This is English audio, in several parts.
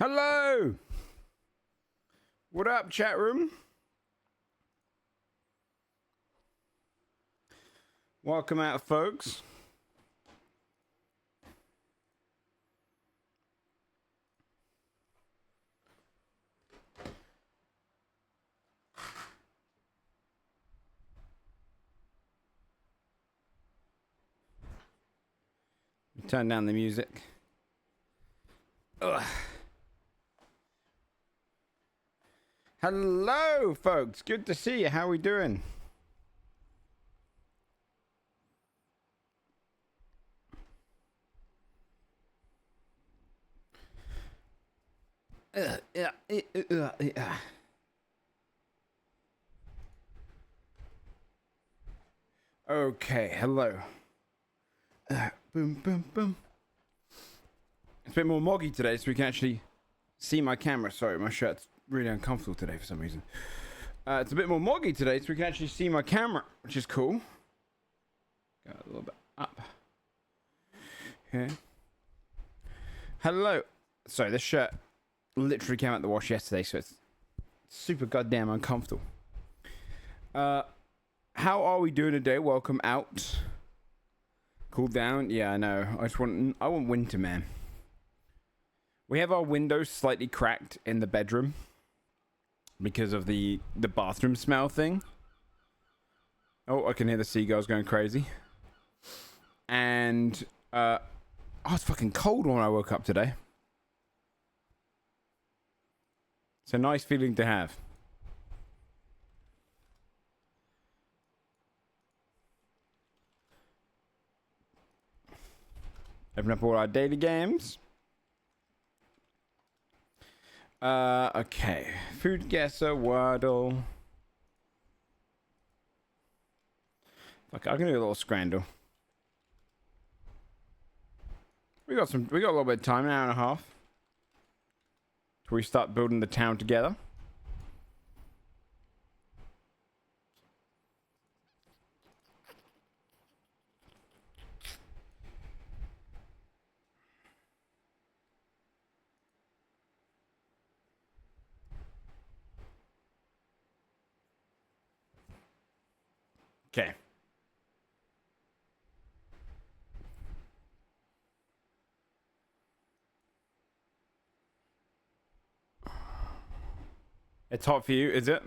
Hello! What up, chat room? Welcome out, folks. Turn down the music. Ugh. Hello, folks. Good to see you. How are we doing? Okay, hello. Boom, boom, boom. It's a bit more moggy today, so we can actually see my camera. Sorry, my shirt's really uncomfortable today for some reason. It's a bit more moggy today, so we can actually see my camera, which is cool. Go a little bit up. Okay. Hello. Sorry, this shirt literally came out the wash yesterday, so it's super goddamn uncomfortable. How are we doing today? Welcome out. Cool down. Yeah, I know. I want winter, man. We have our windows slightly cracked in the bedroom because of the bathroom smell thing. Oh, I can hear the seagulls going crazy. And it's fucking cold when I woke up today. It's a nice feeling to have. Open up all our daily games. Okay. Food guesser, Wordle. Fuck, I can do a little scrandle. We got a little bit of time, an hour and a half. Till we start building the town together. Okay. It's hot for you, is it?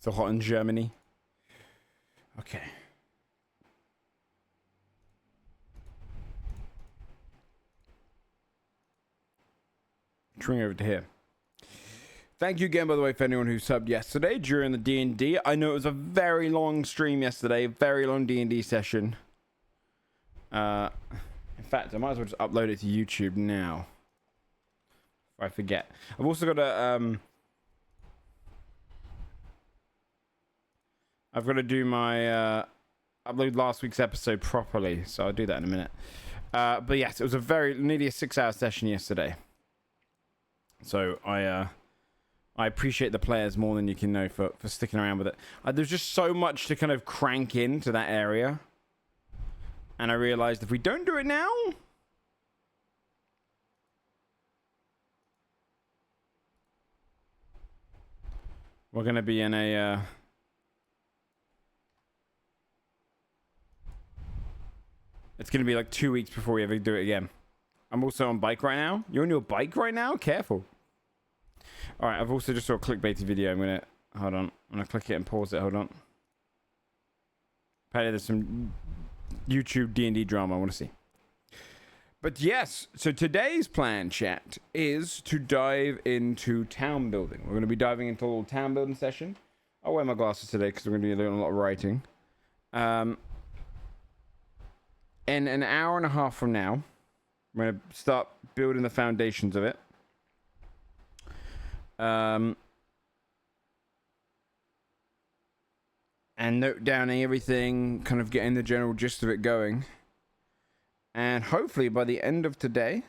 Still hot in Germany. Okay. Tring over to here. Thank you again, by the way, for anyone who subbed yesterday during the D&D. I know it was a very long stream yesterday, very long D&D session. In fact, I might as well just upload it to YouTube now. If I forget. I've also got to I've got to do my upload last week's episode properly, so I'll do that in a minute. But yes, it was nearly a 6-hour session yesterday. So I appreciate the players more than you can know for sticking around with it. There's just so much to kind of crank into that area. And I realized if we don't do it now... we're going to be in a... it's going to be like 2 weeks before we ever do it again. I'm also on bike right now. You're on your bike right now? Careful. Alright, I've also just saw a clickbaity video. Hold on. I'm gonna click it and pause it. Hold on. Apparently there's some YouTube D&D drama I want to see. But yes, so today's plan, chat, is to dive into town building. We're going to be diving into a little town building session. I'll wear my glasses today because we're going to be doing a lot of writing. In an hour and a half from now, we're going to start building the foundations of it. And note down everything, kind of getting the general gist of it going. And hopefully by the end of today,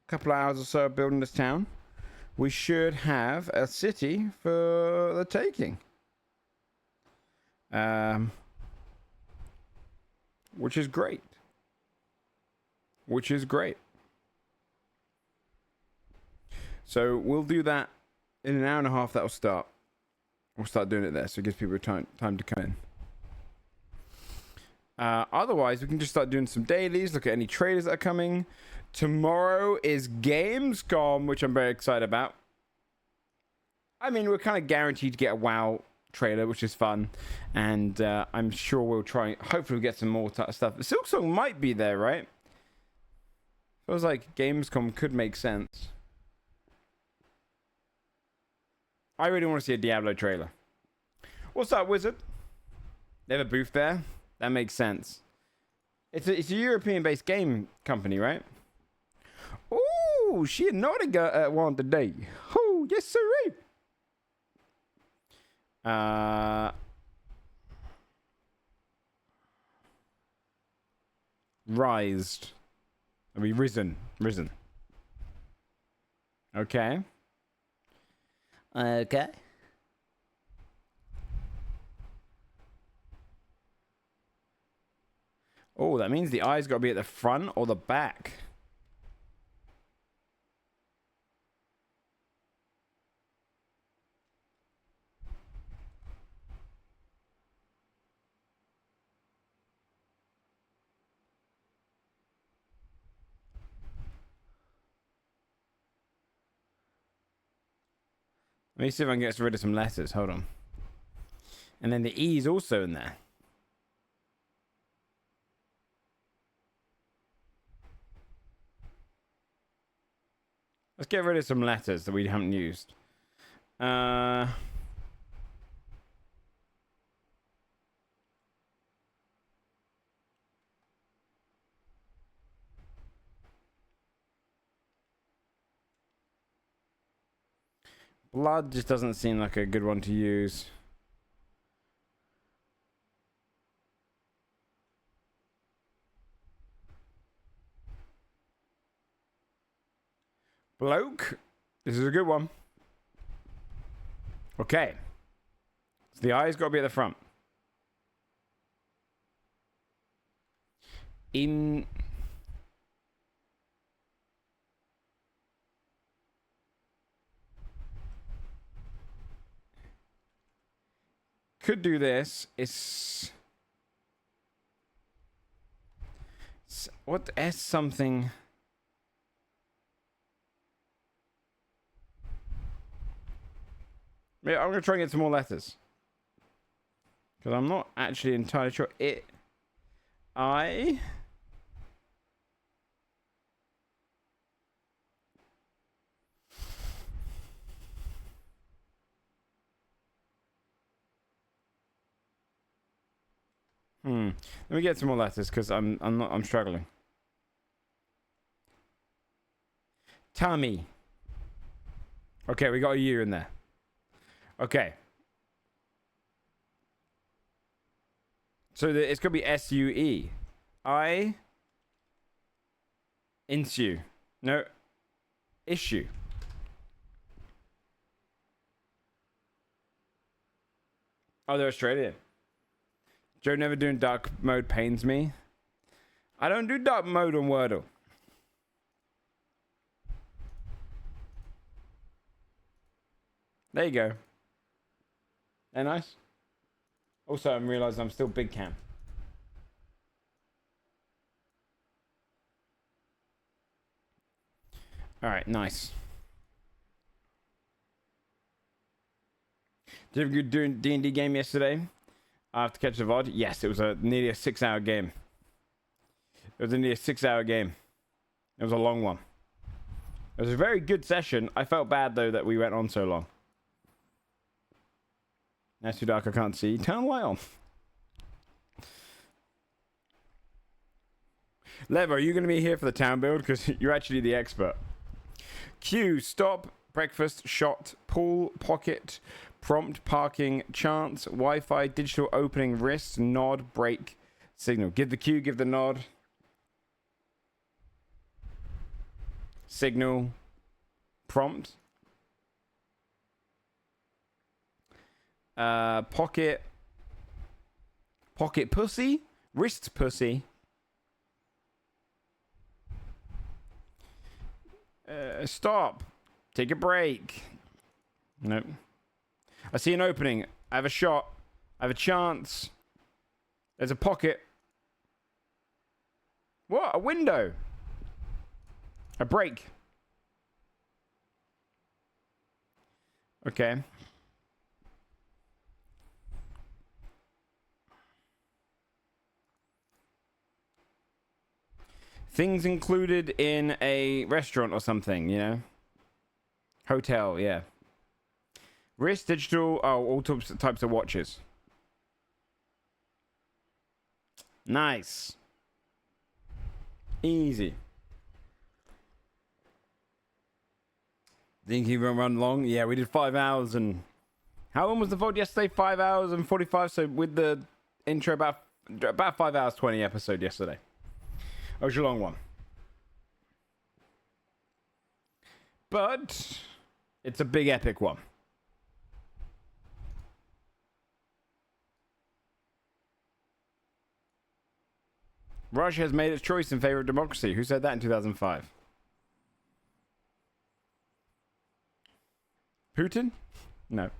a couple of hours or so of building this town, we should have a city for the taking. which is great. Which is great. So we'll do that in an hour and a half. That'll start. We'll start doing it there, so it gives people time to come in. Otherwise, we can just start doing some dailies. Look at any trailers that are coming. Tomorrow is Gamescom, which I'm very excited about. I mean, we're kind of guaranteed to get a WoW trailer, which is fun, and I'm sure we'll try. Hopefully, we'll get some more stuff. Silksong might be there, right? Feels like Gamescom could make sense. I really want to see a Diablo trailer. What's up, Wizard? They have a booth there. That makes sense. It's a European-based game company, right? Oh, she not got one today. Oh, yes, sir. Rised. I mean, risen. Okay. Okay. Oh, that means the eye's got to be at the front or the back. Let me see if I can get rid of some letters. Hold on. And then the E is also in there. Let's get rid of some letters that we haven't used. Blood just doesn't seem like a good one to use. Bloke. This is a good one. Okay. So the eye's got to be at the front. In... Could do this. It's what S something. Yeah, I'm gonna try and get some more letters because I'm not actually entirely sure. I. Let me get some more letters because I'm struggling. Tommy. Okay, we got a U in there. Okay. So it's gonna be SUE. Issue. No. Issue. Oh, they're Australian. Joe never doing dark mode pains me. I don't do dark mode on Wordle. There you go. They're nice. Also, I'm realizing I'm still big cam. All right, nice. Did you have a good doing D&D game yesterday? I have to catch the VOD. Yes, it was nearly a 6-hour game. It was nearly a 6-hour game. It was a long one. It was a very good session. I felt bad though that we went on so long. That's too dark. I can't see. Turn the light on. Lev, are you going to be here for the town build? Because you're actually the expert. Q, stop, breakfast, shot, pull, pocket, prompt, parking, chance, Wi-Fi, digital opening, wrist, nod, break, signal. Give the Q, give the nod. Signal, prompt. Pocket pussy, Wrist pussy. Stop. Take a break. Nope. I see an opening. I have a shot. I have a chance. There's a pocket. What? A window. A break. Okay. Things included in a restaurant or something, you know? Hotel, yeah. Wrist, digital, oh, all types of watches. Nice. Easy. Think you can run long? Yeah, we did 5 hours and... How long was the VOD yesterday? 5 hours and 45, so with the intro, about 5 hours 20 episode yesterday. That was a long one. But it's a big epic one. Russia has made its choice in favor of democracy. Who said that in 2005? Putin? No.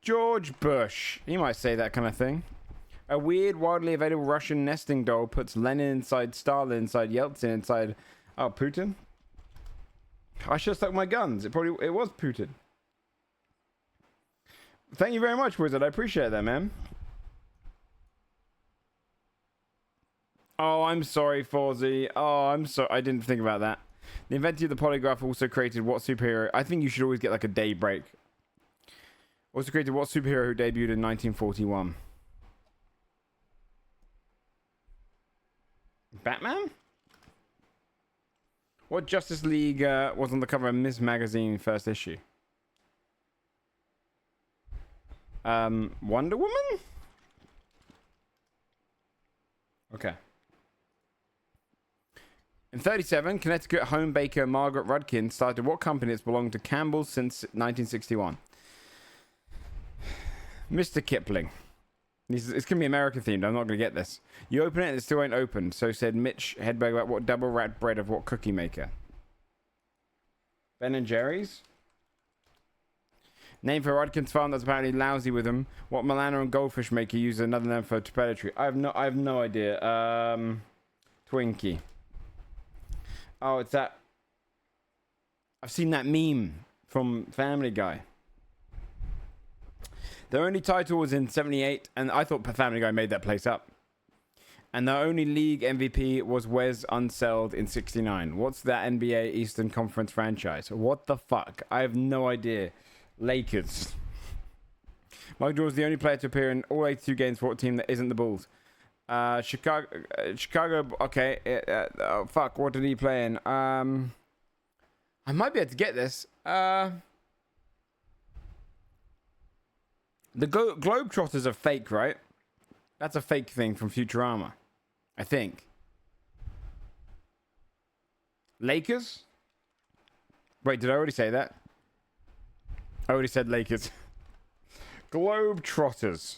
George Bush. He might say that kind of thing. A weird, widely available Russian nesting doll puts Lenin inside, Stalin inside, Yeltsin inside. Oh, Putin? I should have stuck my guns. It was Putin. Thank you very much, Wizard. I appreciate that, man. Oh, I'm sorry, Forzy. Oh, I'm sorry. I didn't think about that. The inventor of the polygraph also created what superhero? I think you should always get like a day break. Also created what superhero who debuted in 1941? Batman? What Justice League was on the cover of Ms. Magazine first issue? Wonder Woman? Okay. In 1937, Connecticut home baker Margaret Rudkin started what company that's belonged to Campbell's since 1961? Mr. Kipling. It's going to be American themed. I'm not going to get this. You open it and it still ain't opened. So said Mitch Hedberg about what double rat bread of what cookie maker? Ben and Jerry's? Name for Rudkin's farm that's apparently lousy with them. What Milano and Goldfish maker uses another name for predatory? I have no idea. Twinkie. Oh, it's that. I've seen that meme from Family Guy. Their only title was in 78, and I thought Family Guy made that place up. And their only league MVP was Wes Unseld in 69. What's that NBA Eastern Conference franchise? What the fuck? I have no idea. Lakers. Mike Jordan's the only player to appear in all 82 games for a team that isn't the Bulls. Chicago. Okay. Oh, fuck. What did he play in? I might be able to get this. The Globetrotters are fake, right? That's a fake thing from Futurama. I think. Lakers? Wait, did I already say that? I already said Lakers. Globetrotters.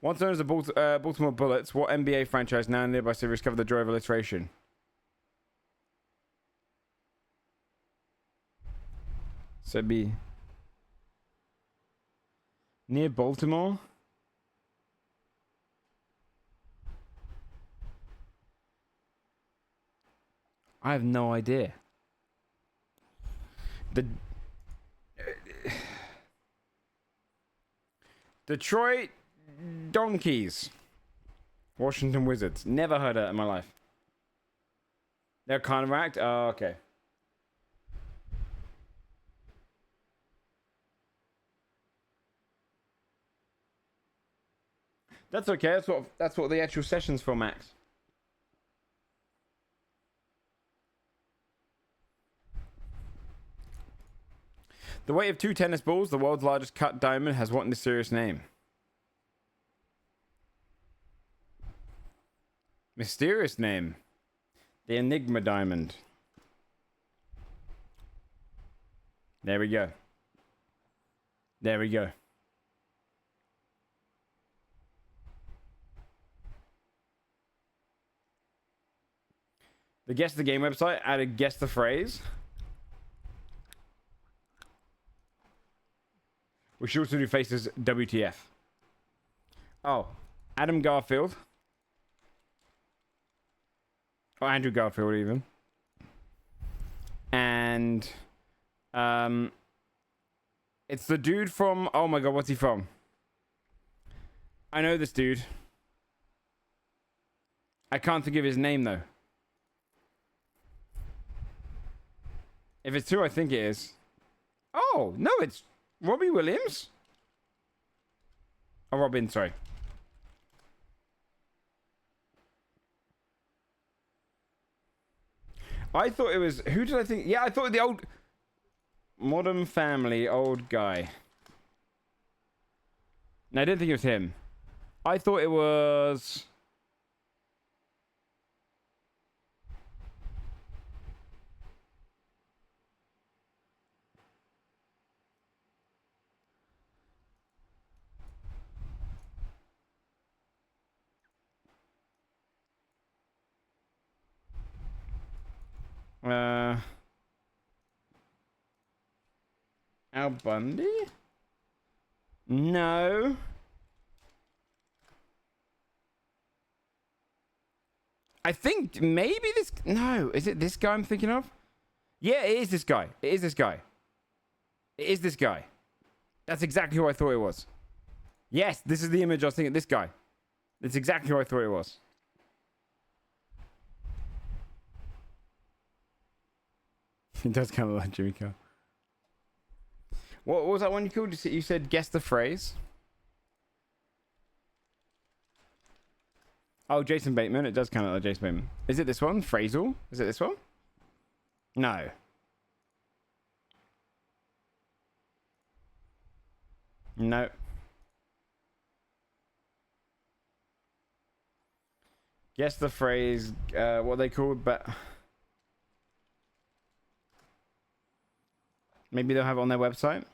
Once known as the Baltimore Bullets, what NBA franchise now in nearby series covered the joy of alliteration? So it'd be near Baltimore. I have no idea. The Detroit Donkeys. Washington Wizards. Never heard of it in my life. They're Contract? Oh, okay. That's okay. That's what the actual session's for, Max. The weight of 2 tennis balls, the world's largest cut diamond, has what mysterious name? Mysterious name. The Enigma Diamond. There we go. There we go. The Guess the Game website added Guess the Phrase. We should also do Faces WTF. Oh, Adam Garfield. Or Andrew Garfield, even. And it's the dude from... Oh my god, what's he from? I know this dude. I can't think of his name, though. If it's who I think it is... Oh, no, it's Robbie Williams? Oh, Robin, sorry. I thought it was... Who did I think... Yeah, I thought the old... Modern Family old guy. No, I didn't think it was him. I thought it was... Al Bundy? No. I think maybe this... No, is it this guy I'm thinking of? Yeah, it is this guy. It is this guy. It is this guy. That's exactly who I thought it was. Yes, this is the image I was thinking. This guy. That's exactly who I thought it was. It does kind of like Jimmy Carr. What was that one you called? You said Guess the Phrase. Oh, Jason Bateman. It does kind of like Jason Bateman. Is it this one? Phrasal? Is it this one? No. No. Guess the Phrase. What they called, but maybe they'll have it on their website.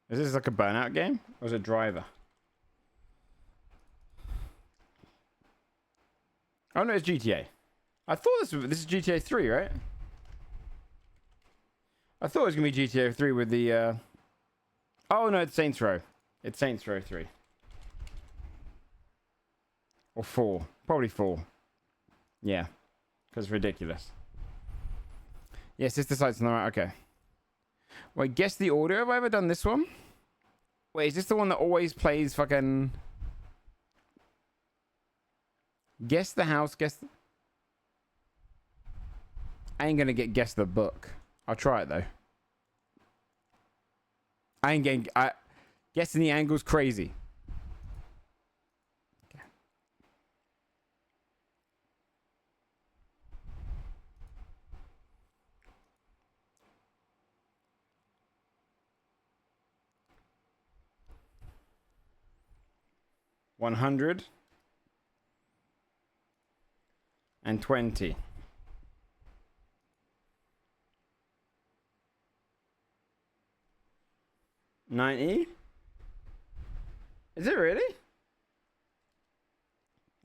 Is this like a Burnout game? Or is it Driver? Oh no, it's GTA. I thought this is GTA 3, right? I thought it was going to be GTA 3 with the... Oh no, it's Saints Row. It's Saints Row 3. Or 4. Probably 4. Yeah. Because it's ridiculous. Yes, this decides on the right. Okay. Wait, guess the order. Have I ever done this one? Wait, is this the one that always plays fucking... Guess the house, guess... I ain't gonna get guess the book. I'll try it though. I ain't getting... Guessing the angle's crazy. Okay. $120. 90? Is it really?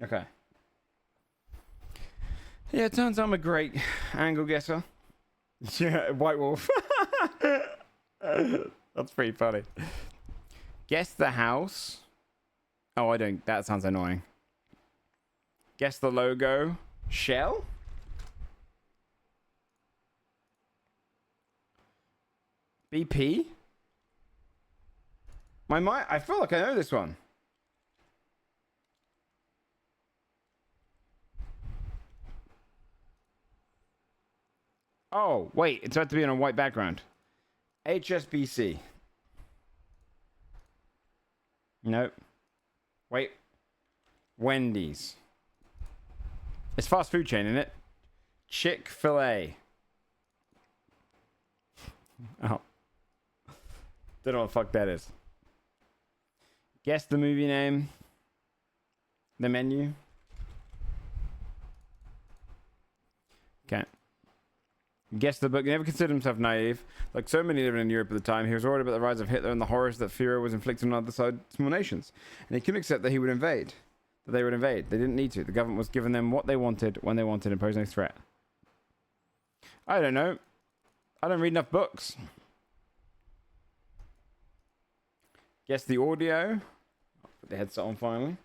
Okay. Yeah, it turns out I'm a great angle guesser. Yeah, White Wolf. That's pretty funny. Guess the house. Oh, I don't. That sounds annoying. Guess the logo. Shell? BP? I feel like I know this one. Oh, wait. It's about to be on a white background. HSBC. Nope. Wait. Wendy's. It's fast food chain, isn't it? Chick-fil-A. Oh. Don't know what the fuck that is. Guess the movie name. The menu. Okay. Guessed the book. He never considered himself naive. Like so many living in Europe at the time, he was worried about the rise of Hitler and the horrors that Führer was inflicting on other side small nations. And he couldn't accept that he would invade. That they would invade. They didn't need to. The government was giving them what they wanted, when they wanted, and posed no threat. I don't know. I don't read enough books. Guess the audio. Put the headset on finally.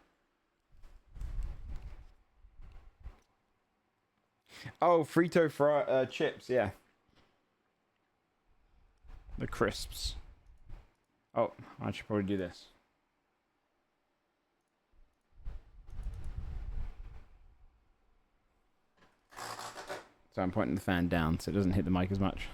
Oh, Frito fry chips, yeah. The crisps. Oh, I should probably do this. So I'm pointing the fan down so it doesn't hit the mic as much.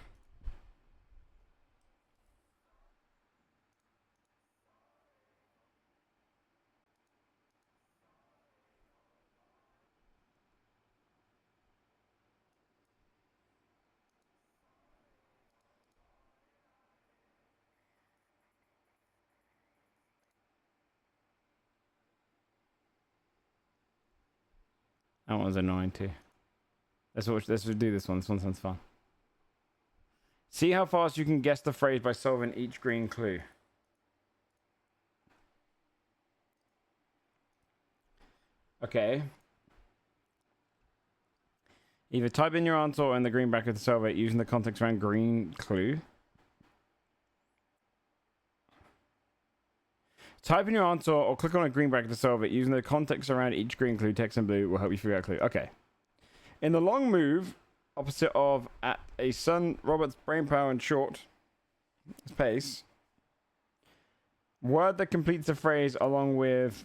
That one's annoying too. Let's do this one. This one sounds fun. See how fast you can guess the phrase by solving each green clue. Okay. Either type in your answer or in the green bracket to solve it using the context around green clue. Type in your answer or click on a green bracket to solve it using the context around each green clue. Text in blue will help you figure out a clue. Okay. In the long move, opposite of at a son, Robert's brain power and short pace, word that completes the phrase along with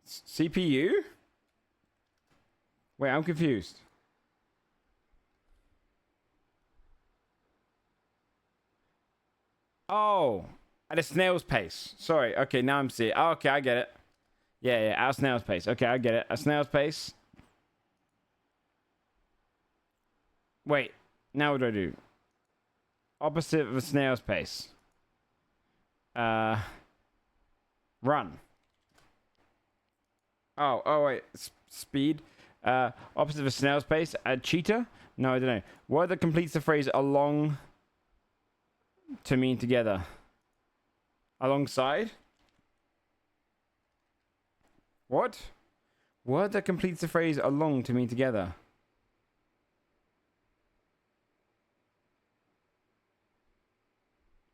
CPU? Wait, I'm confused. Oh, at a snail's pace. Sorry. Okay, now I'm seeing. Oh, okay, I get it. Yeah, at a snail's pace. Okay, I get it. A snail's pace. Wait, now what do I do? Opposite of a snail's pace. Run. Oh, wait. Speed. Opposite of a snail's pace. A cheetah? No, I don't know. Word that completes the phrase along to mean together. Alongside? What? Word that completes the phrase along to mean together.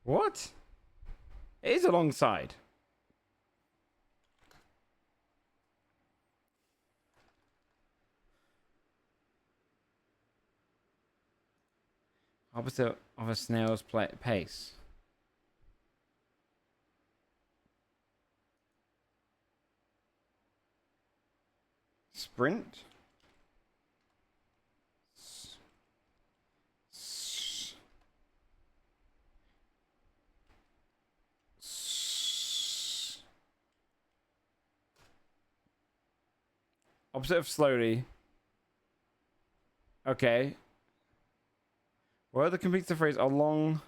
What? It is alongside. Opposite of a snail's pace. Sprint? Opposite of slowly. Okay. Word that completes the phrase along.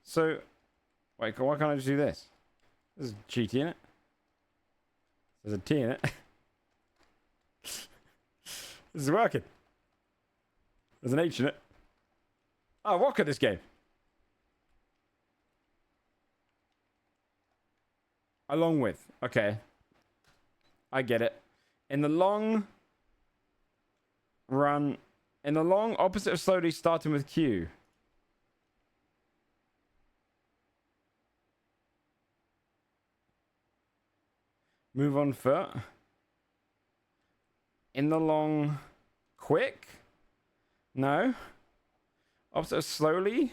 So, wait, why can't I just do this? There's a GT in it. There's a T in it. This is working. There's an H in it. Oh, what at this game? Along with. Okay. I get it. In the long run. In the long, opposite of slowly, starting with Q. Move on foot. In the long, quick? No. Opposite of slowly,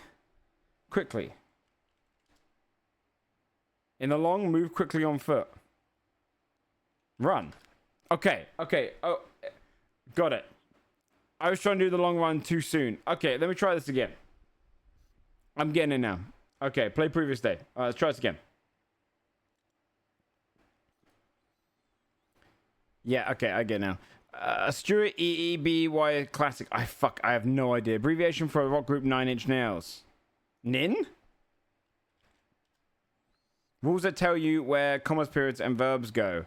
quickly. In the long, move quickly on foot. Run. Okay. Oh, got it. I was trying to do the long run too soon. Okay, let me try this again. I'm getting it now. Okay, play previous day. Let's try this again. Yeah, okay, I get it now. Stuart EEBY Classic. I have no idea. Abbreviation for a rock group 9 Inch Nails. Nin? Rules that tell you where commas, periods, and verbs go.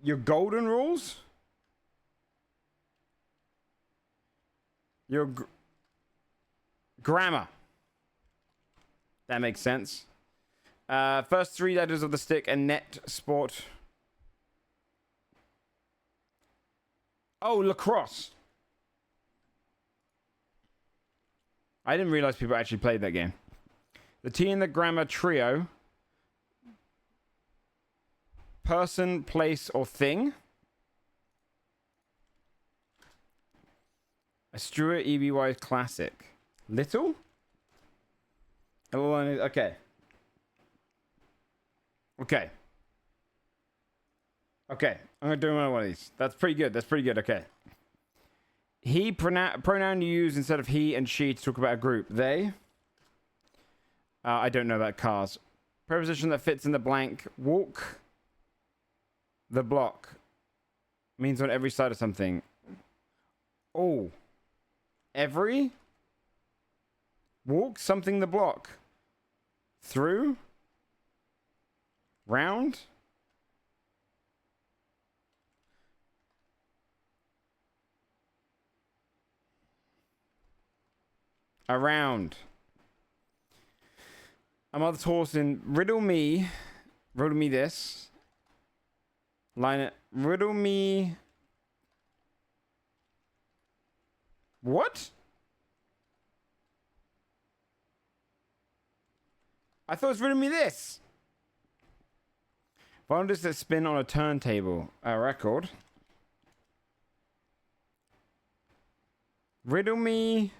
Your golden rules? Your grammar. That makes sense. First 3 letters of the stick and net sport. Oh, lacrosse. I didn't realize people actually played that game. The T in the grammar trio. Person, place, or thing. A Stewart EBY classic. Little? Okay. Okay. Okay. I'm going to do another one of these. That's pretty good. That's pretty good. Okay. He, pronoun you use instead of he and she to talk about a group. They. I don't know about cars. Preposition that fits in the blank. Walk the block. Means on every side of something. Oh. Every. Walk something the block. Through. Round. Around. A mother's horse in riddle me this. Line it. Riddle me. What? I thought it was riddle me this. Violins that spin on a turntable. A record. Riddle me.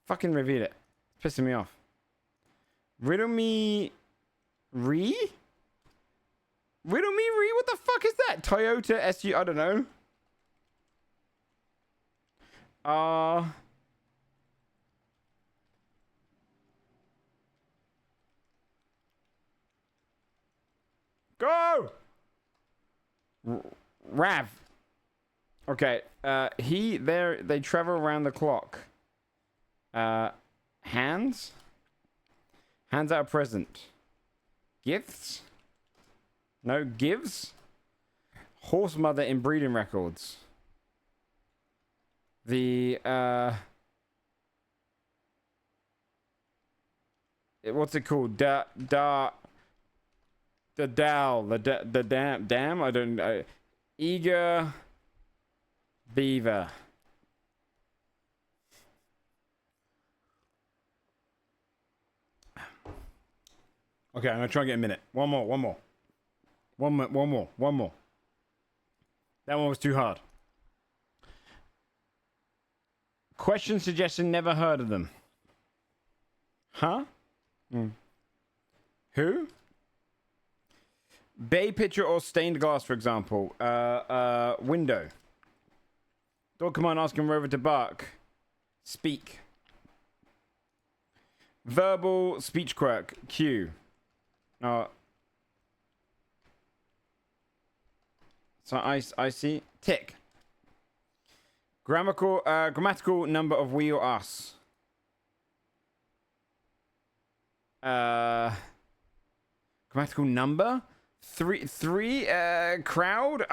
Fucking reveal it. It's pissing me off. Riddle me. Riddle me What the fuck is that? Toyota SU. I don't know. Go! Rav. Okay. They travel around the clock. Hands. Hands out a present. Gifts. No, gives. Horse mother in breeding records. The, what's it called? The dam. I don't know. Eager beaver. Okay, I'm gonna try and get a minute. One more. That one was too hard. Question suggestion, never heard of them. Huh? Who? Bay picture or stained glass, for example. Window. Dog command asking Rover to bark. Speak. Verbal speech quirk. Q. So I see. Tick. Grammatical number of we or us. Grammatical number? Three. Crowd?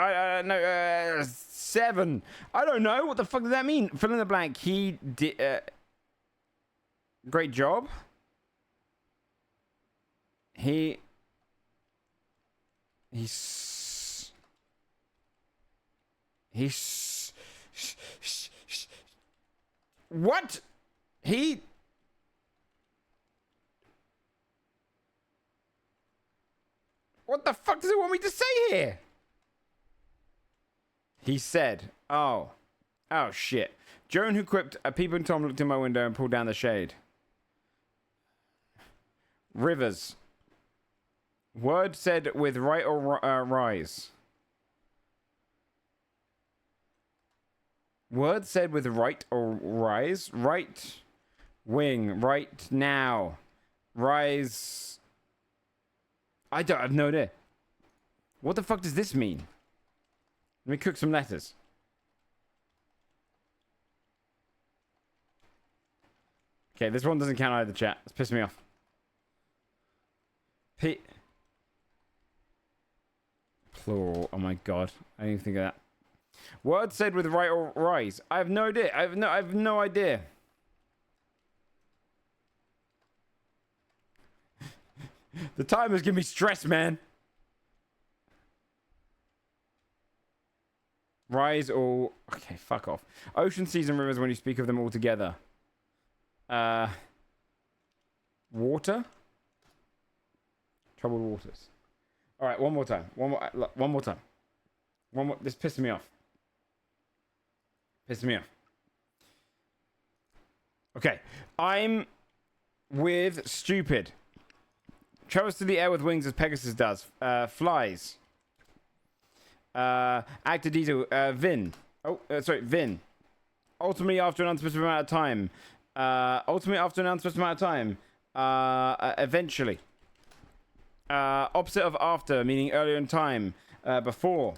No. 7. I don't know. What the fuck does that mean? Fill in the blank. He did. Great job. What? What the fuck does it want me to say here? He said, oh shit. Joan, who quipped, Peep and Tom looked in my window and pulled down the shade. Rivers. Word said with right or rise. Word said with right or rise. Right wing. Right now. Rise. I have no idea. What the fuck does this mean? Let me cook some letters. Okay, this one doesn't count either, chat. It's pissing me off. Plural. Oh my god. I didn't even think of that. Word said with right or rise. I have no idea. I have no idea. The timer's giving me stress, man. Rise or... Okay, fuck off. Ocean, seas, and rivers when you speak of them all together. Water? Troubled waters. Alright, one more time. One more time. This pissing me off. Pissing me off. Okay. I'm with stupid. Travels through the air with wings as Pegasus does. Flies. Actor diesel. Vin. Vin. Ultimately after an unspecified amount of time. Eventually. Opposite of after, meaning earlier in time. Before.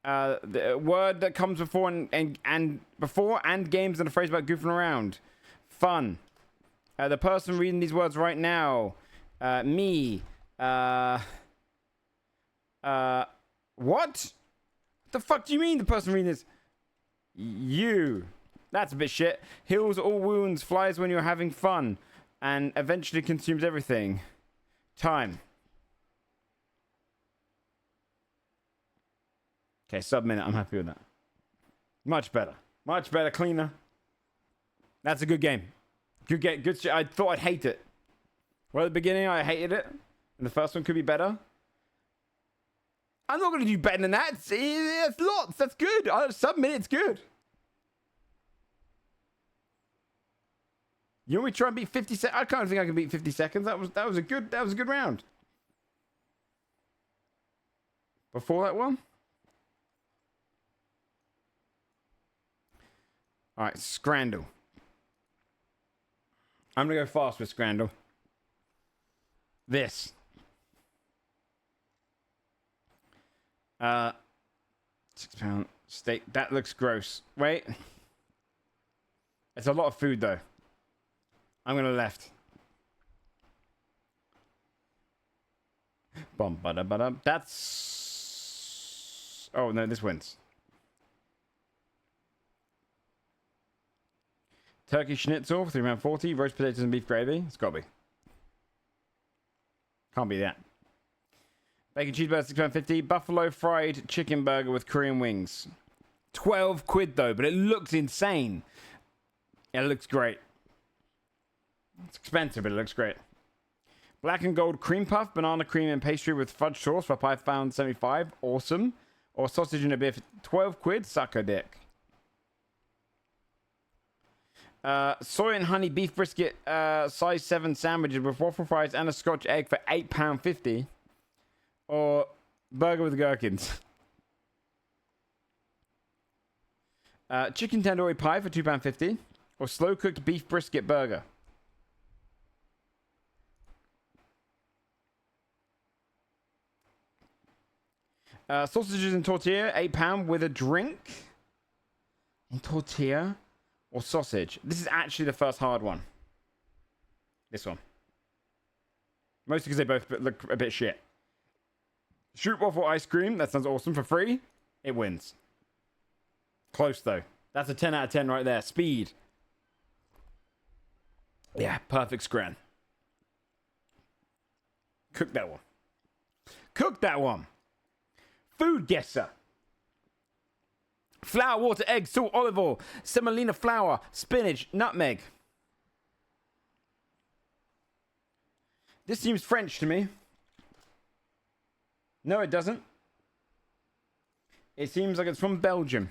The word that comes before and before and games and a phrase about goofing around. Fun. The person reading these words right now. Me. What? The fuck do you mean the person reading this? You. That's a bit shit. Heals all wounds, flies when you're having fun, and eventually consumes everything. Time. Okay, sub-minute. I'm happy with that. Much better. Much better, cleaner. That's a good game. Good game. Good shit. I thought I'd hate it. Well, at the beginning, I hated it. And the first one could be better. I'm not going to do better than that. It's lots. That's good. Sub-minute's good. You want me to try and beat 50 seconds? I can't think I can beat 50 seconds. That was a good round. Before that one? Alright, Scrandle. I'm gonna go fast with Scrandle. This. £6 steak. That looks gross. Wait. It's a lot of food though. I'm gonna left. Bum ba da ba da. That's. Oh no, this wins. Turkey schnitzel for £3.40. Roast potatoes and beef gravy. It's gotta be. Can't be that. Bacon cheeseburger £6.50. Buffalo fried chicken burger with Korean wings. 12 quid though, but it looks insane. It looks great. It's expensive, but it looks great. Black and gold cream puff, banana cream and pastry with fudge sauce for £5.75. Awesome. Or sausage and a bit for 12 quid. Suck a dick. Soy and honey beef brisket size 7 sandwiches with waffle fries and a scotch egg for £8.50. Or burger with gherkins. Chicken tandoori pie for £2.50. Or slow cooked beef brisket burger. Sausages and tortilla, £8 with a drink. And tortilla or sausage. This is actually the first hard one. This one. Mostly because they both look a bit shit. Shoot waffle ice cream. That sounds awesome. For free, it wins. Close though. That's a 10 out of 10 right there. Speed. Yeah, perfect scran. Cook that one. Cook that one. Food guesser. Flour, water, egg, salt, olive oil, semolina flour, spinach, nutmeg. This seems French to me. No, it doesn't. It seems like it's from Belgium.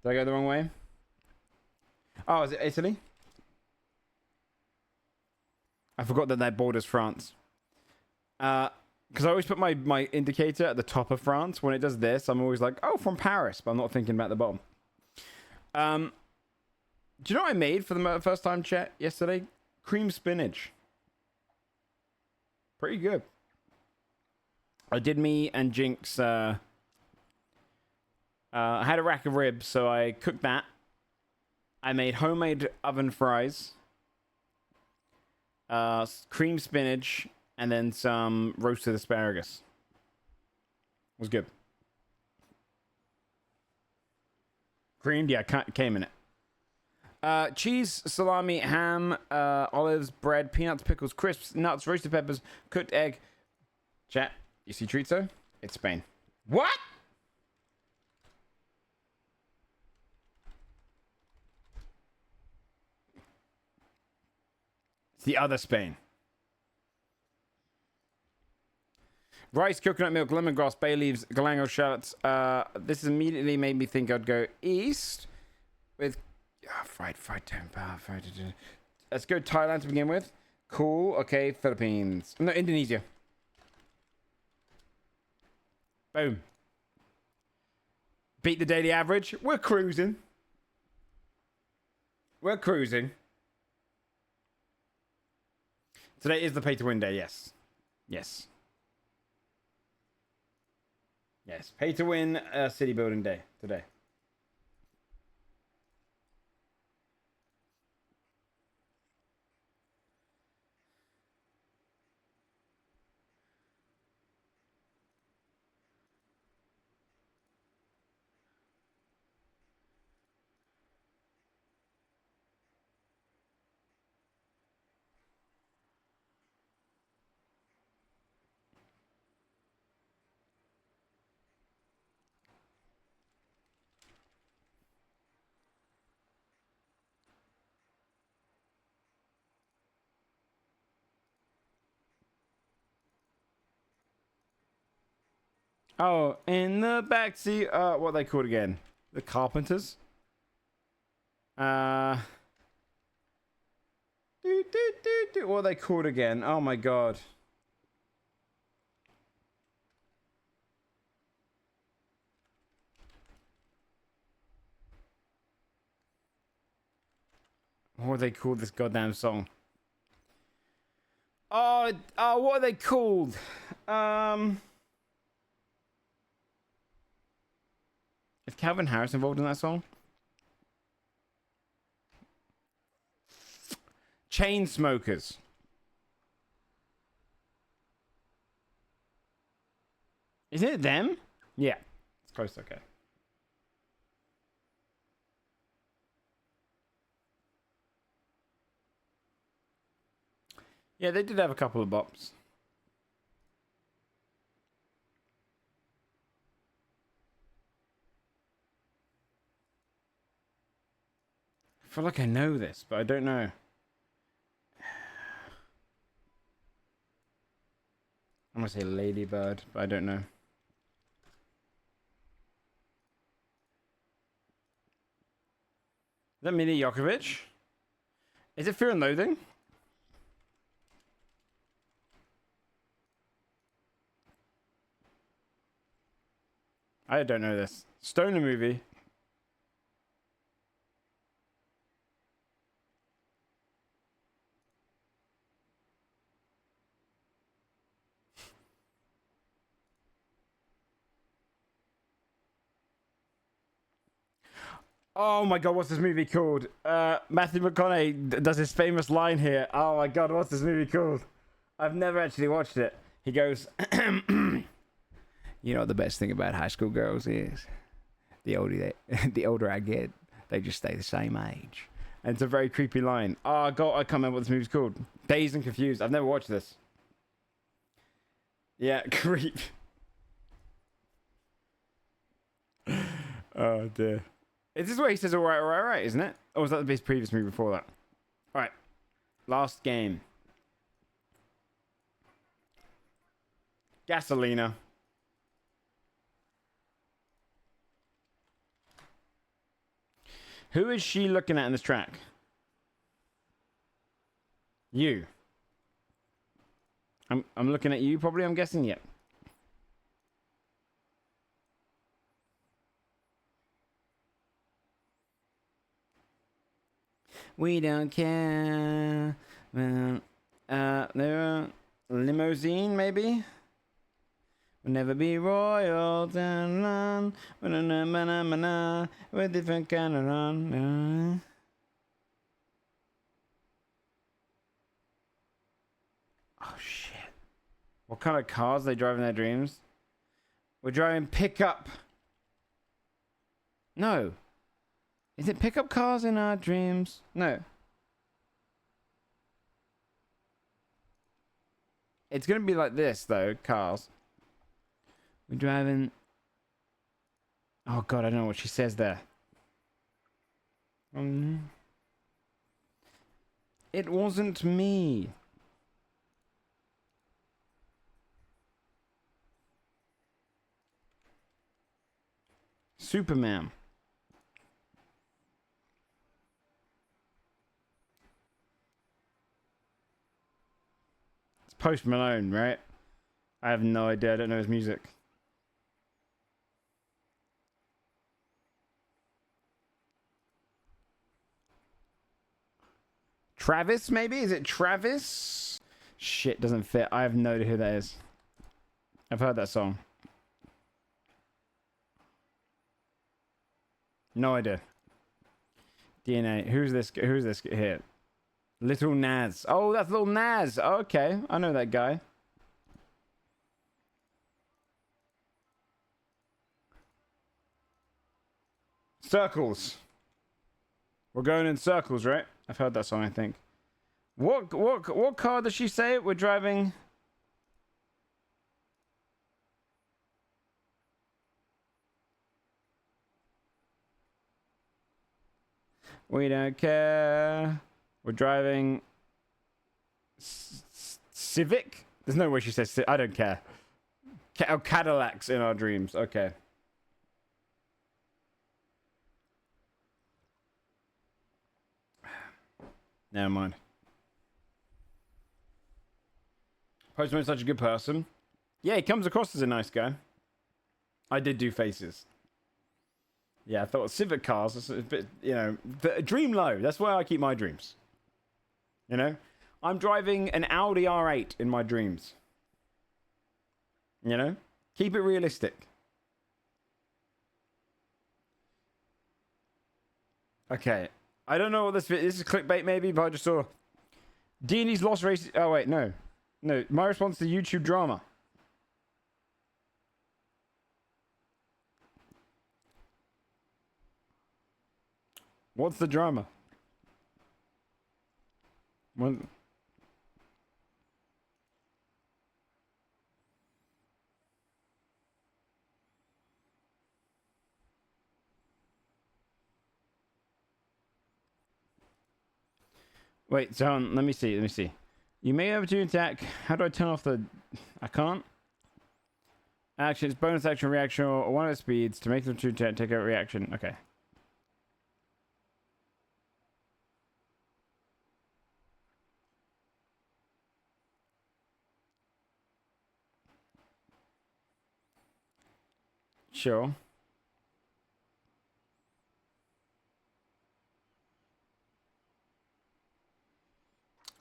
Did I go the wrong way? Oh, is it Italy? I forgot that that borders France. Because I always put my indicator at the top of France. When it does this, I'm always like, oh, from Paris. But I'm not thinking about the bottom. Do you know what I made for the first time, chat, yesterday? Cream spinach. Pretty good. I did me and Jinx. I had a rack of ribs, so I cooked that. I made homemade oven fries, cream spinach, and then some roasted asparagus. It was good. Creamed, yeah, came in it. Cheese, salami, ham, olives, bread, peanuts, pickles, crisps, nuts, roasted peppers, cooked egg. Chat, you see chorizo? It's Spain. What? It's the other Spain. Rice, coconut milk, lemongrass, bay leaves, galangal shallots. This immediately made me think I'd go east with fried tempeh. Let's go Thailand to begin with. Cool. Okay, Philippines. No, Indonesia. Boom. Beat the daily average. We're cruising. We're cruising. Today is the pay to win day. Yes. Yes. Yes. Pay to win city building day today. Oh, in the backseat. What are they called again? The Carpenters. What are they called again? Oh my god. What are they called? This goddamn song. Oh, what are they called? Is Calvin Harris involved in that song? Chainsmokers. Isn't it them? Yeah. It's close, okay. Yeah, they did have a couple of bops. I feel like I know this, but I don't know. I'm gonna say Ladybird, but I don't know. Is that Mila Jokovic? Is it Fear and Loathing? I don't know this. Stoner movie. Oh my god, what's this movie called? Matthew McConaughey does his famous line here. Oh my god, what's this movie called? I've never actually watched it. He goes, you know what the best thing about high school girls is? The older I get, they just stay the same age. And it's a very creepy line. Oh god, I can't remember what this movie's called. Dazed and Confused. I've never watched this. Yeah, creep. Oh dear. Is this where he says alright, isn't it? Or was that his previous movie before that? Alright. Last game. Gasolina. Who is she looking at in this track? You. I'm looking at you probably, I'm guessing, yep. We don't care. Limousine, maybe? We'll never be royal. With different kind of run. Oh, shit. What kind of cars they drive in their dreams? We're driving pickup. No. Is it pickup cars in our dreams? No. It's going to be like this, though, cars. We're driving... Oh, God, I don't know what she says there. It wasn't me. Superman. It's Post Malone, right? I have no idea. I don't know his music. Travis, maybe? Is it Travis? Shit, doesn't fit. I have no idea who that is. I've heard that song. No idea. DNA. Who's this? Who's this here? Little Nas. Oh, that's Little Nas. Okay, I know that guy. Circles. We're going in circles, right? I've heard that song, I think. What car does she say we're driving? We don't care. We're driving Civic? There's no way she says I don't care. Cadillacs in our dreams. Okay. Never mind. Postman's such a good person. Yeah, he comes across as a nice guy. I did do faces. Yeah, I thought Civic cars is a bit, you know, dream low. That's where I keep my dreams. You know? I'm driving an Audi R8 in my dreams. You know? Keep it realistic. Okay. I don't know what this is clickbait maybe, but I just saw D&D's Lost Race. Oh wait, no. No, my response to YouTube drama. What's the drama? What? Wait, so let me see. Let me see. You may have to attack. How do I turn off the? I can't. Actions, bonus action, reaction, or one of the speeds to make them to take a reaction. Okay. Sure.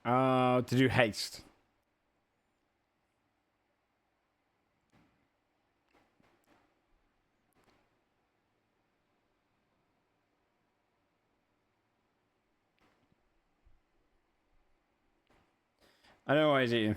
To do haste. I know why he's eating.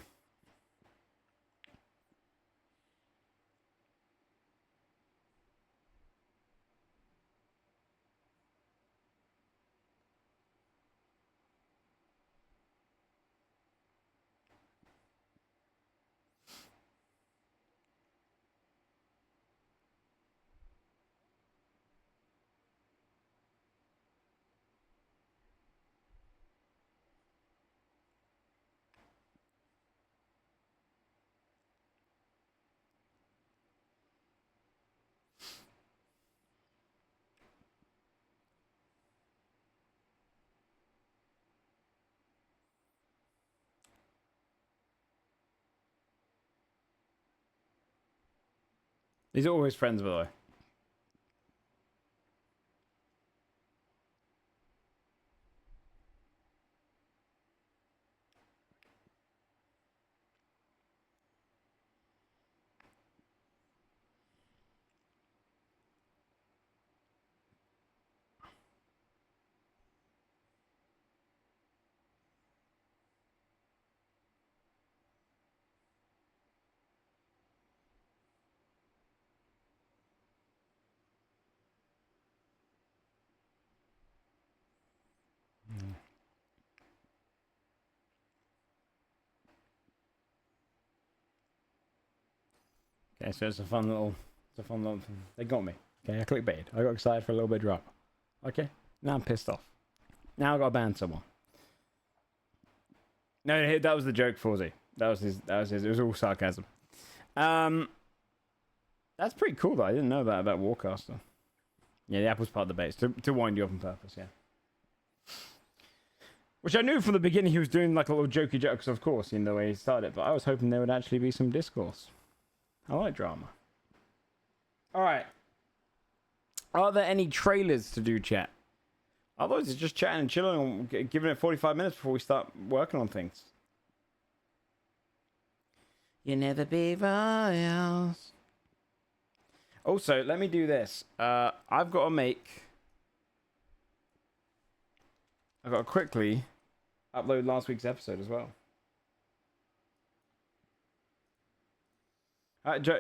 These are always friends, by the way. Okay, so it's a fun little thing. They got me. Okay, I clickbaited. I got excited for a little bit of drama. Okay, now I'm pissed off. Now I got to ban someone. No, that was the joke, Fawzi. That was his. It was all sarcasm. That's pretty cool though. I didn't know about Warcaster. Yeah, the apple's part of the base to wind you up on purpose. Yeah. Which I knew from the beginning he was doing like a little jokey jokes, of course, in the way he started. But I was hoping there would actually be some discourse. I like drama. All right. Are there any trailers to do, chat? Otherwise, it's just chatting and chilling and giving it 45 minutes before we start working on things. You'll never be royals. Also, let me do this. I've got to quickly upload last week's episode as well.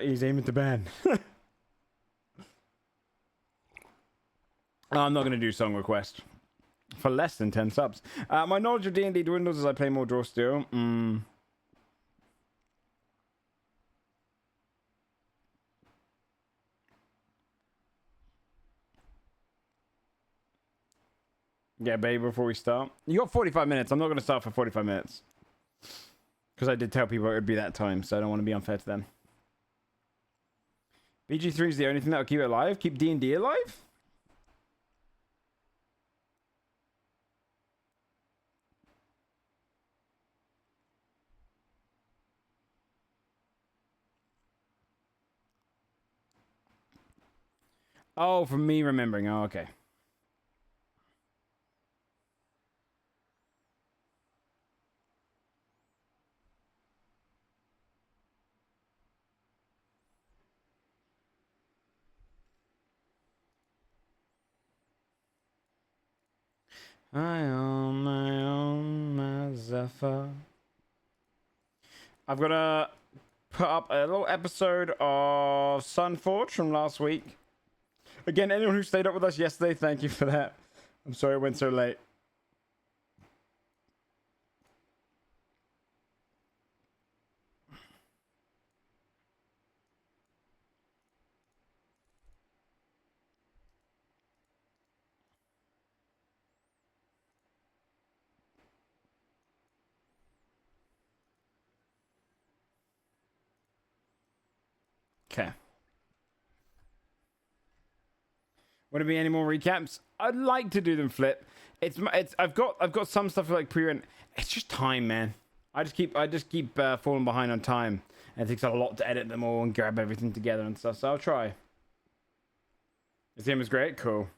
He's aiming to ban. I'm not going to do song request for less than 10 subs. My knowledge of D&D dwindles as I play more Draw Steel. Yeah, baby, before we start. You got 45 minutes. I'm not going to start for 45 minutes. Because I did tell people it would be that time, so I don't want to be unfair to them. BG3 is the only thing that will keep it alive? Keep D&D alive? Oh, from me remembering. Oh, okay. I own my own Mazeppa. I've got to put up a little episode of Sunforge from last week. Again, anyone who stayed up with us yesterday, thank you for that. I'm sorry it went so late. Okay. Want to be any more recaps? I'd like to do them flip. I've got some stuff like pre-rent. It's just time, man. I just keep falling behind on time. And it takes a lot to edit them all and grab everything together and stuff. So I'll try. This game was great. Cool.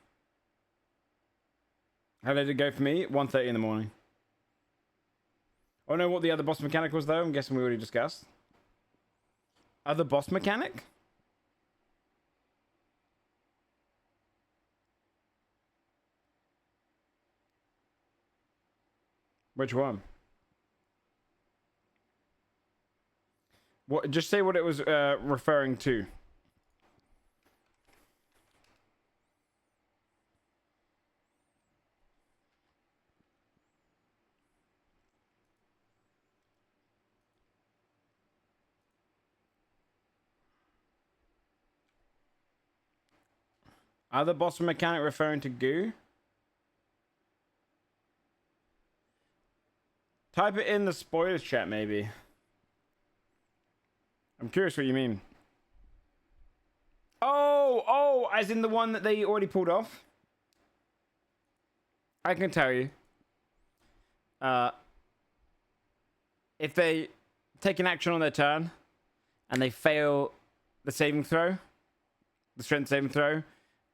How did it go for me? 1:30 in the morning. Oh no, what the other boss mechanic was though? I'm guessing we already discussed. Other boss mechanic? Which one? What? Just say what it was referring to. Other boss mechanic referring to goo? Type it in the spoilers chat, maybe. I'm curious what you mean. Oh, as in the one that they already pulled off? I can tell you. If they take an action on their turn and they fail the saving throw, the strength saving throw,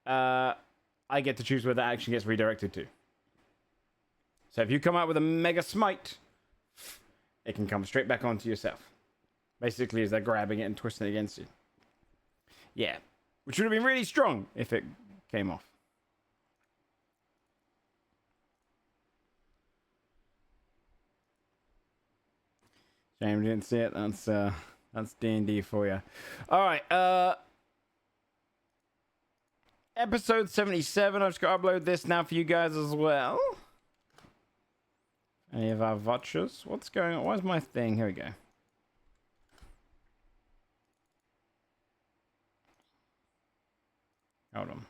I get to choose where that action gets redirected to. So if you come out with a mega smite, it can come straight back onto yourself. Basically, as they're grabbing it and twisting it against you. Yeah. Which would have been really strong if it came off. Shame you didn't see it. That's D&D for you. Alright, episode 77. I've just got to upload this now for you guys as well. Any of our vouchers? What's going on? Where's my thing? Here we go. Hold on.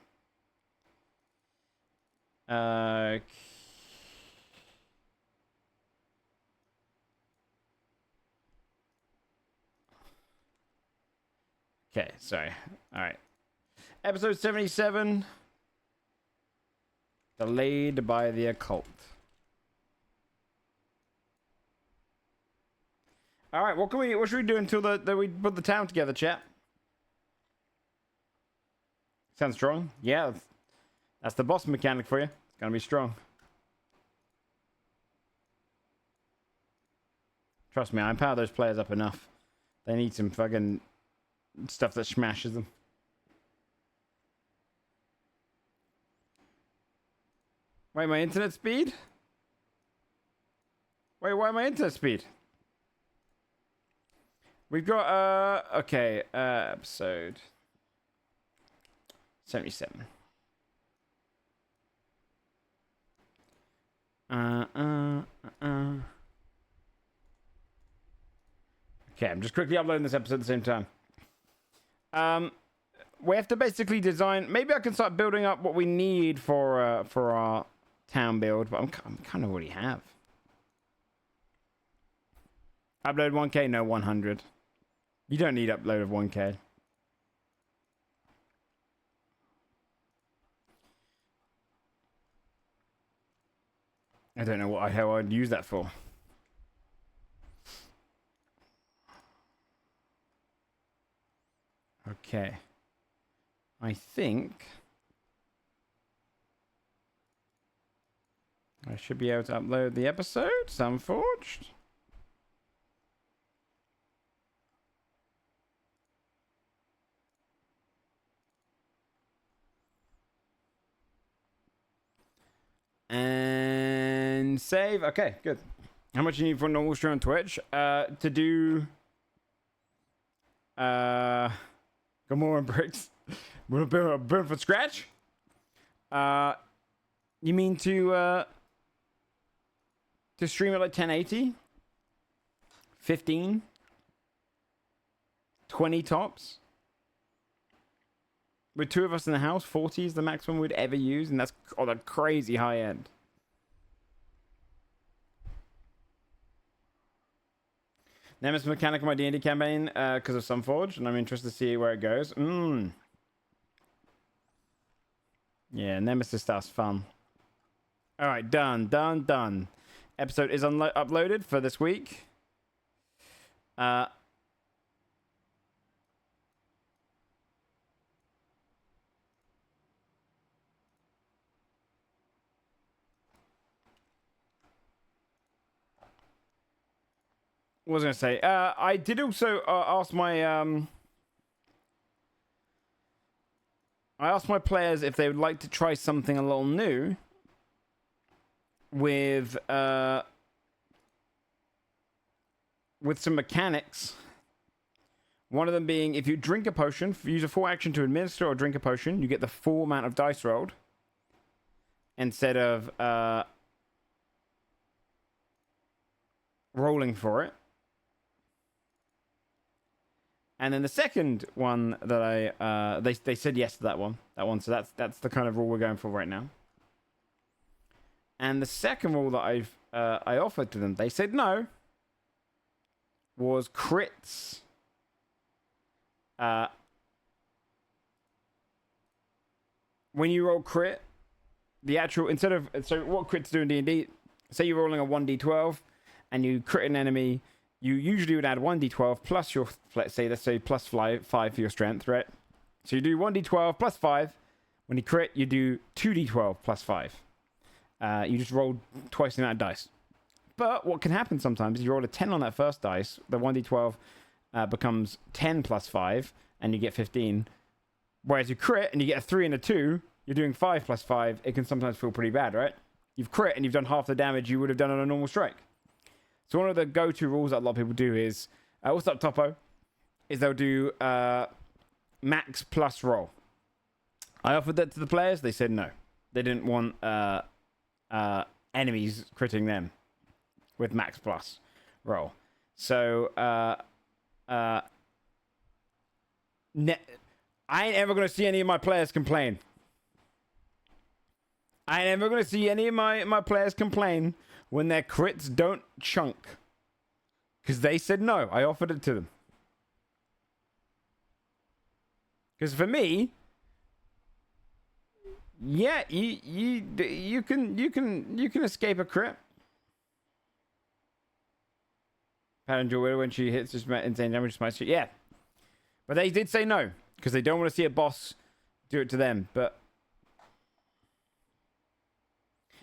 Okay, sorry. All right. Episode 77. Delayed by the occult. All right, what should we do until we put the town together, chat? Sounds strong. Yeah, that's the boss mechanic for you. It's gonna be strong. Trust me, I empower those players up enough. They need some fucking stuff that smashes them. Wait, my internet speed? Wait, why my internet speed? We've got, okay, episode 77. Okay, I'm just quickly uploading this episode at the same time. We have to basically design. Maybe I can start building up what we need for our town build, but I'm kind of already have. Upload 1K, no 100. You don't need upload of 1K. I don't know how I'd use that for. Okay. I think I should be able to upload the episode, Sunforged. And save. Okay, good. How much you need for a normal stream on Twitch? To do Gamora and bricks. We're gonna build from scratch? You mean to stream it like 1080? 15? 20 tops? With two of us in the house, 40 is the maximum we'd ever use, and that's on a crazy high end. Nemesis mechanic on my D&D campaign because of Sunforged, and I'm interested to see where it goes. Yeah, Nemesis stuff's fun. All right, done. Episode is uploaded for this week. What was I going to say? I did also ask my players if they would like to try something a little new with some mechanics. One of them being, if you drink a potion, use a full action to administer or drink a potion, you get the full amount of dice rolled instead of rolling for it. And then the second one that they said yes to that one. So that's the kind of rule we're going for right now. And the second rule that I offered to them, they said no, was crits. When you roll crit, the actual so what crits do in D&D? Say you're rolling a 1d12 and you crit an enemy. You usually would add 1d12 plus your, let's say plus 5 for your strength, right? So you do 1d12 plus 5. When you crit, you do 2d12 plus 5. You just roll twice the amount of dice. But what can happen sometimes is you roll a 10 on that first dice, the 1d12 becomes 10 plus 5, and you get 15. Whereas you crit and you get a 3 and a 2, you're doing 5 plus 5. It can sometimes feel pretty bad, right? You've crit and you've done half the damage you would have done on a normal strike. So one of the go-to rules that a lot of people do is, what's up, Topo? Is they'll do max plus roll. I offered that to the players. They said no. They didn't want enemies critting them with max plus roll. So I ain't ever gonna see any of my players complain. I ain't ever gonna see any of my players complain when their crits don't chunk. Because they said no. I offered it to them. Because for me, yeah, you can escape a crit. Pattern Jewel when she hits just insane damage to my shit. Yeah. But they did say no. Because they don't want to see a boss do it to them. But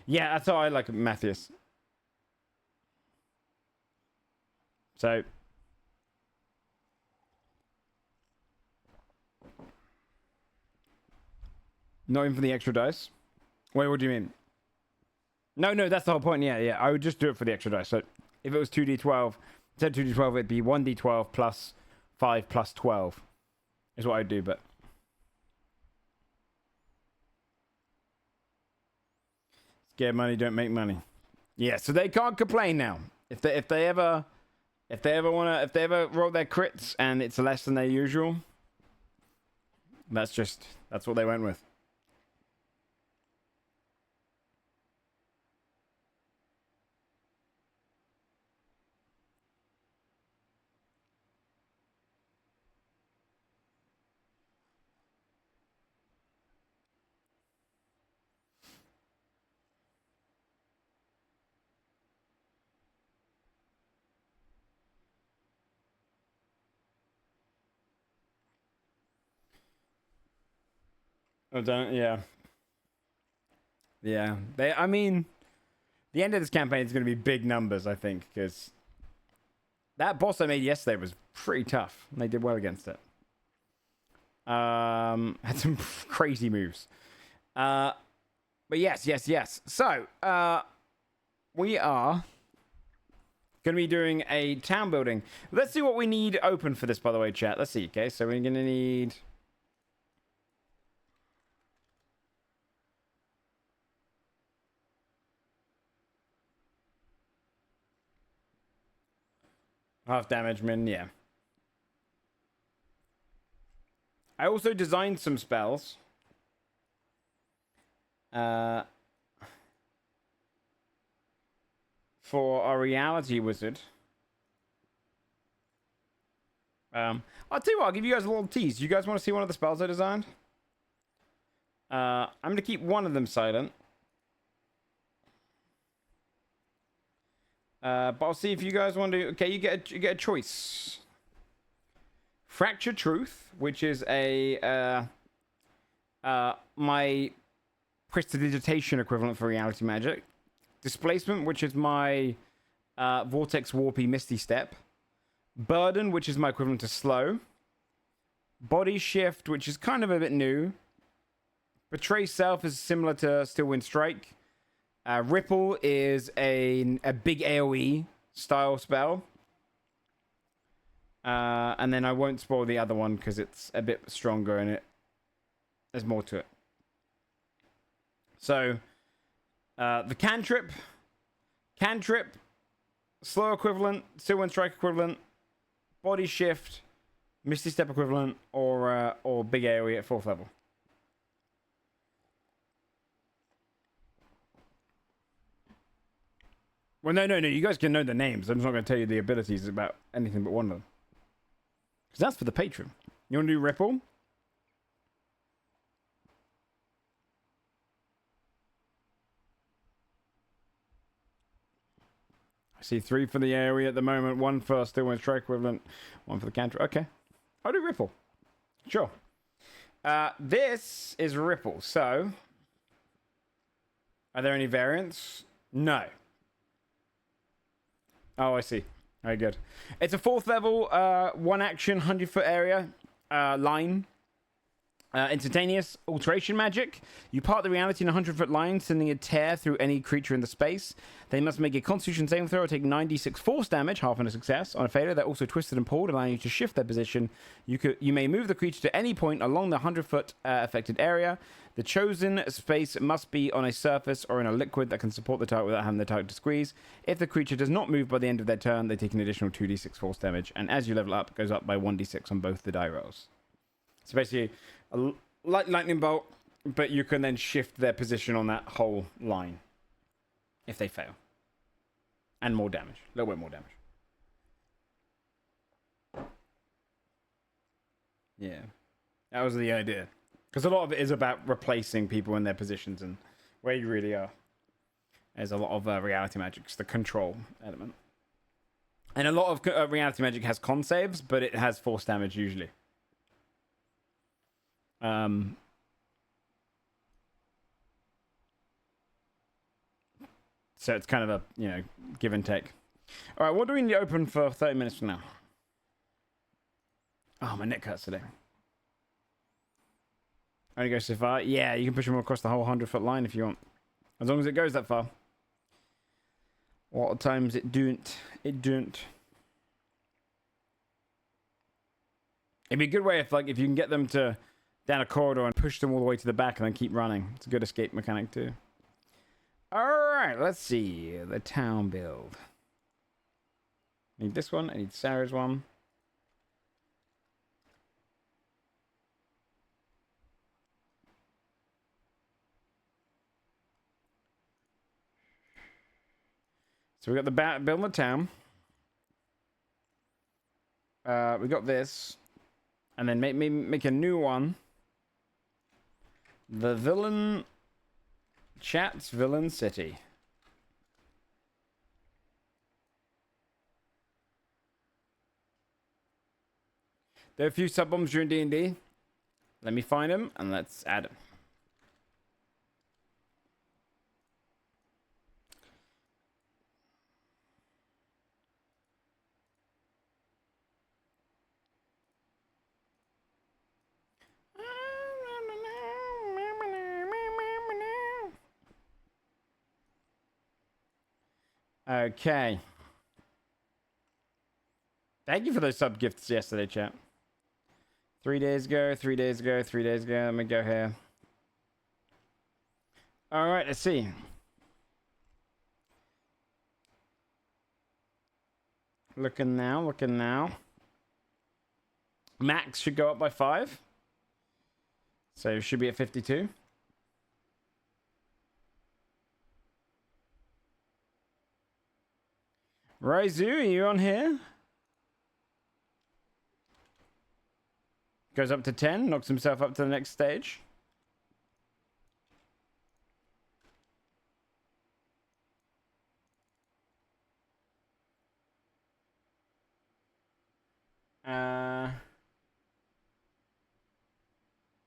yeah, that's how I like Matthias. So not even for the extra dice. Wait, what do you mean? No, that's the whole point. Yeah. I would just do it for the extra dice. So if it was 2d12, instead of 2d12, it'd be 1d12 plus 5 plus 12 is what I'd do. But scare money, don't make money. Yeah, so they can't complain now. If they ever roll their crits and it's less than their usual, that's what they went with. Yeah. I mean, the end of this campaign is going to be big numbers, I think, because that boss I made yesterday was pretty tough. And they did well against it. Had some crazy moves. But yes. So, we are going to be doing a town building. Let's see what we need open for this, by the way, chat. Let's see. Okay, so we're going to need... half damage, man, yeah. I also designed some spells. For our reality wizard. I'll tell you what, I'll give you guys a little tease. You guys want to see one of the spells I designed? I'm going to keep one of them silent. But I'll see if you guys want to... Okay, you get a choice. Fracture Truth, which is my prestidigitation equivalent for reality magic. Displacement, which is my Vortex Warpy Misty Step. Burden, which is my equivalent to slow. Body Shift, which is kind of a bit new. Betray Self is similar to Still Wind Strike. Ripple is a big AoE style spell. And then I won't spoil the other one because it's a bit stronger and there's more to it. So, the cantrip, slow equivalent, Still Wind Strike equivalent, Body Shift, Misty Step equivalent, or big AoE at 4th level. Well, no. You guys can know the names. I'm just not going to tell you the abilities about anything but one of them. Because that's for the patron. You want to do Ripple? I see 3 for the AoE at the moment. 1 for Still Wind Strike equivalent. 1 for the cantrip. Okay. I'll do Ripple. Sure. This is Ripple. So, are there any variants? No. Oh, I see. Very good. It's a 4th level, 1 action, 100-foot area, line. Instantaneous alteration magic. You part the reality in a 100-foot line, sending a tear through any creature in the space. They must make a Constitution saving throw or take 96 force damage, half on a success. On a failure, they're also twisted and pulled, allowing you to shift their position. You may move the creature to any point along the 100-foot affected area. The chosen space must be on a surface or in a liquid that can support the target without having the target to squeeze. If the creature does not move by the end of their turn, they take an additional 2d6 force damage. And as you level up, it goes up by 1d6 on both the die rolls. So basically, lightning bolt, but you can then shift their position on that whole line if they fail. And more damage. A little bit more damage. Yeah. That was the idea. Because a lot of it is about replacing people in their positions and where you really are. There's a lot of reality magic's the control element. And a lot of reality magic has con saves, but it has force damage usually. So it's kind of a, you know, give and take. All right, what do we need to open for 30 minutes from now? Oh, my neck hurts today. Only goes so far. Yeah, you can push them across the whole 100-foot line if you want. As long as it goes that far. A lot of times it don't. It don't. It'd be a good way if you can get them to down a corridor and push them all the way to the back and then keep running. It's a good escape mechanic too. Alright, let's see. The town build. I need this one. I need Sarah's one. So we got the building the town. We got this. And then make a new one. The villain chat's villain city. There are a few sub-bombs during D&D. Let me find them and let's add them. Okay. Thank you for those sub gifts yesterday, chat. 3 days ago, 3 days ago, 3 days ago. Let me go here. All right, let's see. Looking now, looking now. Max should go up by 5. So should be at 52. Raizu, are you on here? Goes up to 10, knocks himself up to the next stage.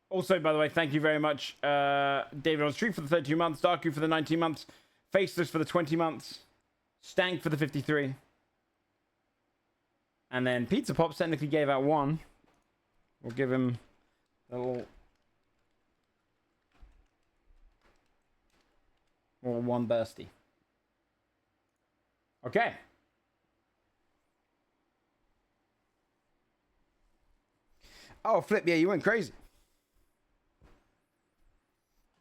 Also, by the way, thank you very much, David on stream for the 32 months, Darku for the 19 months, Faceless for the 20 months, Stank for the 53. And then Pizza Pops technically gave out 1. We'll give him a little 1 bursty. Okay. Oh, Flip, yeah, you went crazy.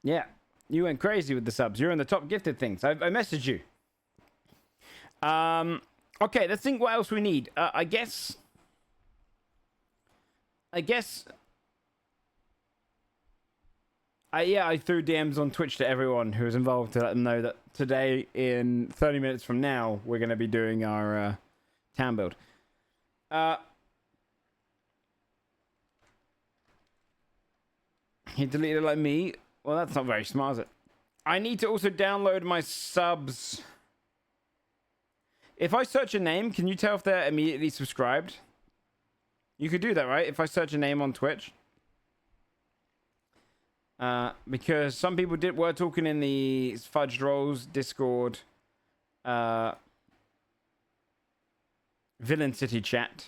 Yeah, you went crazy with the subs. You're in the top gifted things. I messaged you. Okay, let's think what else we need. I guess... I threw DMs on Twitch to everyone who was involved to let them know that today, in 30 minutes from now, we're going to be doing our town build. He deleted it like me. Well, that's not very smart, is it? I need to also download my subs. If I search a name, can you tell if they're immediately subscribed? You could do that, right? If I search a name on Twitch. Because some people were talking in the Fudged Rolls Discord Villain City chat.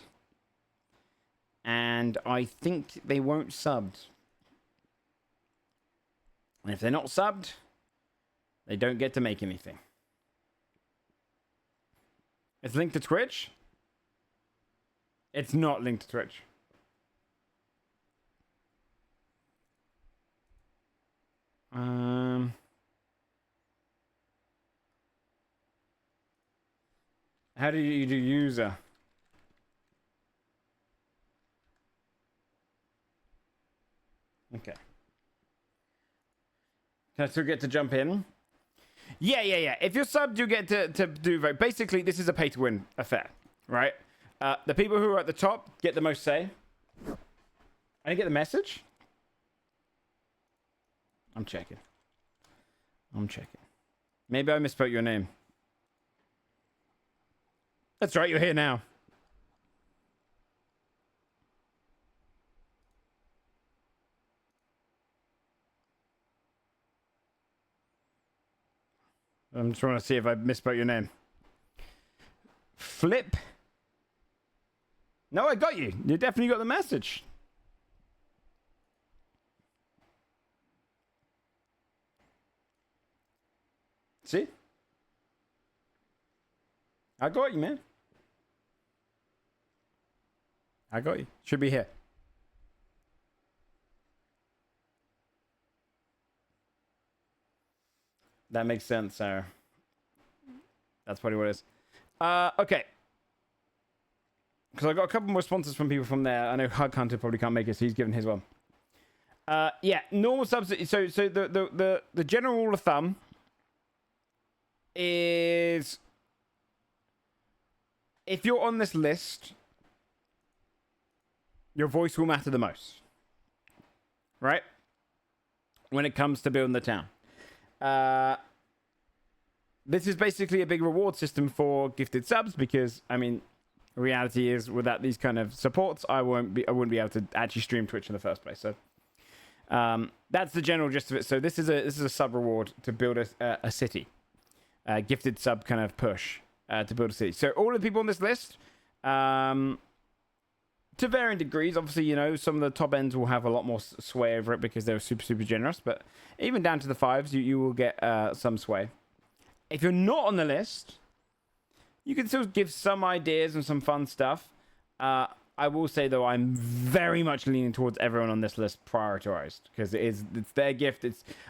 And I think they won't subbed. And if they're not subbed, they don't get to make anything. It's linked to Twitch? It's not linked to Twitch. How do you do user? Okay. Can I still get to jump in? Yeah. If you're subbed, you get to do vote. Basically, this is a pay-to-win affair, right? The people who are at the top get the most say. I didn't get the message? I'm checking. Maybe I misspelled your name. That's right, you're here now. I'm just trying to see if I misspelled your name. Flip? No, I got you. You definitely got the message. See? I got you, man. I got you. Should be here. That makes sense, Sarah. That's probably what it is. Okay. Because I got a couple more responses from people from there. I know Hug Hunter probably can't make it, so he's given his one. Yeah, normal subs. So the general rule of thumb is if you're on this list, your voice will matter the most, right? When it comes to building the town. This is basically a big reward system for gifted subs because, I mean, reality is without these kind of supports, I wouldn't be able to actually stream Twitch in the first place. So that's the general gist of it. So this is a sub reward to build a city, gifted sub kind of push to build a city. So all of the people on this list, to varying degrees, obviously, you know, some of the top ends will have a lot more sway over it because they're super generous. But even down to the fives, you will get some sway. If you're not on the list, you can still give some ideas and some fun stuff. I will say, though, I'm very much leaning towards everyone on this list prioritized because it's their gift.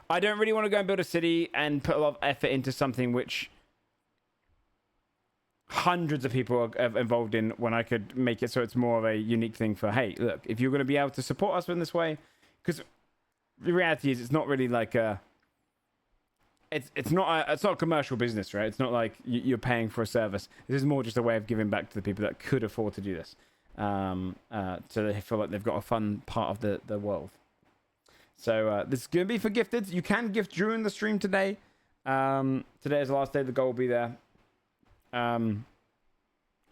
I don't really want to go and build a city and put a lot of effort into something which hundreds of people are involved in when I could make it so it's more of a unique thing for, hey, look, if you're going to be able to support us in this way, because the reality is it's not really like a... It's not a commercial business, right? It's not like you're paying for a service. This is more just a way of giving back to the people that could afford to do this, so they feel like they've got a fun part of the world. So this is going to be for gifted. You can gift during the stream today. Today is the last day. The goal will be there, and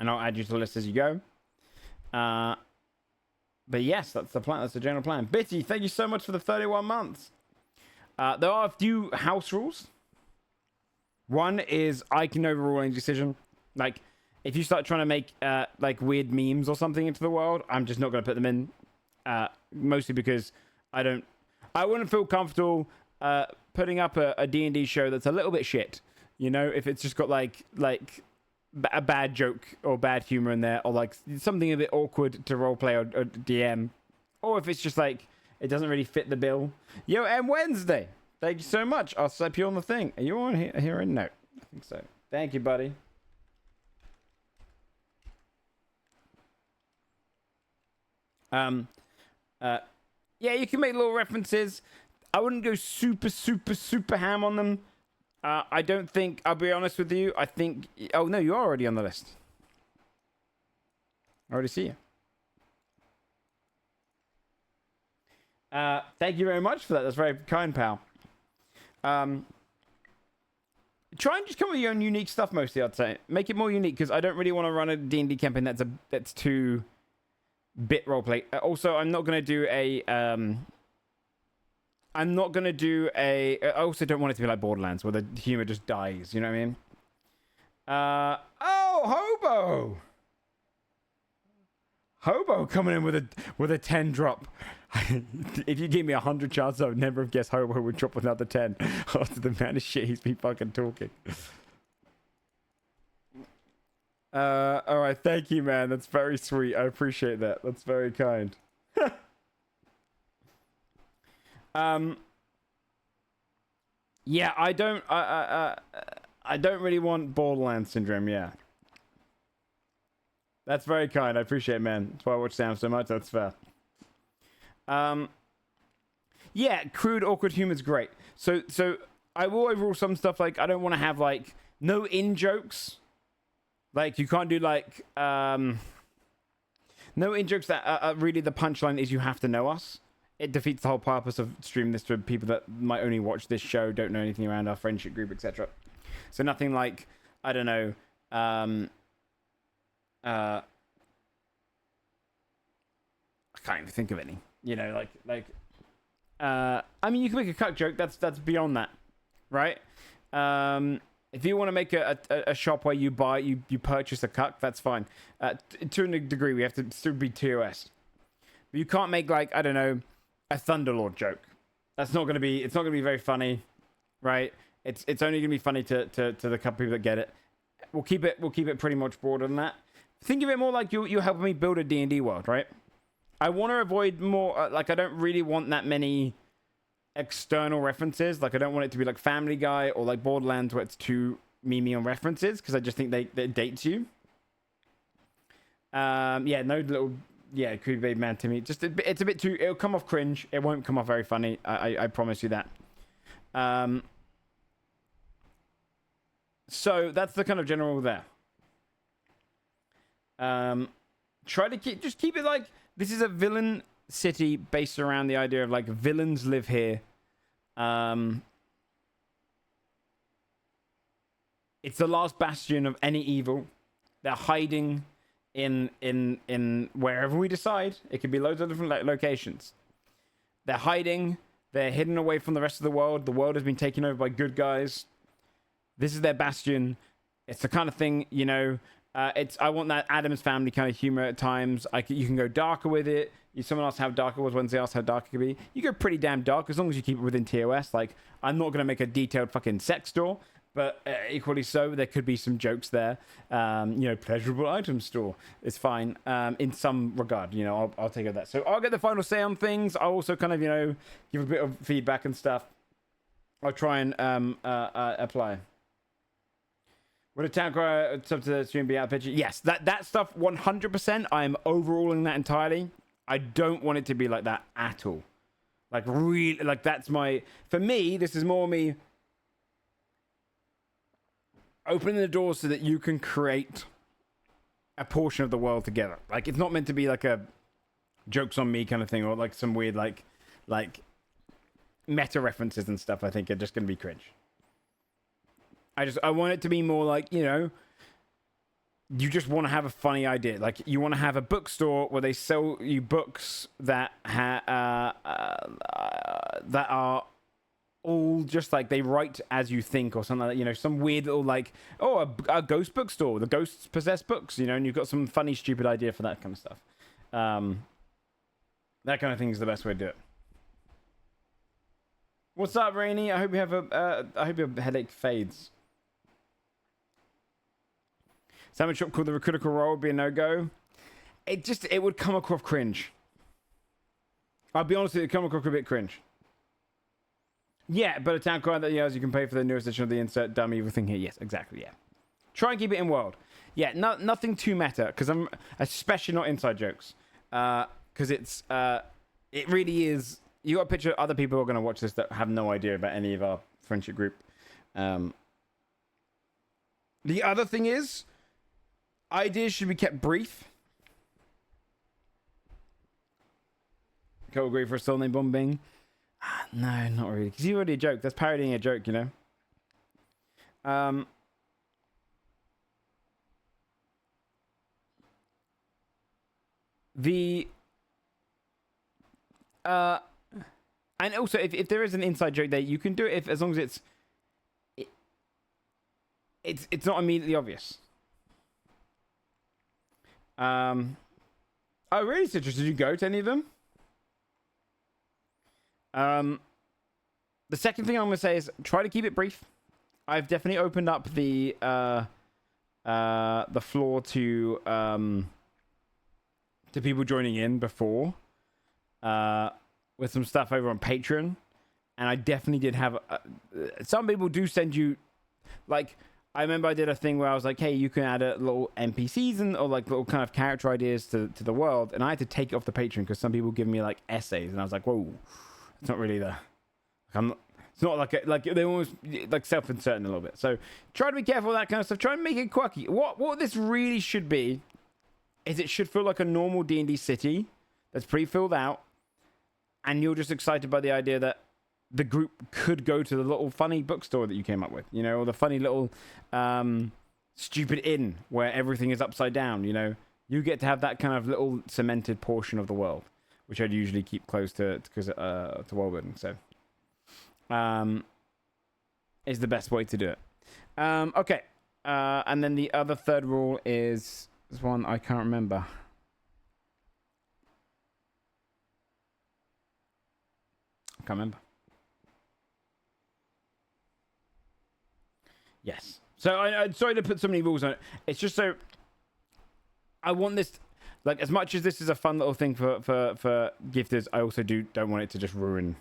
I'll add you to the list as you go. But yes, that's the plan. That's the general plan. Bitty, thank you so much for the 31 months. There are a few house rules. One is I can overrule any decision. Like, if you start trying to make like weird memes or something into the world, I'm just not going to put them in. Mostly because I wouldn't feel comfortable putting up a D&D show that's a little bit shit. You know, if it's just got like a bad joke or bad humor in there, or like something a bit awkward to roleplay or DM, or if it's just like it doesn't really fit the bill. Yo, and Wednesday, thank you so much. I'll slap you on the thing. Are you on here? No, I think so. Thank you, buddy. Yeah, you can make little references. I wouldn't go super ham on them. I don't think, I'll be honest with you, I think... Oh, no, you're already on the list. I already see you. Thank you very much for that. That's very kind, pal. Try and just come up with your own unique stuff, mostly, I'd say. Make it more unique, because I don't really want to run a D&D campaign that's too bit roleplay. Also, I'm not going to do a... I also don't want it to be like Borderlands, where the humor just dies. You know what I mean? Oh, Hobo! Hobo coming in with a 10 drop. If you gave me 100 chances, I would never have guessed Hobo would drop another 10 after the amount of shit he's been fucking talking. All right, thank you, man. That's very sweet. I appreciate that. That's very kind. Yeah, I don't really want Borderlands syndrome. Yeah, that's very kind. I appreciate it, man. That's why I watch Sam so much. That's fair. Yeah, crude, awkward humor is great. So I will overrule some stuff. Like, I don't want to have like no in jokes. Like, you can't do like no in jokes that are really the punchline is you have to know us. It defeats the whole purpose of streaming this to people that might only watch this show, don't know anything around our friendship group, etc. So nothing like, I don't know, I can't even think of any. You know, I mean, you can make a cuck joke. That's beyond that, right? If you want to make a shop where you purchase a cuck, that's fine. To a degree, we have to still be TOS. But you can't make like, I don't know, a Thunderlord joke. That's not gonna be. It's not gonna be very funny, right? It's only gonna be funny to the couple people that get it. We'll keep it pretty much broader than that. Think of it more like you're helping me build a D&D world, right? I want to avoid more, like, I don't really want that many external references. Like, I don't want it to be like Family Guy or like Borderlands where it's too memey on references, because I just think they dates you. Yeah, no little, yeah, creepy baby man Timmy. Just, it's a bit too, it'll come off cringe. It won't come off very funny. I promise you that. So that's the kind of general there. Try to keep it like, this is a villain city based around the idea of like villains live here. It's the last bastion of any evil. They're hiding in wherever we decide. It could be loads of different locations. They're hiding. They're hidden away from the rest of the world. The world has been taken over by good guys. This is their bastion. It's the kind of thing, you know. I want that Addams Family kind of humor at times. You can go darker with it. Someone asked how dark it was. Wednesday asked how dark it could be. You go pretty damn dark as long as you keep it within TOS. Like, I'm not gonna make a detailed fucking sex store, but equally so, there could be some jokes there. You know, pleasurable item store. It's fine. In some regard, you know, I'll take that. So I'll get the final say on things. I'll also kind of, you know, give a bit of feedback and stuff. I'll try and apply. Would a town crier sub to the stream be out of picture? Yes, that stuff 100%. I am overruling that entirely. I don't want it to be like that at all. Like, really, like, that's my, for me, this is more me opening the door so that you can create a portion of the world together. Like, it's not meant to be like a jokes on me kind of thing, or like some weird like meta references and stuff. I think are just gonna be cringe. I want it to be more like, you know, you just want to have a funny idea. Like, you want to have a bookstore where they sell you books that that are all just like they write as you think or something like that. You know, some weird little like, oh, a ghost bookstore. The ghosts possess books, you know, and you've got some funny, stupid idea for that kind of stuff. That kind of thing is the best way to do it. What's up, Rainy? I hope you have I hope your headache fades. Sandwich shop called the Critical Role would be a no-go. It would come across cringe. I'll be honest with you, it would come across a bit cringe. Yeah, but a town crier that yells you can pay for the newest edition of the insert dummy evil thing here. Yes, exactly, yeah. Try and keep it in world. Yeah, nothing too meta, because I'm especially not inside jokes. Because it really is. You got a picture of other people who are going to watch this that have no idea about any of our friendship group. The other thing is, ideas should be kept brief. Go agree for a soul named Bombing. No, not really. Because you're already a joke. That's parodying a joke, you know? And also, if there is an inside joke there, you can do it as long as it's not immediately obvious. Oh, really, Citrus? Did you go to any of them? The second thing I'm going to say is try to keep it brief. I've definitely opened up the floor to people joining in before. With some stuff over on Patreon, and I definitely did have some people do send you, like, I remember I did a thing where I was like, hey, you can add a little NPCs or like little kind of character ideas to the world, and I had to take it off the Patreon because some people give me like essays, and I was like, whoa, It's not really the. I'm not, it's not like they're almost like self-inserting a little bit. So try to be careful with that kind of stuff. Try and make it quirky. What this really should be is it should feel like a normal D&D city that's pre-filled out, and you're just excited by the idea that the group could go to the little funny bookstore that you came up with, you know, or the funny little stupid inn where everything is upside down, you know. You get to have that kind of little cemented portion of the world, which I'd usually keep close to world building. So is the best way to do it. Okay. And then the other third rule is one I can't remember. I can't remember. Yes. So I'm sorry to put so many rules on it. It's just so I want this, like, as much as this is a fun little thing for gifters, I also don't want it to just ruin.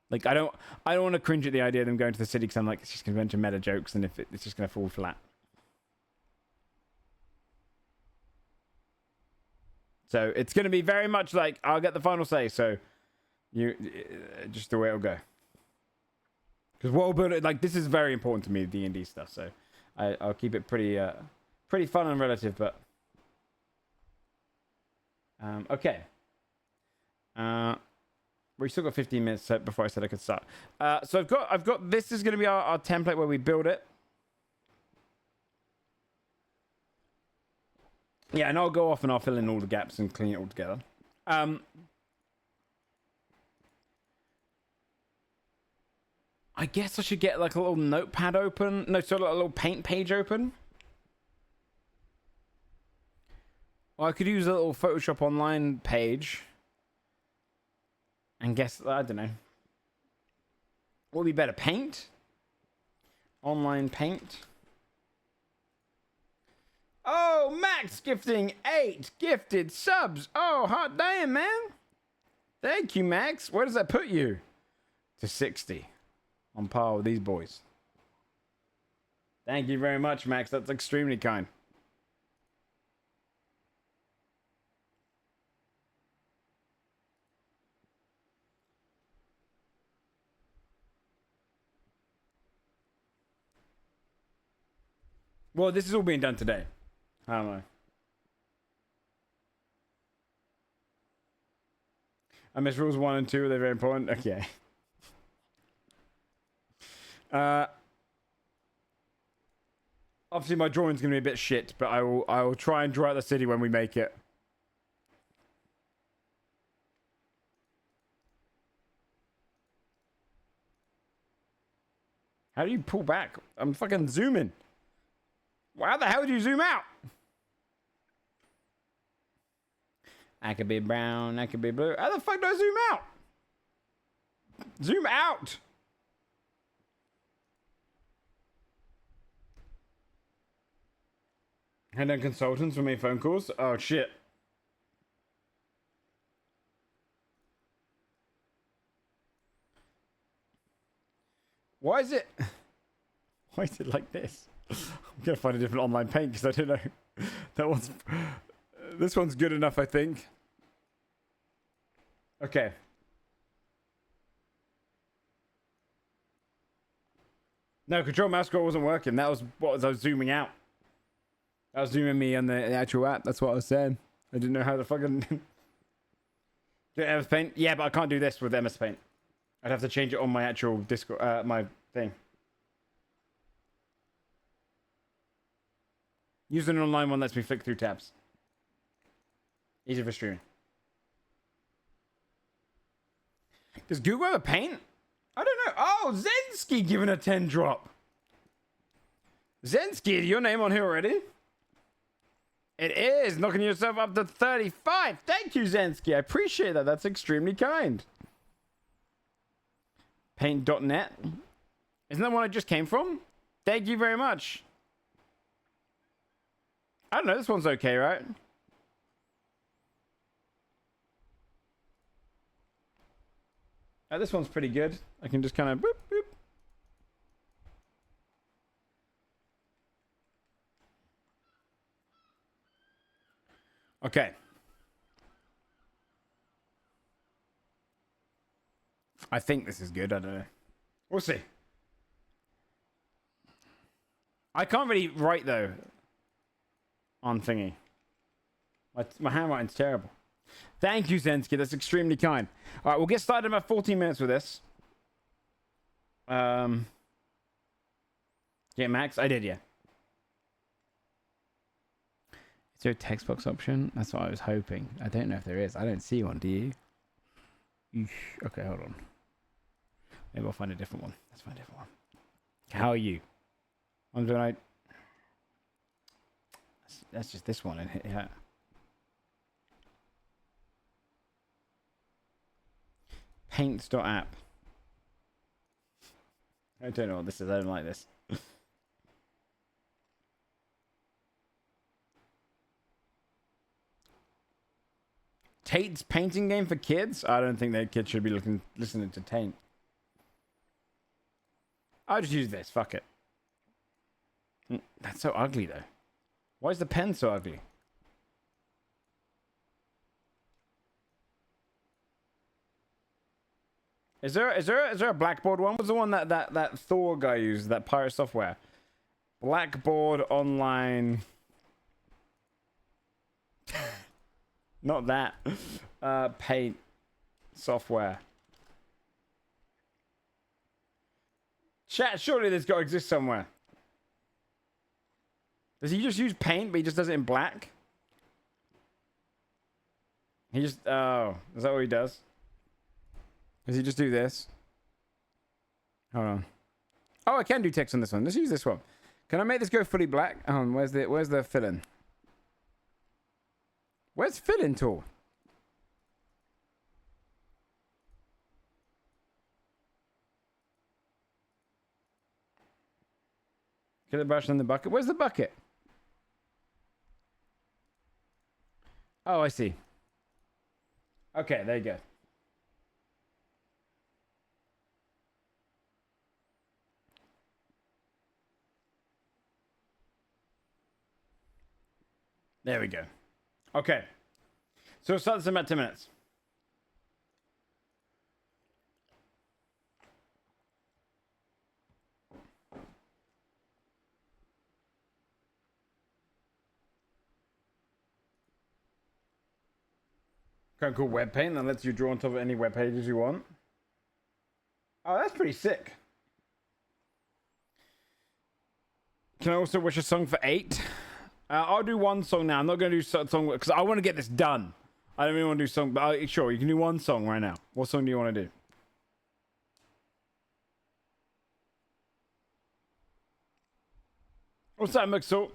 Like, I don't want to cringe at the idea of them going to the city because I'm like, it's just going to be a bunch of meta jokes, and if it's just going to fall flat. So it's going to be very much like, I'll get the final say, so you just the way it'll go. Because world building, like, this is very important to me, D&D stuff, so I'll keep it pretty fun and relative, but okay. We still got 15 minutes before I said I could start. So I've got this is going to be our template where we build it. Yeah, and I'll go off and I'll fill in all the gaps and clean it all together. I guess I should get like a little notepad open. No, so a little paint page open. Or I could use a little Photoshop online page. And guess, I don't know. What would be better? Paint? Online paint? Oh, Max gifting 8 gifted subs. Oh, hot damn, man. Thank you, Max. Where does that put you? To 60. On par with these boys. Thank you very much, Max. That's extremely kind. Well, this is all being done today. I don't know. I miss rules 1 and 2. They're very important. Okay. Obviously, my drawing's gonna be a bit shit, but I will try and draw out the city when we make it. How do you pull back? I'm fucking zooming. How the hell do you zoom out? I could be brown, I could be blue. How the fuck do I zoom out? Zoom out! Had no consultants for me phone calls? Oh shit. Why is it like this? I'm gonna find a different online paint because I don't know. This one's good enough, I think. Okay. No, control mouse scroll wasn't working. That was what I was zooming out. That was zooming me on the actual app. That's what I was saying. I didn't know how to fucking do MS Paint. Yeah, but I can't do this with MS Paint. I'd have to change it on my actual Discord, my thing. Using an online one lets me flick through tabs. Easy for streaming. Does Google have a paint? I don't know. Oh, Zensky giving a 10 drop. Zensky, your name on here already? It is. Knocking yourself up to 35. Thank you, Zensky. I appreciate that. That's extremely kind. Paint.net. Isn't that one I just came from? Thank you very much. I don't know. This one's okay, right? This one's pretty good. I can just kind of boop, boop. Okay. I think this is good. I don't know. We'll see. I can't really write though on thingy. My handwriting's terrible. Thank you, Zensky. That's extremely kind. All right, we'll get started in about 14 minutes with this. Yeah, Max, I did, yeah. Is there a text box option? That's what I was hoping. I don't know if there is. I don't see one. Do you? Eesh. Okay, hold on. Maybe I'll find a different one. Let's find a different one. How are you? I'm doing. That's just this one. Yeah. Paints.app. I don't know what this is. I don't like this. Tate's painting game for kids? I don't think that kids should be listening to Tate. I'll just use this. Fuck it. That's so ugly, though. Why is the pen so ugly? Is there a Blackboard one? What was the one that Thor guy used? That pirate software. Blackboard Online. Not that. Paint software. Chat, surely this got to exist somewhere. Does he just use paint, but he just does it in black? He just... Oh, is that what he does? Does he just do this? Hold on. Oh, I can do text on this one. Let's use this one. Can I make this go fully black? Where's the fill-in? Where's fill-in tool? Get the brush in the bucket. Where's the bucket? Oh, I see. Okay, there you go. There we go. Okay. So we'll start this in about 10 minutes. Kind of cool web paint that lets you draw on top of any web pages you want. Oh, that's pretty sick. Can I also wish a song for 8? I'll do one song now. I'm not going to do song because I want to get this done. I don't really want to do song, but sure, you can do one song right now. What song do you want to do? What's that, Mixel?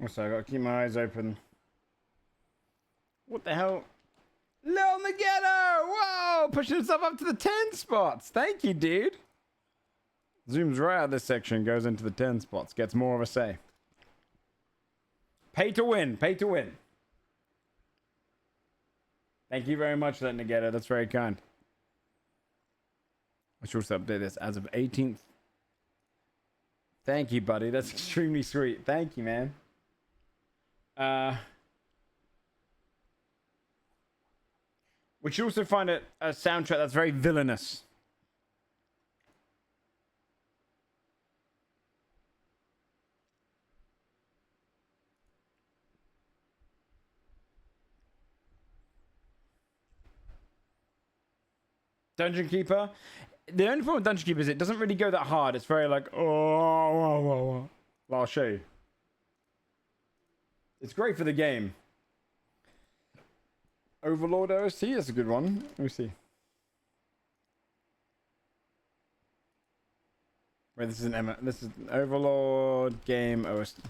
Also, I gotta keep my eyes open. What the hell? Lil Naghetto! Whoa! Pushing himself up to the 10 spots. Thank you, dude. Zooms right out of this section, goes into the 10 spots, gets more of a say. Pay to win. Pay to win. Thank you very much, Lil Naghetto. That's very kind. I should also update this as of 18th. Thank you, buddy. That's extremely sweet. Thank you, man. We should also find a soundtrack that's very villainous. Dungeon Keeper. The only problem with Dungeon Keeper is it doesn't really go that hard. It's very like, oh. Well, I'll show you. It's great for the game. Overlord OST, that's a good one. Let me see. Wait, this is an Emma. This is an Overlord game OST.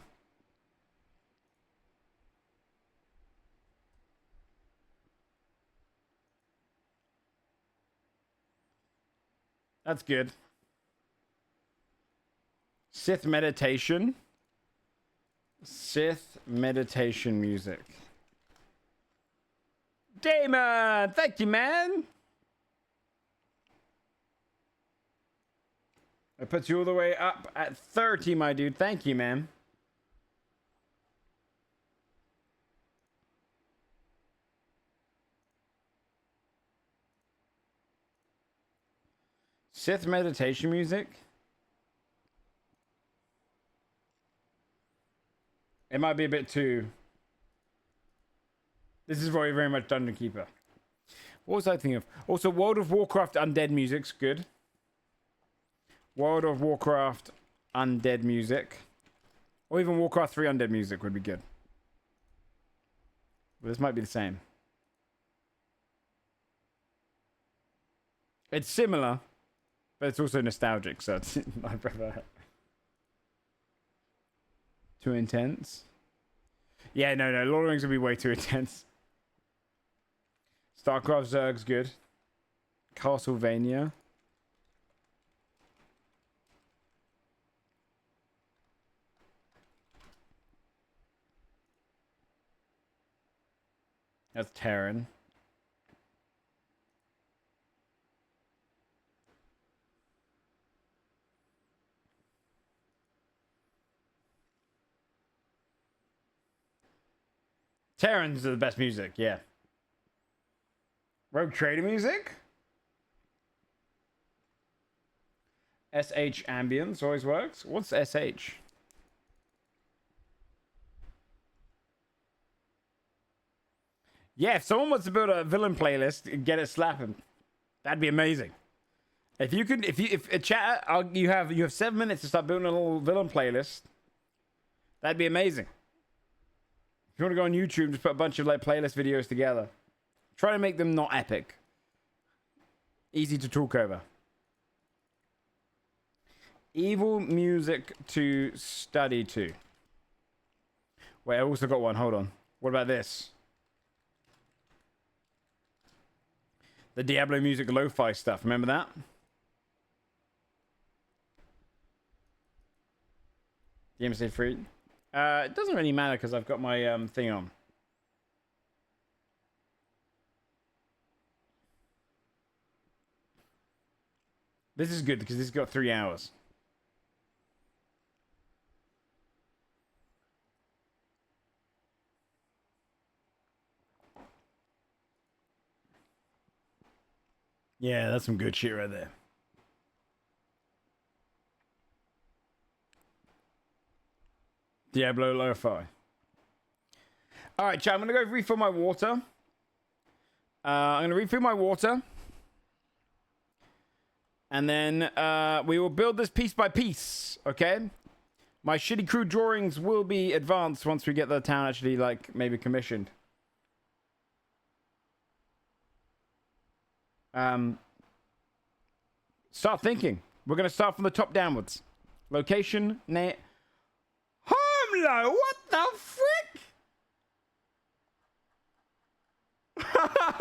That's good. Sith meditation. Sith meditation music. Damon, thank you, man. I put you all the way up at 30, my dude. Thank you, man. Sith meditation music. It might be a bit too... This is very, very much Dungeon Keeper. What was I thinking of? Also, World of Warcraft undead music's good. World of Warcraft undead music. Or even Warcraft 3 undead music would be good. But this might be the same. It's similar, but it's also nostalgic, so it's, I prefer it. Too intense? Yeah, no, Lord of the Rings would be way too intense. StarCraft Zerg's good. Castlevania. That's Terran. Terran's the best music, yeah. Rogue Trader music? SH Ambience always works. What's SH? Yeah, if someone wants to build a villain playlist and get it slapping, that'd be amazing. If you could, if a chat, you have 7 minutes to start building a little villain playlist, that'd be amazing. If you want to go on YouTube, just put a bunch of like playlist videos together. Try to make them not epic. Easy to talk over. Evil music to study to. Wait, I also got one. Hold on. What about this? The Diablo music lo-fi stuff. Remember that? DMC free. It doesn't really matter because I've got my thing on. This is good because this has got 3 hours. Yeah, that's some good shit right there. Diablo lo-fi. All right, chat, I'm going to go refill my water. I'm going to refill my water. And then we will build this piece by piece, okay? My shitty crew drawings will be advanced once we get the town actually, like, maybe commissioned. Start thinking. We're going to start from the top downwards. Location, name. Homelo, what the frick?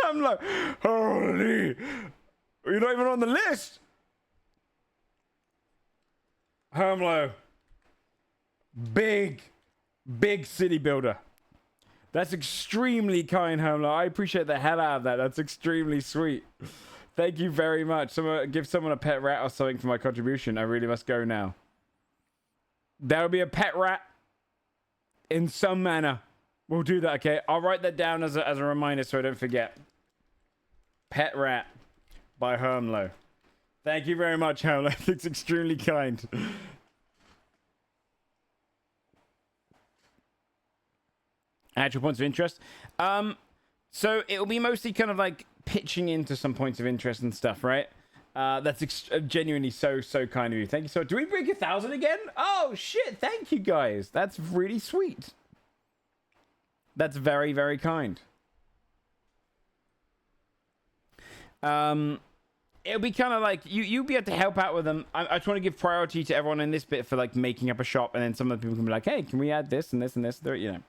I'm like, holy. You're not even on the list. Homelo. Big city builder. That's extremely kind, Homelo. I appreciate the hell out of that. That's extremely sweet. Thank you very much. Give someone a pet rat or something for my contribution. I really must go now. There'll be a pet rat in some manner. We'll do that, okay? I'll write that down as a reminder so I don't forget. Pet rat by Hermlo. Thank you very much, Hermlo. It's extremely kind. Actual points of interest. So it'll be mostly kind of like pitching into some points of interest and stuff, right? That's genuinely so kind of you. Thank you so much. Do we break 1,000 again? Oh shit! Thank you guys. That's really sweet. That's very, very kind. It'll be kind of like you'll be able to help out with them. I just want to give priority to everyone in this bit for like making up a shop, and then some of the people can be like, hey, can we add this and this and this? You know,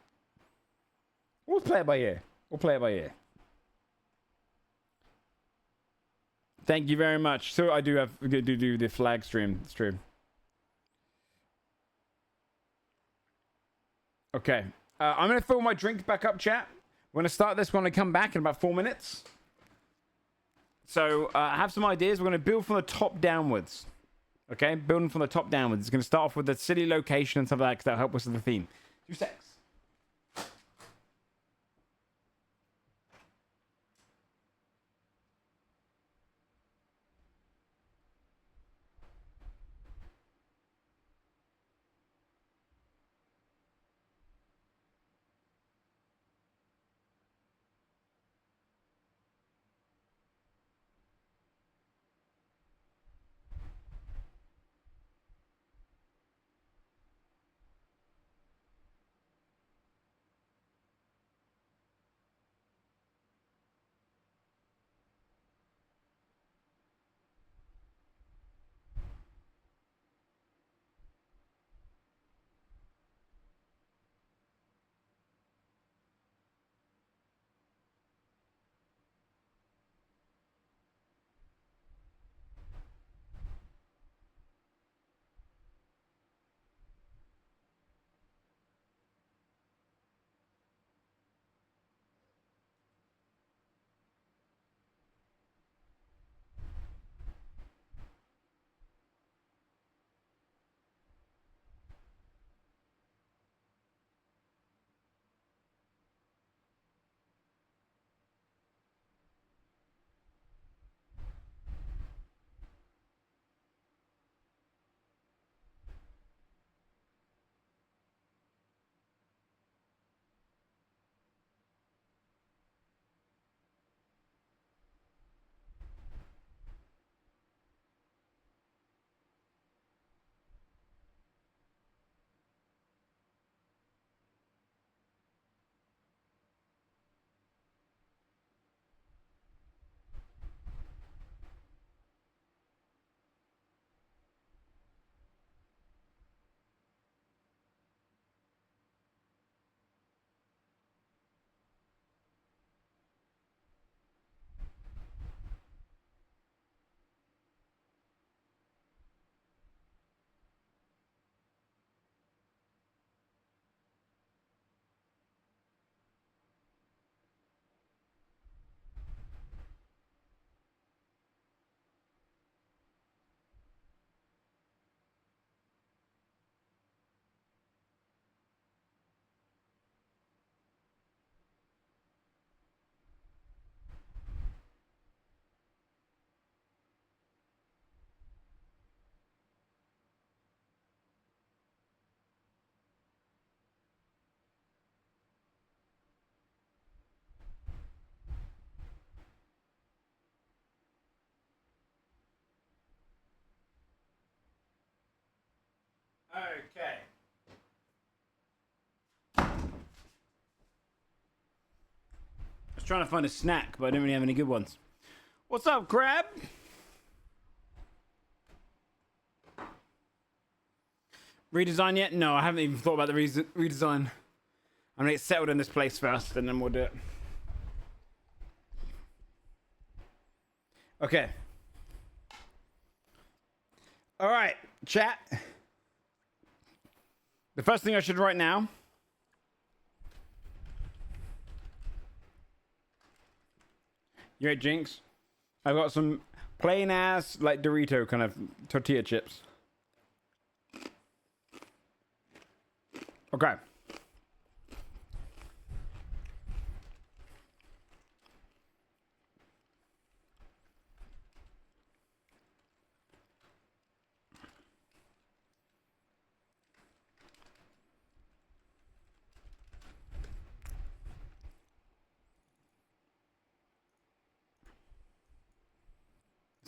we'll play it by ear. We'll play it by ear. Thank you very much. So I do do the flag stream. It's true. Okay. I'm going to fill my drink back up, chat. We're going to start this when I come back in about 4 minutes. So I have some ideas. We're going to build from the top downwards. Okay? Building from the top downwards. It's going to start off with the city location and stuff like that because that'll help us with the theme. 2 secs. Okay. I was trying to find a snack, but I didn't really have any good ones. What's up, Crab? Redesign yet? No, I haven't even thought about the redesign. I'm gonna get settled in this place first, and then we'll do it. Okay. All right, chat. The first thing I should write now. You right, Jinx? I've got some plain ass, like Dorito kind of tortilla chips. Okay.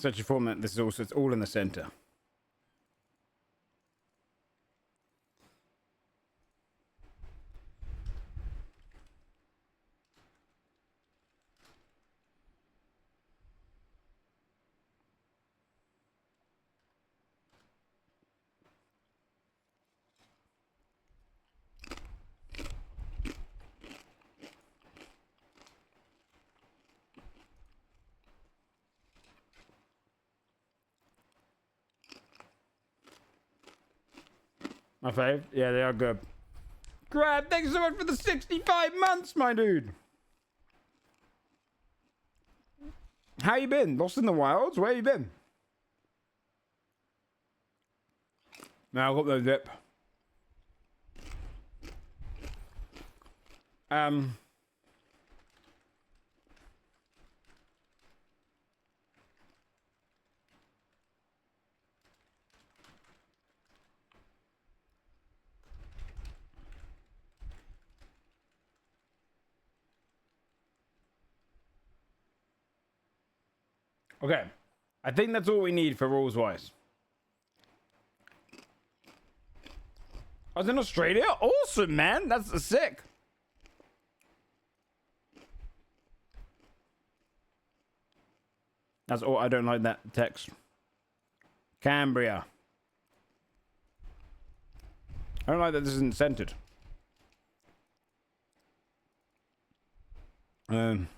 such a format. This is also, it's all in the center. My fave? Yeah, they are good. Grab, thanks so much for the 65 months, my dude. How you been? Lost in the wilds? Where you been? Now I got the dip. Okay. I think that's all we need for rules wise. I was in Australia? Awesome, man. That's sick. That's all. I don't like that text. Cambria. I don't like that this isn't centered. Make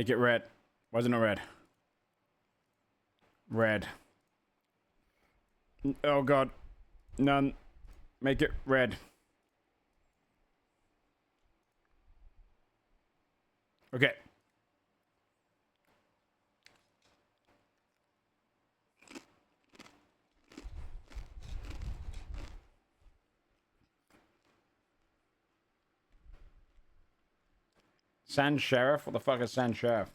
it red. Why is it not red? Red. Oh god. None. Make it red. Okay. Sand Sheriff? What the fuck is Sand Sheriff?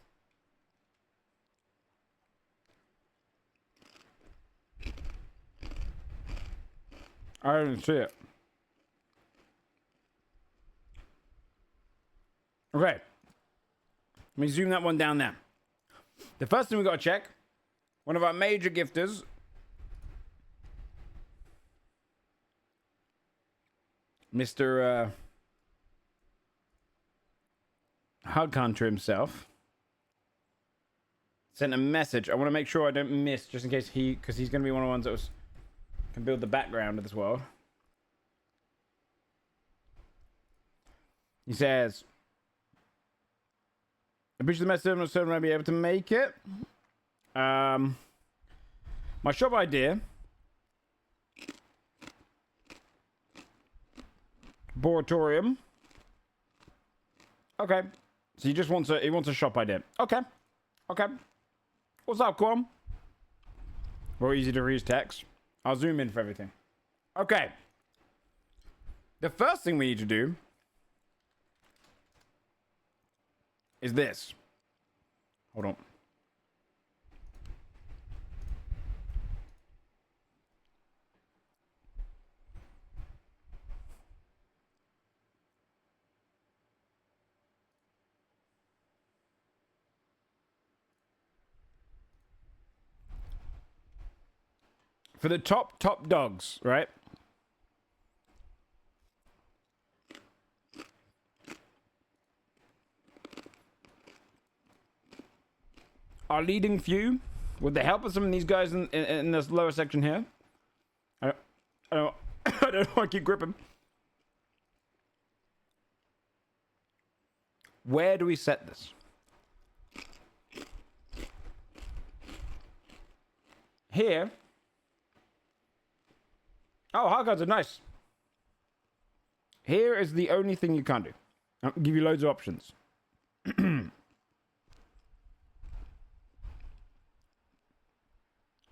I didn't see it. Okay. Let me zoom that one down there. The first thing we got to check, one of our major gifters, Mr. Hug Hunter himself, sent a message. I want to make sure I don't miss, just in case because he's going to be one of the ones that can build the background of this world. He says, I appreciate the message. I'm not certain I'll be able to make it. My shop idea. Boratorium. Okay. So he just wants a shop idea. Okay. Okay. What's up, Quam? Very easy to read text. I'll zoom in for everything. Okay. The first thing we need to do is this. Hold on. For the top dogs, right? Our leading few, with the help of some of these guys in this lower section here. I don't want to keep gripping. Where do we set this? Here. Oh, hard cards are nice. Here is the only thing you can't do. I'll give you loads of options.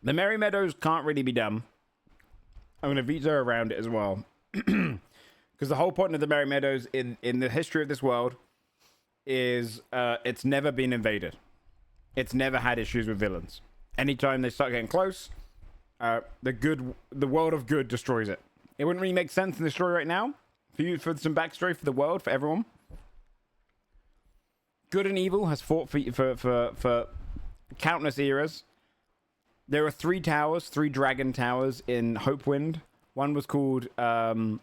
The Merry Meadows can't really be done. I'm going to veto around it as well. Because the whole point of the Merry Meadows in the history of this world is it's never been invaded. It's never had issues with villains. Anytime they start getting close, the world of good destroys it. It wouldn't really make sense in the story right now. For some backstory for the world, for everyone. Good and evil has fought for countless eras. There were 3 towers, 3 dragon towers in Hopewind. One was called, one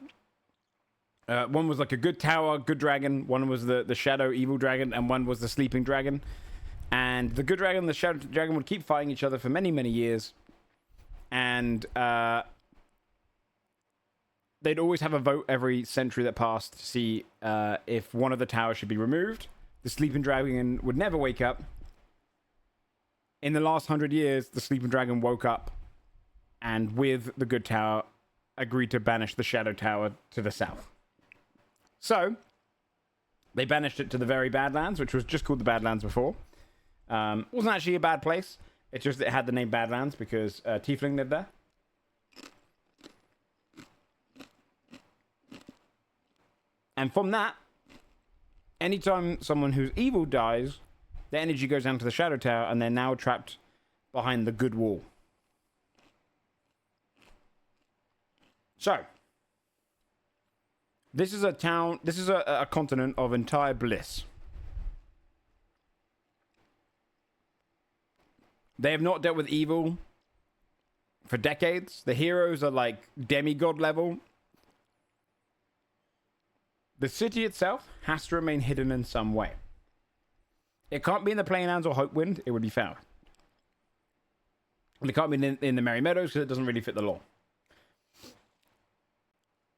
was like a good tower, good dragon. One was the shadow evil dragon, and one was the sleeping dragon. And the good dragon and the shadow dragon would keep fighting each other for many, many years. And they'd always have a vote every century that passed to see if one of the towers should be removed. The sleeping dragon would never wake up. In the last 100 years, the sleeping dragon woke up, and with the good tower, agreed to banish the shadow tower to the south. So, they banished it to the very Badlands, which was just called the Badlands before. Wasn't actually a bad place. It's just that it had the name Badlands because Tiefling lived there. And from that, anytime someone who's evil dies, the energy goes down to the Shadow Tower, and they're now trapped behind the good wall. So, this is a town, this is a continent of entire bliss. They have not dealt with evil for decades. The heroes are like demigod level. The city itself has to remain hidden in some way. It can't be in the Plainlands or Hopewind. It would be found. And it can't be in the Merry Meadows because it doesn't really fit the law.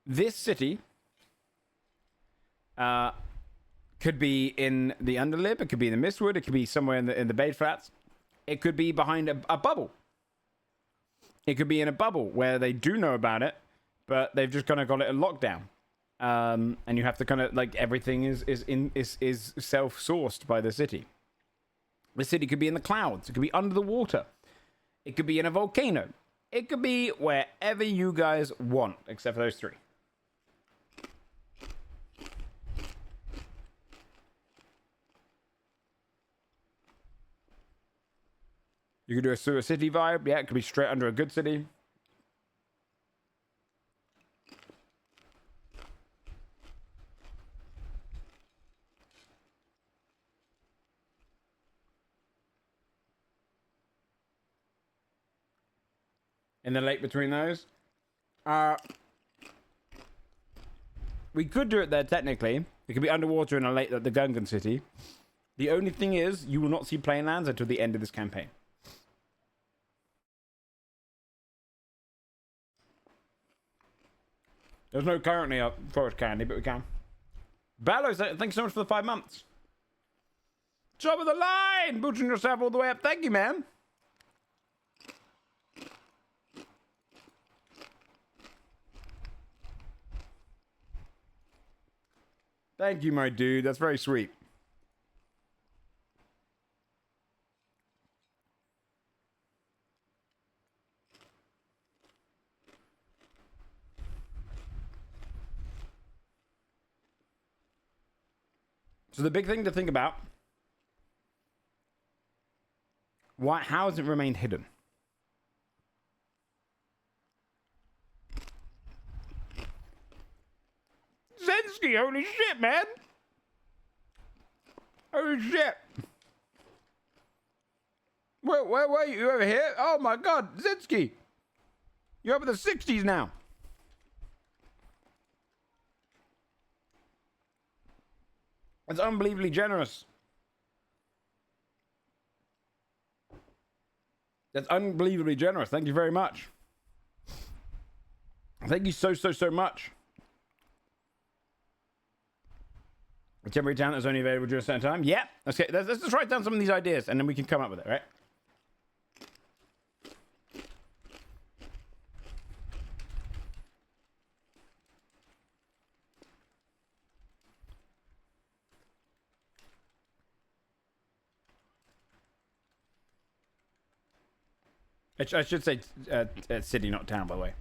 This city could be in the Underlip. It could be in the Mistwood. It could be somewhere in the Bade Flats. It could be behind a bubble. It could be in a bubble where they do know about it, but they've just kind of got it in lockdown. And you have to kind of like everything is self-sourced by the city. The city could be in the clouds. It could be under the water. It could be in a volcano. It could be wherever you guys want, except for those 3. You could do a sewer city vibe. Yeah, it could be straight under a good city. In the lake between those. We could do it there technically. It could be underwater in a lake like the Gungan City. The only thing is, you will not see Plainlands until the end of this campaign. There's no currently a forest candy, but we can. Ballos, thank you so much for the 5 months. Top of the line! Booting yourself all the way up. Thank you, man. Thank you, my dude. That's very sweet. So the big thing to think about, how has it remained hidden? Zensky, holy shit, man! Holy shit! Where were you? You over here? Oh my god, Zensky! You're up in the 60s now! That's unbelievably generous. That's unbelievably generous. Thank you very much. Thank you so much. A temporary talent is only available during a certain time. Yeah. Okay, let's just write down some of these ideas and then we can come up with it, right? I should say city, not town, by the way.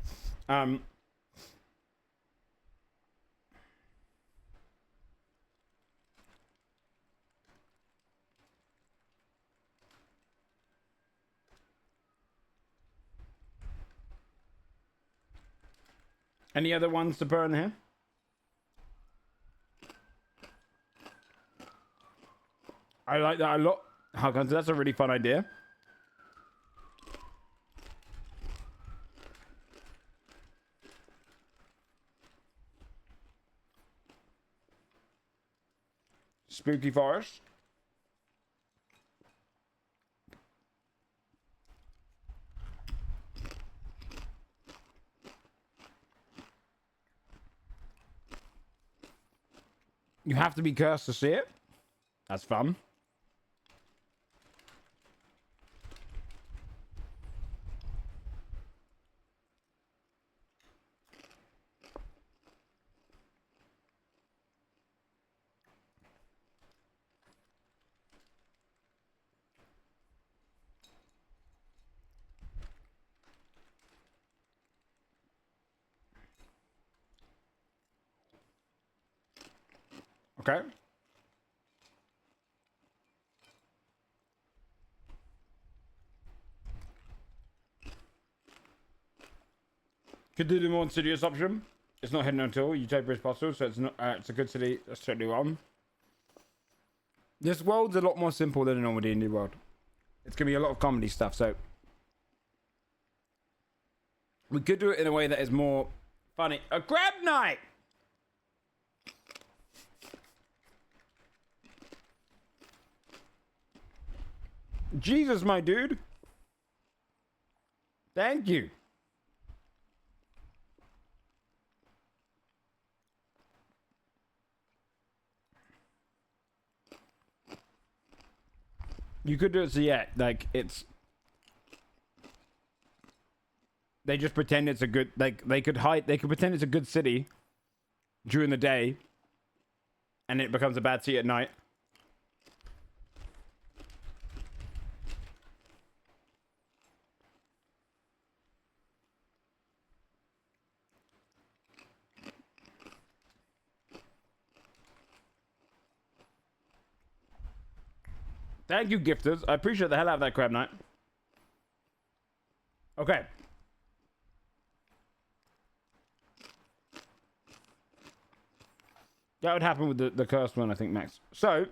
Any other ones to burn here? I like that a lot. That's a really fun idea. Spooky forest. You have to be cursed to see it. That's fun. Okay. Could do the more insidious option. It's not hidden until you take British possible, so it's not. It's a good city. That's totally wrong. This world's a lot more simple than a normal D&D world. It's gonna be a lot of comedy stuff, so we could do it in a way that is more funny. A grab night. Jesus, my dude. Thank you. You could do it so yeah, like it's. They just pretend it's a good, like they could pretend it's a good city during the day, and it becomes a bad city at night. Thank you, gifters. I appreciate the hell out of that crab night. Okay. That would happen with the cursed one, I think, Max. So,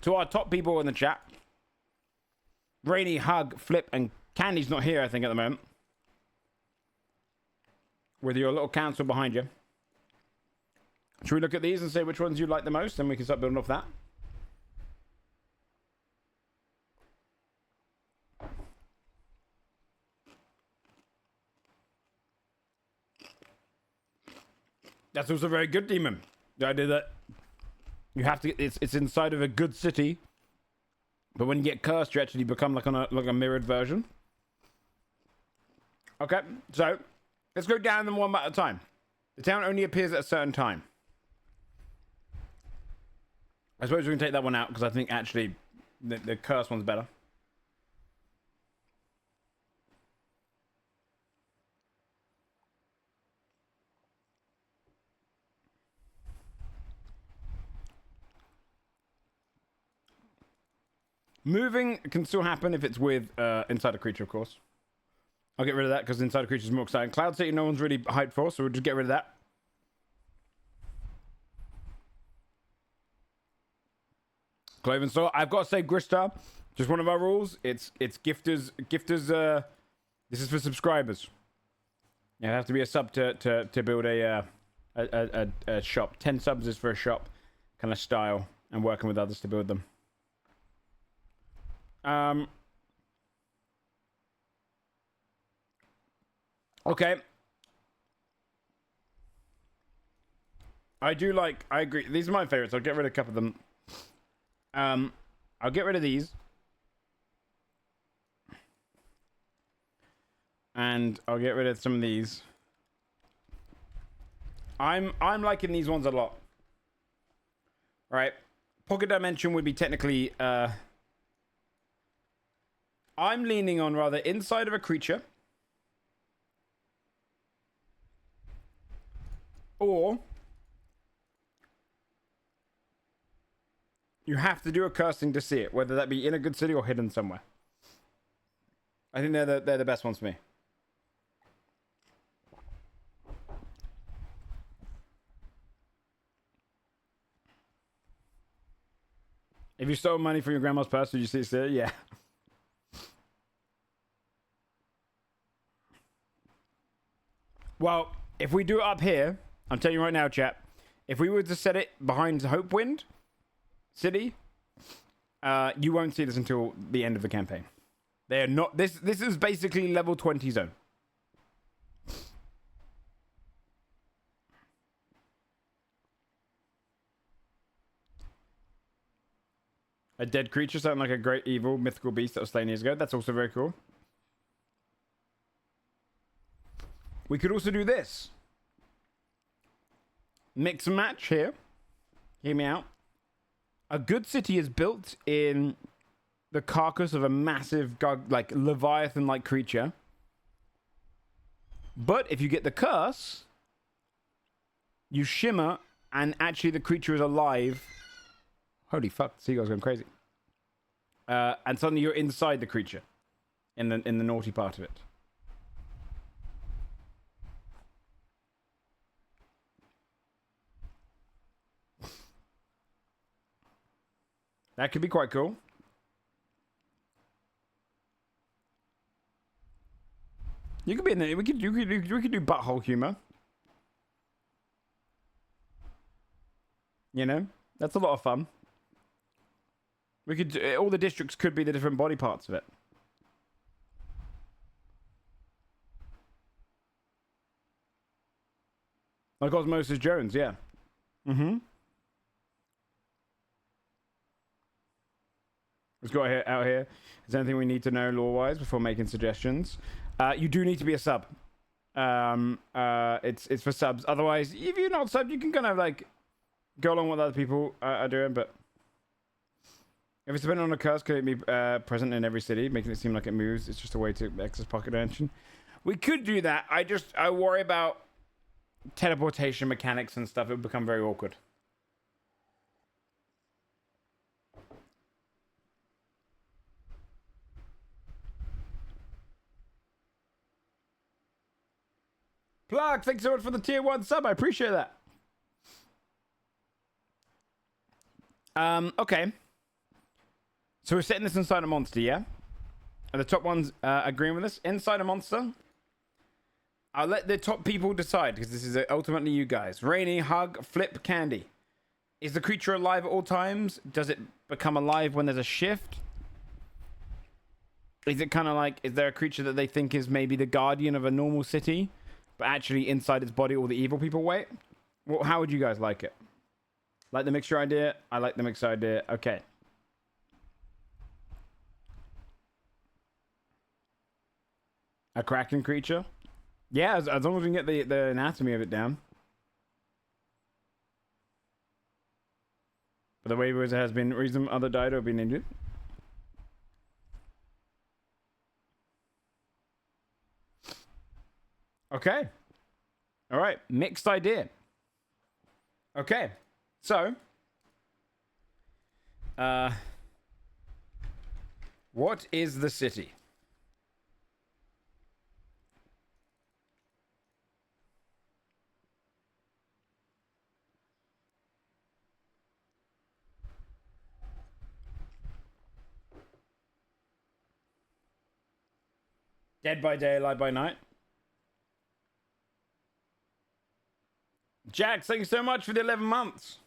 to our top people in the chat, Rainy, Hug, Flip, and Candy's not here, I think, at the moment. With your little council behind you. Should we look at these and say which ones you like the most, and we can start building off that? That's also very good, Demon. The idea that you have to, it's inside of a good city, but when you get cursed, you actually become like a mirrored version. Okay, so let's go down them one at a time. The town only appears at a certain time. I suppose we can take that one out because I think actually the cursed one's better. Moving can still happen if it's with inside a creature, of course. I'll get rid of that because inside a creature is more exciting. Cloud City, no one's really hyped for, so we'll just get rid of that. Cloven Store. I've got to say, Gristar, just one of our rules. It's gifters. This is for subscribers. You have to be a sub to build a shop. 10 subs is for a shop kind of style, and working with others to build them. Okay. I agree. These are my favorites. I'll get rid of a couple of them. I'll get rid of these. And I'll get rid of some of these. I'm liking these ones a lot. Right. Pocket Dimension would be technically I'm leaning on rather inside of a creature. Or you have to do a cursing to see it, whether that be in a good city or hidden somewhere. I think they're the best ones for me. If you stole money from your grandma's purse, did you see it there? Yeah. Well, if we do it up here, I'm telling you right now, chat, if we were to set it behind Hope Wind City, you won't see this until the end of the campaign. They are not. This is basically level 20 zone. A dead creature, something like a great evil mythical beast that was slain years ago. That's also very cool. We could also do this. Mix and match here. Hear me out. A good city is built in the carcass of a massive, like, Leviathan-like creature. But if you get the curse, you shimmer, and actually the creature is alive. Holy fuck, the seagull's going crazy. And suddenly you're inside the creature. In the naughty part of it. That could be quite cool. You could be in there. We could do butthole humor. You know, that's a lot of fun. We could all the districts could be the different body parts of it. Like Osmosis Jones, yeah. Mm-hmm. Let's go out here. Is there anything we need to know lore-wise before making suggestions? You do need to be a sub. It's for subs. Otherwise, if you're not sub, you can kind of like go along with what other people are doing. But if it's dependent on a curse, could it be present in every city, making it seem like it moves? It's just a way to access pocket dimension. We could do that. I worry about teleportation mechanics and stuff. It would become very awkward. Plug, thanks so much for the tier 1 sub. I appreciate that. Okay. So we're setting this inside a monster, yeah? Are the top ones agreeing with us? Inside a monster? I'll let the top people decide, because this is ultimately you guys. Rainy, Hug, Flip, Candy. Is the creature alive at all times? Does it become alive when there's a shift? Is it kind of like, is there a creature that they think is maybe the guardian of a normal city, but actually inside its body all the evil people wait? Well, how would you guys like it? Like the mixture idea? I like the mixture idea. Okay. A Kraken creature? Yeah, as long as we can get the anatomy of it down. But the waivers has been reason other died or been injured. Okay. All right. Mixed idea. Okay. So, what is the city? Dead by day, alive by night. Jax, thank you so much for the 11 months.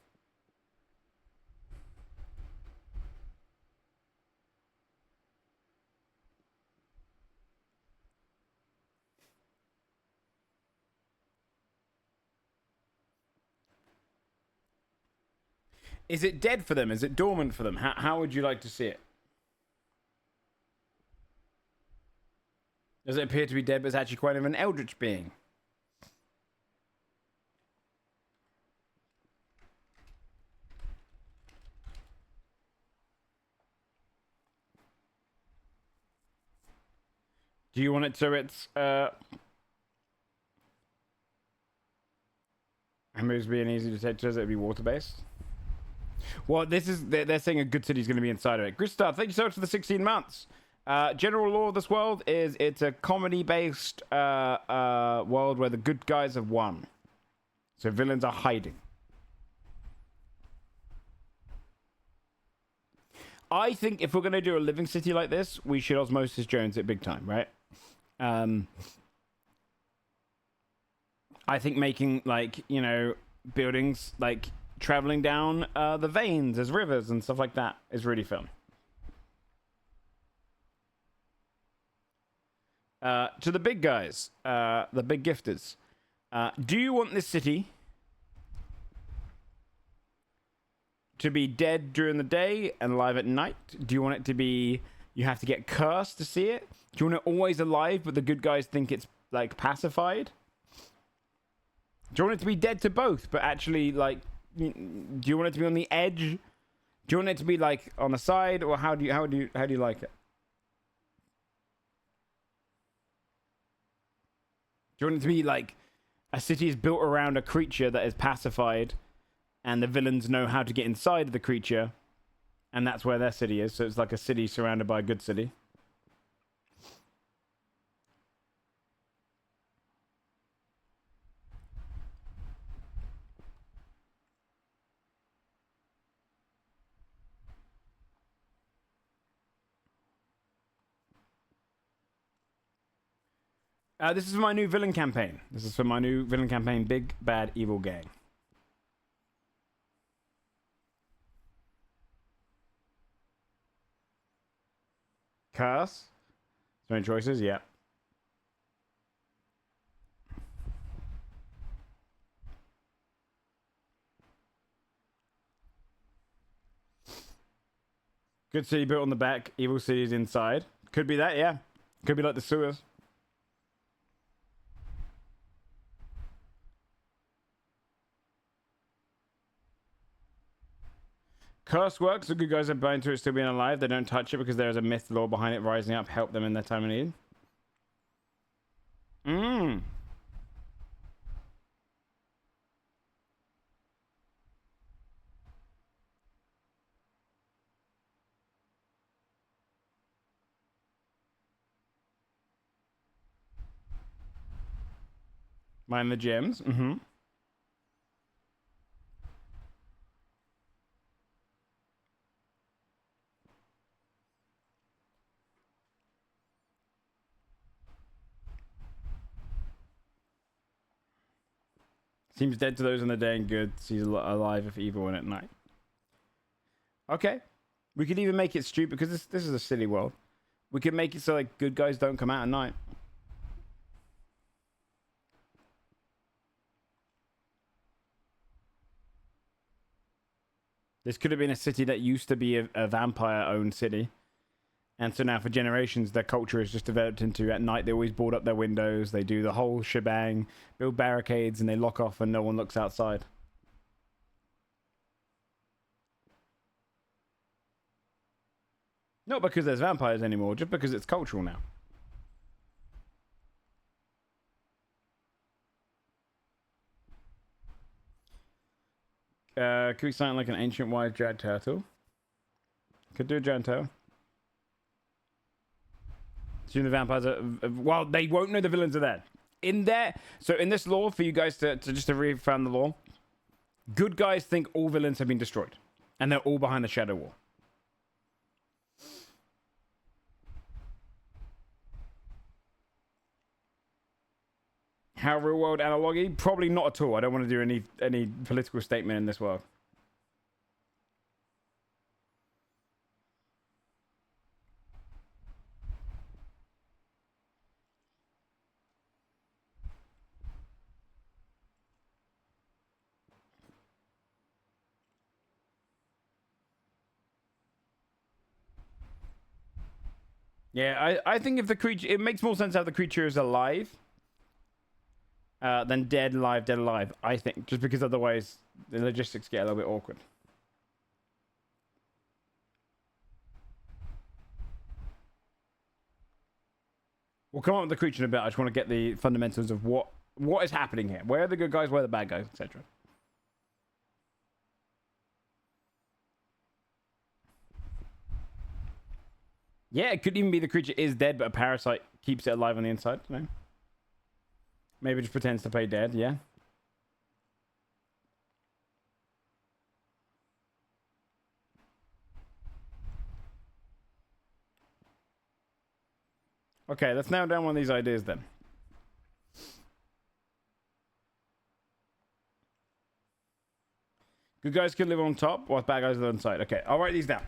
Is it dead for them? Is it dormant for them? How would you like to see it? Does it appear to be dead, but it's actually quite of an eldritch being? Do you want it so it's and moves being easy to detect? Does it be water based? Well, this is they're saying a good city is going to be inside of it. Gustav, thank you so much for the 16 months. General law of this world is it's a comedy-based world where the good guys have won. So villains are hiding. I think if we're going to do a living city like this, we should Osmosis Jones it big time, right? I think making, like, you know, buildings, like, traveling down the veins as rivers and stuff like that is really fun. To the big guys, the big gifters. Do you want this city to be dead during the day and alive at night? Do you want it to be, you have to get cursed to see it? Do you want it always alive, but the good guys think it's, like, pacified? Do you want it to be dead to both, but actually, like, do you want it to be on the edge? Do you want it to be, like, on the side, or how do you like it? Do you want it to be, like, a city is built around a creature that is pacified, and the villains know how to get inside of the creature, and that's where their city is, so it's like a city surrounded by a good city? This is for my new villain campaign. Big Bad Evil Gang. Curse? So many choices? Yeah. Good city built on the back, evil cities inside. Could be that, yeah. Could be like the sewers. Curse works. The good guys are bound to it still being alive. They don't touch it because there is a myth lore behind it rising up, help them in their time of need. Mind the gems. Seems dead to those in the day and good. Sees alive if evil and at night. Okay. We could even make it stupid because this is a silly world. We could make it so like good guys don't come out at night. This could have been a city that used to be a vampire-owned city. And so now for generations, their culture has just developed into at night they always board up their windows, they do the whole shebang, build barricades, and they lock off and no one looks outside. Not because there's vampires anymore, just because it's cultural now. Could we sound like an ancient wise giant turtle? Could do a giant turtle. Soon the vampires are... well, they won't know the villains are there. So in this lore, for you guys to just to refound the lore, good guys think all villains have been destroyed. And they're all behind the Shadow Wall. How real world analogy? Probably not at all. I don't want to do any political statement in this world. Yeah, I think if the creature... it makes more sense how the creature is alive than dead, alive, dead, alive. I think. Just because otherwise the logistics get a little bit awkward. We'll come up with the creature in a bit. I just want to get the fundamentals of what is happening here. Where are the good guys, where are the bad guys, etc. Yeah, it could even be the creature is dead, but a parasite keeps it alive on the inside. You know? Maybe it just pretends to play dead, yeah. Okay, let's nail down one of these ideas then. Good guys can live on top, whilst bad guys live on side. Okay, I'll write these down.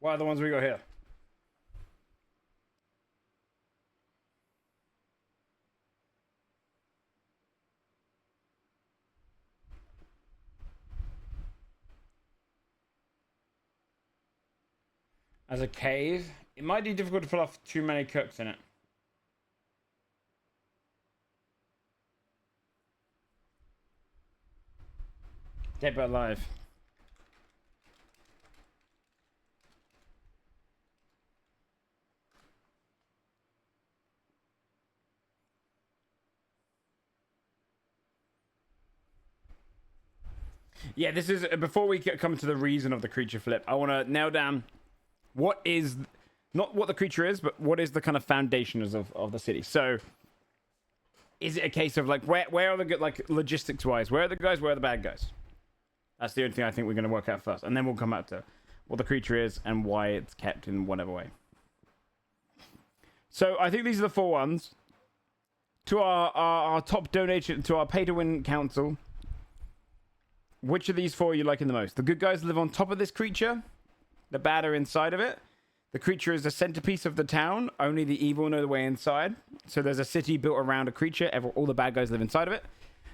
What are the ones we got here? As a cave, it might be difficult to pull off too many cooks in it. Dead but alive. Yeah, this is before we come to the reason of the creature flip. I want to nail down what is not what the creature is, but what is the kind of foundations of the city. So, is it a case of like where are the good, like logistics wise? Where are the guys? Where are the bad guys? That's the only thing I think we're going to work out first, and then we'll come out to what the creature is and why it's kept in whatever way. So I think these are the 4 ones. To our top donation to our pay to win council. Which of these 4 are you liking the most? The good guys live on top of this creature. The bad are inside of it. The creature is the centerpiece of the town. Only the evil know the way inside. So there's a city built around a creature. All the bad guys live inside of it.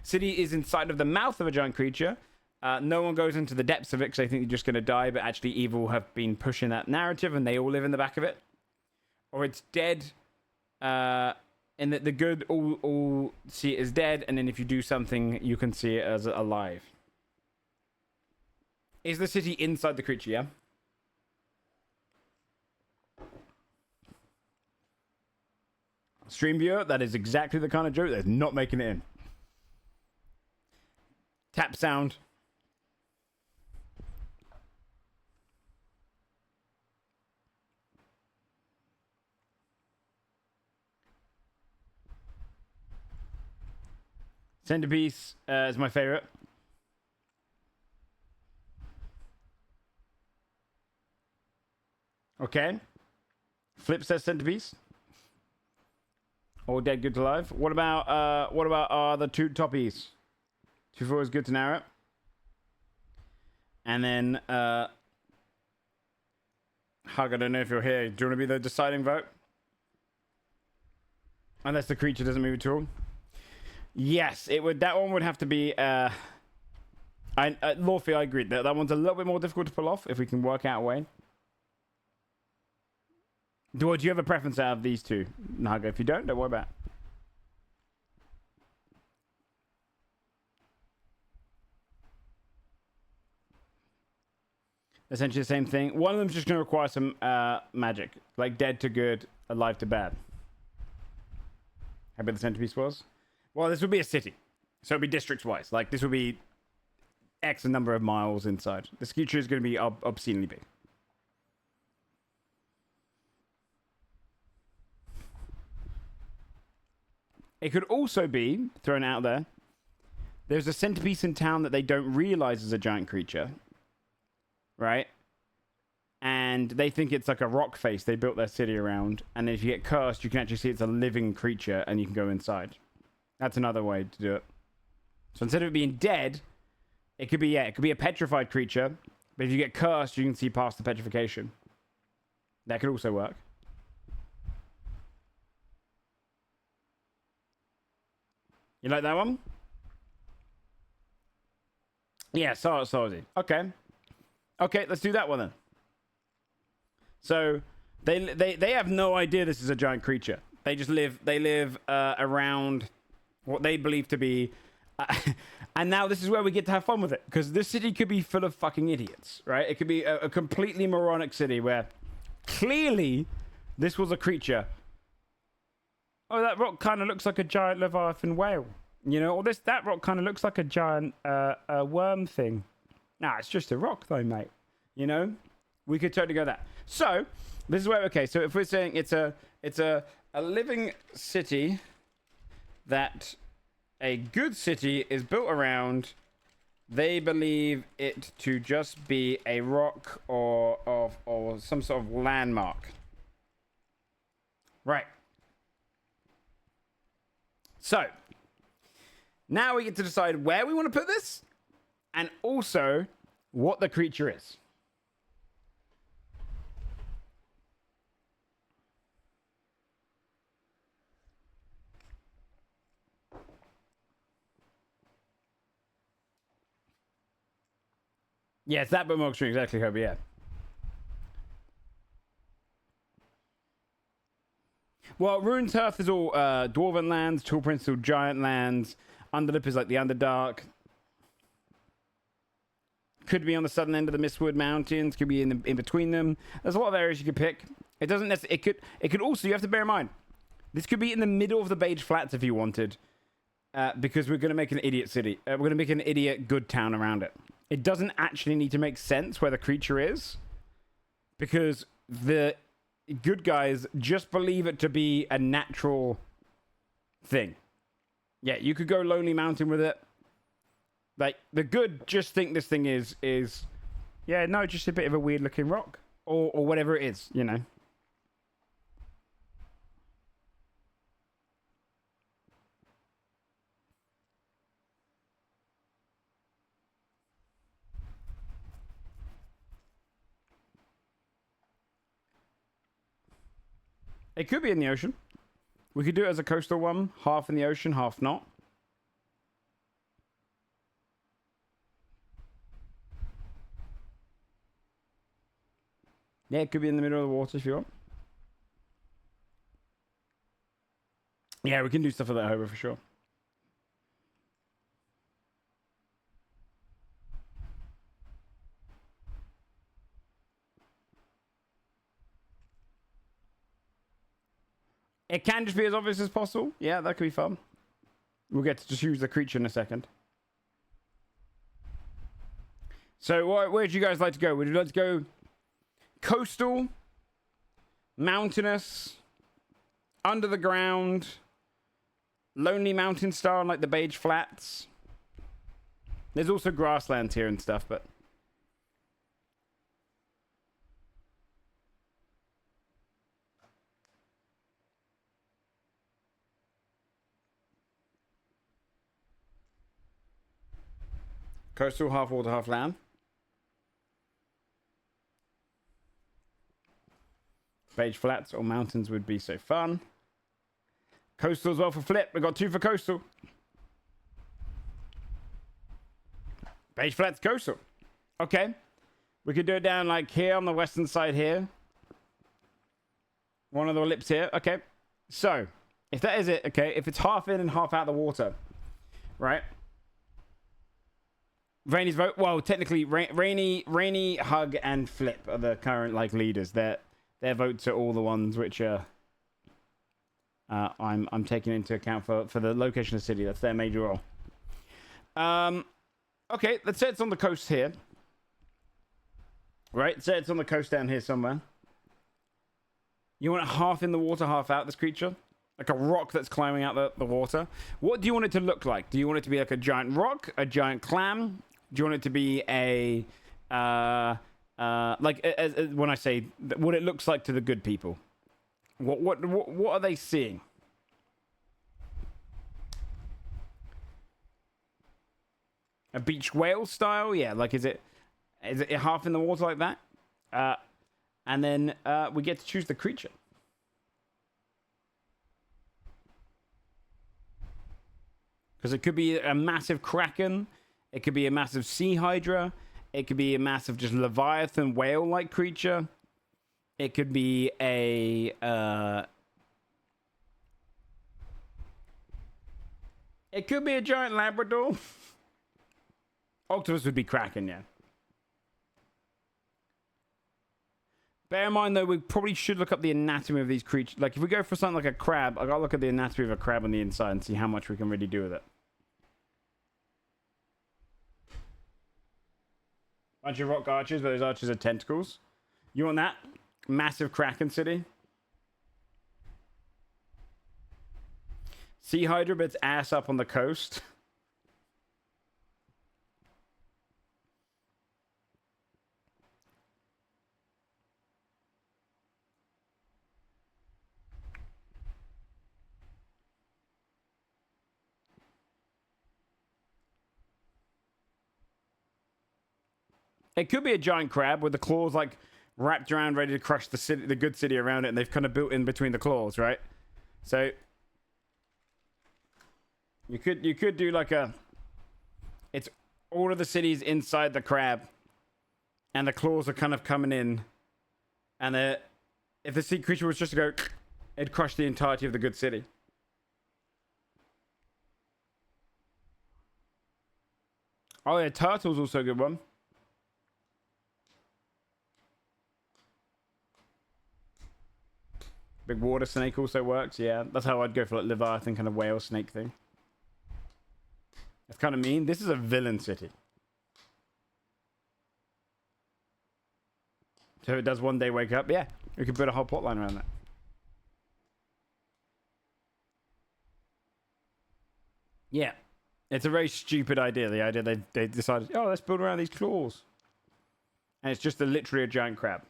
City is inside of the mouth of a giant creature. No one goes into the depths of it because they think they're just going to die. But actually evil have been pushing that narrative and they all live in the back of it. Or it's dead. And that the good all see it as dead. And then if you do something, you can see it as alive. Is the city inside the creature, yeah? Stream viewer, that is exactly the kind of joke that's not making it in. Tap sound. Centerpiece is my favorite. Okay. Flip says centerpiece. All dead, good to live. What about the 2 toppies? 2-4 is good to narrow. And then Hug, I don't know if you're here. Do you want to be the deciding vote? Unless the creature doesn't move at all. Yes, it would. That one would have to be. Lawful, I agree. That one's a little bit more difficult to pull off if we can work out a way. Do you have a preference out of these 2, Naga? If you don't worry about it. Essentially the same thing. One of them's just going to require some magic. Like dead to good, alive to bad. How big the centerpiece was? Well, this would be a city. So it'd be districts-wise. Like, this would be X number of miles inside. This creature is going to be obscenely big. It could also be, thrown out there, there's a centerpiece in town that they don't realize is a giant creature. Right? And they think it's like a rock face they built their city around. And if you get cursed, you can actually see it's a living creature and you can go inside. That's another way to do it. So instead of it being dead, it could be a petrified creature. But if you get cursed, you can see past the petrification. That could also work. You like that one? Yeah, Sarzi. Okay. Okay, let's do that one then. So, They have no idea this is a giant creature. They just live around what they believe to be. And now this is where we get to have fun with it, because this city could be full of fucking idiots, right? It could be a completely moronic city where clearly this was a creature. Oh, that rock kind of looks like a giant Leviathan whale, you know? Or that rock kind of looks like a giant worm thing. Nah, it's just a rock though, mate. You know, we could totally go that. So this is where, okay, so if we're saying it's a living city that a good city is built around, they believe it to just be a rock or some sort of landmark. Right. So now we get to decide where we want to put this and also what the creature is. Yeah, it's that bit more extreme, exactly, Herbie, yeah. Well, Ruined Hearth is all Dwarven lands, Tall Prince is all Giant lands, Underlip is like the Underdark. Could be on the southern end of the Mistwood Mountains, could be in between them. There's a lot of areas you could pick. It doesn't necessarily, it could also, you have to bear in mind, this could be in the middle of the Beige Flats if you wanted, because we're going to make an idiot city. We're going to make an idiot good town around it. It doesn't actually need to make sense where the creature is, because the good guys just believe it to be a natural thing. Yeah, you could go Lonely Mountain with it. Like, the good just think this thing is yeah, no, just a bit of a weird looking rock. Or whatever it is, you know. It could be in the ocean. We could do it as a coastal one, half in the ocean, half not. Yeah, it could be in the middle of the water if you want. Yeah, we can do stuff like that over for sure. It can just be as obvious as possible. Yeah, that could be fun. We'll get to choose the creature in a second. So, where would you guys like to go? Would you like to go coastal, mountainous, under the ground, Lonely Mountain style like the Beige Flats? There's also grasslands here and stuff, but... Coastal, half water, half land. Beige Flats or mountains would be so fun. Coastal as well for Flip. We got 2 for coastal. Beige Flats, coastal. Okay. We could do it down like here on the western side here. One of the lips here. Okay. So, if that is it, okay, if it's half in and half out of the water, right? Rainy's vote. Well, technically, Rainy, Hug, and Flip are the current like leaders. Their votes are all the ones which are I'm taking into account for the location of the city. That's their major role. Okay, let's say it's on the coast here. Right, say it's on the coast down here somewhere. You want it half in the water, half out, this creature? Like a rock that's climbing out the water. What do you want it to look like? Do you want it to be like a giant rock, a giant clam? Do you want it to be a like when I say what it looks like to the good people? What are they seeing? A beach whale style? Yeah, like is it half in the water like that? And then we get to choose the creature. Because it could be a massive kraken. It could be a massive sea hydra. It could be a massive just leviathan whale-like creature. It could be a it could be a giant Labrador. Octopus would be cracking, yeah. Bear in mind, though, we probably should look up the anatomy of these creatures. Like, if we go for something like a crab, I gotta look at the anatomy of a crab on the inside and see how much we can really do with it. Bunch of rock archers, but those archers are tentacles. You want that? Massive Kraken city. Sea Hydra, but its ass up on the coast. It could be a giant crab with the claws like wrapped around, ready to crush the city, the good city around it, and they've kind of built in between the claws, right? So you could do like a, it's all of the cities inside the crab, and the claws are kind of coming in, and if the sea creature was just to go, it'd crush the entirety of the good city. Oh yeah, turtle's also a good one. Big water snake also works, yeah. That's how I'd go for like Leviathan kind of whale snake thing. That's kind of mean. This is a villain city. So it does one day wake up, yeah. We could put a whole plotline around that. Yeah. It's a very stupid idea. The idea they decided, oh, let's build around these claws. And it's just literally a giant crab.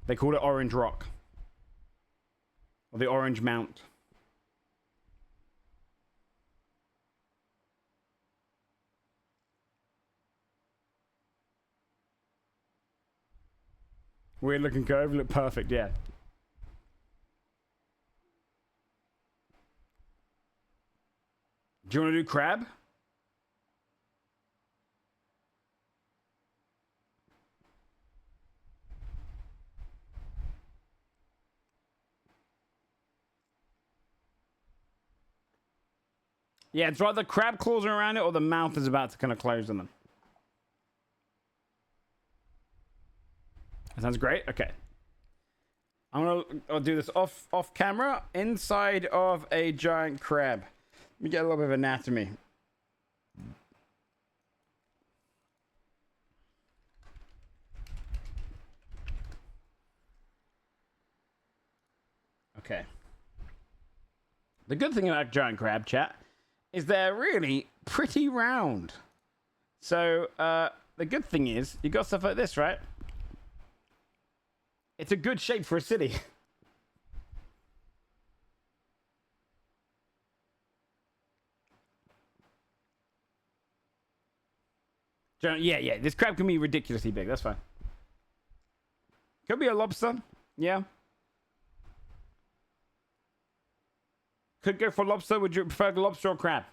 They call it Orange Rock. Or the Orange Mount. Weird looking curve, look perfect, yeah. Do you want to do crab? Yeah, it's either crab claws are around it or the mouth is about to kind of close on them. That sounds great. Okay. I'll do this off camera inside of a giant crab. Let me get a little bit of anatomy. Okay. The good thing about giant crab, chat, is they're really pretty round. So the good thing is you got stuff like this, right? It's a good shape for a city. Yeah. This crab can be ridiculously big. That's fine. Could be a lobster. Yeah. Could go for lobster. Would you prefer lobster or crab?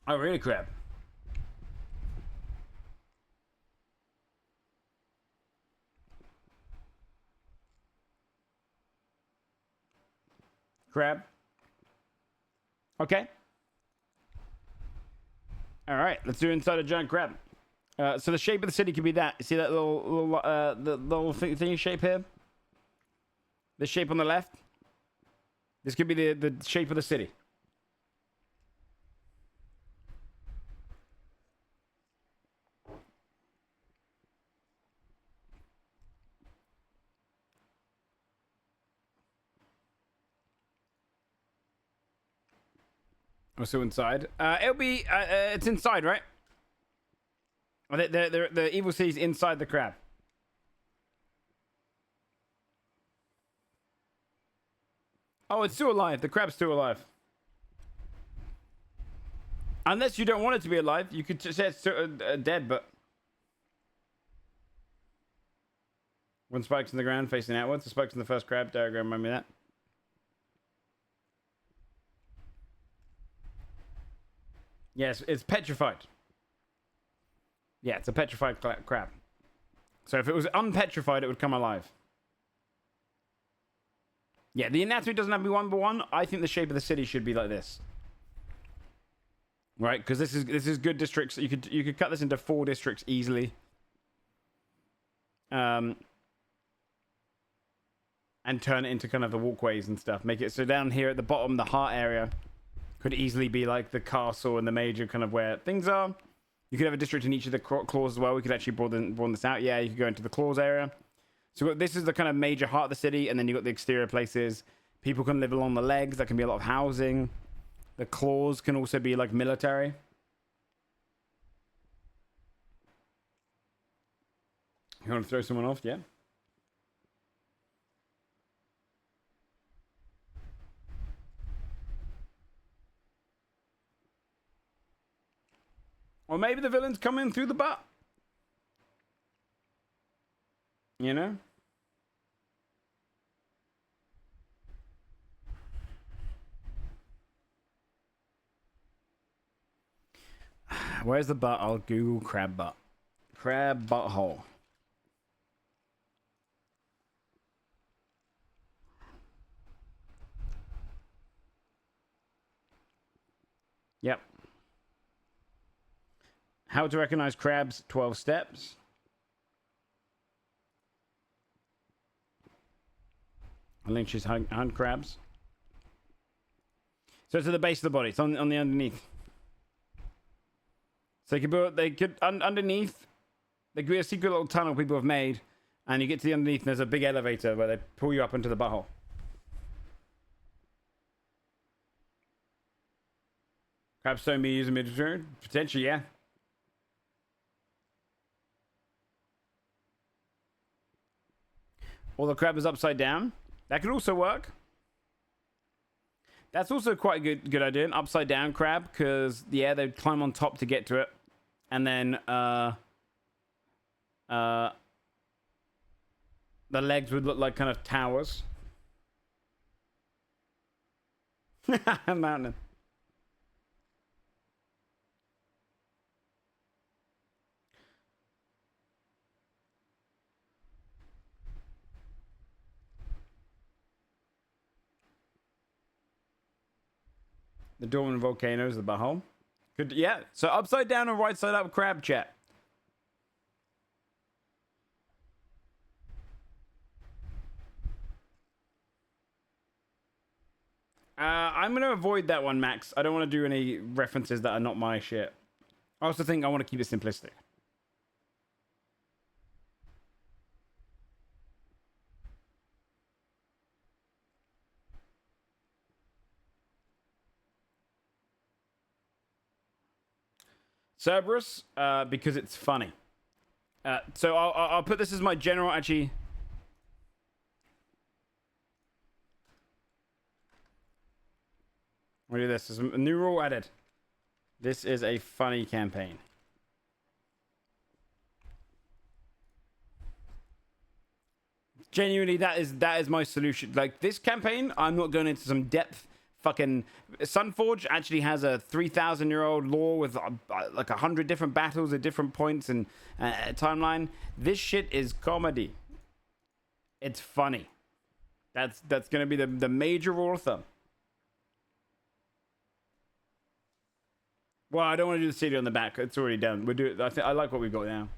Oh, really, crab? Crab. Okay. All right, let's do inside a giant crab. So the shape of the city could be that. See that the little thingy shape here? The shape on the left? This could be the shape of the city. Oh, so inside. It'll be. It's inside, right? The evil city's inside the crab. Oh, it's still alive. The crab's still alive. Unless you don't want it to be alive, you could say it's still, dead, but... One spike's in the ground facing outwards. The spike's in the first crab diagram. Remind me of that. Yes, it's petrified. Yeah, it's a petrified crab. So if it was unpetrified, it would come alive. Yeah, the anatomy doesn't have to be 1:1. I think the shape of the city should be like this. Right, because this is good districts. You could cut this into 4 districts easily. And turn it into kind of the walkways and stuff. Make it so down here at the bottom, the heart area could easily be like the castle and the major kind of where things are. You could have a district in each of the claws as well. We could actually broaden this out. Yeah, you could go into the claws area. So this is the kind of major heart of the city, and then you've got the exterior places. People can live along the legs. That can be a lot of housing. The claws can also be like military. You want to throw someone off? Yeah. Or maybe the villains come in through the butt. You know? Where's the butt? I'll Google crab butt. Crab butthole. Yep. How to recognize crabs, 12 steps. Lynch's hunt crabs. So it's at the base of the body. It's on the underneath. So they could underneath. There could be a secret little tunnel people have made, and you get to the underneath, and there's a big elevator where they pull you up into the butthole. Crabstone be used in mid-turn? Potentially, yeah. Or the crab is upside down. That could also work. That's also quite a good idea. An upside down crab, because yeah, they'd climb on top to get to it. And then the legs would look like kind of towers. Mountain. The dormant volcano is the butthole. Good, yeah. So upside down and right side up crab chat. I'm going to avoid that one, Max. I don't want to do any references that are not my shit. I also think I want to keep it simplistic. Cerberus, because it's funny. So I'll put this as my general, actually. We'll do this. There's a new rule added. This is a funny campaign. Genuinely, that is my solution. Like, this campaign, I'm not going into some depth. Fucking Sunforge actually has a 3,000-year-old lore with like 100 different battles at different points and timeline. This shit is comedy. It's funny. That's gonna be the major rule of thumb. Well, I don't want to do the city on the back. It's already done. We'll do it. I like what we've got now.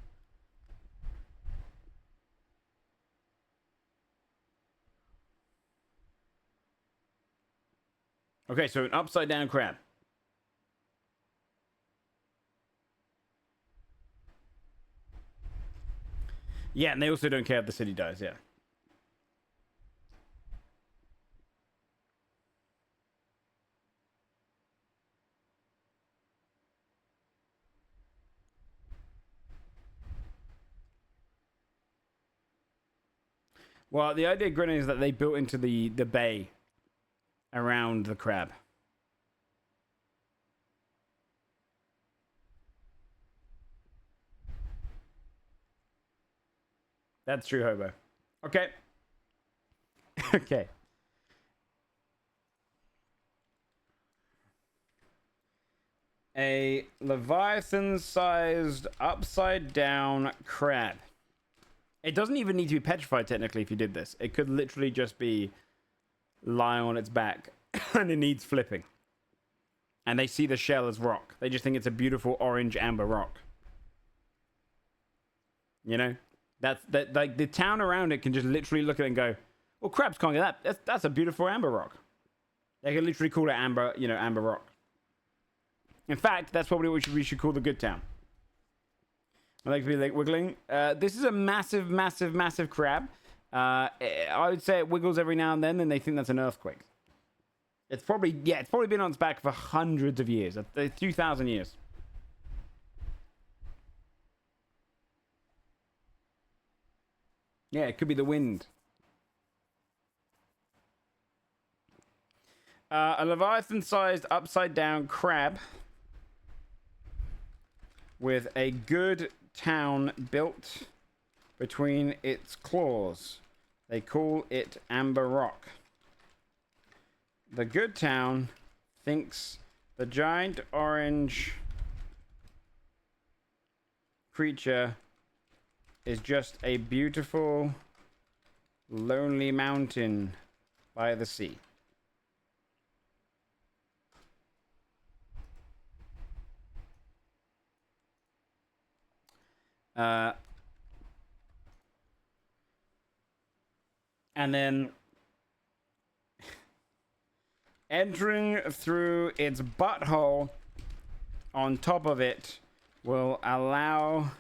Okay, so an upside down crab. Yeah, and they also don't care if the city dies, yeah. Well, the idea, Grinning, is that they built into the bay around the crab. That's true, Hobo. Okay. Okay. A Leviathan-sized upside-down crab. It doesn't even need to be petrified, technically, if you did this. It could literally just be lying on its back, and it needs flipping. And they see the shell as rock. They just think it's a beautiful orange amber rock. You know? That like, the town around it can just literally look at it and go, well, crabs can't get that. That's a beautiful amber rock. They can literally call it amber, you know, amber rock. In fact, that's probably what we should call the good town. I like to be like wiggling. This is a massive, massive, massive crab. I would say it wiggles every now and then, and they think that's an earthquake. It's probably been on its back for hundreds of years, 2,000 years. Yeah, it could be the wind. A Leviathan-sized upside-down crab with a good town built between its claws. They call it Amber Rock. The good town thinks the giant orange creature is just a beautiful, lonely mountain by the sea. And then entering through its butthole on top of it will allow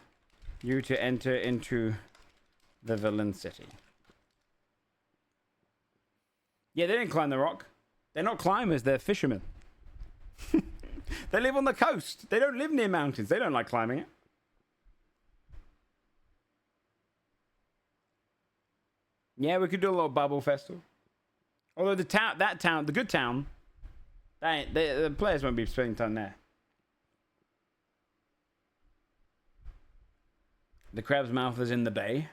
you to enter into the villain city. Yeah, they didn't climb the rock. They're not climbers, they're fishermen. They live on the coast. They don't live near mountains. They don't like climbing it. Yeah, we could do a little bubble festival. Although the good town, the players won't be spending time there. The crab's mouth is in the bay.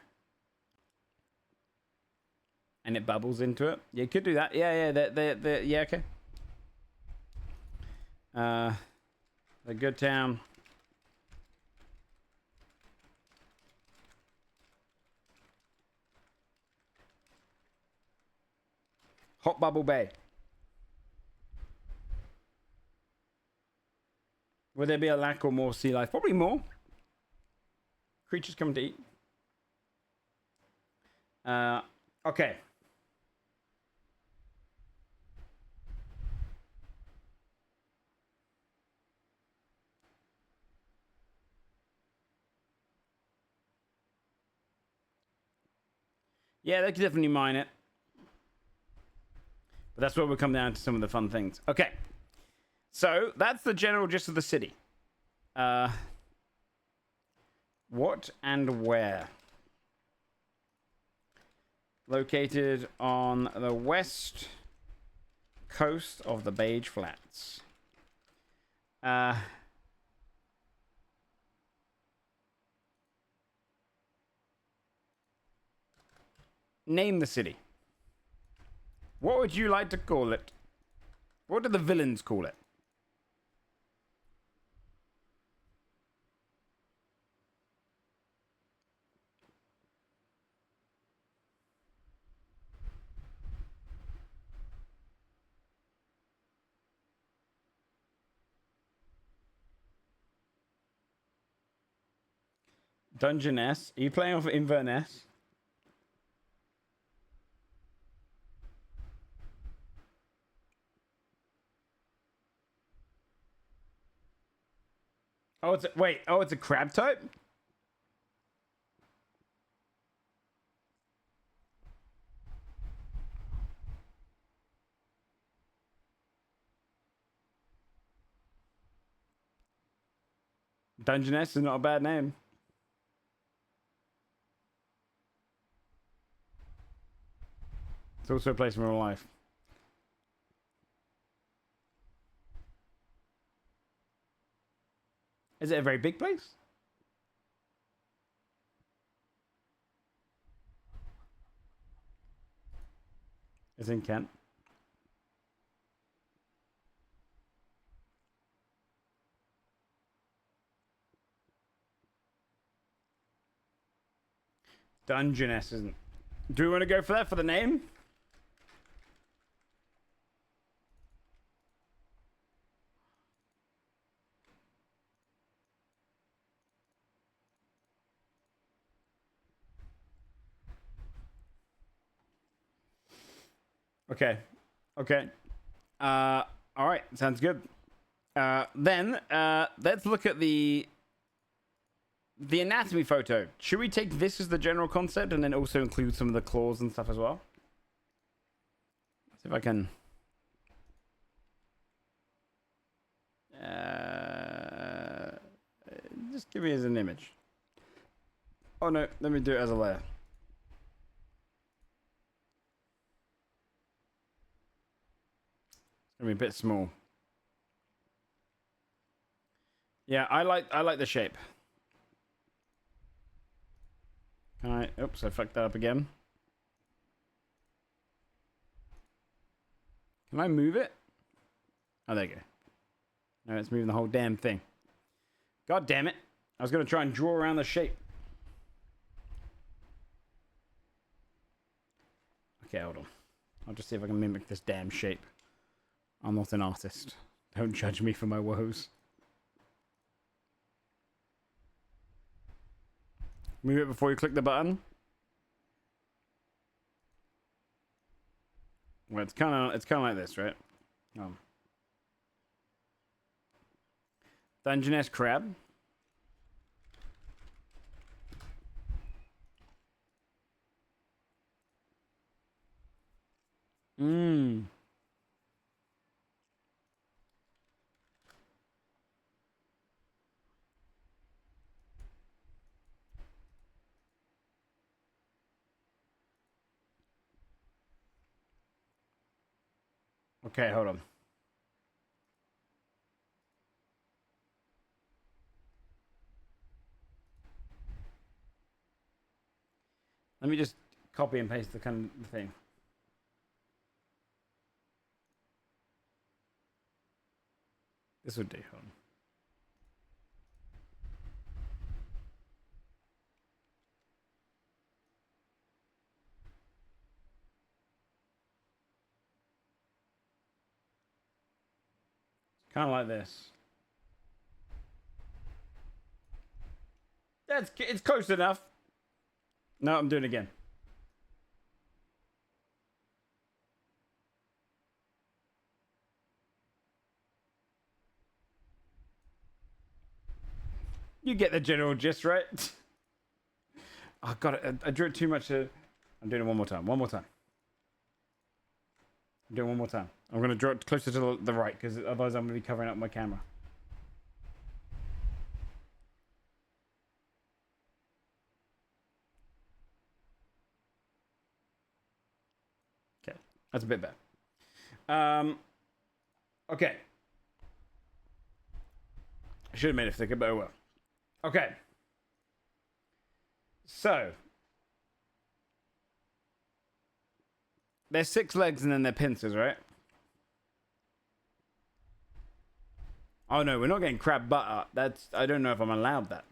And it bubbles into it. Yeah, you could do that. Yeah, yeah, okay. The good town. Hot Bubble Bay. Would there be a lack or more sea life? Probably more. Creatures coming to eat. Okay. Yeah, they could definitely mine it. But that's where we'll come down to some of the fun things. Okay. So, that's the general gist of the city. What and where? Located on the west coast of the Beige Flats. Name the city. What would you like to call it? What do the villains call it? Dungeoness. Are you playing off Inverness? Oh, it's a crab type? Dungeoness is not a bad name. It's also a place in real life. Is it a very big place? It's in Kent. Dungeness isn't. Do we want to go for that for the name? Okay. Okay. All right. Sounds good. Then let's look at the anatomy photo. Should we take this as the general concept and then also include some of the claws and stuff as well? Let's see if I can. Just give me as an image. Oh no, let me do it as a layer. It's gonna be a bit small. Yeah, I like the shape. Can I? Oops, I fucked that up again. Can I move it? Oh, there you go. No, it's moving the whole damn thing. God damn it. I was going to try and draw around the shape. Okay, hold on. I'll just see if I can mimic this damn shape. I'm not an artist. Don't judge me for my woes. Move it before you click the button. Well, it's kind of like this, right? Dungeness crab. Mmm. Okay, hold on. Let me just copy and paste the kind of thing. This would do. Hold on. Kind of like this. It's close enough. No, I'm doing it again. You get the general gist, right? Oh, God, I drew it too much. I'm doing it one more time. One more time. I'm doing it one more time. I'm going to draw it closer to the right, because otherwise I'm going to be covering up my camera. Okay, that's a bit better. Okay. I should have made it thicker, but oh well. Okay. So. There's 6 legs and then they're pincers, right? Oh no, we're not getting crab butter. I don't know if I'm allowed that.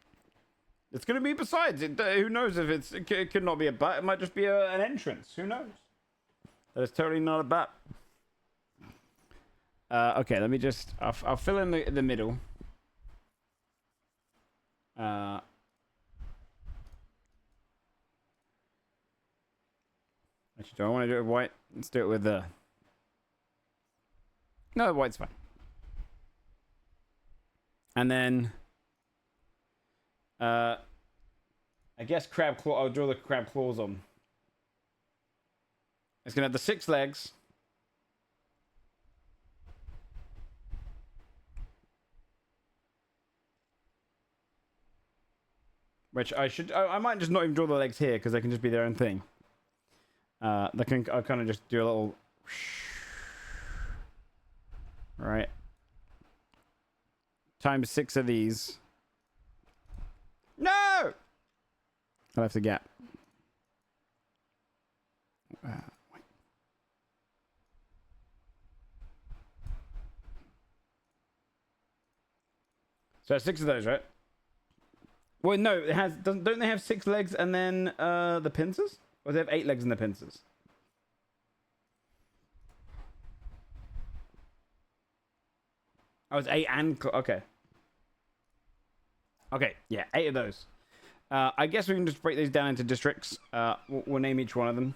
It's going to be besides. Who knows if it could not be a butt. It might just be an entrance. Who knows? That is totally not a butt. Okay, let me just... I'll fill in the middle. Actually, do I want to do it with white? Let's do it with the... No, white's fine. And then... I guess crab claw... I'll draw the crab claws on. It's going to have the 6 legs. Which I might just not even draw the legs here, because they can just be their own thing. I'll kind of just do a little... Right. Times 6 of these. No! I left a gap. Wait. So 6 of those, right? Well, no, it has. Don't they have 6 legs and then the pincers? Or do they have 8 legs and the pincers? Oh, it's 8 and okay. Okay, yeah, 8 of those. I guess we can just break these down into districts. We'll name each one of them.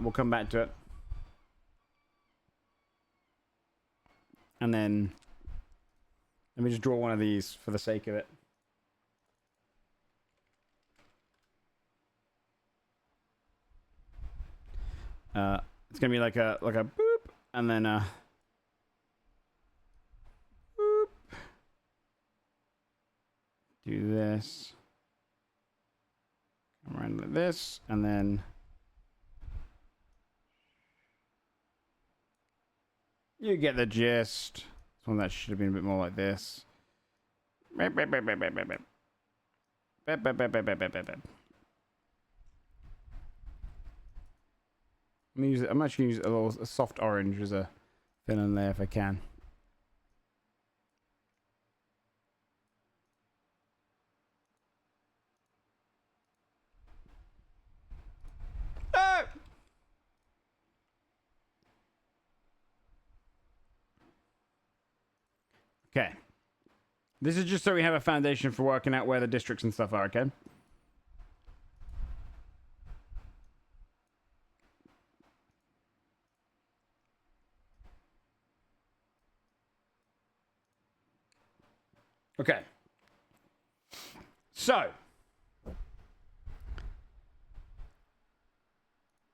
We'll come back to it. And then let me just draw one of these for the sake of it. It's gonna be like a boop, and then boop. Do this. Come around like this, and then you get the gist. This one that should have been a bit more like this. I'm actually gonna use a soft orange as a fill in there if I can. Oh! Okay. This is just so we have a foundation for working out where the districts and stuff are, okay? Okay. So,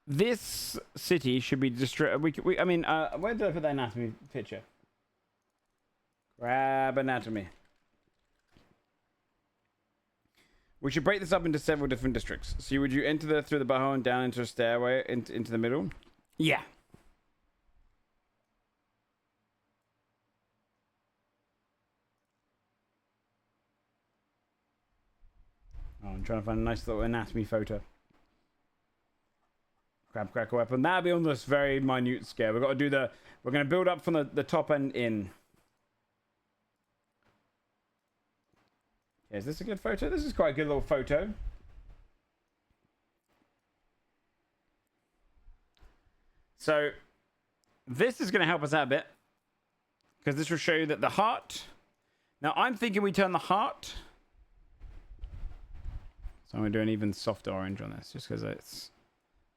this city should be I mean, where did I put that anatomy picture? Grab anatomy. We should break this up into several different districts. So would you enter through the butthole and down into a stairway into the middle? Yeah. Oh, I'm trying to find a nice little anatomy photo. Crab cracker weapon. That'll be on this very minute scale. We've got to do the... We're going to build up from the top end in. Okay, is this a good photo? This is quite a good little photo. So, this is going to help us out a bit. Because this will show you that the heart... Now, I'm thinking we turn the heart... So I'm going to do an even softer orange on this, just because it's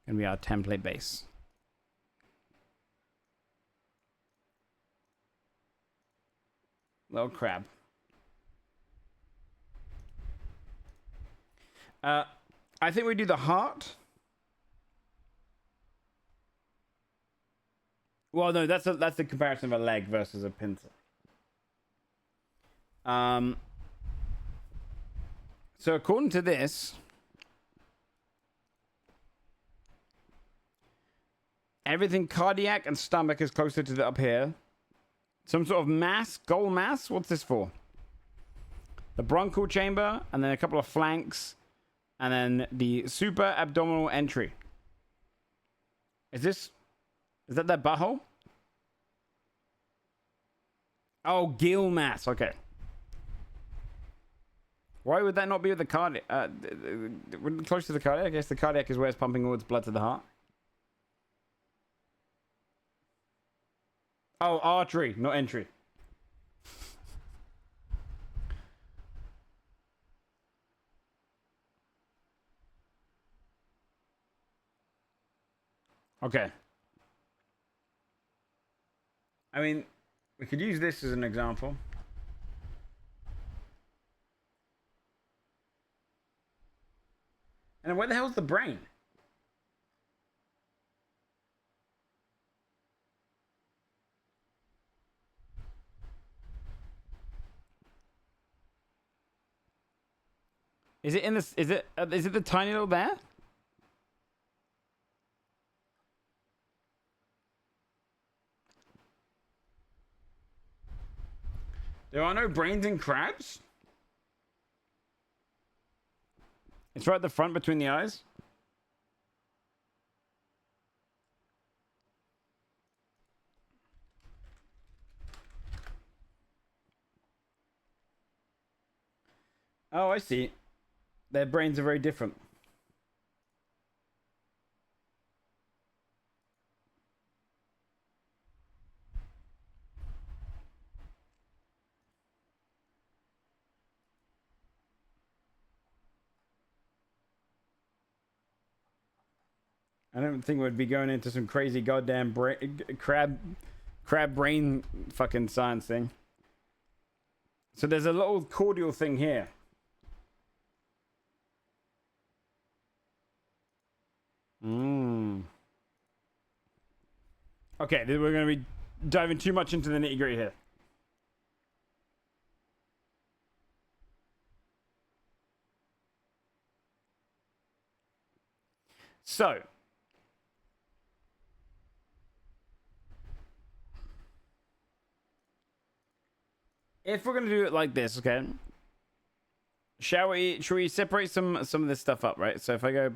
going to be our template base. Little crab. I think we do the heart. Well, no, that's the comparison of a leg versus a pincer. So according to this, everything cardiac and stomach is closer to the up here. Some sort of mass, goal mass. What's this for? The bronchial chamber, and then a couple of flanks, and then the super abdominal entry. Is that their butthole? Oh, gill mass. Okay. Why would that not be with the cardiac? Close to the cardiac? I guess the cardiac is where it's pumping all its blood to the heart. Oh, artery, not entry. Okay. I mean, we could use this as an example. And where the hell's the brain? Is it in this? Is it the tiny little there? There are no brains in crabs? It's right at the front between the eyes. Oh, I see. Their brains are very different. I don't think we'd be going into some crazy goddamn crab brain fucking science thing. So there's a little cordial thing here. Okay, we're going to be diving too much into the nitty gritty here. So, if we're going to do it like this, okay, should we separate some of this stuff up, right? So if I go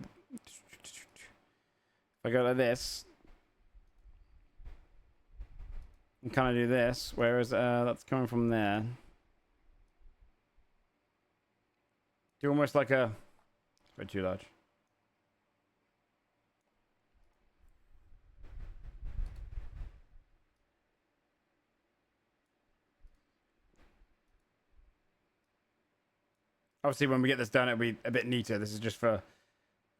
like this, and kind of do this, whereas that's coming from there. Do almost like a... It's way too large. Obviously, when we get this done, it'll be a bit neater. This is just for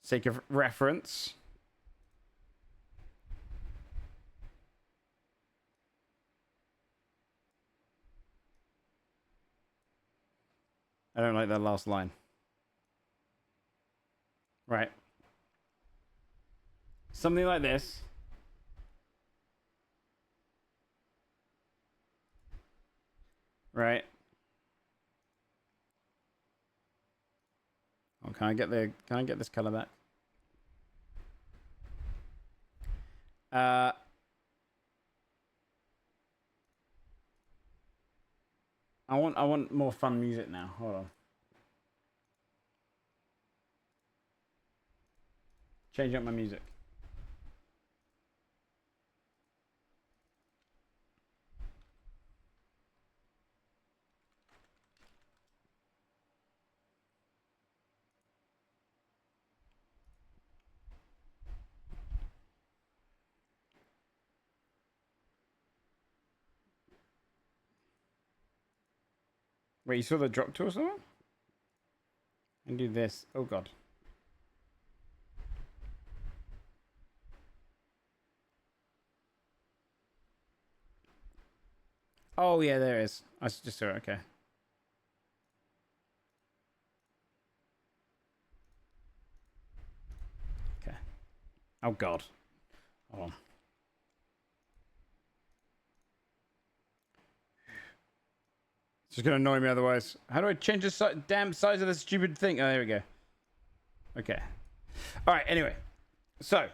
sake of reference. I don't like that last line. Right. Something like this. Right. Oh, can I get this color back? I want more fun music now. Hold on. Change up my music. Wait, you saw the drop tool or something? And do this. Oh god. Oh yeah, there it is. I just saw it. Okay. Okay. Oh god. Hold on. It's just gonna annoy me otherwise. How do I change the damn size of this stupid thing? Oh, there we go. Okay. All right. Anyway, so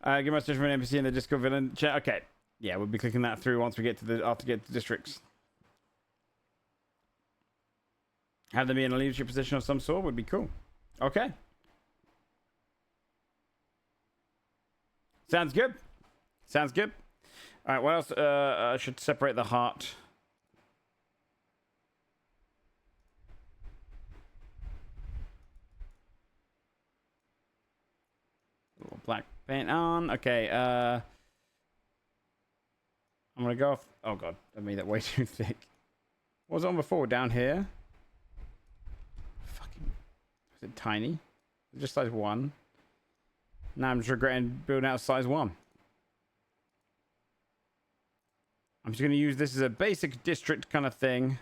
give my search for an NPC in the Discord villain chat. Okay. Yeah, we'll be clicking that through once we get to the districts. Have them be in a leadership position of some sort would be cool. Okay. Sounds good. Sounds good. All right. What else? I should separate the heart. A little black paint on. Okay. I'm gonna go off. Oh god, I made that way too thick. What was it on before? Down here. Fucking. Is it tiny? Just size 1. Now I'm just regretting building out size 1. I'm just going to use this as a basic district kind of thing.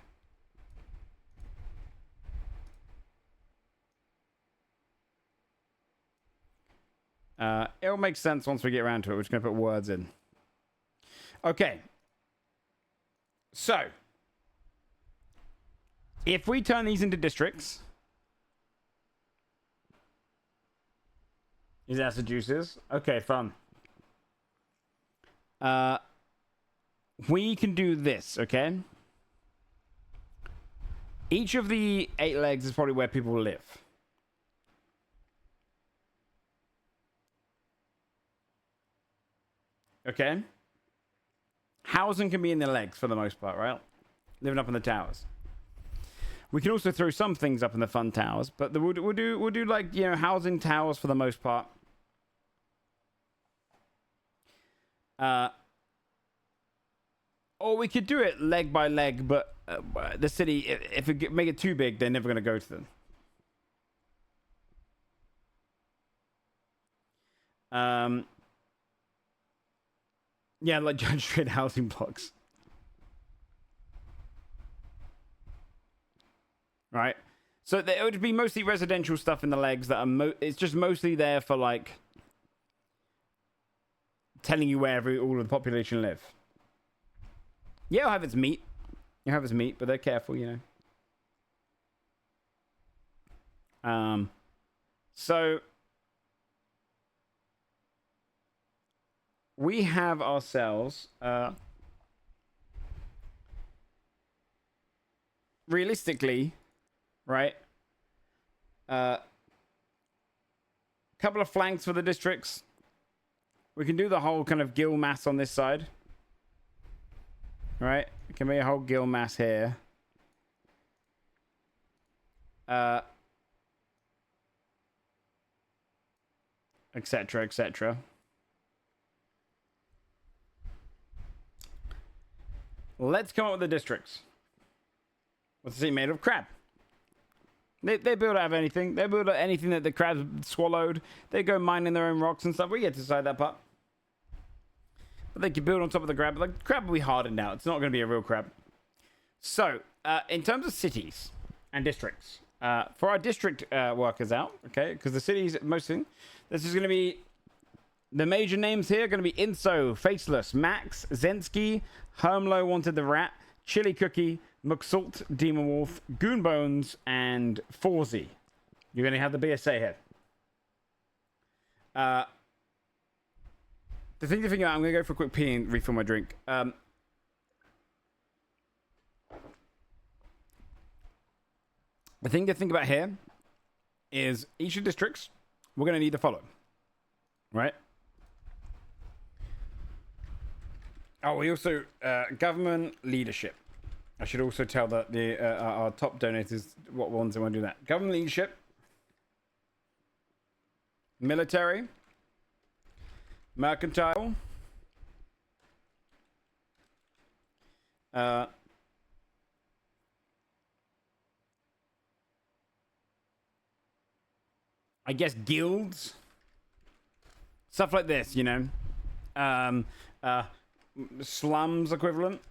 It'll make sense once we get around to it. We're just going to put words in. Okay. So, if we turn these into districts, is acid juices? Okay, fun. We can do this, okay? Each of the 8 legs is probably where people live. Okay? Housing can be in the legs for the most part, right? Living up in the towers. We can also throw some things up in the fun towers, but we'll do like, you know, housing towers for the most part. Or we could do it leg by leg, but the city, if we make it too big, they're never going to go to them. Yeah, like Judge Street housing blocks. Right? So it would be mostly residential stuff in the legs that are it's just mostly there for like telling you where all of the population live. Yeah, it'll have its meat. You'll have its meat, but they're careful, you know. So we have ourselves realistically, right? Couple of flanks for the districts. We can do the whole kind of gill mass on this side. Right? We can make a whole gill mass here. Etc, etc. Let's come up with the districts. What's the city made of? Crab. They build out of anything. They build out anything that the crabs swallowed. They go mining their own rocks and stuff. We get to decide that part. But they can build on top of the crab. Like, the crab will be hardened out. It's not going to be a real crab. So, in terms of cities and districts, for our district workers out, okay, because the cities, mostly, this is going to be, the major names here are going to be Inso, Faceless, Max, Zensky, Hermlo Wanted the Rat, Chili Cookie, McSalt, Demon Wolf, Goonbones, and Forzy. You're going to have the BSA here. The thing to think about, I'm going to go for a quick pee and refill my drink. The thing to think about here is each of the districts, we're going to need the following. Right? Oh, we also, government leadership. I should also tell that our top donators what ones they want to do that. Government leadership. Military. Mercantile. I guess guilds. Stuff like this, you know. Slums equivalent.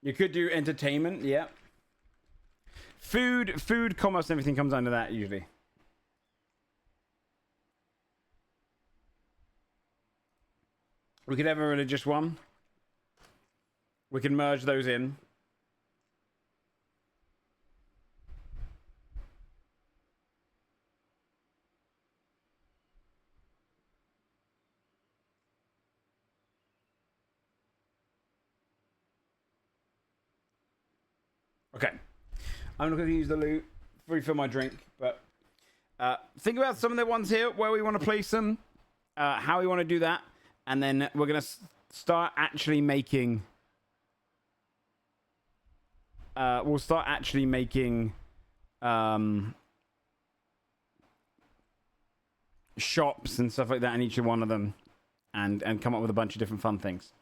You could do entertainment, yeah. Food, commerce, and everything comes under that usually. We could have a religious one. We can merge those in. Okay. I'm not going to use the loot. Refill my drink, but think about some of the ones here where we want to place them, how we want to do that, and then we're going to start actually making. We'll start actually making shops and stuff like that in each of one of them, and come up with a bunch of different fun things.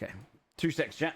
Okay, 2 secs, chat.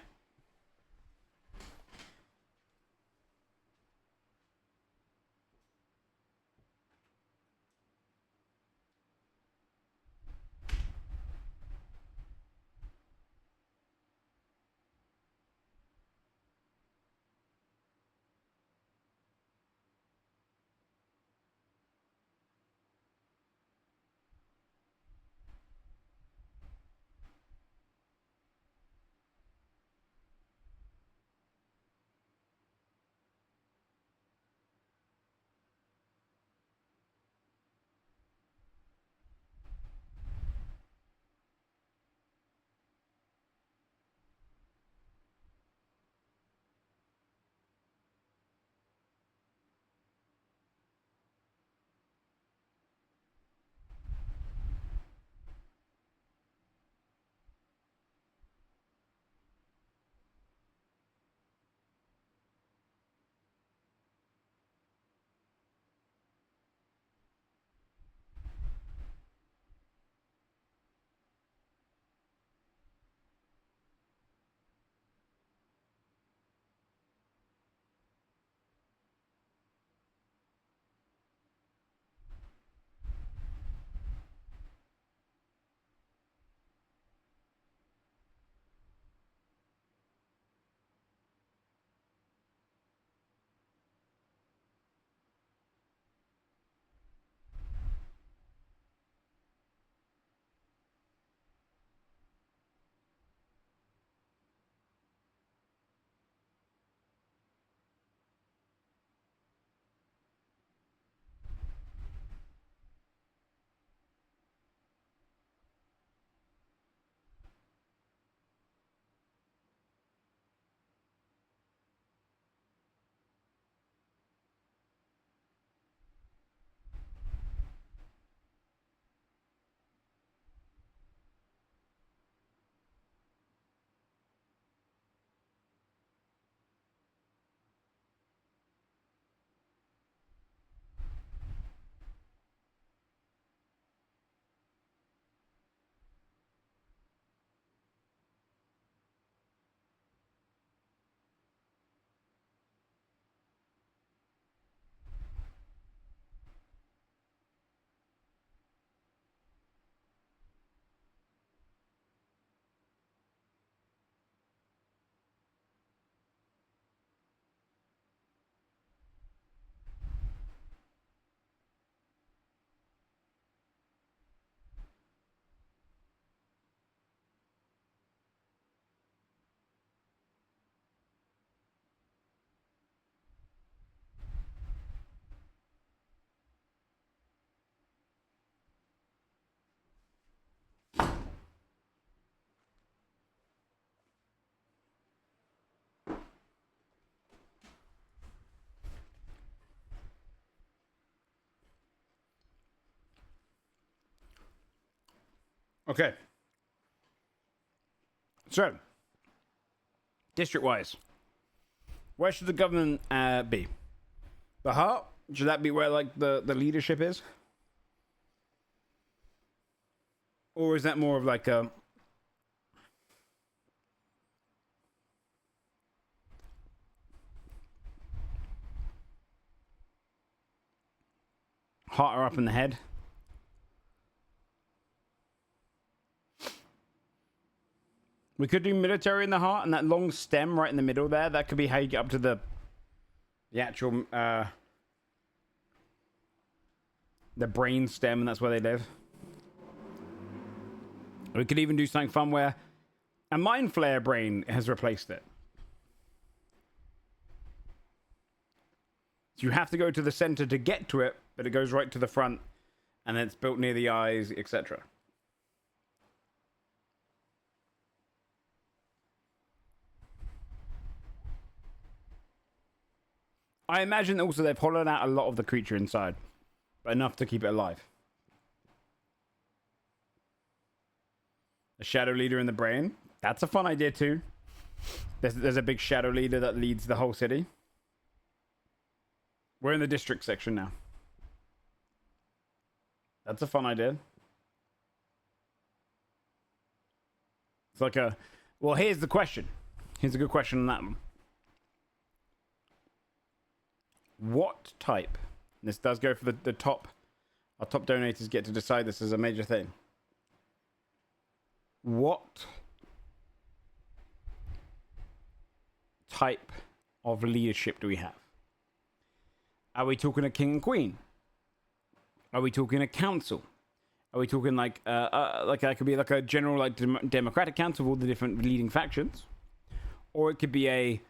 Okay. So, district-wise, where should the government be? The heart? Should that be where, like, the leadership is? Or is that more of, like, a... heart or up in the head? We could do military in the heart, and that long stem right in the middle there, that could be how you get up to the actual, the brain stem, and that's where they live. We could even do something fun where a mind flare brain has replaced it. So you have to go to the center to get to it, but it goes right to the front, and then it's built near the eyes, etc. I imagine also they've hollowed out a lot of the creature inside, but enough to keep it alive. A shadow leader in the brain. That's a fun idea too. There's a big shadow leader that leads the whole city. We're in the district section now. That's a fun idea. It's like a... Well, here's the question. Here's a good question on that one. What type? This does go for the top. Our top donators get to decide this as a major thing. What type of leadership do we have? Are we talking a king and queen? Are we talking a council? Are we talking like that could be like a general like democratic council of all the different leading factions, or it could be a,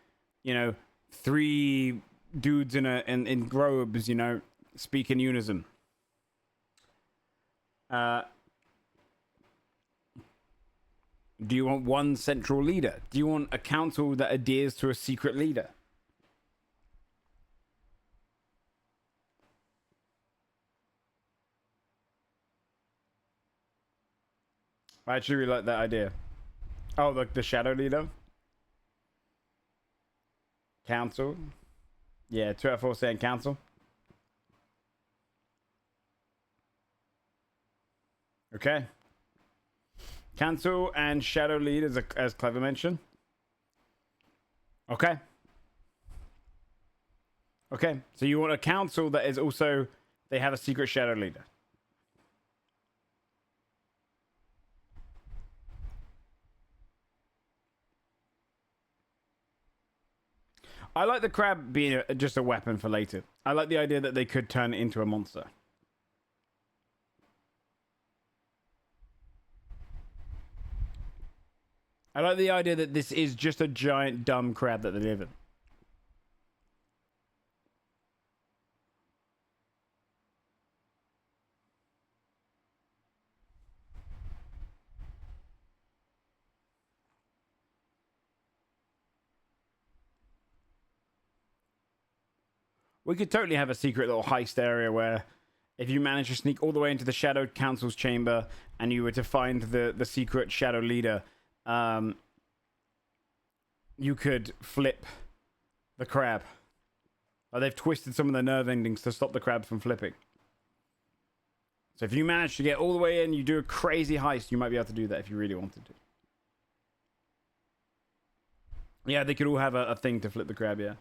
you know, 3 dudes in robes, you know, speak in unison. Do you want one central leader? Do you want a council that adheres to a secret leader? I actually really like that idea. Oh, like the shadow leader? Council? Yeah, 2 out of 4 saying council. Okay. Council and shadow lead, as Clever mentioned. Okay. Okay, so you want a council that is also... They have a secret shadow leader. I like the crab being just a weapon for later. I like the idea that they could turn it into a monster. I like the idea that this is just a giant dumb crab that they live in. We could totally have a secret little heist area where if you manage to sneak all the way into the Shadow Council's chamber and you were to find the secret Shadow Leader, you could flip the crab. They've twisted some of the nerve endings to stop the crab from flipping. So if you manage to get all the way in, you do a crazy heist, you might be able to do that if you really wanted to. Yeah, they could all have a thing to flip the crab, yeah.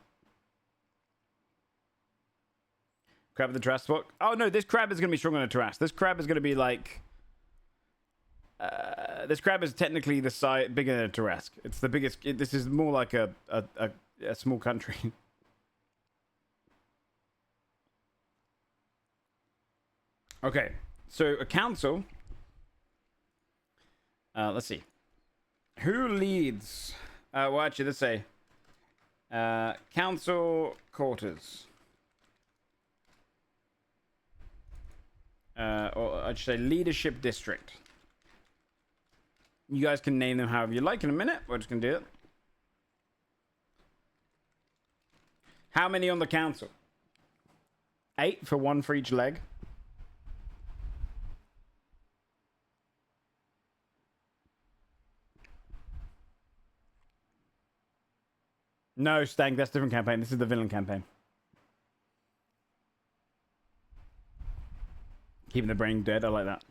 Crab at the Trash spot. Oh no, this crab is going to be stronger than a Trash. This crab is going to be like... this crab is technically the size bigger than a Tarrasque. It's the biggest... This is more like a small country. Okay, so a council... let's see. Who leads... well, actually, let's say... council quarters. Or I should say leadership district. You guys can name them however you like in a minute. We're just going to do it. How many on the council? 8 for 1 for each leg. No, Stank, that's different campaign. This is the villain campaign. Keeping the brain dead, I like that.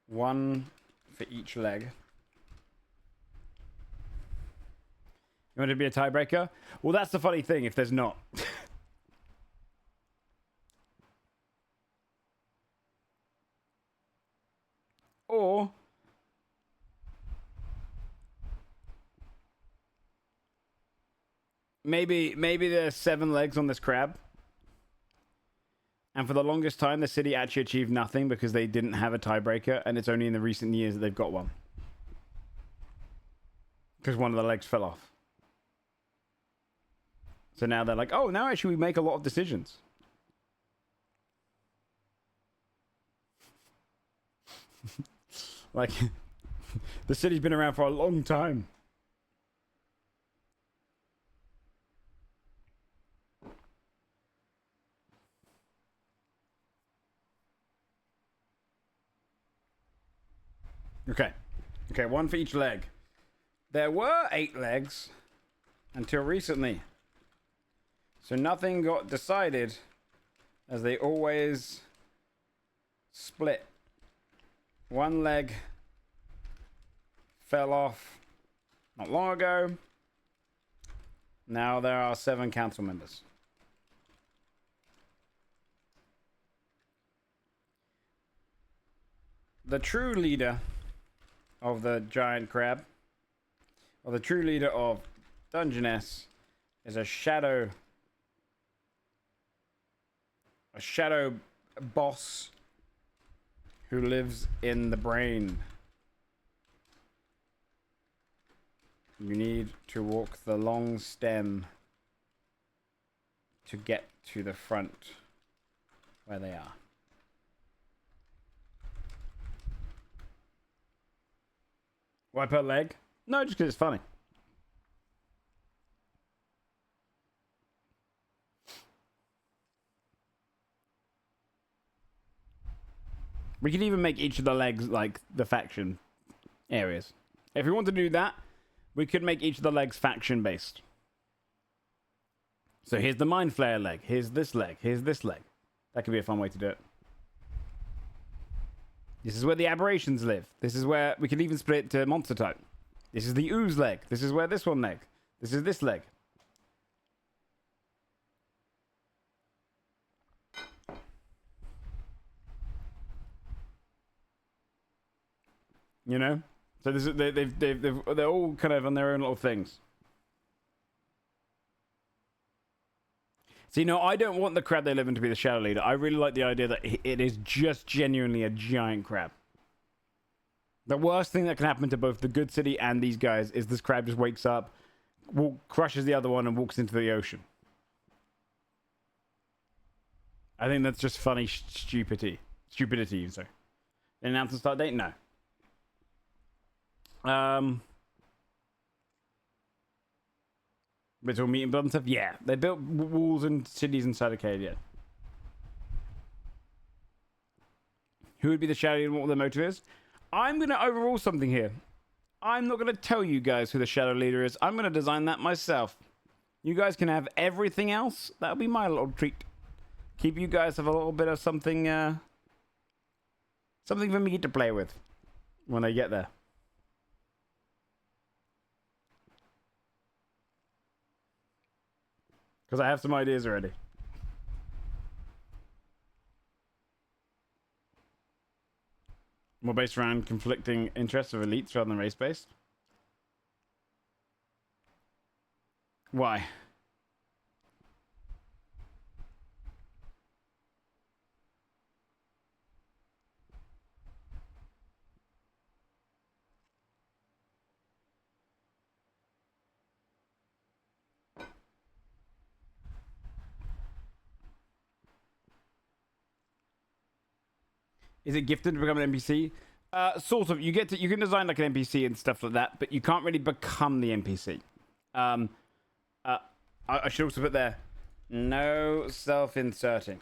One for each leg. You want it to be a tiebreaker? Well, that's the funny thing if there's not. Or maybe there's 7 legs on this crab. And for the longest time, the city actually achieved nothing because they didn't have a tiebreaker, and it's only in the recent years that they've got one. Because one of the legs fell off. So now they're like, oh, now actually we make a lot of decisions. Like, the city's been around for a long time. Okay. Okay, 1 for each leg. There were 8 legs until recently. So nothing got decided, as they always split. 1 leg fell off not long ago. Now there are 7 council members. The true leader of the giant crab, or the true leader of Dungeness, is a shadow boss who lives in the brain. You need to walk the long stem to get to the front where they are. Why per leg? No, just because it's funny. We could even make each of the legs like the faction areas. If we want to do that, we could make each of the legs faction based. So here's the Mind Flayer leg. Here's this leg. Here's this leg. That could be a fun way to do it. This is where the aberrations live. This is where we could even split it to monster type. This is the ooze leg. This is where this one leg. This is this leg. You know? So this is, they're all kind of on their own little things. See, no, I don't want the crab they live in to be the shadow leader. I really like the idea that it is just genuinely a giant crab. The worst thing that can happen to both the good city and these guys is this crab just wakes up, crushes the other one, and walks into the ocean. I think that's just funny stupidity. So, announce the start date? No. But it's all meat and blood and stuff? Yeah. They built walls and cities inside Acadia. Who would be the shadow leader and what the motive is? I'm going to overrule something here. I'm not going to tell you guys who the shadow leader is. I'm going to design that myself. You guys can have everything else. That'll be my little treat. Keep you guys have a little bit of something, something for me to play with when they get there. Because I have some ideas already. More based around conflicting interests of elites rather than race-based. Why? Is it gifted to become an NPC? Sort of. You can design like an NPC and stuff like that, but you can't really become the NPC. I should also put there, no self-inserting.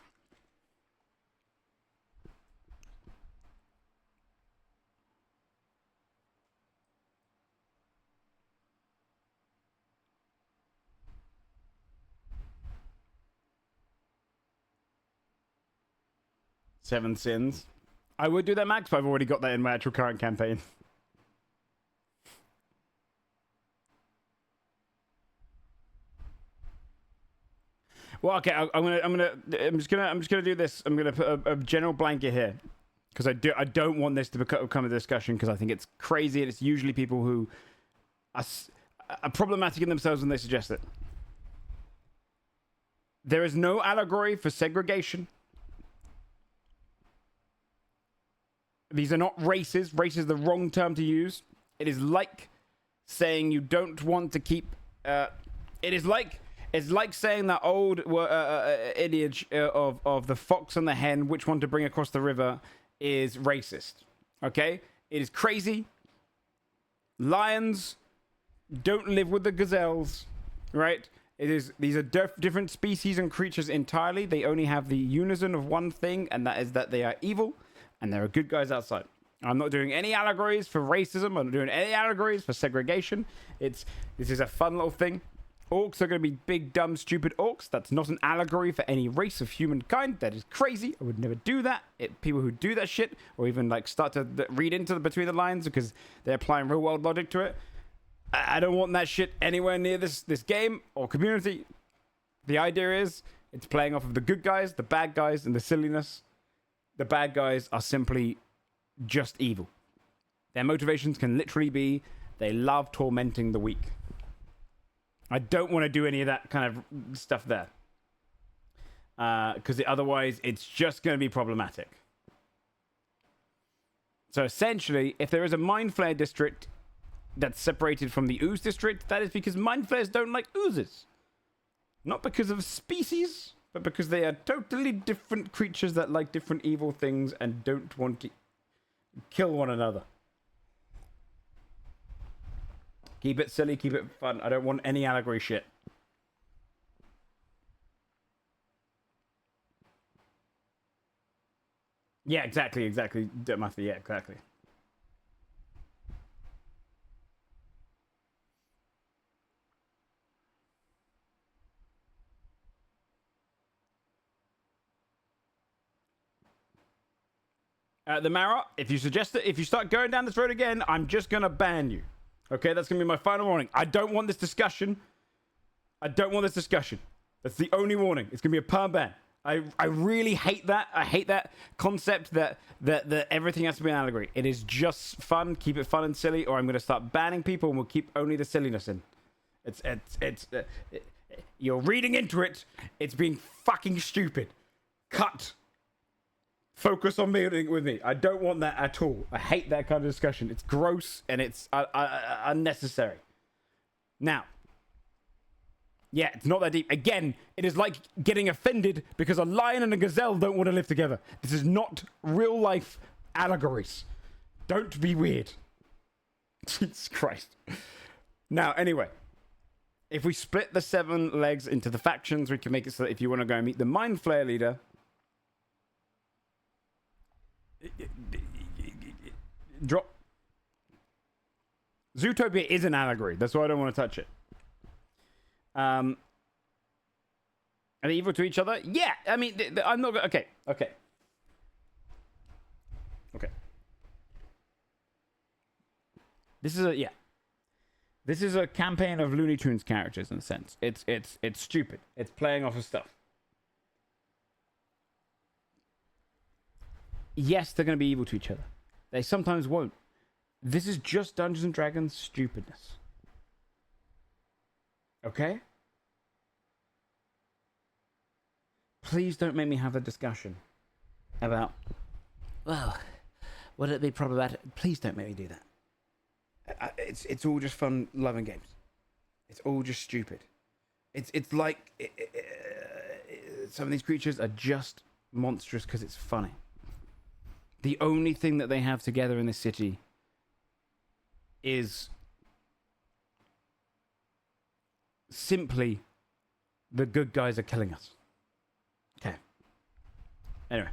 7 sins. I would do that, Max, but I've already got that in my actual current campaign. Well, okay, I'm just gonna do this. I'm gonna put a general blanket here, because I don't want this to become a discussion, because I think it's crazy, and it's usually people who are problematic in themselves when they suggest it. There is no allegory for segregation. These are not races. Race is the wrong term to use. It is like saying you don't want to keep. It's like saying that old adage of the fox and the hen, which one to bring across the river, is racist. Okay? It is crazy. Lions don't live with the gazelles, right? These are different species and creatures entirely. They only have the unison of one thing, and that is that they are evil, and there are good guys outside. I'm not doing any allegories for racism. I'm not doing any allegories for segregation. This is a fun little thing. Orcs are going to be big, dumb, stupid orcs. That's not an allegory for any race of humankind. That is crazy. I would never do that. People who do that shit, or even like start to read into between the lines because they're applying real world logic to it. I don't want that shit anywhere near this game or community. The idea is it's playing off of the good guys, the bad guys, and the silliness. The bad guys are simply just evil. Their motivations can literally be they love tormenting the weak. I don't want to do any of that kind of stuff there. Because otherwise, it's just going to be problematic. So essentially, if there is a Mind Flare district that's separated from the Ooze district, that is because Mind Flares don't like oozes. Not because of species, but because they are totally different creatures that like different evil things and don't want to kill one another. Keep it silly, keep it fun. I don't want any allegory shit. Yeah, exactly. Matthew, yeah, exactly. The Mara, if you suggest it, if you start going down this road again, I'm just gonna ban you. Okay, that's gonna be my final warning. I don't want this discussion. That's the only warning. It's gonna be a perm ban. I really hate that. I hate that concept that everything has to be an allegory. It is just fun. Keep it fun and silly, or I'm gonna start banning people, and we'll keep only the silliness in. You're reading into it. It's being fucking stupid. Cut. Focus on being with me. I don't want that at all. I hate that kind of discussion. It's gross and it's unnecessary. Now, yeah, it's not that deep. Again, it is like getting offended because a lion and a gazelle don't want to live together. This is not real life allegories. Don't be weird. Jesus Christ. Now, anyway, if we split the 7 legs into the factions, we can make it so that if you want to go and meet the Mind Flare leader, drop. Zootopia is an allegory. That's why I don't want to touch it. Are they evil to each other? Yeah. I mean, I'm not. Okay. This is a campaign of Looney Tunes characters in a sense. It's stupid. It's playing off of stuff. Yes, they're going to be evil to each other. They sometimes won't. This is just Dungeons and Dragons stupidness. Okay? Please don't make me have a discussion about, well, would it be problematic? Please don't make me do that. It's all just fun, love and games. It's all just stupid. It's like some of these creatures are just monstrous because it's funny. The only thing that they have together in this city is simply the good guys are killing us. Okay. Anyway.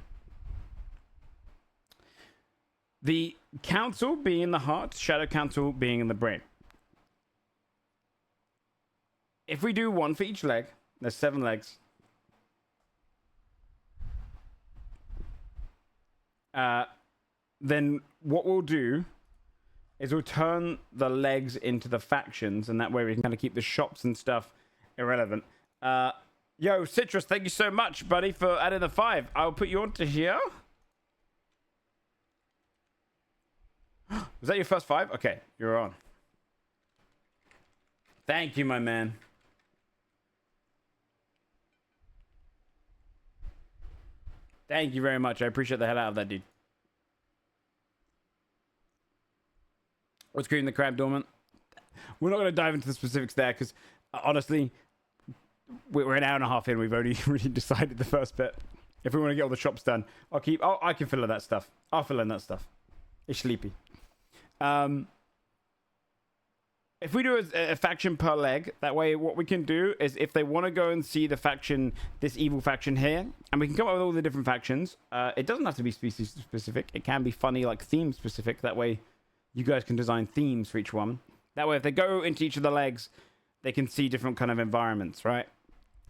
The council being in the heart, shadow council being in the brain. If we do 1 for each leg, there's 7 legs. then what we'll do is we'll turn the legs into the factions, and that way we can kind of keep the shops and stuff irrelevant. Yo, Citrus, thank you so much, buddy, for adding the 5. I'll put you onto here. Was that your first 5? Okay, you're on. Thank you, my man. Thank you very much. I appreciate the hell out of that, dude. What's creating the crab dormant? We're not going to dive into the specifics there because, honestly, we're an hour and a half in. We've only really decided the first bit. If we want to get all the shops done, I can fill in that stuff. I'll fill in that stuff. It's sleepy. If we do a faction per leg, that way what we can do is if they want to go and see the faction, this evil faction here, and we can come up with all the different factions. It doesn't have to be species specific. It can be funny, like theme specific. That way you guys can design themes for each one. That way if they go into each of the legs, they can see different kind of environments, right?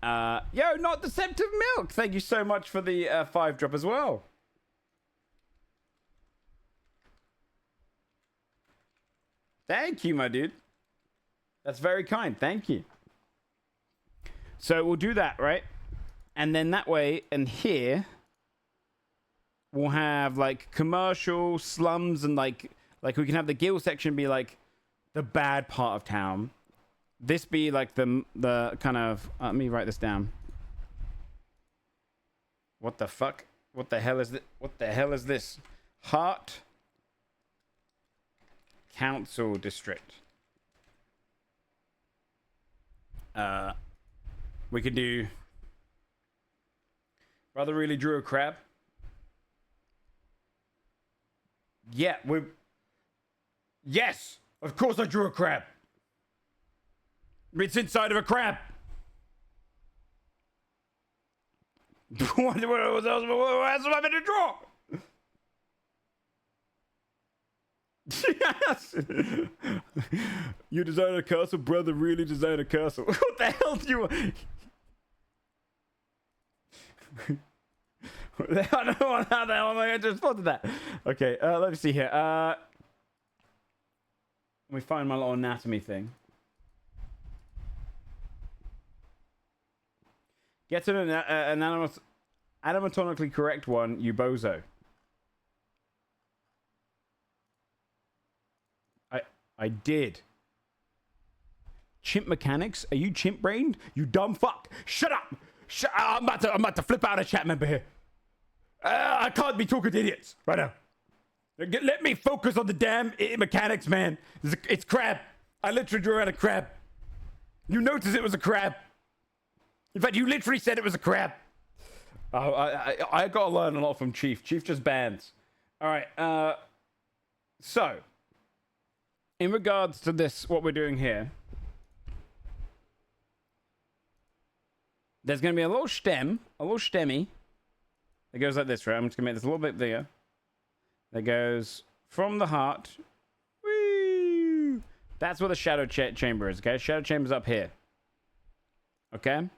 Yo, not Deceptive Milk. Thank you so much for the 5 drop as well. Thank you, my dude. That's very kind. Thank you. So we'll do that, right? And then that way, and here, we'll have like commercial slums and like we can have the guild section be like the bad part of town. This be like the kind of let me write this down. What the fuck? What the hell is this? What the hell is this? Heart Council District. We could do. Brother really drew a crab. Yeah, yes, of course I drew a crab. It's inside of a crab. What else am I meant to draw? Yes. You designed a castle, brother really designed a castle. What the hell do you I don't know how the hell am I going to respond to that. Okay, let me see here. Let me find my little anatomy thing. Get an anatomically correct one, you bozo. I did. Chimp mechanics? Are you chimp brained? You dumb fuck! Shut up! I'm about to flip out a chat member here. I can't be talking to idiots right now. Let me focus on the damn mechanics, man. It's crab. I literally drew out a crab. You noticed it was a crab. In fact, you literally said it was a crab. Oh, I gotta learn a lot from Chief. Chief just bans. All right. So, in regards to this, what we're doing here, there's going to be a little stemmy, that goes like this, right? I'm just going to make this a little bit bigger. That goes from the heart. Woo! That's where the shadow chamber is, okay? Shadow chamber's up here. Okay?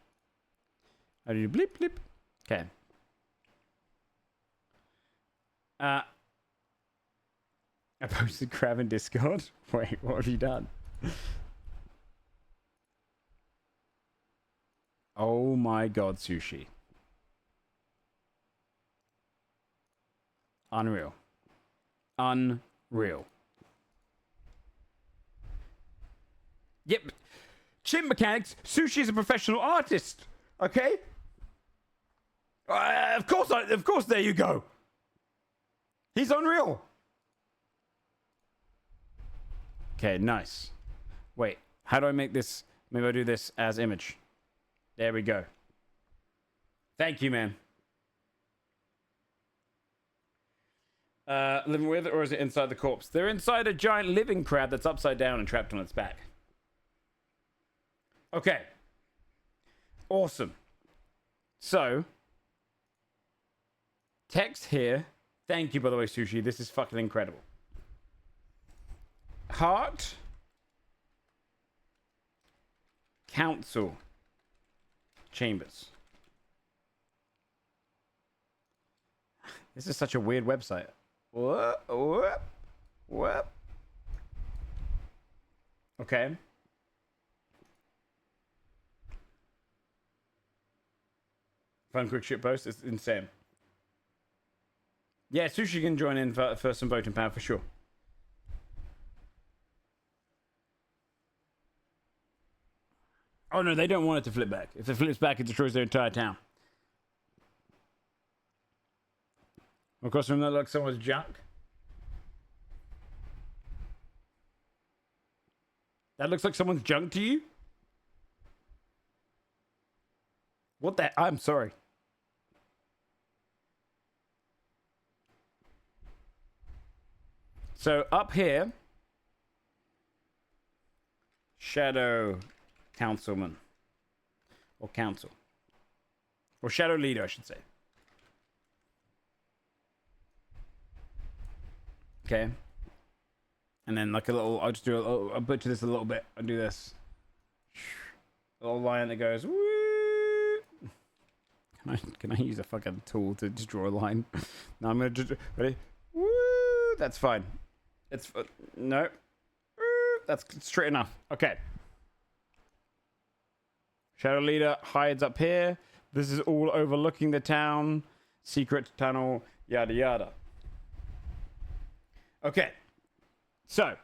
I do bleep, bleep. Okay. I posted crab in Discord. Wait, what have you done? Oh my god, Sushi. Unreal. Unreal. Yep. Chimp mechanics. Sushi is a professional artist. Okay? Of course, there you go. He's unreal. Okay, nice. Wait, how do I make this? Maybe I do this as image. There we go. Thank you, man. Living with, or is it inside the corpse? They're inside a giant living crab that's upside down and trapped on its back. Okay. Awesome. So, text here. Thank you, by the way, Sushi. This is fucking incredible. Heart Council Chambers. This is such a weird website. Whoop, whoop, whoop. Okay. Fun quick shit post. It's insane. Yeah, Sushi can join in for some voting power for sure. Oh no, they don't want it to flip back. If it flips back, it destroys their entire town. Of course, when that looks someone's junk. That looks like someone's junk to you? What the? I'm sorry. So up here, Shadow Councilman. Or Council. Or Shadow Leader, I should say. Okay. And then like a little, I'll just do a little, I'll butcher this a little bit. I'll do this. A little line that goes, woo! Can I use a fucking tool to just draw a line? No, I'm gonna just, ready? Woo! That's fine. It's, no. Woo! That's straight enough. Okay. Shadow Leader hides up here. This is all overlooking the town. Secret tunnel, yada yada. Okay. So,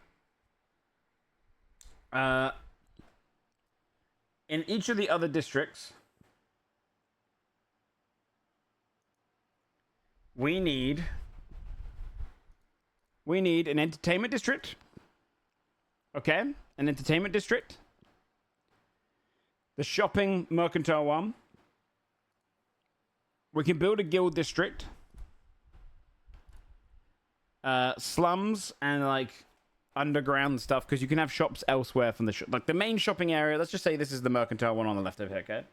in each of the other districts, we need an entertainment district. Okay, an entertainment district. The shopping mercantile one. We can build a guild district. Slums and like underground stuff, because you can have shops elsewhere from the like the main shopping area. Let's just say this is the mercantile one on the left over here, okay?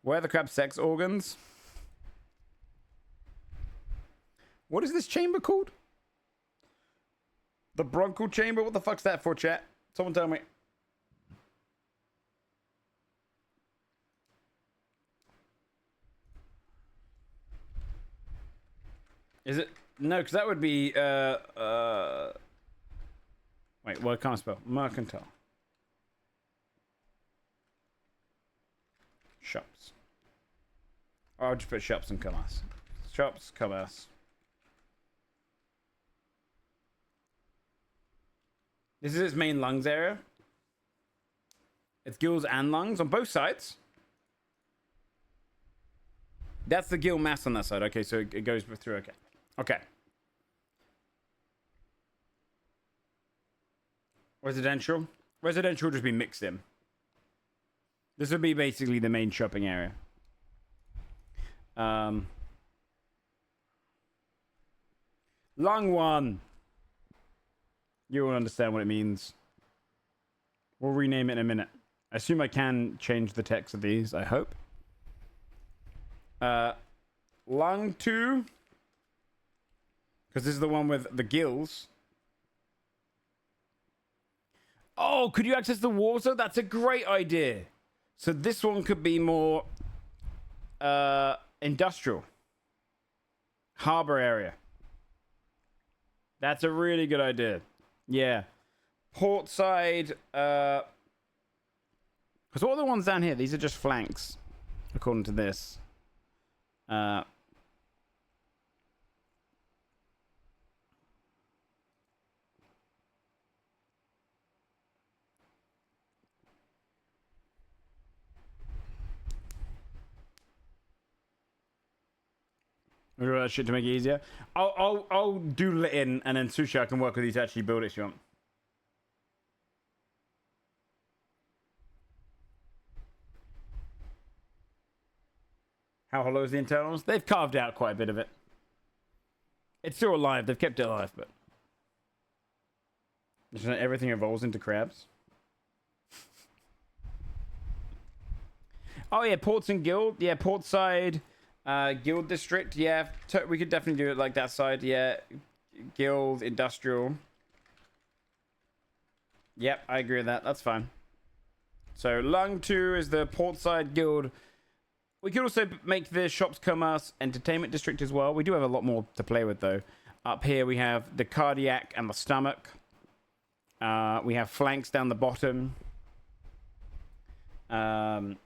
Where the crab sex organs? What is this chamber called? The bronchial chamber? What the fuck's that for, chat? Someone tell me. Is it? No, because that would be, wait, well, I can't spell. Mercantile. Shops. Oh, I'll just put shops and commerce. Shops, commerce. This is its main lungs area. It's gills and lungs on both sides. That's the gill mass on that side. Okay, so it goes through, okay. Okay. Residential. Residential will just be mixed in. This would be basically the main shopping area. Long one. You will understand what it means. We'll rename it in a minute. I assume I can change the text of these, I hope. Lung 2. Because this is the one with the gills. Oh, could you access the water? That's a great idea. So this one could be more industrial. Harbor area. That's a really good idea. Yeah. Port side. Because what are the ones down here? These are just flanks, according to this. We'll do that shit to make it easier. I'll doodle it in, and then Sushi, I can work with you to actually build it if you want. How hollow is the internals? They've carved out quite a bit of it. It's still alive. They've kept it alive, but everything evolves into crabs. Oh yeah, ports and guild. Yeah, port side. Guild district, yeah, we could definitely do it like that side, yeah. Guild, industrial. Yep, I agree with that, that's fine. So, Lung 2 is the port side guild. We could also make the shops, commerce, entertainment district as well. We do have a lot more to play with, though. Up here, we have the cardiac and the stomach. We have flanks down the bottom. Down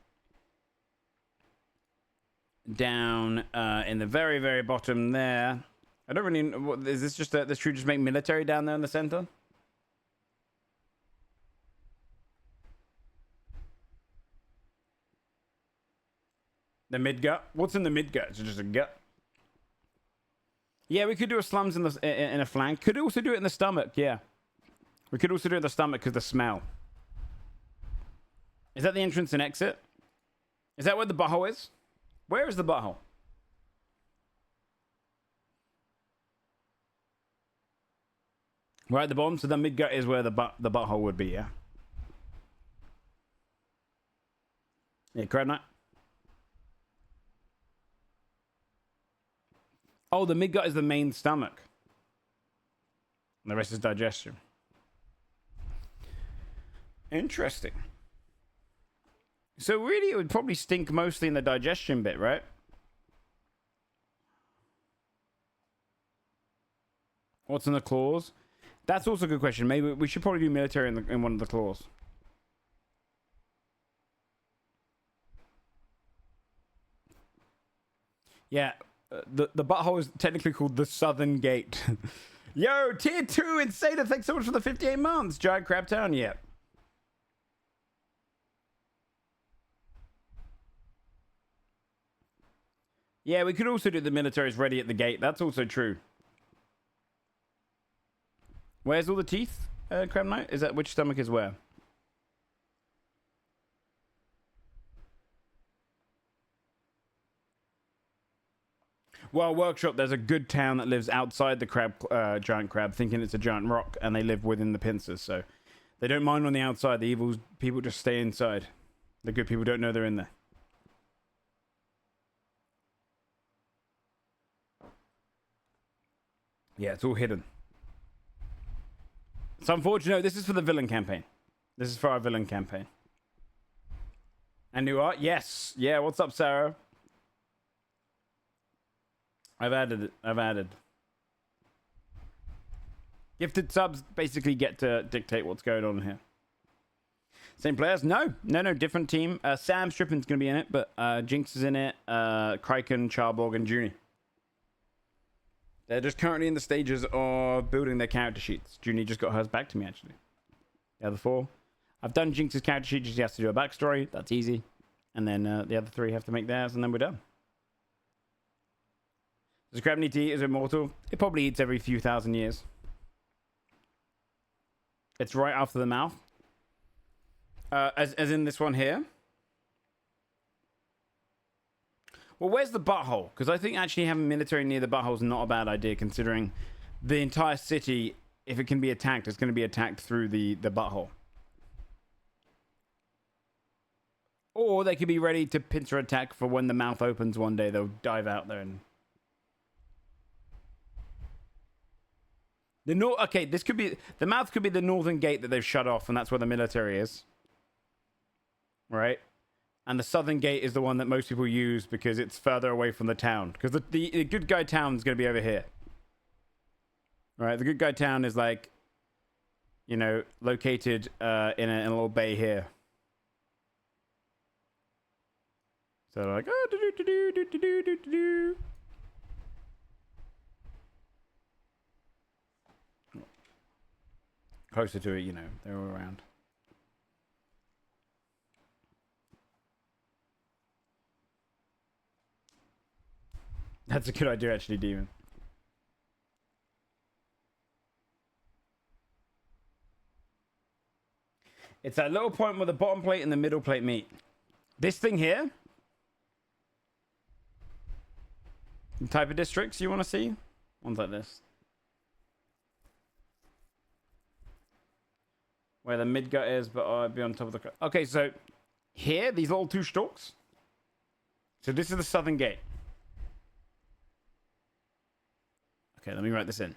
in the very, very bottom there. I don't really... What, is this just... this should just make military down there in the center? The mid-gut? What's in the mid-gut? It's just a gut? Yeah, we could do a slums in a flank. Could also do it in the stomach, yeah. We could also do it in the stomach because the smell. Is that the entrance and exit? Is that where the butthole is? Where is the butthole? Right at the bottom, so the mid-gut is where the butthole would be, yeah? Yeah, crab nut. Oh, the midgut is the main stomach. And the rest is digestion. Interesting. So really, it would probably stink mostly in the digestion bit, right? What's in the claws? That's also a good question. Maybe we should probably do military in one of the claws. Yeah. The butthole is technically called the Southern Gate. Yo, tier 2 Insader, thanks so much for the 58 months. Giant Crab Town, yeah. Yeah, we could also do the militaries ready at the gate. That's also true. Where's all the teeth, Crab Knight? Is that which stomach is where? Well, Workshop, there's a good town that lives outside the giant crab, thinking it's a giant rock, and they live within the pincers, so they don't mind on the outside. The evil people just stay inside. The good people don't know they're in there. Yeah, it's all hidden. It's unfortunate. This is for the villain campaign. This is for our villain campaign. And new art? Yes. Yeah, what's up, Sarah? I've added it. I've added. Gifted subs basically get to dictate what's going on here. Same players? No. No, different team. Sam Strippin's going to be in it, but Jinx is in it. Kraken, Charborg, and Junie. They're just currently in the stages of building their character sheets. Junie just got hers back to me, actually. The other four. I've done Jinx's character sheet. She has to do a backstory. That's easy. And then the other three have to make theirs, and then we're done. Does crab need to eat? Is it immortal? It probably eats every few thousand years. It's right after the mouth. As in this one here. Well, where's the butthole? Because I think actually having military near the butthole is not a bad idea, considering the entire city, if it can be attacked, it's going to be attacked through the butthole. Or they could be ready to pincer attack for when the mouth opens one day. They'll dive out there and... Okay, this could be... The mouth could be the northern gate that they've shut off, and that's where the military is. Right? And the southern gate is the one that most people use because it's further away from the town. Because the good guy town is going to be over here. Right? The good guy town is like, you know, located in a little bay here. So like, oh, do-do-do-do-do-do-do-do. Closer to it, you know, they're all around. That's a good idea, actually, Demon. It's that little point where the bottom plate and the middle plate meet. This thing here. The type of districts you want to see? Ones like this. Where the midgut is, but I'd be on top of the... Okay, so here, these little two stalks. So this is the southern gate. Okay, let me write this in.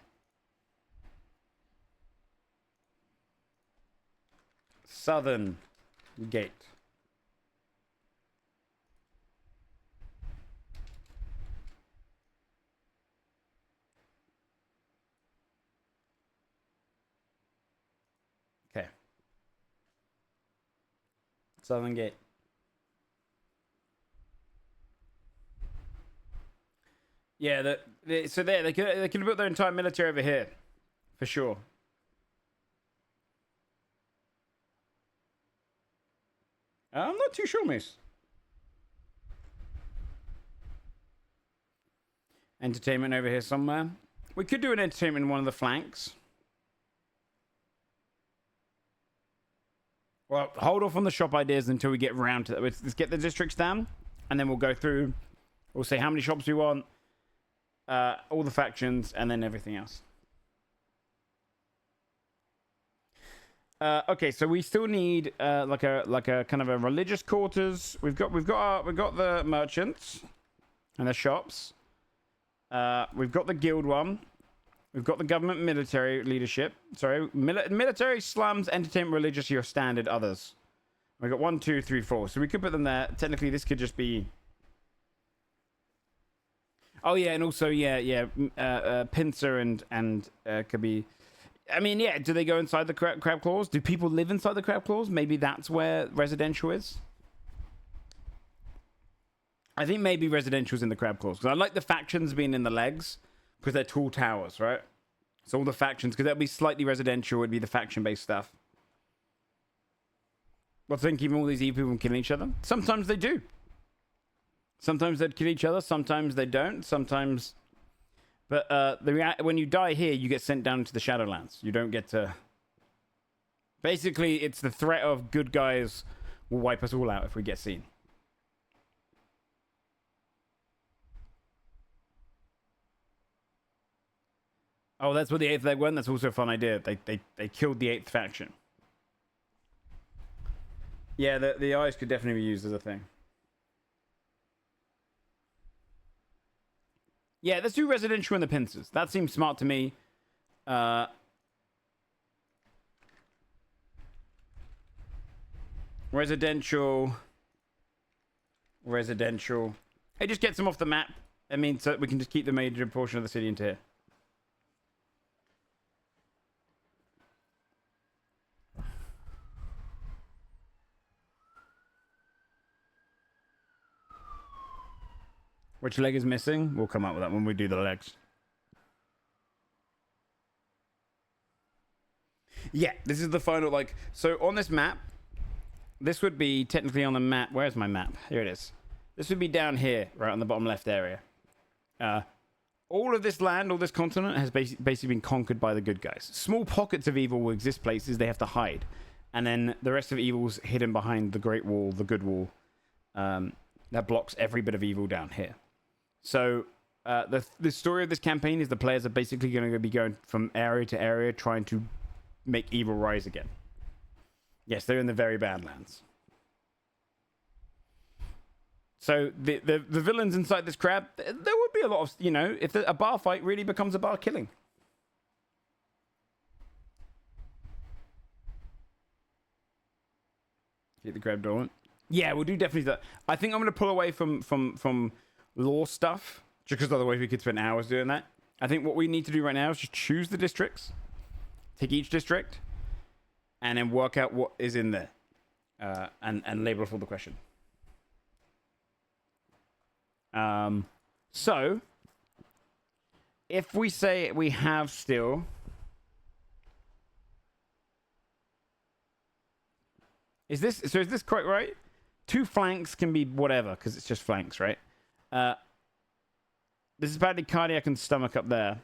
Southern gate. Southern Gate. Yeah, so there they could have built their entire military over here, for sure. I'm not too sure, miss. Entertainment over here somewhere. We could do an entertainment in one of the flanks. Well, hold off on the shop ideas until we get around to that. Let's get the districts down, and then we'll go through. We'll say how many shops we want, all the factions, and then everything else. Okay, so we still need like a kind of a religious quarters. We've got the merchants and the shops. We've got the guild one. We've got the government military leadership. Sorry, military, slums, entertainment, religious, your standard, others. We've got 1, 2, 3, 4. So we could put them there. Technically, this could just be... Oh, yeah, and also, pincer and could be... I mean, yeah, do they go inside the crab claws? Do people live inside the crab claws? Maybe that's where residential is. I think maybe residential's in the crab claws. Because I like the factions being in the legs. Because they're tall towers, right? So all the factions, because that'll be slightly residential, would be the faction-based stuff. Well, think even all these evil people killing each other? Sometimes they do. Sometimes they'd kill each other, sometimes they don't, sometimes... But when you die here, you get sent down into the Shadowlands. You don't get to... Basically, it's the threat of good guys will wipe us all out if we get seen. Oh, that's what the 8th leg went? That's also a fun idea. They killed the 8th faction. Yeah, the eyes could definitely be used as a thing. Yeah, let's do residential and the pincers. That seems smart to me. Residential. It just gets them off the map. I mean, so we can just keep the major portion of the city into here. Which leg is missing? We'll come up with that when we do the legs. Yeah, this is the final, like... So, on this map, this would be technically on the map... Where's my map? Here it is. This would be down here, right on the bottom left area. All of this land, all this continent, has basically been conquered by the good guys. Small pockets of evil will exist places they have to hide. And then the rest of evil's hidden behind the Great Wall, the Good Wall. That blocks every bit of evil down here. So, the story of this campaign is the players are basically going to be going from area to area trying to make evil rise again. Yes, they're in the very bad lands. So, the villains inside this crab, there would be a lot of, you know, if a bar fight really becomes a bar killing. Keep the crab dormant. Yeah, we'll do definitely that. I think I'm going to pull away from law stuff, just because otherwise we could spend hours doing that. I think what we need to do right now is just choose the districts, take each district, and then work out what is in there, and label for the question. So, if we say we have still... Is this quite right? 2 flanks can be whatever, because it's just flanks, right? This is badly cardiac and stomach up there.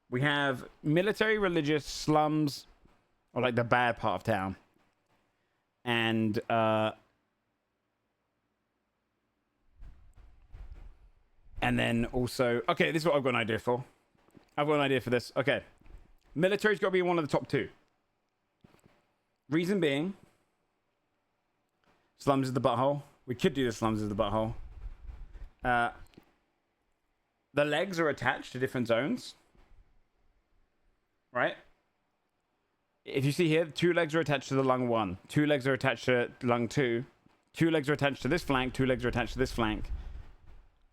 We have military, religious, slums, or like the bad part of town. And then also... Okay, this is what I've got an idea for. I've got an idea for this. Okay. Military's got to be one of the top 2. Reason being... Slums is the butthole. We could do the slums as the butthole. The legs are attached to different zones. Right? If you see here, 2 legs are attached to the lung 1. 2 legs are attached to lung 2. 2 legs are attached to this flank. 2 legs are attached to this flank.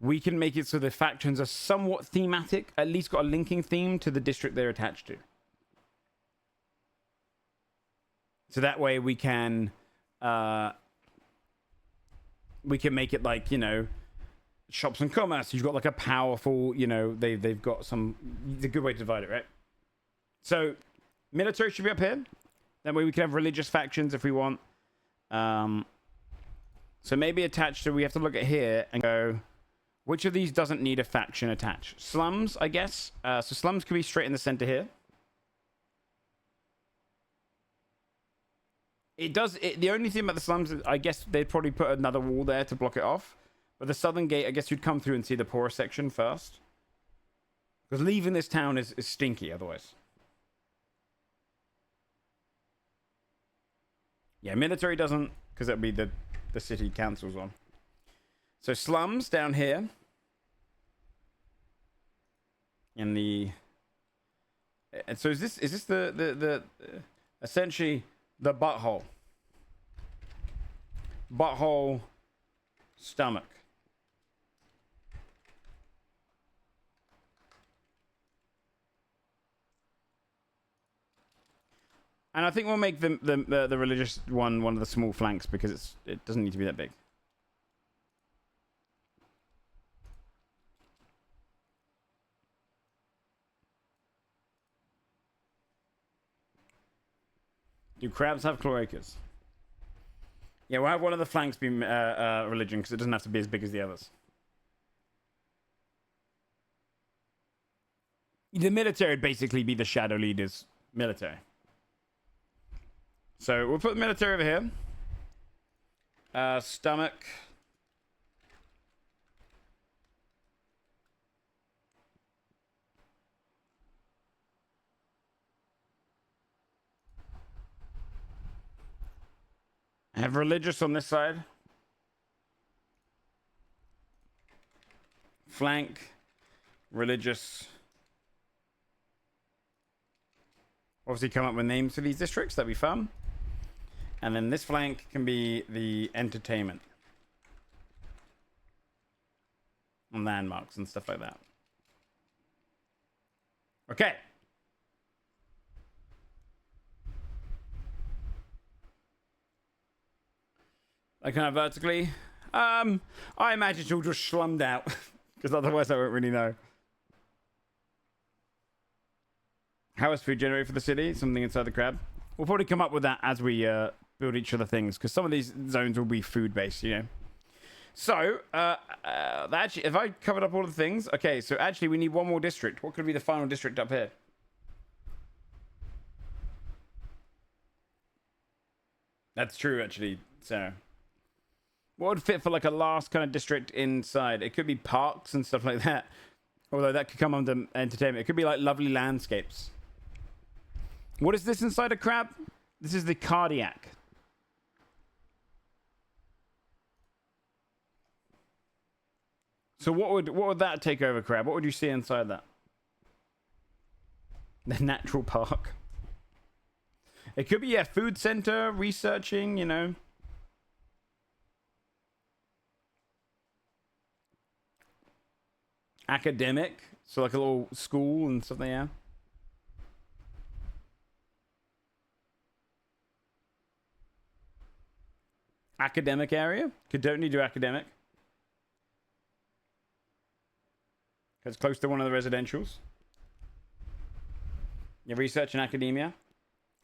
We can make it so the factions are somewhat thematic. At least got a linking theme to the district they're attached to. So that way we can make it like, you know, shops and commerce. You've got like a powerful, you know, they've got some. It's a good way to divide it, right? So military should be up here. That way we can have religious factions if we want. So maybe attached to, we have to look at here and go, which of these doesn't need a faction attached? Slums, I guess. So slums could be straight in the center here. It does. The only thing about the slums is, I guess they'd probably put another wall there to block it off. But the southern gate, I guess you'd come through and see the poorer section first. Because leaving this town is stinky otherwise. Yeah, military doesn't, because that'd be the city council's on. So slums down here. And so is this the essentially the butthole? Butthole, stomach. And I think we'll make the religious one of the small flanks because it doesn't need to be that big. Do crabs have cloacas? Yeah, we'll have one of the flanks be religion because it doesn't have to be as big as the others. The military would basically be the shadow leader's military. So we'll put the military over here. Stomach. I have religious on this side. Flank. Religious. Obviously come up with names for these districts. That'd be fun. And then this flank can be the entertainment. And landmarks and stuff like that. Okay. Like kind of vertically. I imagine it's all just slummed out. Because otherwise I won't really know. How is food generated for the city? Something inside the crab. We'll probably come up with that as we build each other things, because some of these zones will be food based, you know. So actually, if I covered up all the things, okay, so actually we need one more district. What could be the final district up here? That's true, actually, Sarah. What would fit for like a last kind of district inside? It could be parks and stuff like that, although that could come under entertainment. It could be like lovely landscapes. What is this inside a crab? This is the cardiac. So what would that take over, crab? What would you see inside that? The natural park. It could be a food center, researching, you know. Academic, so like a little school and something, yeah. Academic area. Could totally do academic. It's close to one of the residentials. Yeah, research and academia.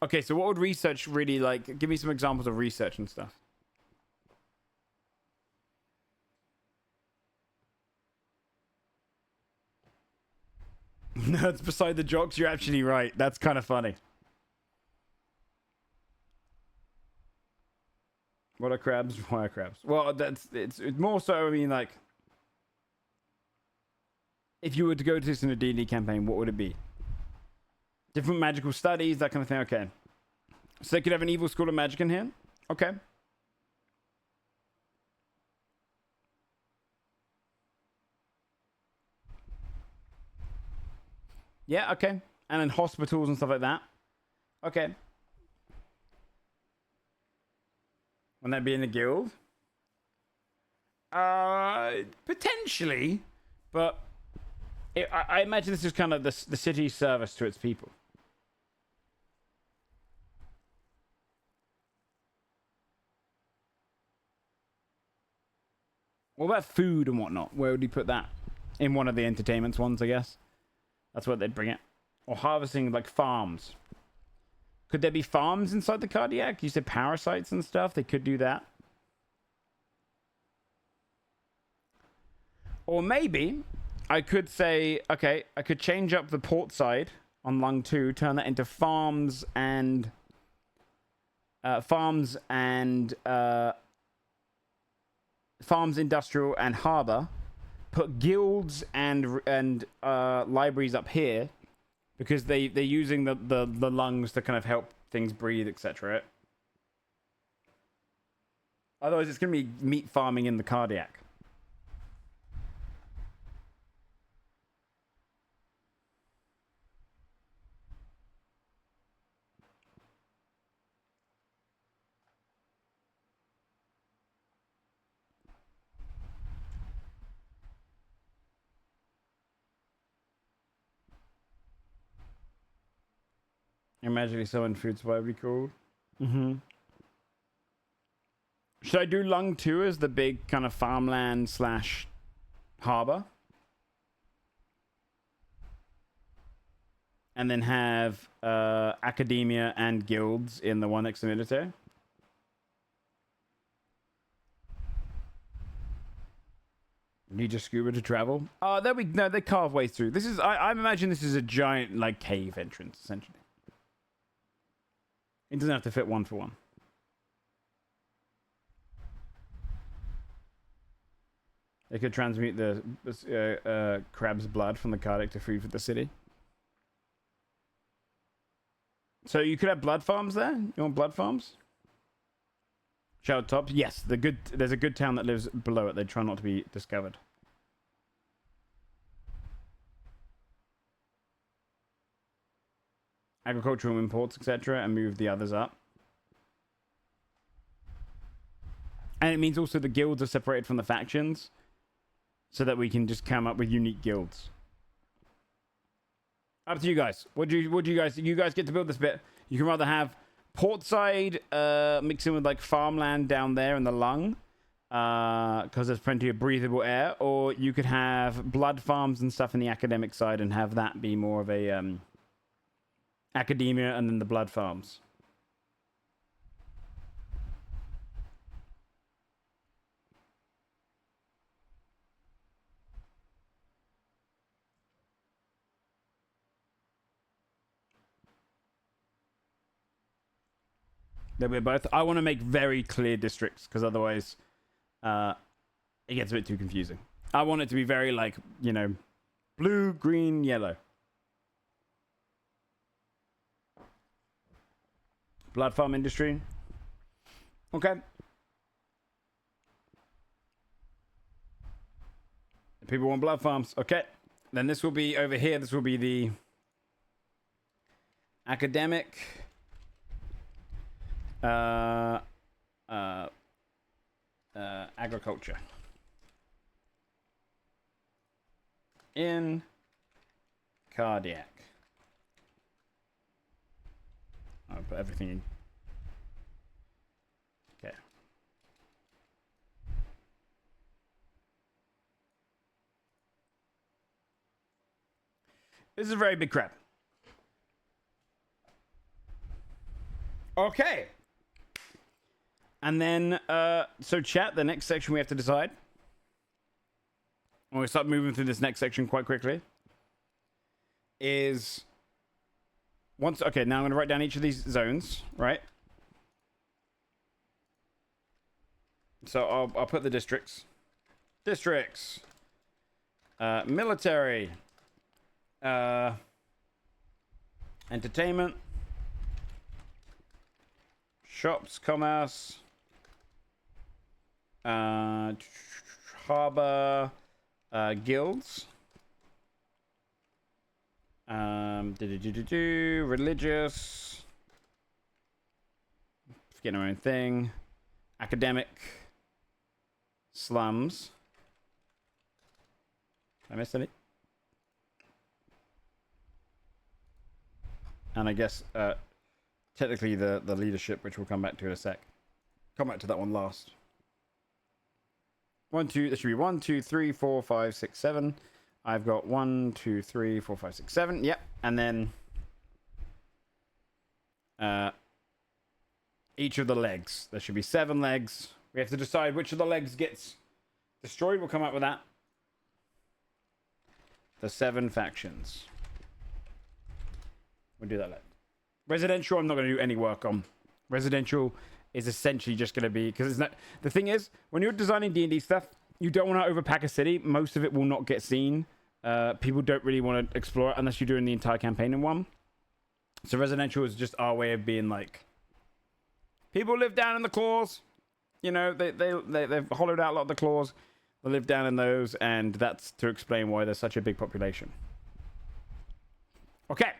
Okay, so what would research really like? Give me some examples of research and stuff. Nerds beside the jocks, you're actually right. That's kind of funny. What are crabs? Why are crabs? Well, it's more so, I mean, like, if you were to go to this in a D&D campaign, what would it be? Different magical studies, that kind of thing. Okay. So they could have an evil school of magic in here? Okay. Yeah, okay. And then hospitals and stuff like that. Okay. Wouldn't that be in the guild? Potentially. But I imagine this is kind of the city's service to its people. What about food and whatnot? Where would you put that? In one of the entertainments ones, I guess. That's where they'd bring it. Or harvesting, like, farms. Could there be farms inside the cardiac? You said parasites and stuff. They could do that. Or maybe I could say, okay, I could change up the port side on lung 2, turn that into farms and farms, industrial, and harbor. Put guilds and libraries up here because they're using the lungs to kind of help things breathe, etc. Otherwise, it's going to be meat farming in the cardiac. Imagine someone food supply would be cool. Mm-hmm. Should I do lung 2 as the big kind of farmland / harbor? And then have academia and guilds in the one next to military? Need your scuba to travel? Oh, there we no. They carve ways through. This is I imagine this is a giant like cave entrance essentially. It doesn't have to fit one for one. They could transmute the crab's blood from the cardiac to food for the city. So you could have blood farms there? You want blood farms? Shout tops? Yes, there's a good town that lives below it. They try not to be discovered. Agricultural imports, etc., and move the others up. And it means also the guilds are separated from the factions, so that we can just come up with unique guilds. Up to you guys. What do you guys get to build this bit? You can rather have portside mixed in with like farmland down there in the lung, because there's plenty of breathable air, or you could have blood farms and stuff in the academic side and have that be more of a academia and then the blood farms. That we're both. I want to make very clear districts because otherwise it gets a bit too confusing. I want it to be very like, you know, blue, green, yellow. Blood farm industry. Okay. People want blood farms. Okay. Then this will be over here. This will be the academic. Agriculture. In cardiac. I'll put everything in. Okay. This is a very big crap. Okay. And then, so chat, the next section we have to decide. When we start moving through this next section quite quickly. Is... Once, okay, now I'm going to write down each of these zones, right? So I'll put the districts. Districts. Military. Entertainment. Shops, commerce. Harbor. Guilds. Religious. Forgetting our own thing. Academic. Slums. Did I miss any? And I guess technically the leadership, which we'll come back to in a sec. Come back to that one last. 1, 2. There should be 1, 2, 3, 4, 5, 6, 7. I've got 1, 2, 3, 4, 5, 6, 7. Yep. And then each of the legs. There should be 7 legs. We have to decide which of the legs gets destroyed. We'll come up with that. The 7 factions. We'll do that later. Residential, I'm not going to do any work on. Residential is essentially just going to be... Because it's not... The thing is, when you're designing D&D stuff, you don't want to overpack a city. Most of it will not get seen. People don't really want to explore it unless you're doing the entire campaign in one. So residential is just our way of being like... People live down in the claws. You know, they've hollowed out a lot of the claws. They live down in those, and that's to explain why there's such a big population. Okay,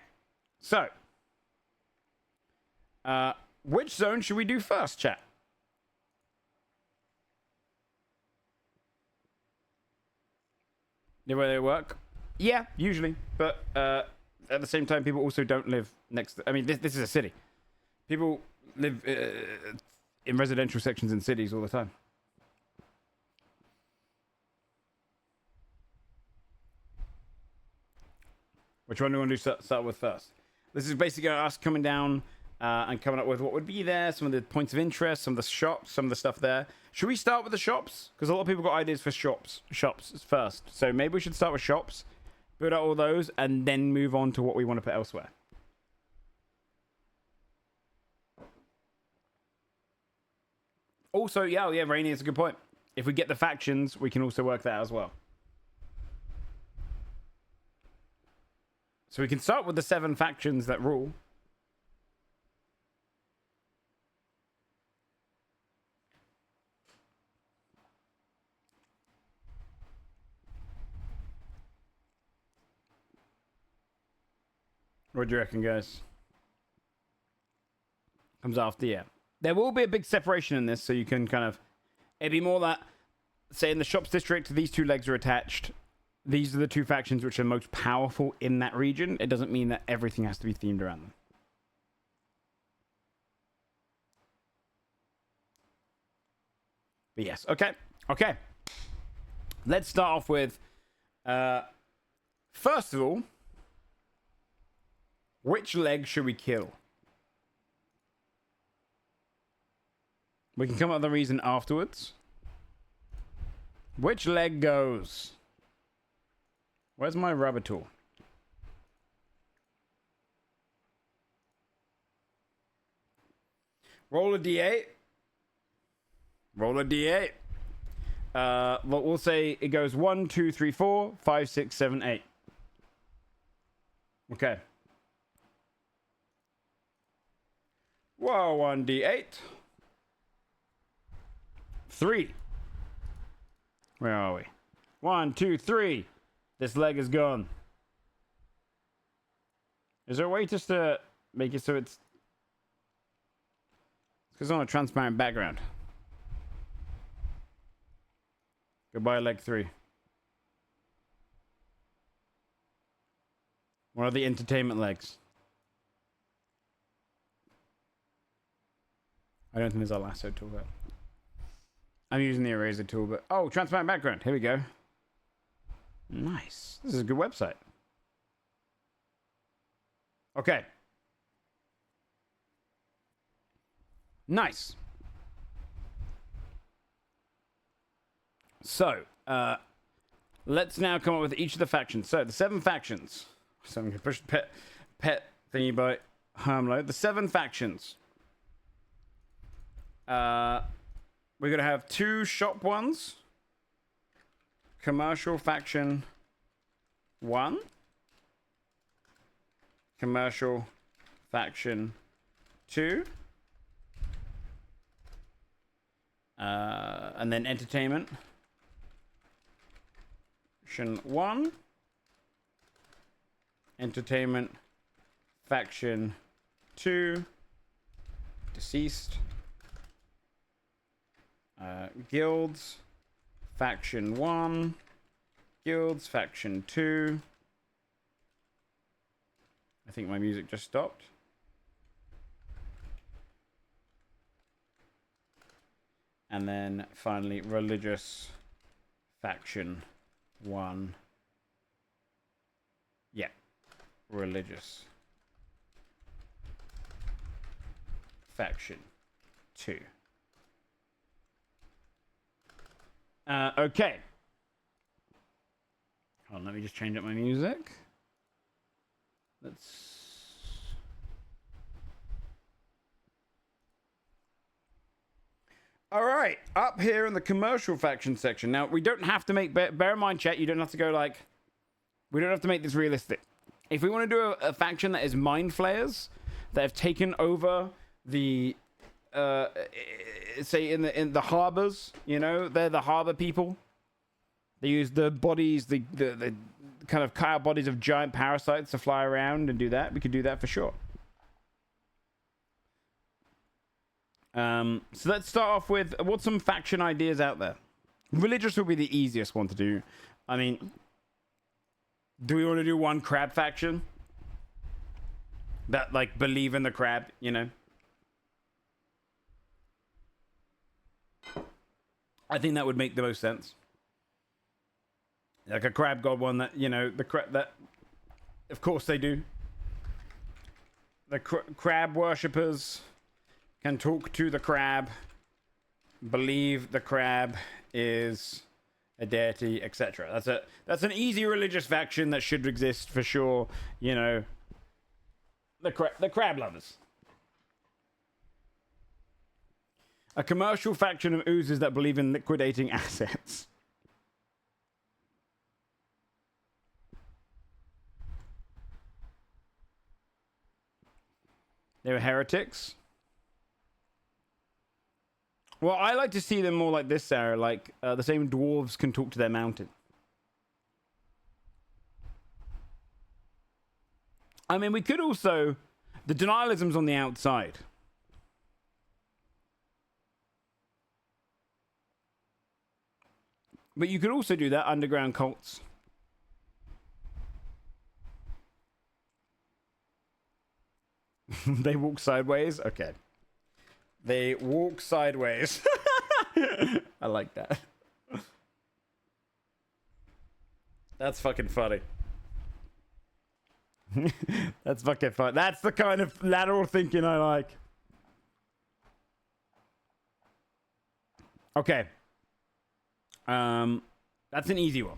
so... which zone should we do first, chat? The way they work? Yeah, usually. But at the same time, people also don't live next to... I mean, this is a city. People live in residential sections in cities all the time. Which one do we want to start with first? This is basically us coming down and coming up with what would be there, some of the points of interest, some of the shops, some of the stuff there. Should we start with the shops? Because a lot of people got ideas for shops first. So maybe we should start with shops, build out all those, and then move on to what we want to put elsewhere. Also, yeah, Rainy, it's a good point. If we get the factions, we can also work that out as well. So we can start with the 7 factions that rule. What do you reckon, guys? Comes after, yeah. There will be a big separation in this, so you can kind of... It'd be more that, say, in the shops district, these 2 legs are attached. These are the 2 factions which are most powerful in that region. It doesn't mean that everything has to be themed around them. But yes, okay. Okay. Let's start off with... first of all... Which leg should we kill? We can come up with the reason afterwards. Which leg goes? Where's my rubber tool? Roll a d8. Roll a d8. We'll say it goes 1, 2, 3, 4, 5, 6, 7, 8. Okay. Whoa, 1d8. 3. Where are we? 1, 2, 3. This leg is gone. Is there a way just to make it so it's on a transparent background? Goodbye, leg 3. What are the entertainment legs? I don't think there's a lasso tool there. I'm using the eraser tool, but... Oh, transparent background. Here we go. Nice. This is a good website. Okay. Nice. So, let's now come up with each of the factions. So, the 7 factions. So, I'm going to push the pet thingy by Hermlo. The 7 factions. We're going to have 2 shop ones. Commercial faction 1. Commercial faction 2. And then entertainment faction 1. Entertainment faction 2. Deceased. Guilds faction 1. Guilds faction 2. I think my music just stopped. And then finally religious Faction 1. Yeah. Religious. Faction 2. Okay. Hold on, let me just change up my music. Let's... All right, up here in the commercial faction section. Now, we don't have to make... Bear in mind, chat, you don't have to go like... We don't have to make this realistic. If we want to do a faction that is mind flayers, that have taken over the... say in the harbors, you know, they're the harbor people. They use the bodies, the kind of cow bodies of giant parasites to fly around and do that. We could do that for sure. So let's start off with what's some faction ideas out there. Religious will be the easiest one to do. I mean, do we want to do one crab faction that like believe in the crab, you know? I think that would make the most sense. Like a crab god one that, you know, the crab that, of course they do. The crab worshippers can talk to the crab, believe the crab is a deity, etc. That's an easy religious faction that should exist for sure. You know, the crab lovers. A commercial faction of oozes that believe in liquidating assets. They were heretics. Well, I like to see them more like this, Sarah. Like, the same dwarves can talk to their mountain. I mean, we could also... The denialism's on the outside. But you could also do that underground cults. They walk sideways? Okay. They walk sideways. I like that. That's fucking funny. That's fucking fun. That's the kind of lateral thinking I like. Okay. That's an easy one.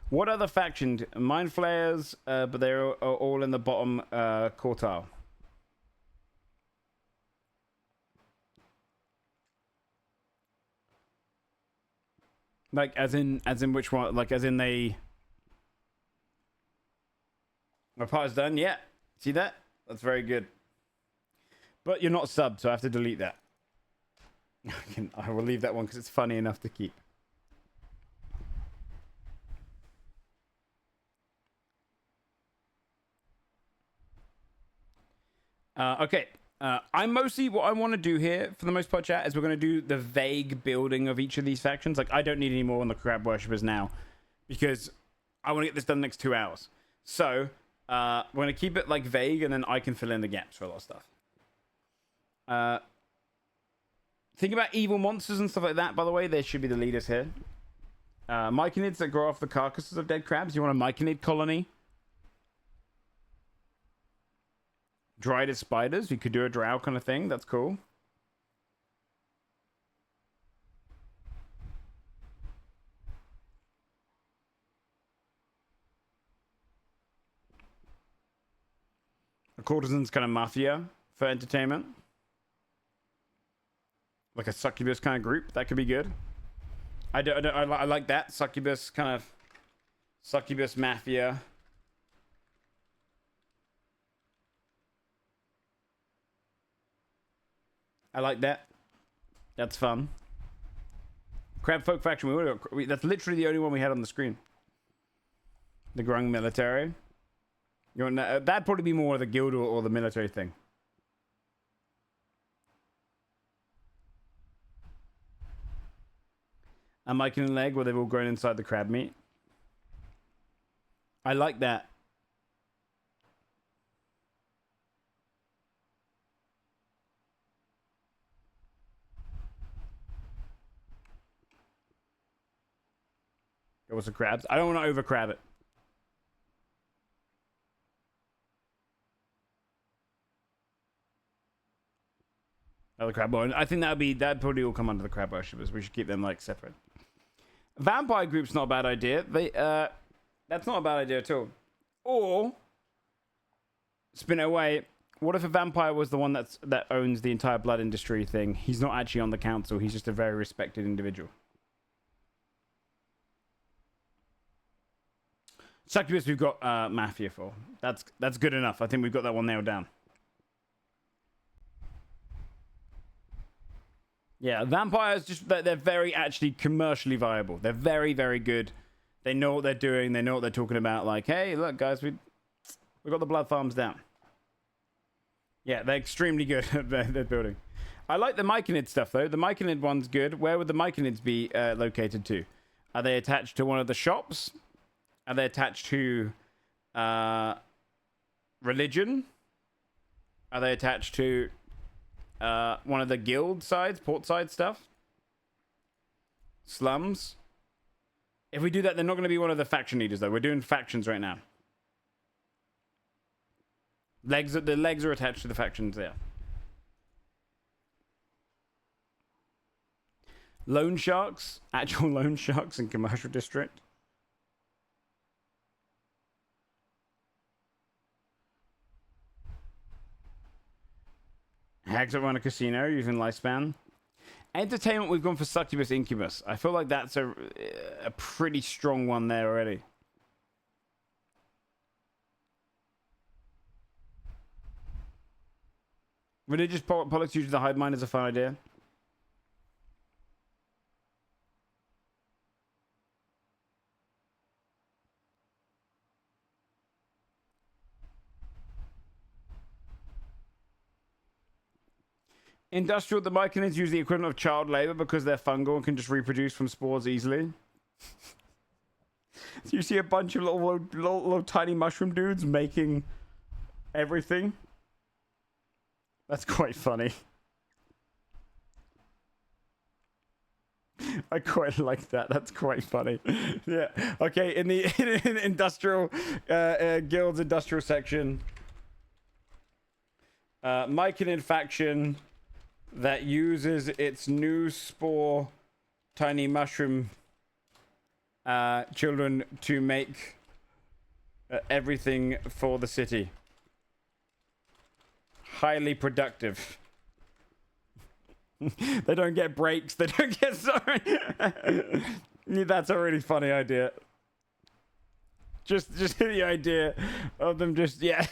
What other faction? Mind flayers, but they're all in the bottom quartile. Like, as in which one? Like, as in they... My part is done? Yeah. See that? That's very good. But you're not subbed, so I have to delete that. I will leave that one because it's funny enough to keep. Okay. I'm mostly, what I want to do here, for the most part, chat, is we're going to do the vague building of each of these factions. Like, I don't need any more on the crab worshippers now, because I want to get this done the next 2 hours. So, we're going to keep it, like, vague, and then I can fill in the gaps for a lot of stuff. Think about evil monsters and stuff like that, by the way. They should be the leaders here. Myconids that grow off the carcasses of dead crabs. You want a myconid colony? Dried as spiders. You could do a drow kind of thing. That's cool. A courtesan's kind of mafia for entertainment. Like a succubus kind of group. That could be good. I like that. Succubus kind of... Succubus mafia. I like that. That's fun. Crab folk faction. That's literally the only one we had on the screen. The grung military. You want that'd probably be more of the guild or the military thing. A Mike and leg where they've all grown inside the crab meat. I like that. Go with some crabs. I don't want to over crab it. Another crab boy. I think that'd probably all come under the crab worshippers. We should keep them like separate. Vampire group's not a bad idea. That's not a bad idea at all. Or spin it away. What if a vampire was the one that owns the entire blood industry thing? He's not actually on the council. He's just a very respected individual. Succubus, we've got Mafia for. That's good enough. I think we've got that one nailed down. Yeah, vampires, just they're very actually commercially viable. They're very, very good. They know what they're doing. They know what they're talking about. Like, hey, look, guys, we got the blood farms down. Yeah, they're extremely good at their building. I like the Myconid stuff, though. The Myconid one's good. Where would the Myconids be located to? Are they attached to one of the shops? Are they attached to religion? Are they attached to one of the guild sides, port side stuff? Slums? If we do that, they're not going to be one of the faction leaders, though. We're doing factions right now. The legs are attached to the factions there. Loan sharks? Actual loan sharks in commercial district? Hags that run a casino using lifespan. Entertainment, we've gone for Succubus Incubus. I feel like that's a pretty strong one there already. Religious politics using the hive mind is a fun idea. Industrial, the Myconids use the equivalent of child labor because they're fungal and can just reproduce from spores easily. So you see a bunch of little tiny mushroom dudes making everything. That's quite funny. I quite like that. That's quite funny. Yeah. Okay. In the industrial guild's industrial section, Myconid faction that uses its new spore tiny mushroom children to make everything for the city. Highly productive. They don't get breaks. They don't get sorry. That's a really funny idea. Just the idea of them just yeah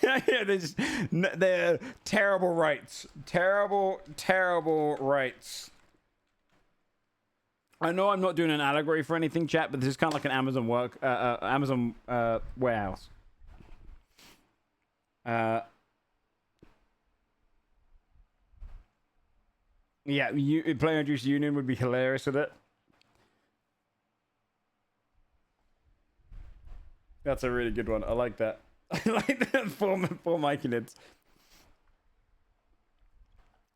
they're terrible rights. Terrible rights. I know I'm not doing an allegory for anything, chat, but this is kind of like an Amazon Amazon warehouse. Yeah, Player Juice Union would be hilarious with it. That's a really good one. I like that. I like that for Myconids.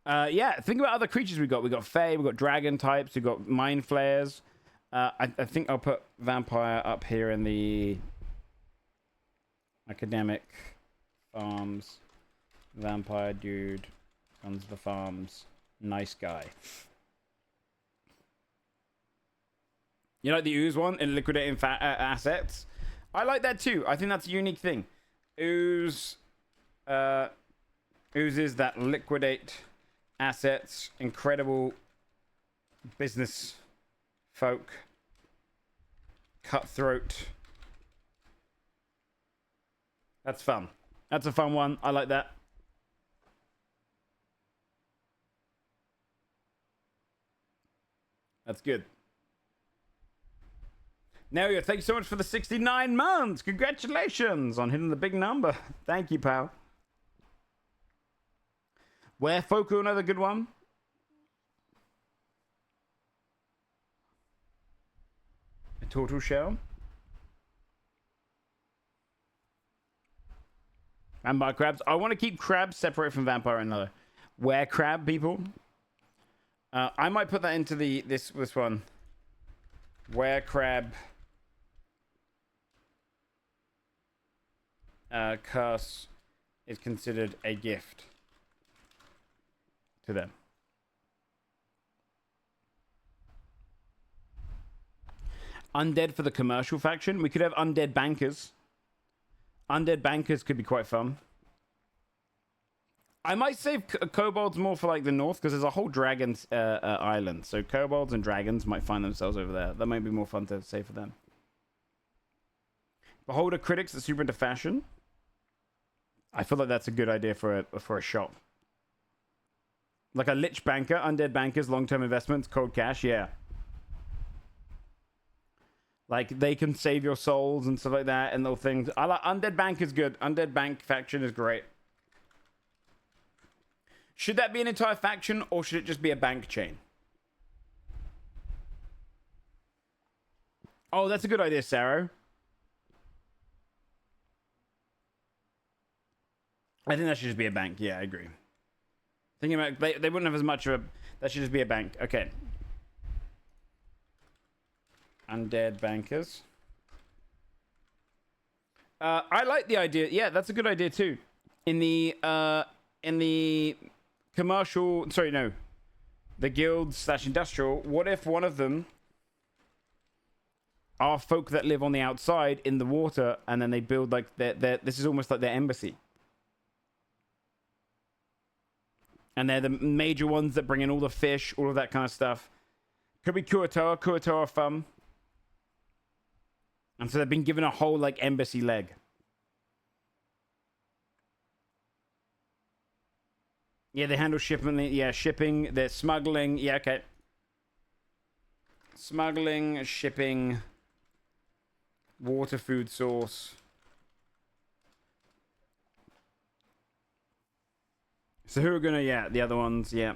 Yeah, think about other creatures we got. We got Fae, we got dragon types, we got mind flayers. I think I'll put vampire up here in the academic farms. Vampire dude runs the farms. Nice guy. You like the ooze one in liquidating assets? I like that too. I think that's a unique thing. Oozes that liquidate assets. Incredible business folk. Cutthroat. That's fun. That's a fun one. I like that. That's good. Now, thank you so much for the 69 months. Congratulations on hitting the big number. Thank you, pal. Werefoku, another good one. A turtle shell. Vampire crabs. I want to keep crabs separate from vampire and another. Were crab people. I might put that into this one. Were crab curse is considered a gift to them. Undead for the commercial faction. We could have undead bankers. Undead bankers could be quite fun. I might save kobolds more for like the north because there's a whole dragon island. So kobolds and dragons might find themselves over there. That might be more fun to save for them. Beholder critics that super into fashion. I feel like that's a good idea for a shop. Like a lich banker, undead bankers, long-term investments, cold cash, yeah. Like, they can save your souls and stuff like that and little things. I like Undead Bank is good. Undead Bank faction is great. Should that be an entire faction or should it just be a bank chain? Oh, that's a good idea, Sarah. I think that should just be a bank. Yeah, I agree. Thinking about they wouldn't have as much of a... That should just be a bank. Okay. Undead bankers. I like the idea. Yeah, that's a good idea too. In the commercial, sorry, no, the guild / industrial. What if one of them are folk that live on the outside in the water, and then they build like their this is almost like their embassy, and they're the major ones that bring in all the fish, all of that kind of stuff. Could be Kuatoa. Kuatoa fun. And so they've been given a whole, like, embassy leg. Yeah, they handle shipping. Yeah, shipping. They're smuggling. Yeah, okay. Smuggling, shipping, water, food source. So who are gonna, yeah, the other ones, yeah.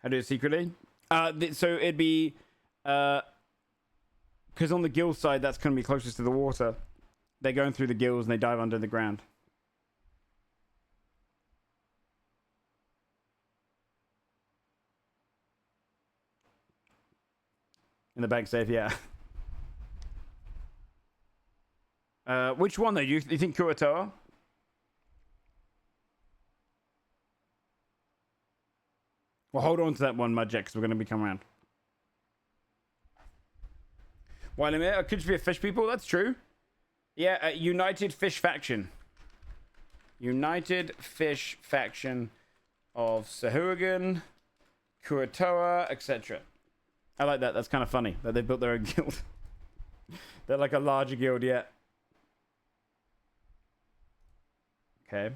How do it secretly? So it'd be... Because on the guild side, that's going to be closest to the water. They're going through the guilds and they dive under the ground. In the bank safe, yeah. Which one, though? You think Kuatoa? Well, hold on to that one, Mudjet, because we're going to be coming around. Why, a minute? Could you be a fish people? That's true. Yeah, United Fish Faction. United Fish Faction of Sahuagin, Kuatoa, etc. I like that. That's kind of funny that they built their own guild. They're like a larger guild, yeah. Okay.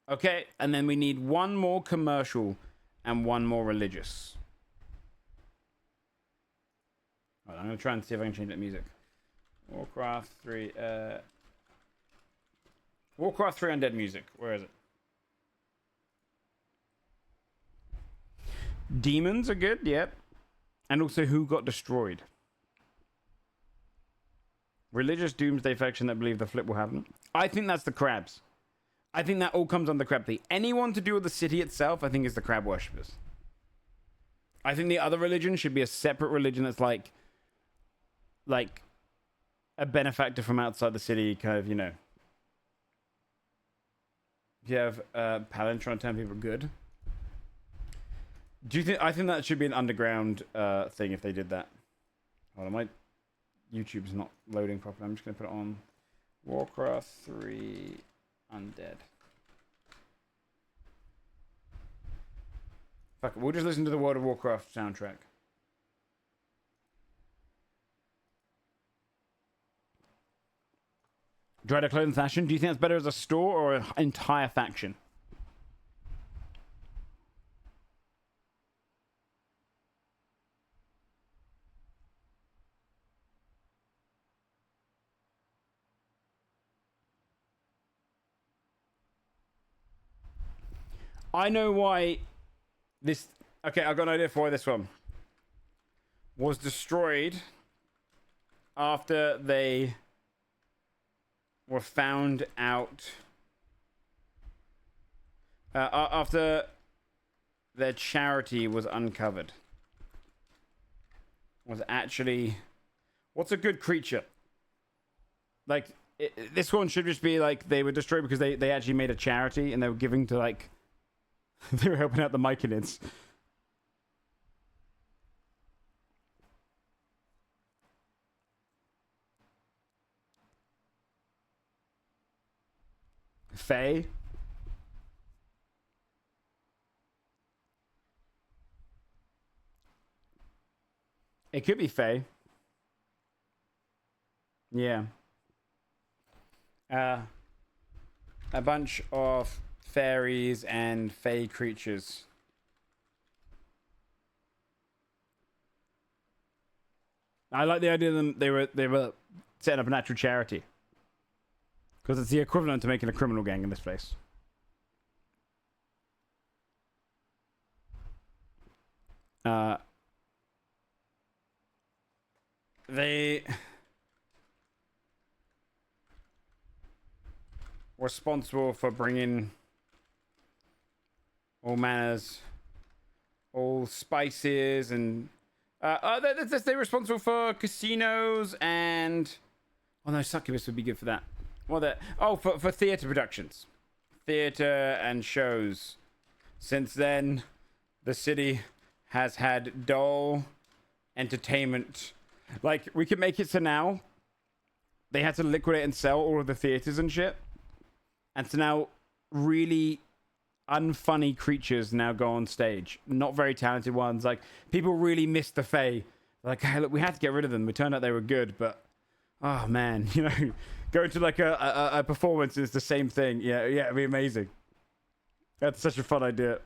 Okay, and then we need one more commercial and one more religious. Right, I'm going to try and see if I can change that music. Warcraft 3, Warcraft 3 Undead music. Where is it? Demons are good, yep. And also who got destroyed. Religious doomsday faction that believe the flip will happen. I think that's the crabs. I think that all comes under the crab thing. Anyone to do with the city itself, I think, is the crab worshippers. I think the other religion should be a separate religion that's like a benefactor from outside the city, kind of, you know. If you have Paladin trying to turn people good. Do you think? I think that should be an underground thing if they did that. Hold on, my YouTube's not loading properly. I'm just gonna put it on Warcraft 3 Undead. Fuck it, we'll just listen to the World of Warcraft soundtrack. Dried clothing fashion. Do you think that's better as a store or an entire faction? I know why this... Okay, I've got an idea for why this one was destroyed after they were found out... after their charity was uncovered. Was actually... What's a good creature? Like, this one should just be like they were destroyed because they actually made a charity and they were giving to like... they were helping out the Myconids. Faye? It could be Faye. Yeah. A bunch of fairies and Fae creatures. I like the idea that they were setting up a natural charity. Because it's the equivalent to making a criminal gang in this place. They were responsible for bringing all manners, all spices, and they're responsible for casinos and... Oh no, succubus would be good for that. Well, for theater productions, theater and shows. Since then, the city has had dull entertainment. Like, we could make it so now they had to liquidate and sell all of the theaters and shit, and so now really unfunny creatures now go on stage. Not very talented ones. Like, people really miss the Fae. Like, hey, look, we had to get rid of them. It turned out they were good, but oh man, you know, going to like a performance is the same thing. Yeah, it'd be amazing. That's such a fun idea.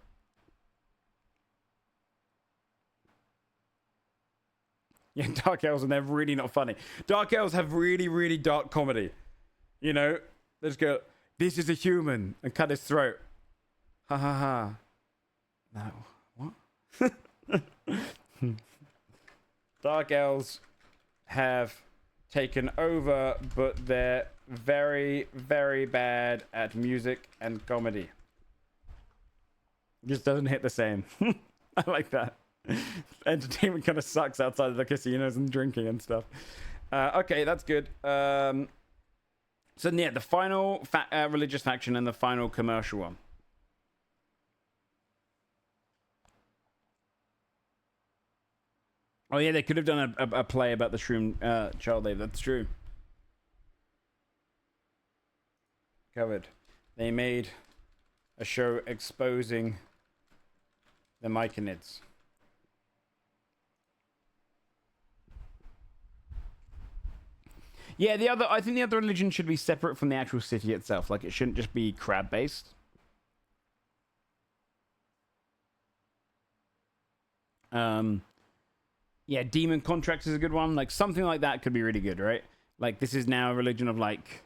Yeah, Dark Elves, and they're really not funny. Dark Elves have really, really dark comedy. You know, they just go, "This is a human," and cut his throat. Ha ha ha. No, what? Dark Elves have taken over, but they're very, very bad at music and comedy. It just doesn't hit the same. I like that. Entertainment kind of sucks outside of the casinos and drinking and stuff. Okay, that's good. So yeah, the final religious faction and the final commercial one. Oh yeah, they could have done a play about the Shroom Child Lady. That's true. Covered. They made a show exposing the Myconids. Yeah, I think the other religion should be separate from the actual city itself. Like, it shouldn't just be crab based. Yeah, demon contracts is a good one. Like, something like that could be really good, right? Like, this is now a religion of like...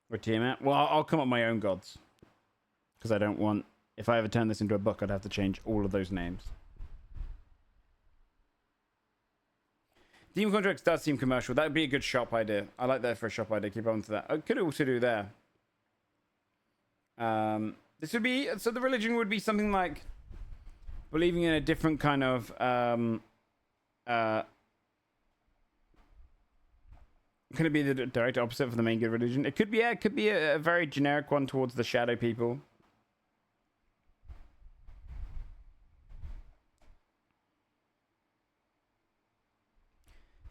Where Tiamat? Well, I'll come up with my own gods. Because I don't want... If I ever turn this into a book, I'd have to change all of those names. Demon Contracts does seem commercial. That would be a good shop idea. I like that for a shop idea. Keep on to that. I could also do there. This would be... So the religion would be something like... Believing in a different kind of... Could it be the direct opposite for the main good religion? It could be, yeah, it could be a very generic one towards the shadow people.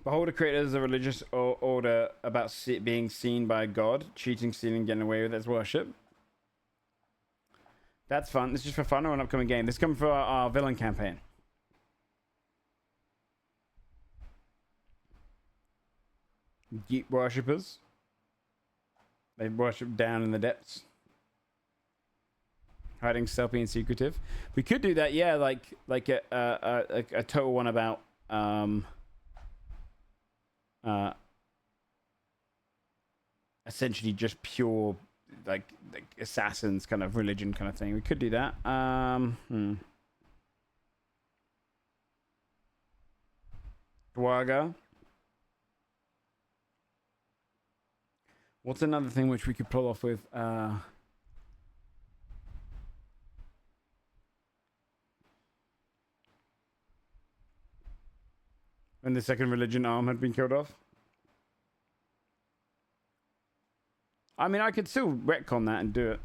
Beholder created as a religious order about being seen by God, cheating, stealing, getting away with its worship. That's fun. This is just for fun or an upcoming game. This is coming for our villain campaign. Geek worshippers. They worship down in the depths. Hiding stealthy and secretive. We could do that, yeah, like a total one about essentially just pure like assassins kind of religion kind of thing. We could do that. Dwaga. What's another thing which we could pull off with when the second religion arm had been killed off. I mean, I could still retcon that and do it.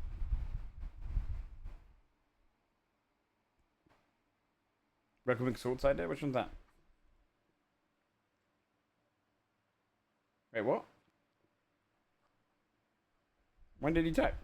Recommend Sword Side there? Which one's that? Wait, what? When did he type?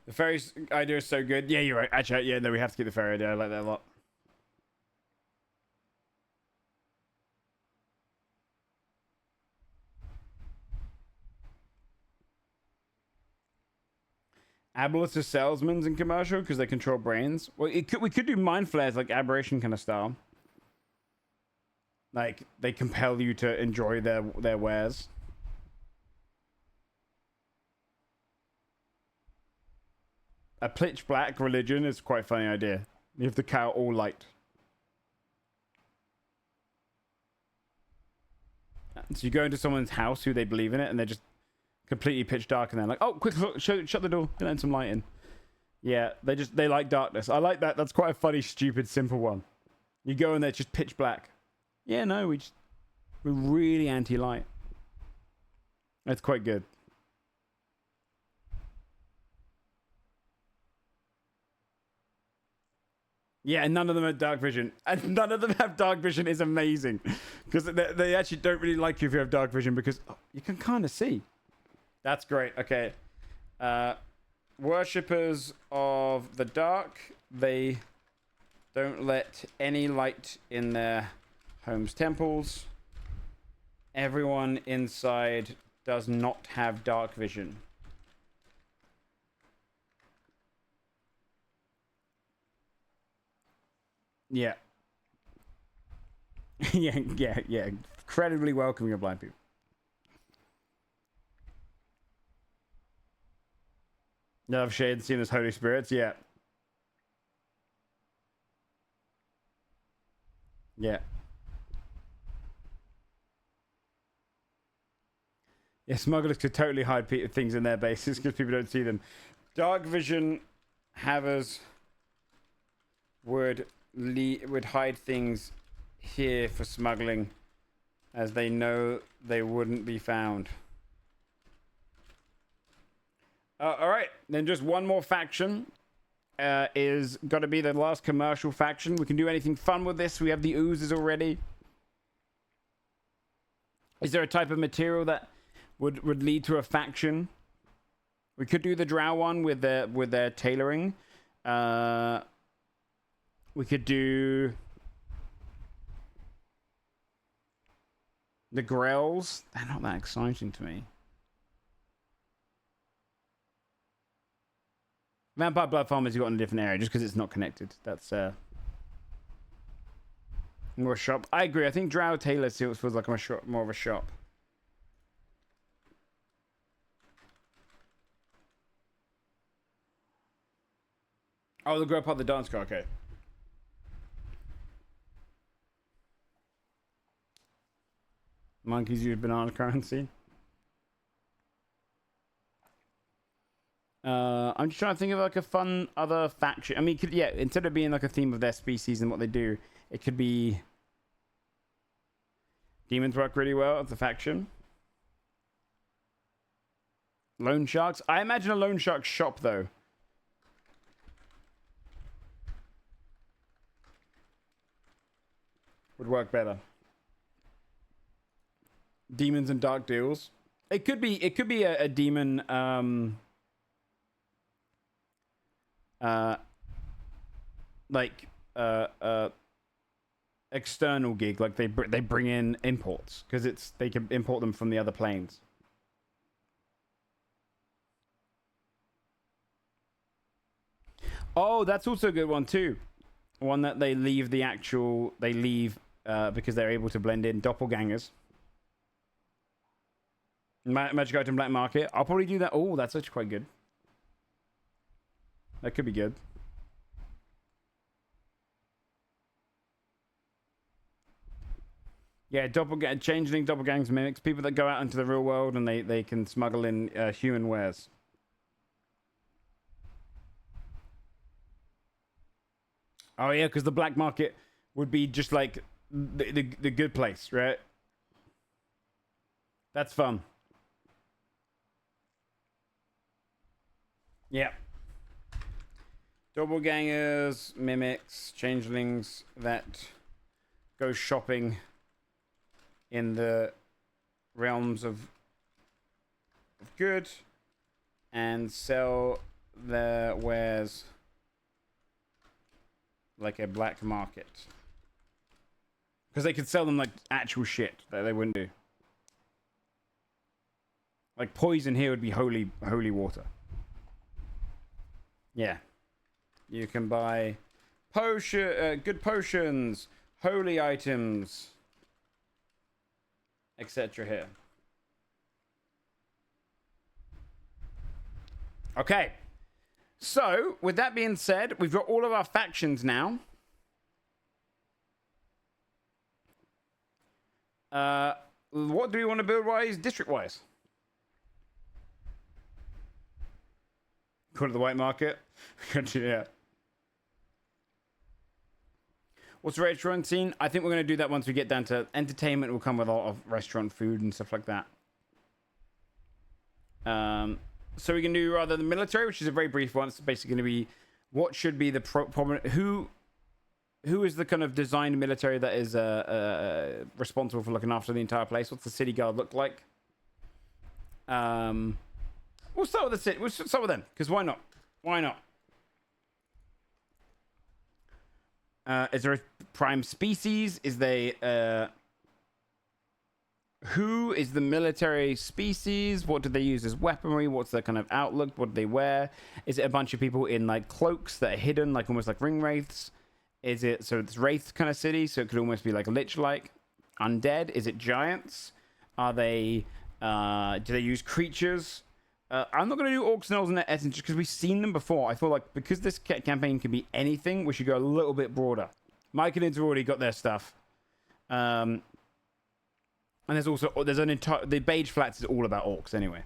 The fairies idea is so good. Yeah, you're right. Actually, yeah, no, we have to keep the fairy idea. I like that a lot. Abolitists are salesmen in commercial because they control brains. Well, we could do mind flares like aberration kind of style. Like they compel you to enjoy their wares. A pitch black religion is quite a funny idea. You have to cow all light. So you go into someone's house who they believe in it, and they're just completely pitch dark, and they're like, "Oh, quick, shut the door, let in some light in." Yeah, they like darkness. I like that. That's quite a funny, stupid, simple one. You go in there, it's just pitch black. Yeah, no, we're really anti-light. That's quite good. Yeah, and none of them have dark vision. And none of them have dark vision is amazing. Because they actually don't really like you if you have dark vision because you can kind of see. That's great. Okay. Worshippers of the dark, they don't let any light in their homes' temples. Everyone inside does not have dark vision. Yeah. yeah. Incredibly welcoming of blind people. Love shade seen as holy spirits, yeah. Yeah. Yeah, smugglers could totally hide things in their bases because people don't see them. Dark vision havers would hide things here for smuggling as they know they wouldn't be found. All right, then just one more faction is got to be the last commercial faction. We can do anything fun with this. We have the oozes already. Is there a type of material that would lead to a faction? We could do the drow one with their tailoring. We could do the Grells. They're not that exciting to me. Vampire Blood Farmers you got in a different area just because it's not connected. That's more a shop. I agree. I think Drow Tailor feels like more of a shop. Oh, the grow part of the dance car. Okay. Monkeys use banana currency. I'm just trying to think of like a fun other faction. I mean, instead of being like a theme of their species and what they do, it could be demons work really well as a faction. Loan sharks. I imagine a loan shark shop though. Would work better. Demons and dark deals. It could be a demon external gig, like they bring in imports because they can import them from the other planes. Oh, that's also a good one too. One that they leave because they're able to blend in doppelgangers. Magic item black market. I'll probably do that. Oh, that's actually quite good. That could be good. Yeah, changeling, doppelgangers, mimics, people that go out into the real world and they can smuggle in human wares. Oh yeah, because the black market would be just like the good place, right? That's fun. Yeah. Doppelgangers, mimics, changelings that go shopping in the realms of good and sell their wares like a black market. Because they could sell them like actual shit that they wouldn't do. Like poison here would be holy water. Yeah. You can buy good potions, holy items, etc. here. Okay. So, with that being said, we've got all of our factions now. What do we want to build wise, district wise? Go to the white market. Yeah. What's the restaurant scene? I think we're going to do that once we get down to entertainment. Will come with a lot of restaurant food and stuff like that. So we can do rather the military, which is a very brief one. It's basically going to be what should be the prominent who is the kind of designed military that is responsible for looking after the entire place. What's the city guard look like? We'll start with the city. We'll start with them because why not? Why not? Is there a prime species? Is they who is the military species? What do they use as weaponry? What's their kind of outlook? What do they wear? Is it a bunch of people in like cloaks that are hidden, like almost like ring wraiths? Is it so it's wraith kind of city, so it could almost be like lich-like? Undead? Is it giants? Are they? Do they use creatures? I'm not going to do orcs and elves in their essence just because we've seen them before. I feel like because this campaign can be anything, we should go a little bit broader. Mike and Id's already got their stuff. And there's an entire... The Beige Flats is all about orcs anyway.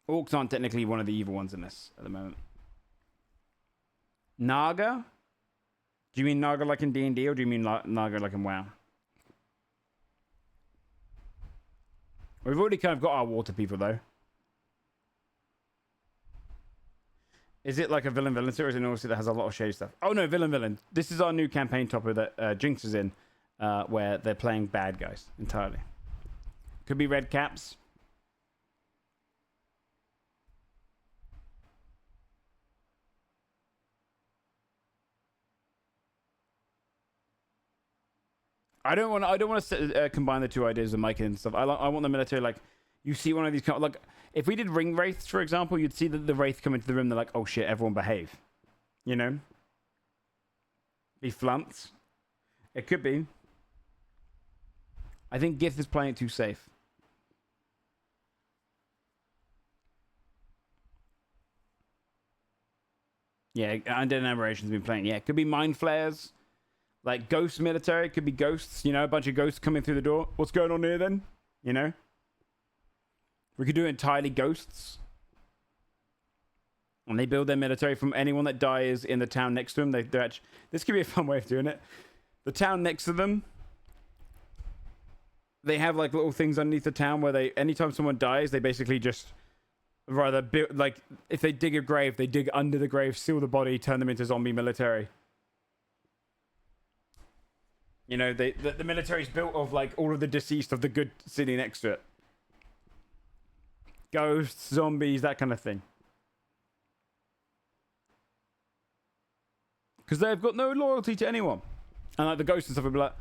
Orcs aren't technically one of the evil ones in this at the moment. Naga? Do you mean Naga like in D&D or do you mean Naga like in WoW? We've already kind of got our water people though. Is it like a villain or is it an Aussie that has a lot of shady stuff? Oh no, villain. This is our new campaign topper that Jinx is in, where they're playing bad guys entirely. Could be red caps. I don't want to combine the two ideas of Mike and stuff. I want the military like you see one of these like if we did ring wraiths for example, you'd see that the wraith come into the room. They're like, oh shit, everyone behave. You know, be flunts. It could be. I think Gith is playing it too safe. Yeah, Undead and Aberration's been playing. Yeah, it could be Mind Flayers. Like Ghost Military, it could be ghosts, you know, a bunch of ghosts coming through the door. What's going on here then? You know? We could do entirely ghosts. And they build their military from anyone that dies in the town next to them. They're actually, this could be a fun way of doing it. The town next to them, they have like little things underneath the town where they, anytime someone dies, they basically just rather build, like if they dig a grave, they dig under the grave, seal the body, turn them into zombie military. You know, the military's built of like all of the deceased of the good city next to it. Ghosts, zombies, that kind of thing. Because they've got no loyalty to anyone. And like the ghosts and stuff would be like,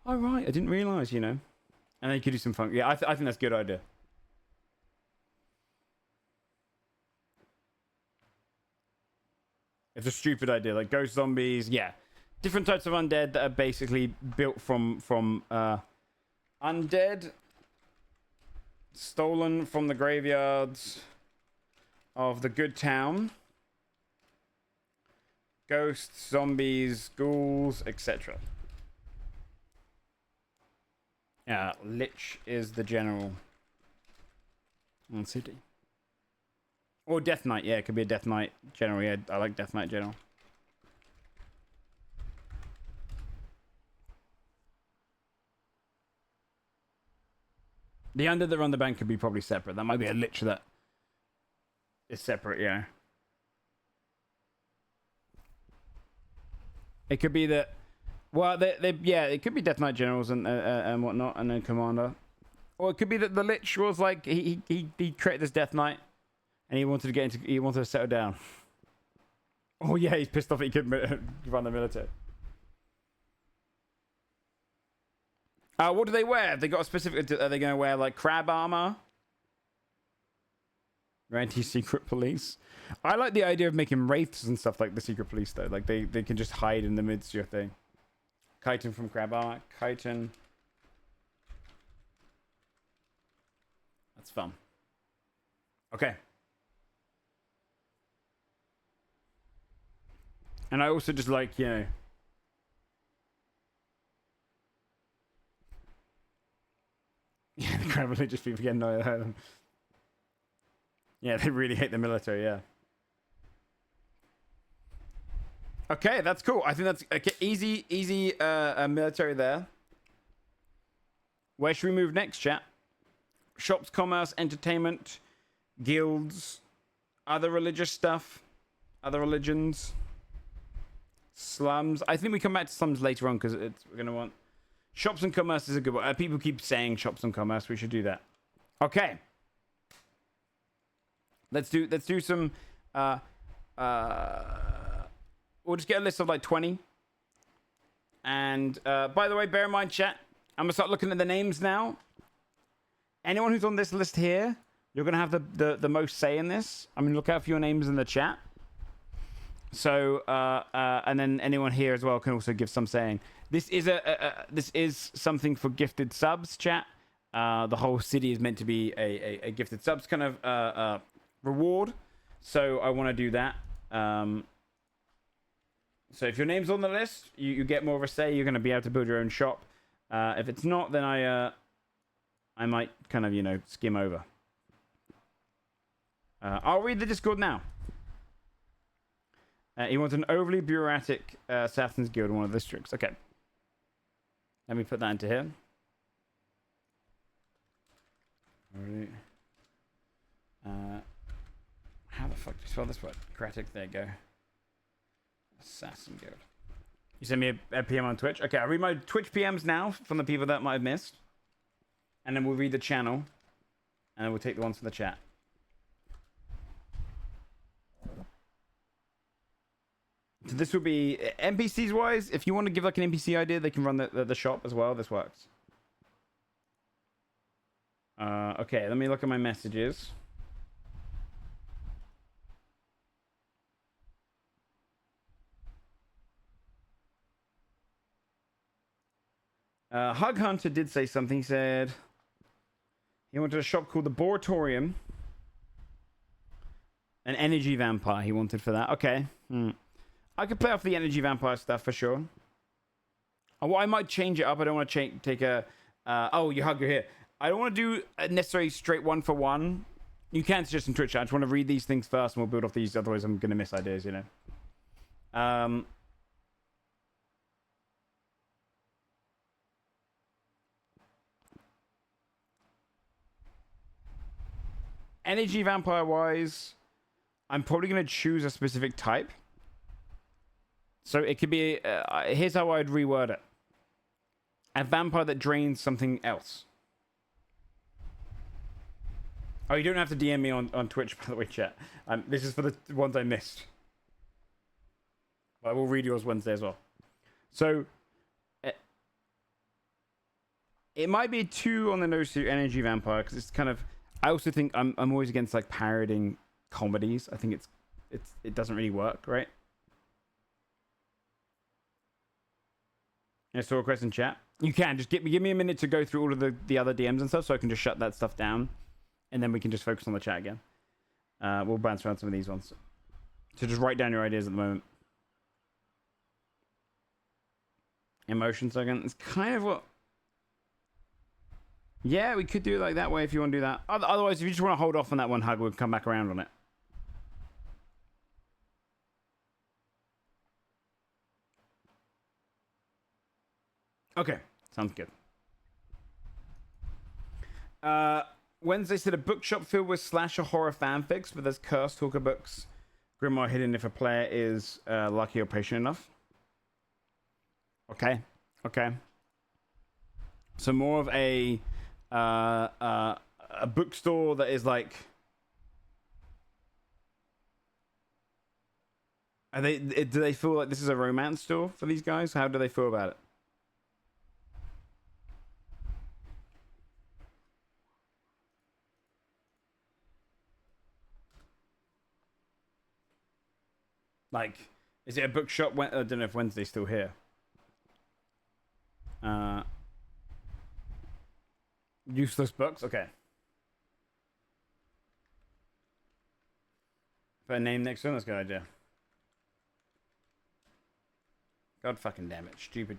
oh right, I didn't realise, you know. And then you could do some fun. Yeah, I think that's a good idea. It's a stupid idea, like ghost zombies, yeah. Different types of undead that are basically built from undead stolen from the graveyards of the good town. Ghosts, zombies, ghouls, etc. Lich is the general on city. Or Death Knight, yeah, it could be a Death Knight general. Yeah, I like Death Knight general. The under that run the bank could be probably separate. That might be a Lich that is separate, yeah. It could be that. Well, yeah, it could be Death Knight generals and whatnot, and then commander. Or it could be that the Lich was like he created this Death Knight, and he wanted to settle down. Oh yeah, he's pissed off that he couldn't run the military. What do they wear? Have they got a specific? Are they going to wear like crab armor? Anti-secret police. I like the idea of making wraiths and stuff like the secret police though. Like they can just hide in the midst of your thing. Chitin from crab armor. Chitin. That's fun. Okay. And I also just like, you know. Yeah, the crab religious people get annoyed. Yeah, they really hate the military, yeah. Okay, that's cool. I think that's okay, easy military there. Where should we move next, chat? Shops, commerce, entertainment, guilds, other religious stuff, other religions, slums. I think we come back to slums later on because we're going to want... Shops and commerce is a good one. People keep saying shops and commerce. We should do that. Okay. Let's do some... we'll just get a list of like 20. And by the way, bear in mind, chat, I'm going to start looking at the names now. Anyone who's on this list here, you're going to have the most say in this. I'm going to look out for your names in the chat. So, and then anyone here as well can also give some saying. This is something for gifted subs, chat. The whole city is meant to be a gifted subs kind of reward. So I want to do that. So if your name's on the list, you get more of a say. You're going to be able to build your own shop. If it's not, then I might kind of, you know, skim over. I'll read the Discord now. He wants an overly bureaucratic Assassin's Guild in one of the districts. Okay. Let me put that into here. How the fuck do you spell this word? Bureaucratic, there you go. Assassin Guild. You send me a PM on Twitch? Okay, I'll read my Twitch PMs now from the people that might have missed. And then we'll read the channel. And then we'll take the ones from the chat. So this would be NPCs wise. If you want to give like an NPC idea, they can run the shop as well. This works. Okay, let me look at my messages. Hug Hunter did say something. He said he wanted a shop called the Boratorium. An energy vampire he wanted for that. Okay. I could play off the energy vampire stuff for sure. Well, I might change it up. I don't want to take a... oh, you hug your here. I don't want to do a necessarily straight one for one. You can suggest in Twitch. I just want to read these things first and we'll build off these. Otherwise, I'm going to miss ideas, you know. Energy vampire wise, I'm probably going to choose a specific type. So it could be, here's how I'd reword it. A vampire that drains something else. Oh, you don't have to DM me on Twitch, by the way, chat. This is for the ones I missed. I will read yours Wednesday as well. So, it might be too on the nose to energy vampire, because it's kind of... I also think I'm always against like parodying comedies. I think it doesn't really work, right? I saw a question in chat. You can just give me a minute to go through all of the other DMs and stuff, so I can just shut that stuff down, and then we can just focus on the chat again. We'll bounce around some of these ones. So just write down your ideas at the moment. Emotions again. It's kind of what Yeah, we could do it like that way if you want to do that. Otherwise, if you just want to hold off on that one hug, we'll come back around on it. Okay, sounds good. Wednesday said a bookshop filled with slasher horror fanfics, but there's cursed talker books. Grimoire hidden if a player is lucky or patient enough. Okay. So more of a bookstore that is like. Do they feel like this is a romance store for these guys? How do they feel about it? Like, is it a bookshop? I don't know if Wednesday's still here. Useless books? Okay. Put a name next to them? That's a good idea. God fucking damn it. Stupid.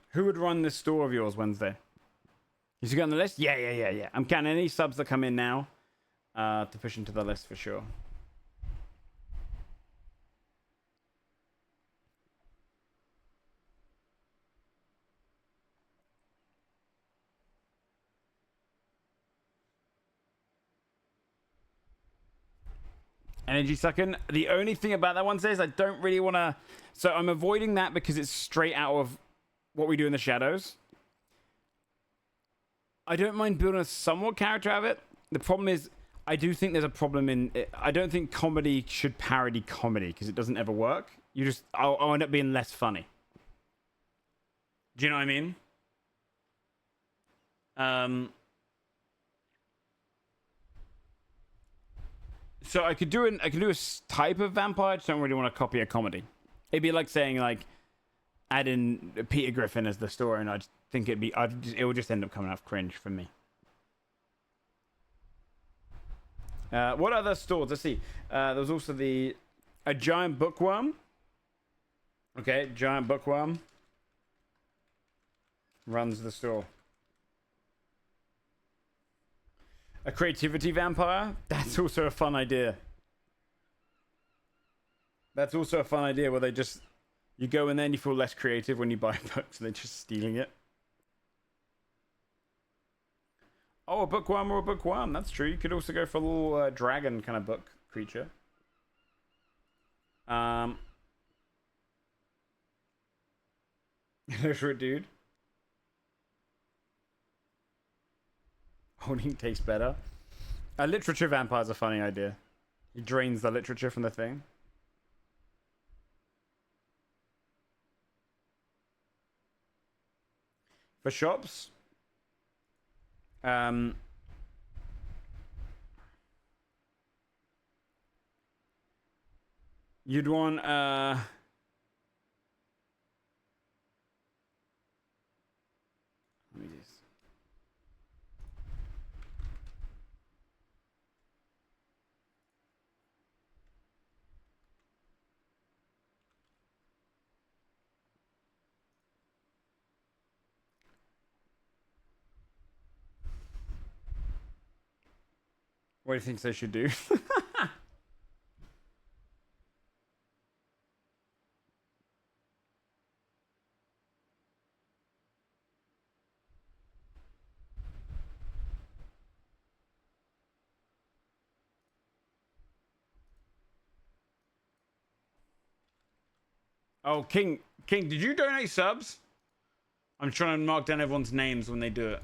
Who would run this store of yours Wednesday? Is he on the list? Yeah. I'm counting any subs that come in now to push into the list for sure. Energy sucking. The only thing about that one says I don't really want to. So I'm avoiding that because it's straight out of what we do in the shadows. I don't mind building a somewhat character out of it. The problem is, I do think there's a problem in it. I don't think comedy should parody comedy because it doesn't ever work. I'll end up being less funny. Do you know what I mean? So I could do a type of vampire. I just don't really want to copy a comedy. It'd be like saying add in Peter Griffin as the story, and I just think it would just end up coming off cringe for me. What other stores? Let's see. There was also a giant bookworm. Okay, giant bookworm runs the store. A creativity vampire? That's also a fun idea. That's also a fun idea where you go in there and you feel less creative when you buy books and they're just stealing it. Oh, a bookworm or a bookworm. That's true. You could also go for a little dragon kind of book creature. Illiterate dude. Holding tastes better. A literature vampire is a funny idea. He drains the literature from the thing. For shops, you'd want let me just. What do you think they should do? Oh, King, did you donate subs? I'm trying to mark down everyone's names when they do it.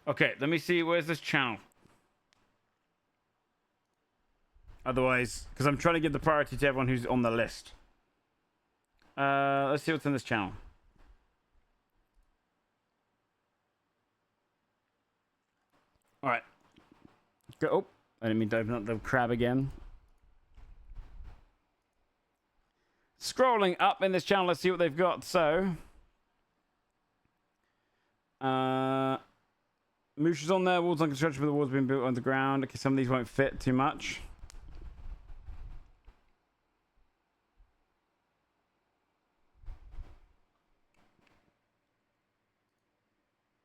Okay, let me see. Where's this channel? Otherwise, because I'm trying to give the priority to everyone who's on the list. Let's see what's in this channel. Oh, I didn't mean to open up the crab again. Scrolling up in this channel, let's see what they've got. So, Moosh is on there. Walls on construction, but the walls being built on the ground. Okay, some of these won't fit too much.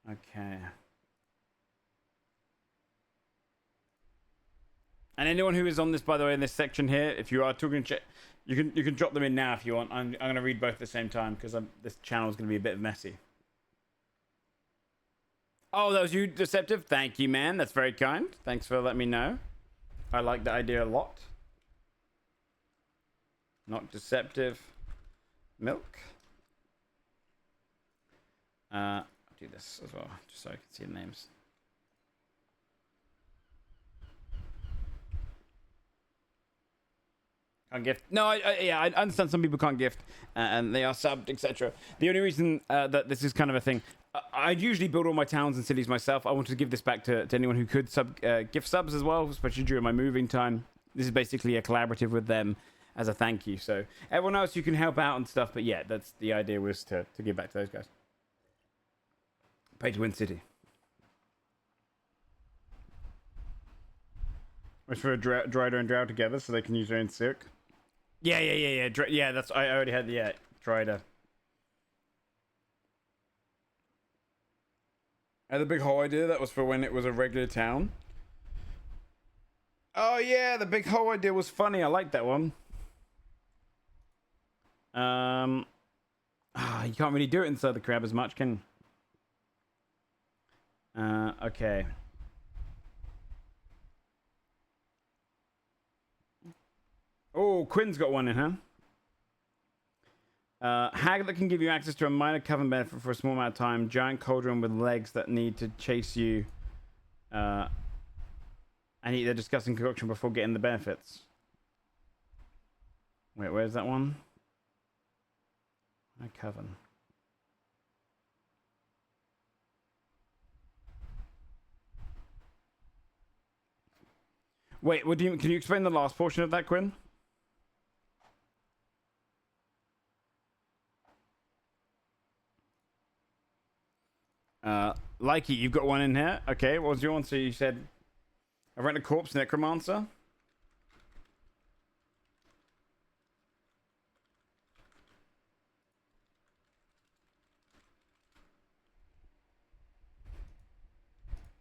Okay. And anyone who is on this, by the way, in this section here, if you are talking, you can drop them in now if you want. I'm going to read both at the same time because this channel is going to be a bit messy. Oh, that was you, Deceptive. Thank you, man. That's very kind. Thanks for letting me know. I like the idea a lot. Not Deceptive. Milk. I'll do this as well, just so I can see the names. Can't gift. No, I understand some people can't gift, and they are subbed, etc. The only reason that this is kind of a thing, I'd usually build all my towns and cities myself. I wanted to give this back to anyone who could gift subs as well, especially during my moving time. This is basically a collaborative with them as a thank you. So everyone else, you can help out and stuff, but yeah, that's the idea, was to give back to those guys. Pay to win city. It's for a Drider and Drow together, so they can use their own silk. Yeah. Yeah, that's I already had the Drider. I had the big hole idea. That was for when it was a regular town. Oh yeah, the big hole idea was funny. I like that one. You can't really do it inside the crab as much, can you? Okay. Oh, Quinn's got one in, huh? Hag that can give you access to a minor coven benefit for a small amount of time. Giant cauldron with legs that need to chase you. And eat their disgusting concoction before getting the benefits. Wait, where's that one? My coven. Wait, what do you? Can you explain the last portion of that, Quinn? Likey, you've got one in here. Okay, what was your one? So you said, I rent a corpse necromancer.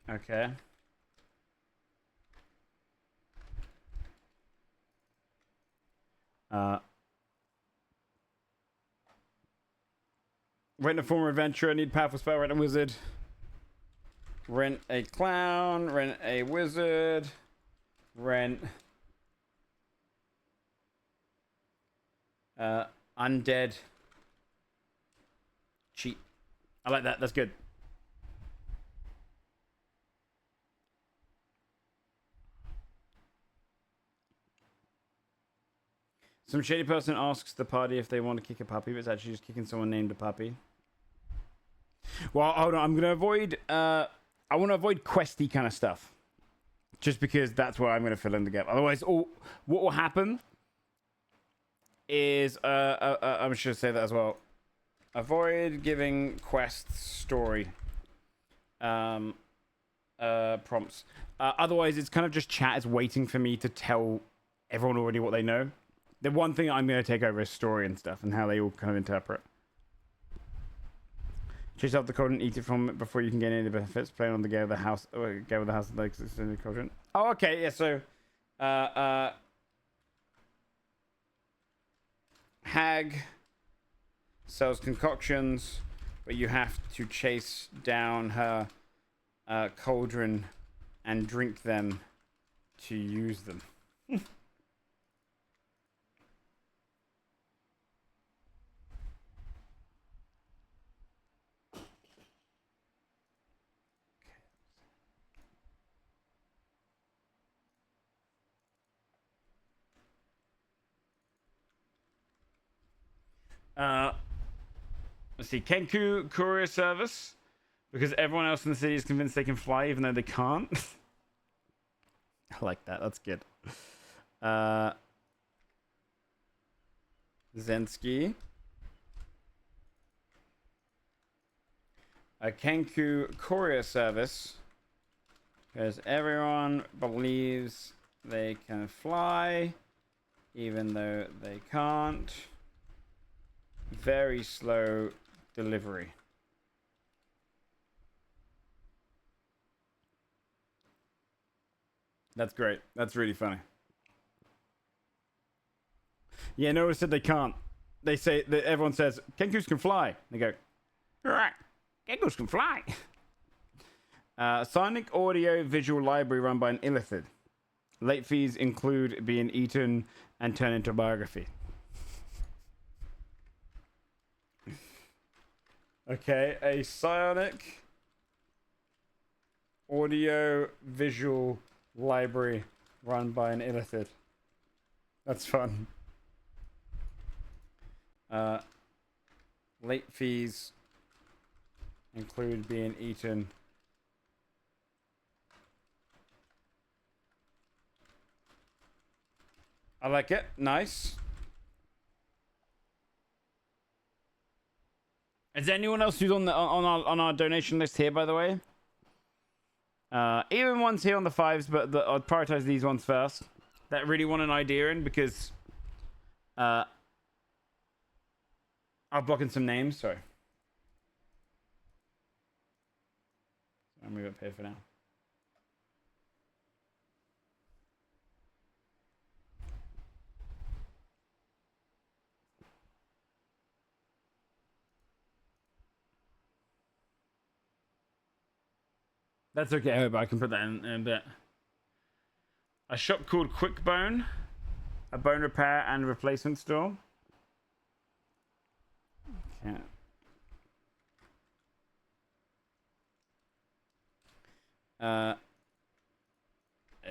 Okay. Rent a former adventurer, need powerful spell, rent a wizard. Rent a clown, rent a wizard, rent undead. Cheat. I like that, that's good. Some shady person asks the party if they want to kick a puppy, but it's actually just kicking someone named a puppy. Well, hold on, I'm going to avoid... I want to avoid questy kind of stuff. Just because that's where I'm going to fill in the gap. Otherwise, what will happen is... I'm just going to say that as well. Avoid giving quests story prompts. Otherwise, it's kind of just chat is waiting for me to tell everyone already what they know. The one thing I'm going to take over is story and stuff and how they all kind of interpret. Chase out the cauldron, eat it from it before you can get any of the benefits. Playing on the game of the house, game of the house that exists in the cauldron. Oh, okay, yeah. So, Hag sells concoctions, but you have to chase down her cauldron and drink them to use them. Let's see, Kenku courier service, because everyone else in the city is convinced they can fly even though they can't. like that. That's good. Zensky. A Kenku courier service. Because everyone believes they can fly, even though they can't. Very slow delivery. That's great. That's really funny. Yeah, no one said they can't. They say that everyone says Kenkus can fly. They go, all right, Kenkus can fly. Sonic audio visual library run by an illithid. Late fees include being eaten and turned into a biography. Okay, a psionic audio visual library run by an illithid. That's fun. Late fees include being eaten. I like it. Nice. Is there anyone else who's on our donation list here, by the way? Even ones here on the 5s, but I'll prioritize these ones first. That really want an idea in, because I'll block in some names. Sorry. I'll move up here for now. That's okay, but I can put that in a bit. A shop called Quick Bone, a bone repair and replacement store. Okay. A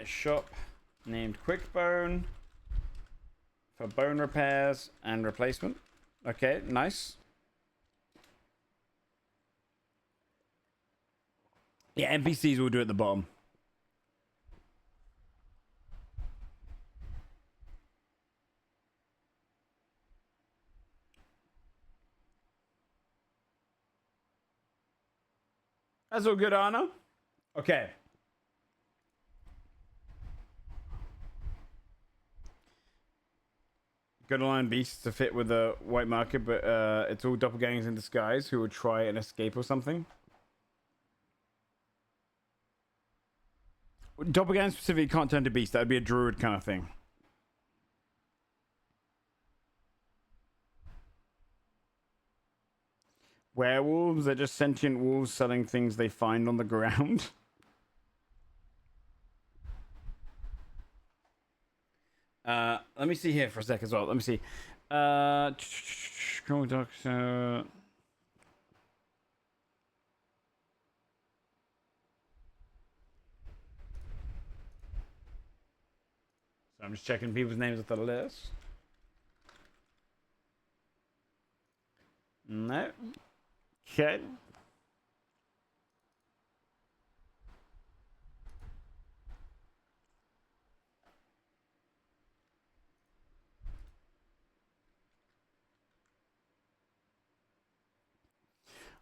shop named Quick Bone for bone repairs and replacement. Okay, nice. Yeah, NPCs will do it at the bottom. That's all good, Anna. Okay. Good line beasts to fit with the white market, but it's all doppelgangers in disguise who will try and escape or something. Doppelganger specifically can't turn to beast. That would be a druid kind of thing. Werewolves are just sentient wolves selling things they find on the ground. Let me see here for a sec as well. Let me see. So I'm just checking people's names off the list. No. Okay.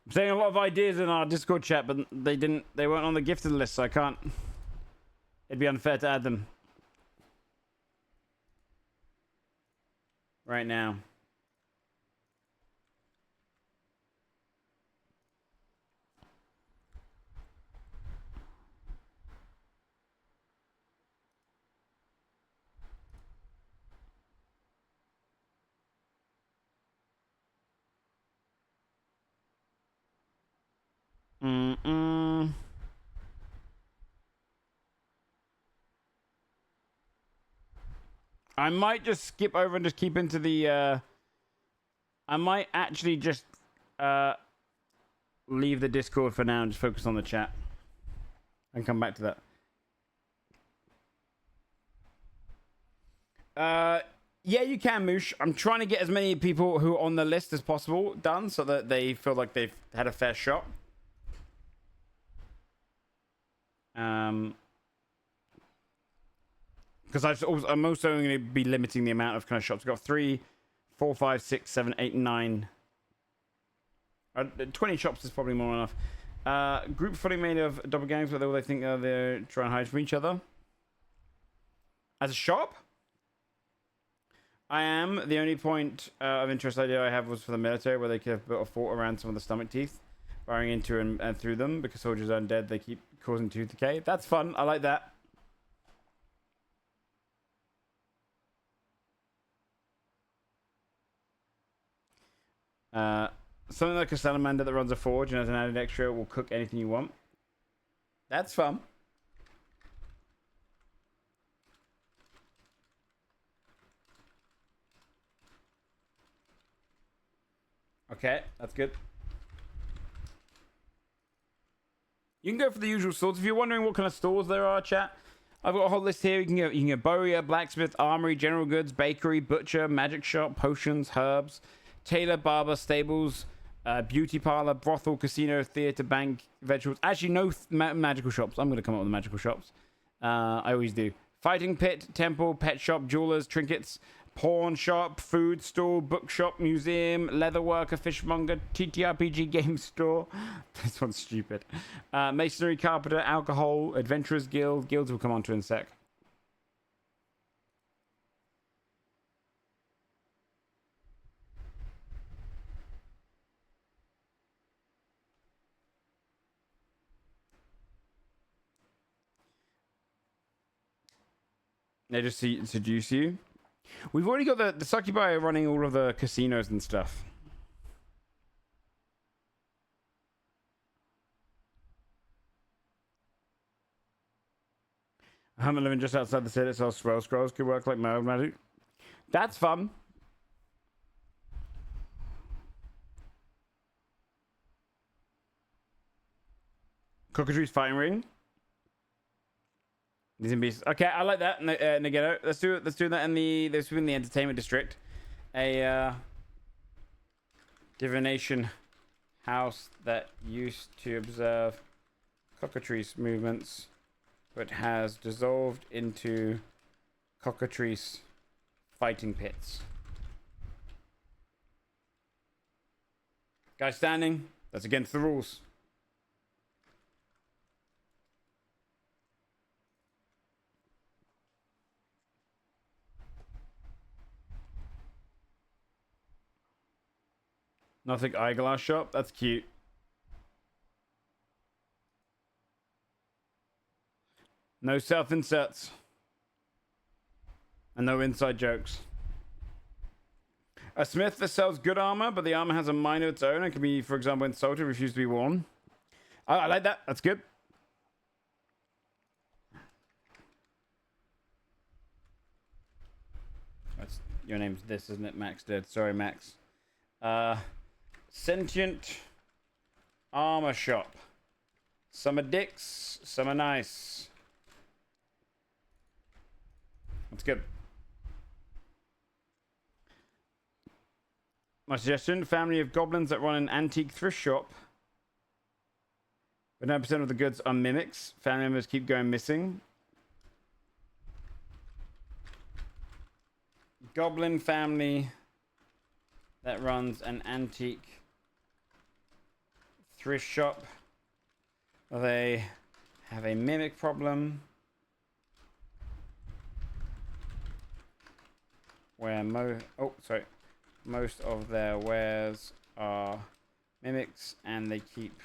I'm saying a lot of ideas in our Discord chat, but they weren't on the gifted list, so I can't. It'd be unfair to add them right now. I might just skip over and just keep into the. I might actually just leave the Discord for now and just focus on the chat and come back to that. Yeah, you can, Moosh. I'm trying to get as many people who are on the list as possible done so that they feel like they've had a fair shot. because I'm also going to be limiting the amount of kind of shops. I've got 3, 4, 5, 6, 7, 8, 9. 20 shops is probably more enough. Group fully made of double gangs, where they think they're trying to hide from each other. As a shop, I am. The only point of interest idea I have was for the military, where they could have built a fort around some of the stomach teeth, firing into and through them, because soldiers are undead. They keep causing tooth decay. That's fun. I like that. Something like a salamander that runs a forge and has an added extra will cook anything you want. That's fun. Okay, that's good. You can go for the usual stores. If you're wondering what kind of stores there are, chat, I've got a whole list here. You can get bowyer, blacksmith, armory, general goods, bakery, butcher, magic shop, potions, herbs, tailor, barber, stables, beauty parlor, brothel, casino, theater, bank, vegetables. Actually, no magical shops. I'm going to come up with the magical shops. I always do. Fighting pit, temple, pet shop, jewelers, trinkets, pawn shop, food stall, bookshop, museum, leatherworker, fishmonger, TTRPG game store. This one's stupid. Masonry, carpenter, alcohol, adventurers guild. Guilds will come on to in a sec. They just seduce you. We've already got the succubi running all of the casinos and stuff. I'm living just outside the city, so swell scrolls could work like my magic. That's fun. Cockatrice fighting ring. These and beasts. Okay, I like that. Naghetto. Let's do it. Let's do that in the entertainment district. A divination house that used to observe cockatrice movements, but has dissolved into cockatrice fighting pits. Guy standing. That's against the rules. Nothing eyeglass shop. That's cute. No self-inserts. And no inside jokes. A smith that sells good armor, but the armor has a mind of its own and can be, for example, insulted, refused to be worn. I like that. That's good. Your name's this, isn't it, Max? Dead. Sorry, Max. Sentient armor shop. Some are dicks, some are nice. That's good. My suggestion: family of goblins that run an antique thrift shop. But 9% of the goods are mimics. Family members keep going missing. Goblin family that runs an antique thrift shop. They have a mimic problem where most of their wares are mimics and they keep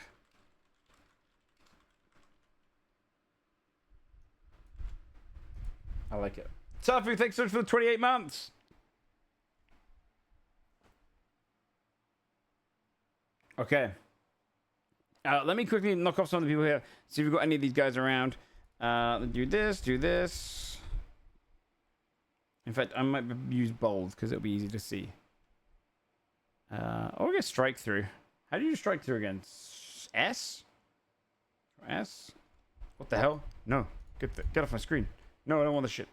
I like it. Tafu, thanks so much for the 28 months. Okay. Let me quickly knock off some of the people here. See if we've got any of these guys around. Do this, do this. In fact, I might use bold because it'll be easy to see. Or I guess strike through. How do you strike through again? S? S? What the hell? No. Get off my screen. No, I don't want this shit.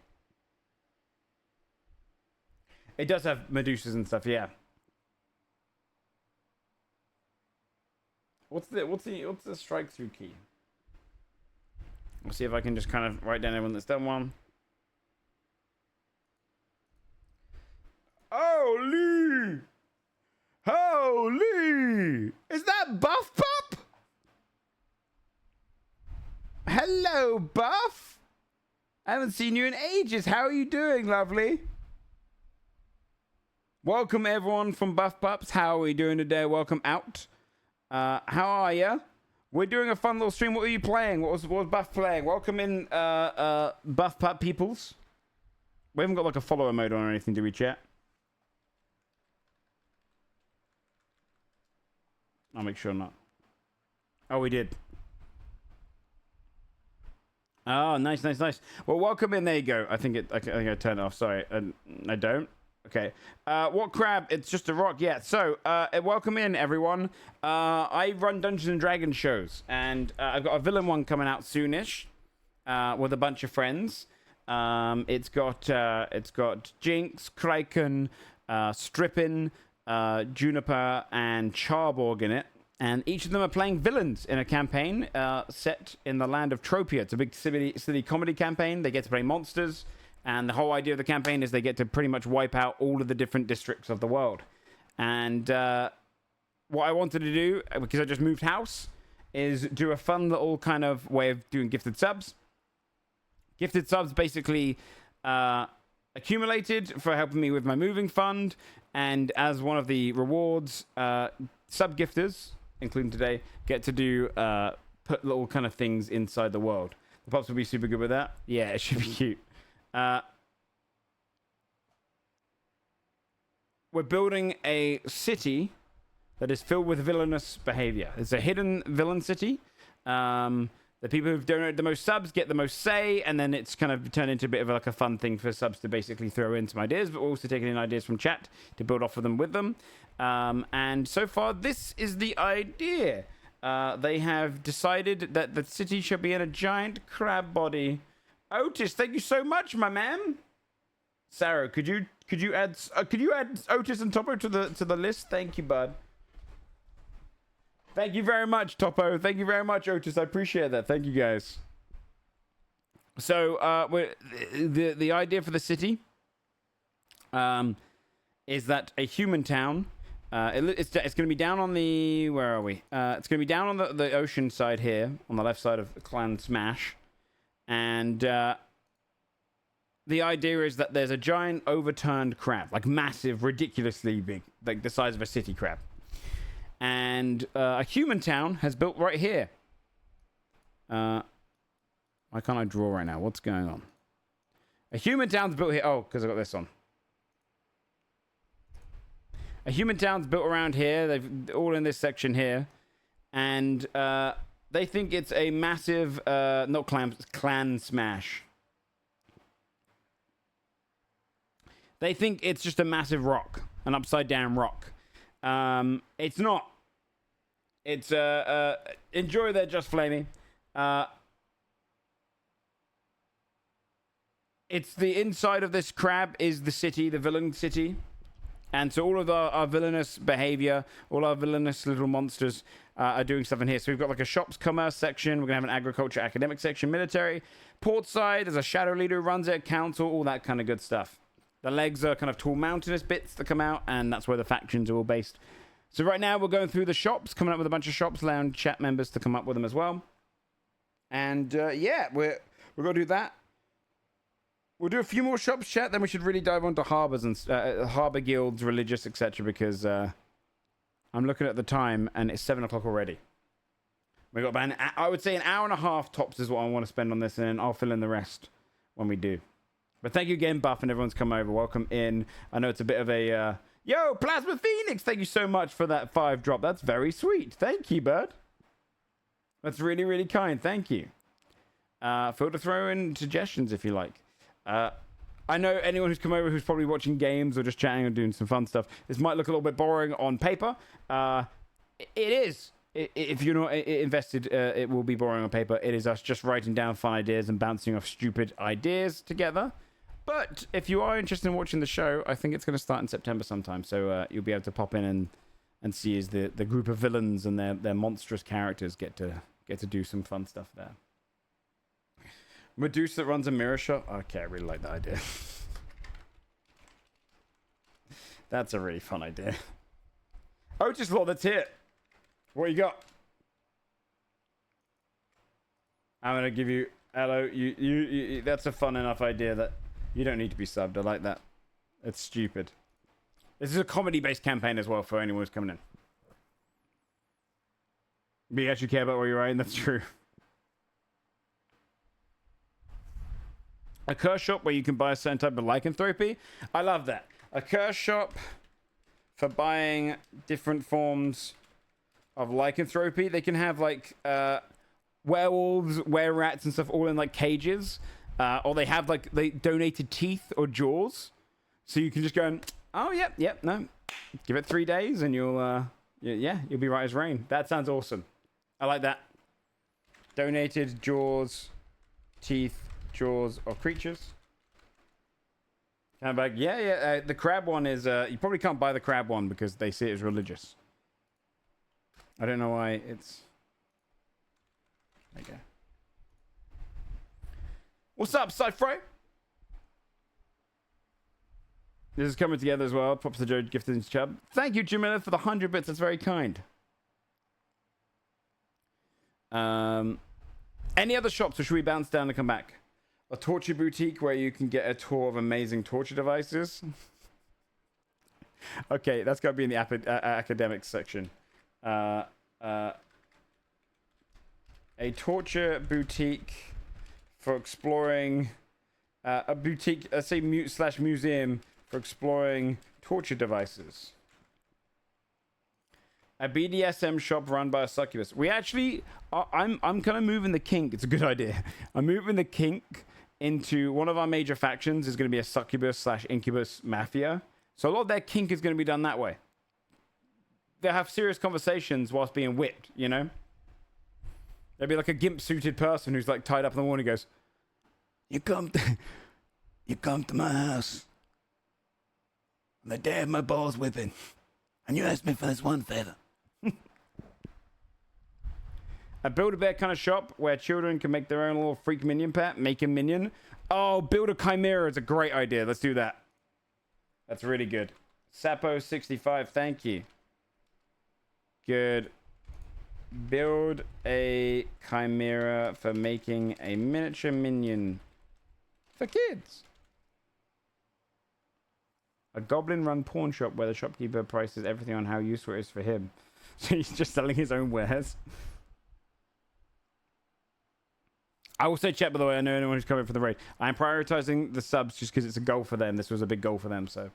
It does have Medusas and stuff, yeah. What's the strike through key? We'll see if I can just kind of write down everyone that's done one. Holy! Holy! Is that Buff Pup? Hello, Buff. I haven't seen you in ages. How are you doing, lovely? Welcome, everyone from Buff Pups. How are we doing today? Welcome out. How are you? We're doing a fun little stream. What were you playing? What was Buff playing? Welcome in, Buff Pup peoples. We haven't got like a follower mode on or anything, do we, chat? I'll make sure not. Oh, we did. Oh, nice. Well, welcome in. There you go. I think I turned it off. Sorry, I don't. Okay. What crab? It's just a rock. Yeah. So, welcome in, everyone. I run Dungeons and Dragons shows, and I've got a villain one coming out soonish, with a bunch of friends. It's got Jinx, Kraken, Strippin, Juniper, and Charborg in it. And each of them are playing villains in a campaign set in the land of Tropia. It's a big city comedy campaign. They get to play monsters. And the whole idea of the campaign is they get to pretty much wipe out all of the different districts of the world. And what I wanted to do, because I just moved house, is do a fun little kind of way of doing gifted subs. Gifted subs basically accumulated for helping me with my moving fund. And as one of the rewards, sub-gifters, including today, get to do put little kind of things inside the world. The Pops will be super good with that. Yeah, it should be cute. We're building a city that is filled with villainous behavior. It's a hidden villain city. The people who've donated the most subs get the most say, and then it's kind of turned into a bit of like a fun thing for subs to basically throw in some ideas, but also taking in ideas from chat to build off of them with them. And so far, this is the idea. They have decided that the city should be in a giant crab body. Otis, thank you so much, my man. Sarah, could you add Otis and Topo to the list? Thank you, bud. Thank you very much, Topo. Thank you very much, Otis. I appreciate that. Thank you, guys. So, the idea for the city is that a human town. It's going to be down on the... Where are we? It's going to be down on the ocean side here, on the left side of Clan Smash. And the idea is that there's a giant overturned crab, like massive, ridiculously big, like the size of a city crab. And a human town has built right here. Why can't I draw right now? What's going on? A human town's built here. Oh, because I got this on. A human town's built around here. They've all in this section here. And they think it's a massive, not clan smash. They think it's just a massive rock, an upside down rock. It's not. It's enjoy their Just Flaming. It's the inside of this crab is the city, the villain city. And so all of our villainous behavior, all our villainous little monsters are doing stuff in here. So we've got like a shops commerce section. We're going to have an agriculture academic section, military. Port side, there's a shadow leader who runs it, council, all that kind of good stuff. The legs are kind of tall mountainous bits that come out, and that's where the factions are all based. So right now we're going through the shops, coming up with a bunch of shops, allowing chat members to come up with them as well. And yeah, we're going to do that. We'll do a few more shops, chat, then we should really dive onto harbors and harbor guilds, religious, etc. Because I'm looking at the time, and it's 7 o'clock already. We've got about I would say an hour and a half tops is what I want to spend on this, and then I'll fill in the rest when we do. But thank you again, Buff, and everyone's come over. Welcome in. I know it's a bit of a... Yo, Plasma Phoenix, thank you so much for that 5 drop. That's very sweet. Thank you, bud. That's really, really kind. Thank you. Feel to throw in suggestions if you like. I know anyone who's come over who's probably watching games or just chatting or doing some fun stuff. This might look a little bit boring on paper. It is. If you're not invested, it will be boring on paper. It is us just writing down fun ideas and bouncing off stupid ideas together. But if you are interested in watching the show, I think it's going to start in September sometime. So you'll be able to pop in and see as the group of villains and their monstrous characters get to do some fun stuff there. Medusa that runs a mirror shop. Okay, I really like that idea. That's a really fun idea. Oh, just Lord, that's it. What you got? I'm gonna give you. Hello, you. That's a fun enough idea that you don't need to be subbed. I like that. It's stupid. This is a comedy-based campaign as well for anyone who's coming in. But you actually care about what you're writing. That's true. A curse shop where you can buy a certain type of lycanthropy. I love that. A curse shop for buying different forms of lycanthropy. They can have like werewolves, were-rats, and stuff all in like cages. Or they have like they donated teeth or jaws. So you can just go and, oh, yep, no. Give it 3 days and you'll be right as rain. That sounds awesome. I like that. Donated jaws, teeth, jaws of creatures. Kind of like, the crab one is, you probably can't buy the crab one because they see it as religious. I don't know why it's... There you go. What's up, Cypher? This is coming together as well. Props to Joe gifted into Chubb. Thank you, Jamila, for the 100 bits. That's very kind. Any other shops, or should we bounce down and come back? A torture boutique where you can get a tour of amazing torture devices. Okay, that's got to be in the academics section. A torture boutique for exploring... a boutique, let's say /museum for exploring torture devices. A BDSM shop run by a succubus. We actually... I'm kind of moving the kink. It's a good idea. I'm moving the kink into one of our major factions is going to be a succubus /incubus mafia. So a lot of their kink is going to be done that way. They'll have serious conversations whilst being whipped, you know? There'll be like a gimp-suited person who's like tied up in the wall and he goes, You come to my house. On the day of my balls whipping. And you asked me for this one favor. A Build-A-Bear kind of shop where children can make their own little freak minion pet. Make a minion. Oh, build a chimera is a great idea. Let's do that. That's really good. Sapo65, thank you. Good. Build a chimera for making a miniature minion for kids. A goblin-run pawn shop where the shopkeeper prices everything on how useful it is for him. So he's just selling his own wares. I will say, chat, by the way, I know anyone who's coming for the raid. I'm prioritizing the subs just because it's a goal for them. This was a big goal for them. So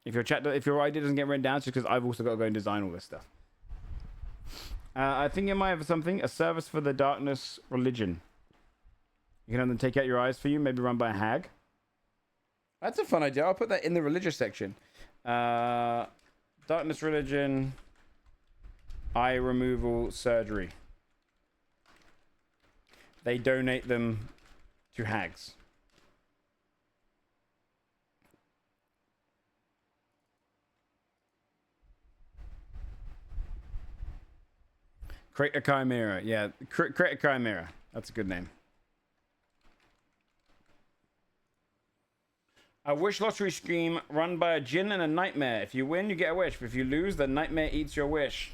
if your idea doesn't get written down, it's just because I've also got to go and design all this stuff. I think it might have something. A service for the darkness religion. You can have them take out your eyes for you. Maybe run by a hag. That's a fun idea. I'll put that in the religious section. Darkness religion. Eye removal surgery. They donate them to hags. Create a chimera. Yeah, create a chimera. That's a good name. A wish lottery scheme run by a djinn and a nightmare. If you win, you get a wish. But if you lose, the nightmare eats your wish.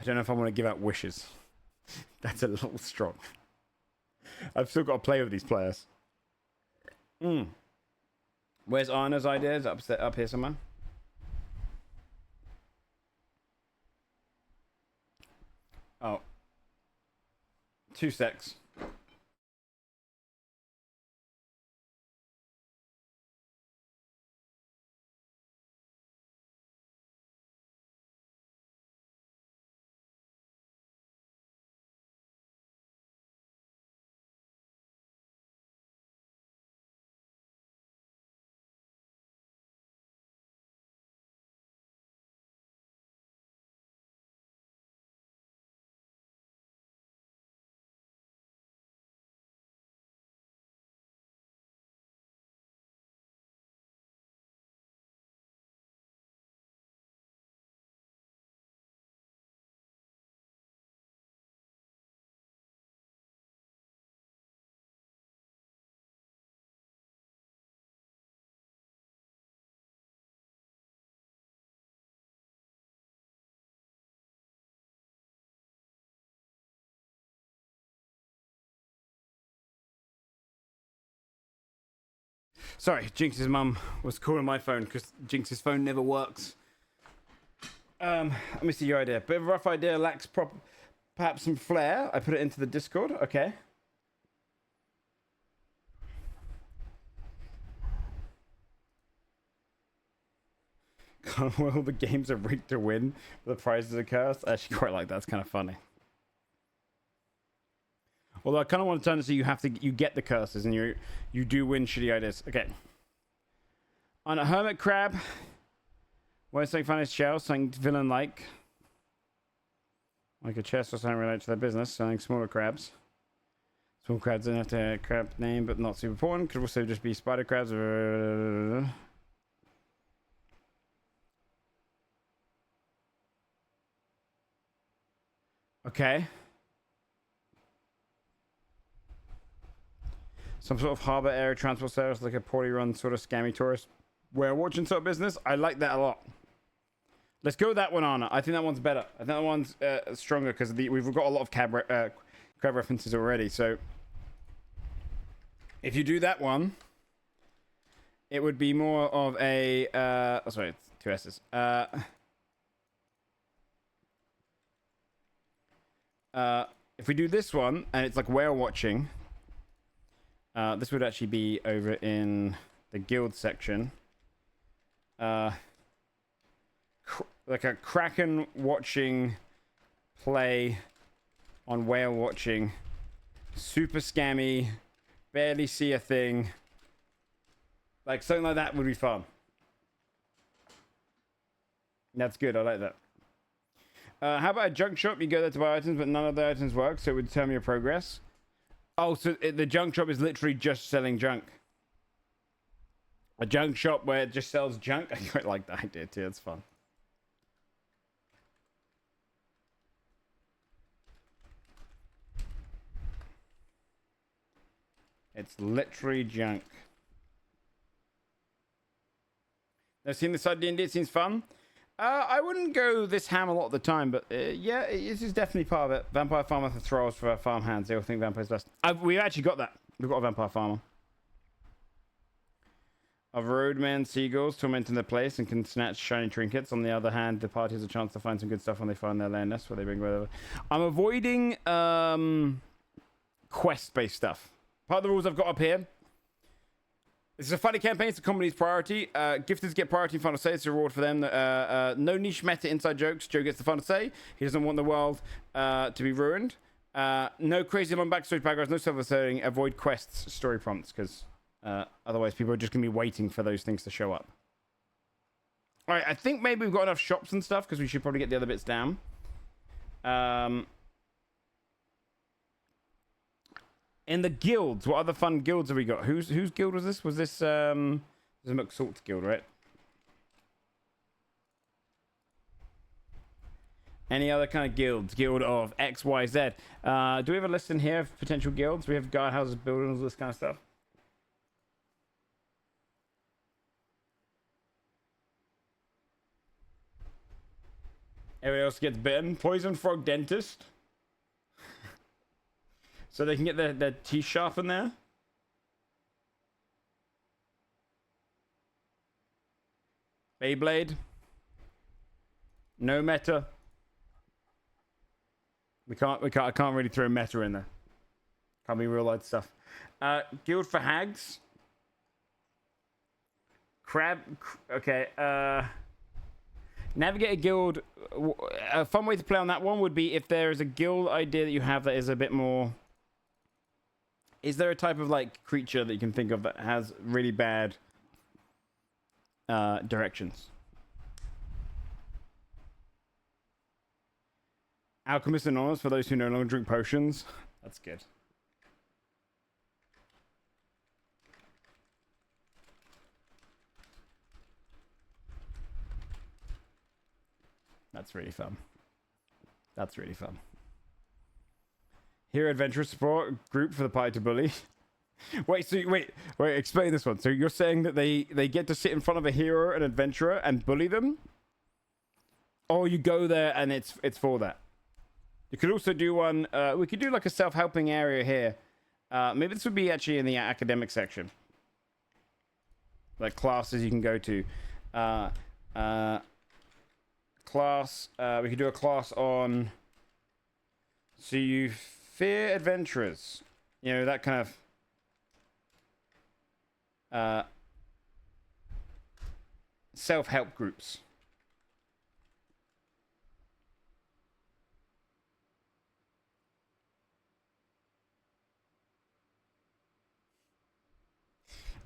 I don't know if I want to give out wishes. That's a little strong. I've still got to play with these players. Where's Anna's ideas? Up here somewhere. Oh. 2 secs. Sorry, Jinx's mum was calling my phone because Jinx's phone never works. Let me see your idea. Bit of a rough idea, lacks perhaps some flair. I put it into the Discord. Okay. Well, the games are rigged to win, but the prizes are cursed. I actually quite like that. That's kind of funny. Although I kind of want to turn it so you get the curses and you do win shitty ideas. Okay. On a hermit crab, where's something find his shell, something villain-like a chest or something related to their business, selling smaller crabs. Small crabs don't have to have a crab name, but not super important. Could also just be spider crabs or... Okay. Some sort of harbor area transport service, like a poorly run sort of scammy tourist whale watching sort of business. I like that a lot. Let's go with that one, Anna. I think that one's better. I think that one's stronger because we've got a lot of crab references already. So if you do that one, it would be more of a... oh, sorry, it's two S's. If we do this one, and it's like whale watching... this would actually be over in the guild section. Like a kraken watching play on whale watching. Super scammy. Barely see a thing. Like something like that would be fun. That's good. I like that. How about a junk shop? You go there to buy items, but none of the items work, so it would determine your progress. Oh, so the junk shop is literally just selling junk. A junk shop where it just sells junk? I quite like that idea too. It's fun. It's literally junk. I've seen this idea, it seems fun. I wouldn't go this ham a lot of the time, but yeah, this is definitely part of it. Vampire farmer for thralls for farm hands. They all think vampire's best. We've actually got that. We've got a vampire farmer. Of roadmen, seagulls tormenting their place and can snatch shiny trinkets. On the other hand, the party has a chance to find some good stuff when they find their land nest, where they bring whatever. I'm avoiding quest-based stuff. Part of the rules I've got up here. This is a funny campaign. It's a comedy's priority. Gifters get priority in final say. It's a reward for them. No niche meta inside jokes. Joe gets the final say. He doesn't want the world to be ruined. No crazy long backstory paragraphs. No self-asserting. Avoid quests, story prompts, because otherwise people are just going to be waiting for those things to show up. All right, I think maybe we've got enough shops and stuff because we should probably get the other bits down. In the guilds, what other fun guilds have we got? Whose guild was this? Was this a McSalt's guild, right? Any other kind of guilds? Guild of X, Y, Z. Do we have a list in here of potential guilds? We have guardhouses, buildings, all this kind of stuff. Everybody else gets bitten. Poison frog dentist. So they can get their teeth sharpened there. Beyblade. No meta. I can't really throw meta in there. Can't be real life stuff. Guild for hags. Crab. Okay. Navigate a guild. A fun way to play on that one would be if there is a guild idea that you have that is a bit more. Is there a type of like creature that you can think of that has really bad directions? Alchemist Anonymous for those who no longer drink potions. That's good. That's really fun. That's really fun. Hero Adventure Support Group for the party to bully. Wait, explain this one. So you're saying that they get to sit in front of a hero, an adventurer, and bully them? Or you go there and it's for that? You could also do one... we could do like a self-helping area here. Maybe this would be actually in the academic section. like classes you can go to. Class. We could do a class on. So you fear adventurers. You know, that kind of self-help groups.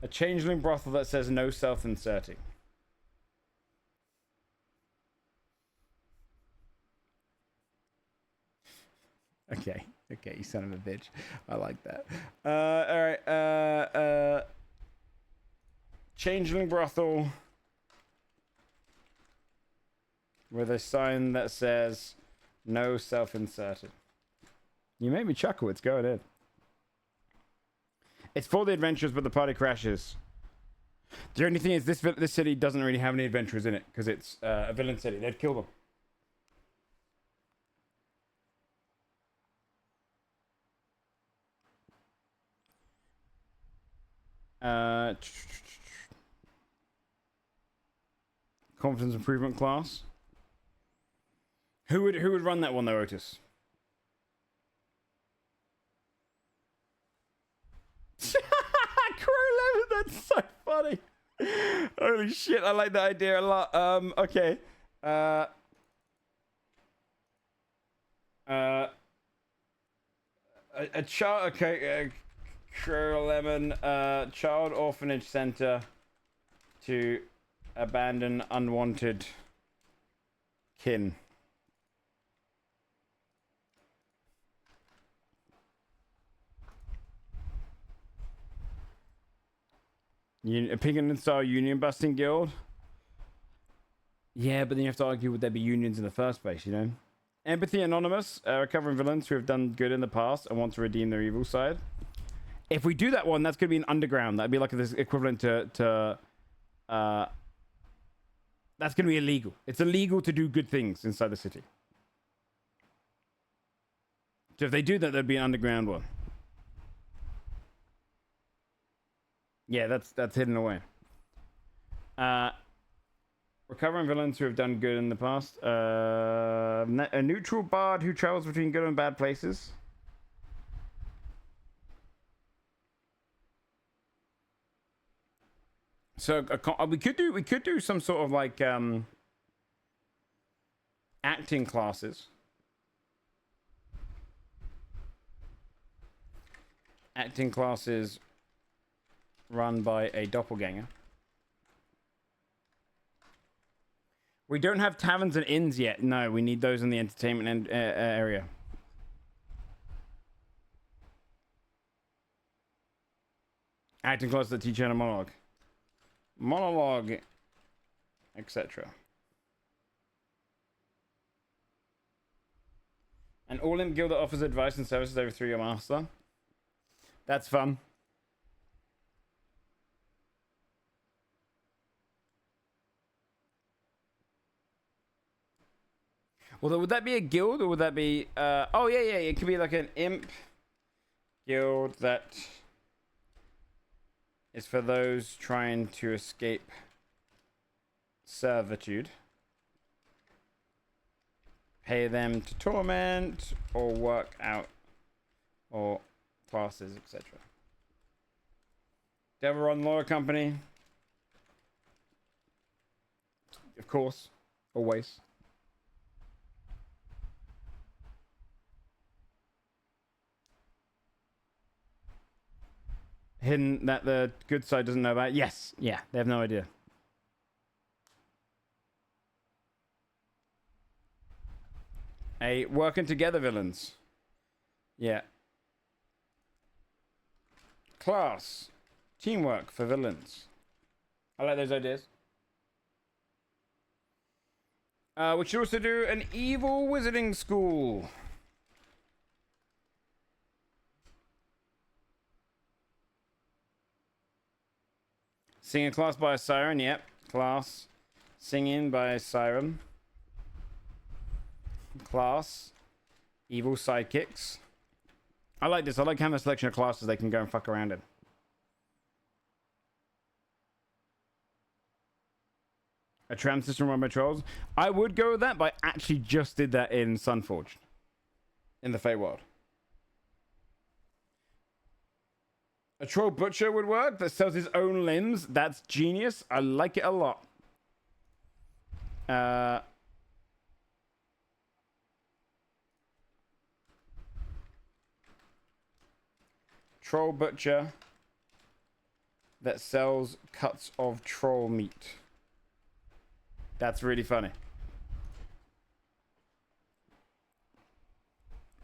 A changeling brothel that says no self-inserting. Okay, you son of a bitch. I like that. Alright, changeling brothel with a sign that says no self-inserted. You made me chuckle, it's going in. It's for the adventurers, but the party crashes. The only thing is, this city doesn't really have any adventurers in it, because it's a villain city. They'd kill them. Confidence improvement class. Who would run that one though, Otis? Crow 11, that's so funny. Holy shit, I like that idea a lot. Okay. A child. Okay. Crow 11. Child orphanage center to abandon unwanted kin. Opinion style union busting guild. Yeah, but then you have to argue, would there be unions in the first place, you know? Empathy Anonymous, recovering villains who have done good in the past and want to redeem their evil side. If we do that one, that's going to be an underground. That'd be like this equivalent to that's going to be illegal. It's illegal to do good things inside the city. So if they do that, there'd be an underground one. Yeah, that's hidden away. Recovering villains who have done good in the past. A neutral bard who travels between good and bad places. So we could do some sort of like acting classes. Acting classes run by a doppelganger. We don't have taverns and inns yet. No, we need those in the entertainment area. Acting classes that teach you how to monologue, etc. An all-in guild that offers advice and services over through your master. That's fun. Well, would that be a guild or would that be... oh, yeah. It could be like an imp guild that is for those trying to escape servitude. Pay them to torment or work out or classes, etc. Devil Run Lawyer Company. Of course. Always. Hidden that the good side doesn't know about. Yes. Yeah. They have no idea. A working together villains. Yeah. Class. Teamwork for villains. I like those ideas. We should also do an evil wizarding school. Singing class by a siren. Yep. Class. Singing by a siren. Class. Evil sidekicks. I like this. I like having a selection of classes they can go and fuck around in. A tram system run by trolls. I would go with that, but I actually just did that in Sunforged. In the Feywild. A troll butcher would work that sells his own limbs. That's genius. I like it a lot. Troll butcher that sells cuts of troll meat. That's really funny.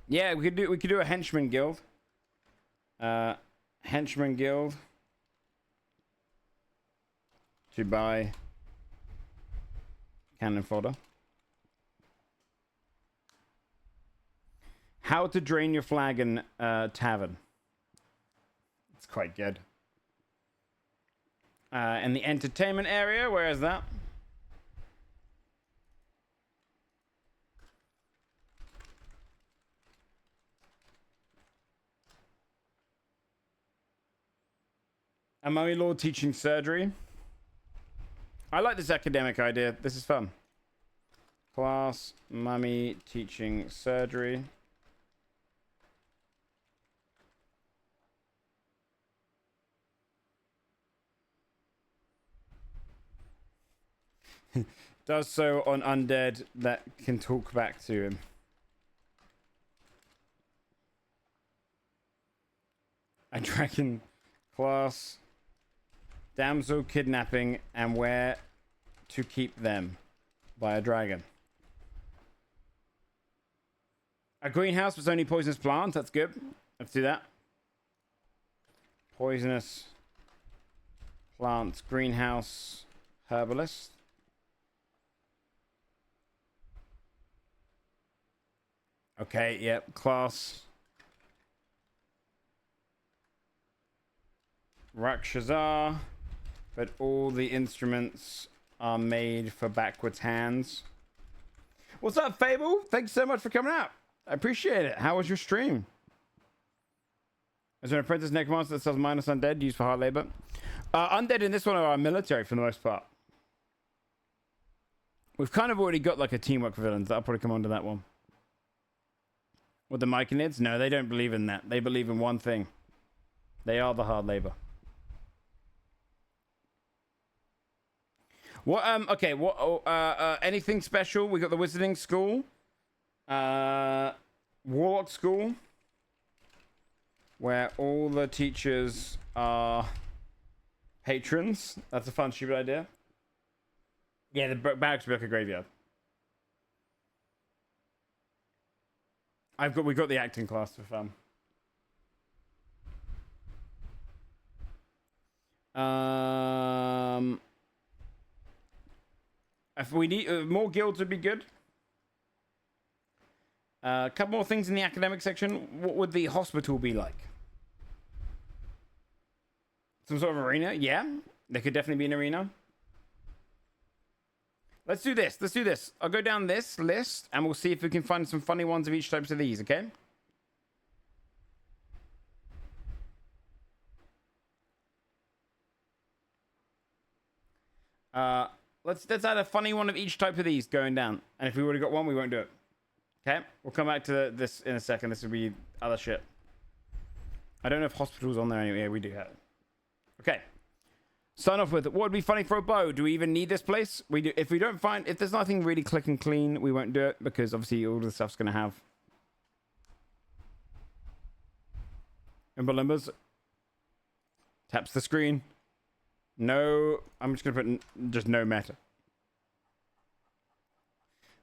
Yeah, we could do a henchman guild. Henchman guild to buy cannon fodder. How to drain your flagon tavern. It's quite good. In the entertainment area, where is that? A mummy lord teaching surgery. I like this academic idea. This is fun. Class, mummy teaching surgery. Does so on undead that can talk back to him. A dragon class. Damsel kidnapping and where to keep them by a dragon. A greenhouse with only poisonous plants. That's good. Let's do that. Poisonous plants. Greenhouse. Herbalist. Okay, yep. Class. Rakshasa. But all the instruments are made for backwards hands. What's up, Fable? Thanks so much for coming out. I appreciate it. How was your stream? Is there an apprentice necromancer that sells minus undead used for hard labor? Undead in this one are our military for the most part. We've kind of already got like a teamwork for villains. That'll probably come onto that one. With the Myconids? No, they don't believe in that. They believe in one thing. They are the hard labor. What okay, what anything special? We got the Wizarding School. Warlock School. Where all the teachers are patrons. That's a fun, stupid idea. Yeah, the barracks would be like a graveyard. We got the acting class for fun. If we need more guilds would be good. A couple more things in the academic section. What would the hospital be like? Some sort of arena? Yeah, there could definitely be an arena. Let's do this. Let's do this. I'll go down this list and we'll see if we can find some funny ones of each types of these, okay? Let's add a funny one of each type of these going down. And if we already got one, we won't do it. Okay? We'll come back to this in a second. This will be other shit. I don't know if hospital's on there anyway. Yeah, we do have it. Okay. Start off with, what would be funny for a bow? Do we even need this place? We do. If there's nothing really click and clean, we won't do it because obviously all the stuff's going to have Limbers. Taps the screen. No, I'm just going to put just no meta.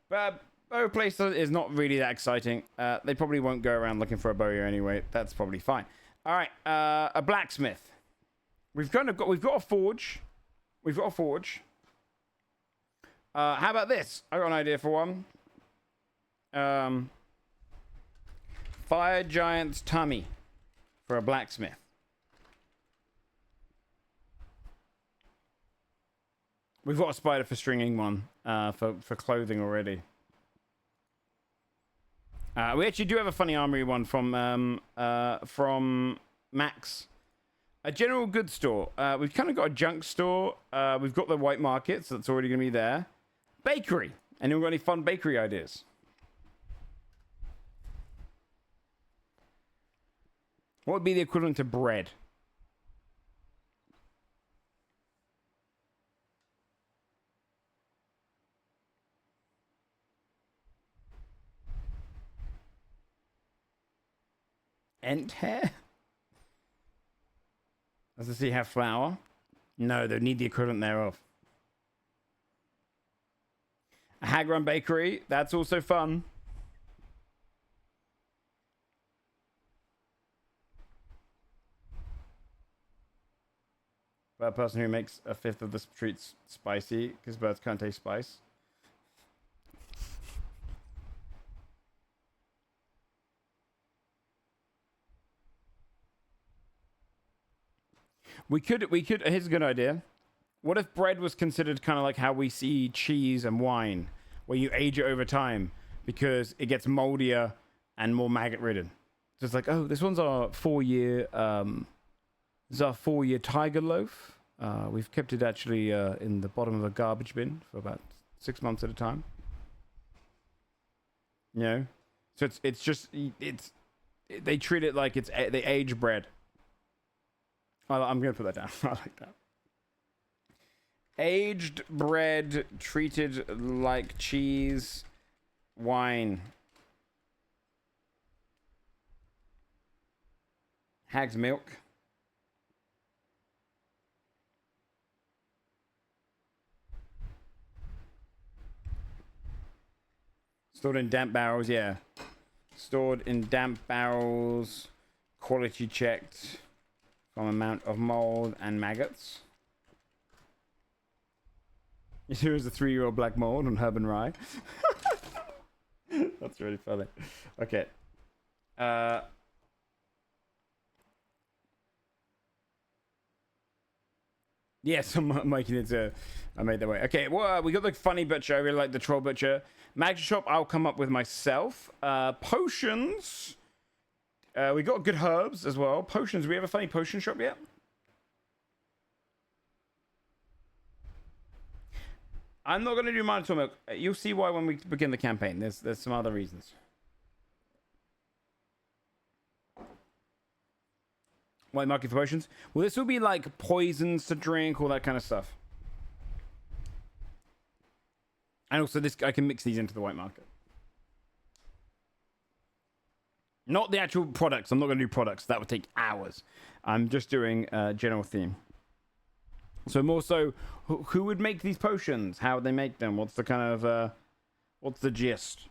But bow place is not really that exciting. They probably won't go around looking for a bow here anyway. That's probably fine. All right, a blacksmith. We've got a forge. We've got a forge. How about this? I got an idea for one. Fire giant's tummy for a blacksmith. We've got a spider for stringing one for clothing already. We actually do have a funny armory one from Max. A general goods store. We've kind of got a junk store. We've got the white market, so that's already going to be there. Bakery. Anyone got any fun bakery ideas? What would be the equivalent to bread? Ent hair? Does the sea have flour? No, they need the equivalent thereof. A hag-run bakery. That's also fun. But a person who makes a fifth of the treats spicy because birds can't taste spice. We could, here's a good idea. What if bread was considered kind of like how we see cheese and wine, where you age it over time because it gets moldier and more maggot ridden? So it's like, oh, this one's our 4-year, this is our 4-year tiger loaf. We've kept it actually in the bottom of a garbage bin for about 6 months at a time. You know? So they treat it like they age bread. I'm going to put that down. I like that. Aged bread treated like cheese, wine. Hag's milk. Stored in damp barrels, yeah. Stored in damp barrels. Quality checked from amount of mold and maggots. Here is the 3-year-old black mold on herb and rye. That's really funny. Okay. Yes, I'm making it to... I made that way. Okay, well, we got the funny butcher. I really like the troll butcher. Magic shop, I'll come up with myself. Potions. We got good herbs as well. Potions. We have a funny potion shop yet? I'm not going to do Minotaur milk. You'll see why when we begin the campaign. There's some other reasons. White market for potions. Well, this will be like poisons to drink, all that kind of stuff. And also, I can mix these into the white market. Not the actual products. I'm not going to do products. That would take hours. I'm just doing general theme. So more so, who would make these potions? How would they make them? What's the kind of, what's the gist?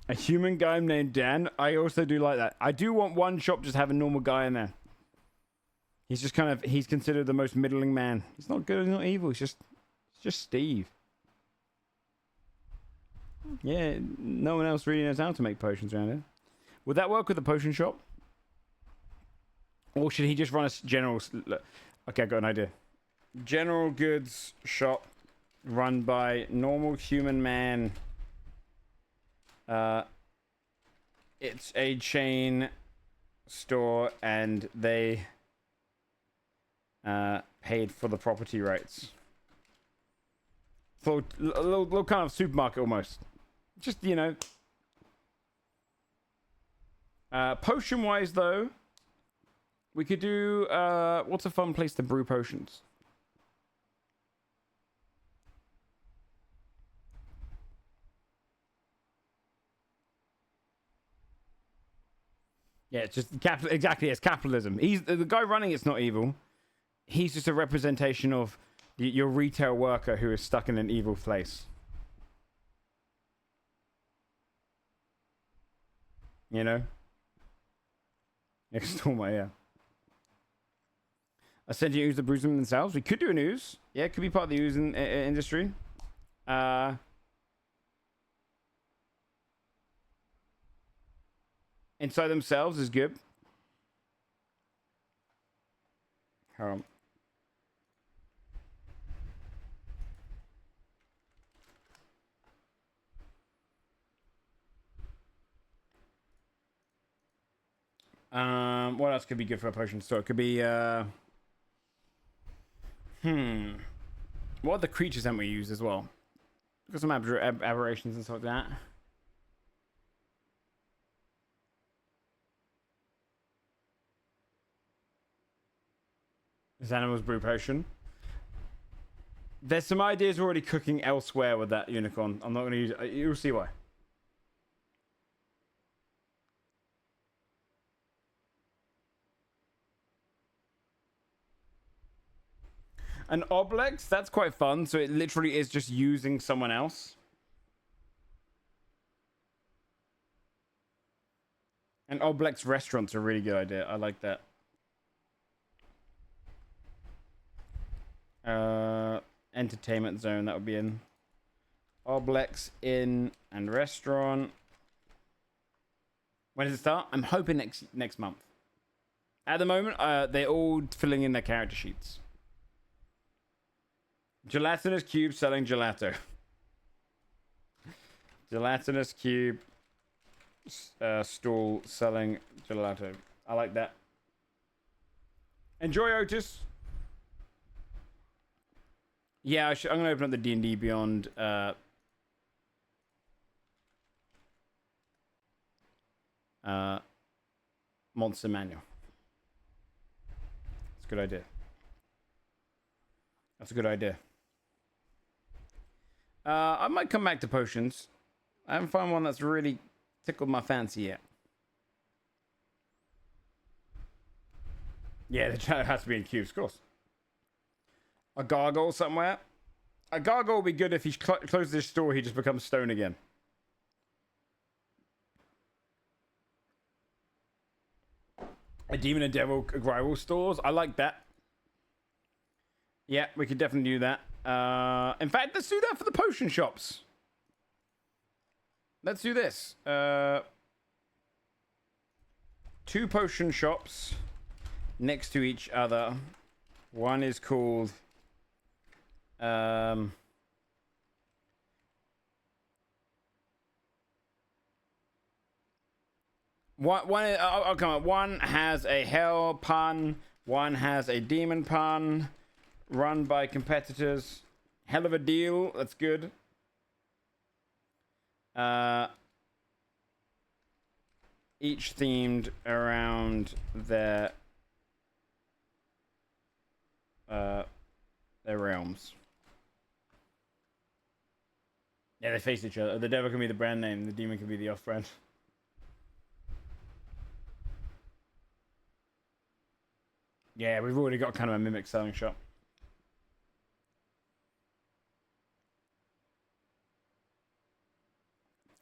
A human guy named Dan? I also do like that. I do want one shop just have a normal guy in there. He's just kind of, he's considered the most middling man. He's not good, he's not evil, it's just Steve. Yeah, no one else really knows how to make potions around here. Would that work with the potion shop? Or should he just run a general... Okay, I got an idea. General goods shop run by normal human man. It's a chain store and they paid for the property rights. So a little kind of supermarket almost. Just, you know. Potion wise though, we could do what's a fun place to brew potions? Yeah, it's just exactly, it's capitalism. He's the guy running it's not evil. He's just a representation of your retail worker who is stuck in an evil place. You know? Next door, yeah. A sentient ooze that brews them themselves. We could do an ooze. Yeah, it could be part of the ooze industry. Inside themselves is good. What else could be good for a potion store? It could be what are the creatures haven't we used as well? Got some aberrations and stuff like that. This animal's brew potion. There's some ideas already cooking elsewhere with that unicorn. I'm not going to use it. You'll see why. An Oblex, that's quite fun. So it literally is just using someone else. An Oblex restaurant's a really good idea. I like that. Entertainment zone, that would be in. Oblex Inn and Restaurant. When does it start? I'm hoping next month. At the moment, they're all filling in their character sheets. Gelatinous cube selling gelato. Gelatinous cube stall selling gelato. I like that. Enjoy, Otis. Yeah, I'm going to open up the D&D Beyond Monster Manual. That's a good idea. That's a good idea. I might come back to potions. I haven't found one that's really tickled my fancy yet. Yeah, the channel has to be in cubes, of course. A gargoyle somewhere. A gargoyle will be good if he closes his store, he just becomes stone again. A demon and devil rival stores. I like that. Yeah, we could definitely do that. In fact, let's do that for the potion shops. Let's do this. 2 potion shops next to each other. One is called one oh, come on. One has a hell pun. One has a demon pun. Run by competitors. Hell of a deal. That's good. Each themed around their realms. Yeah, they face each other. The devil can be the brand name. The demon can be the off-brand. Yeah, we've already got kind of a mimic selling shop.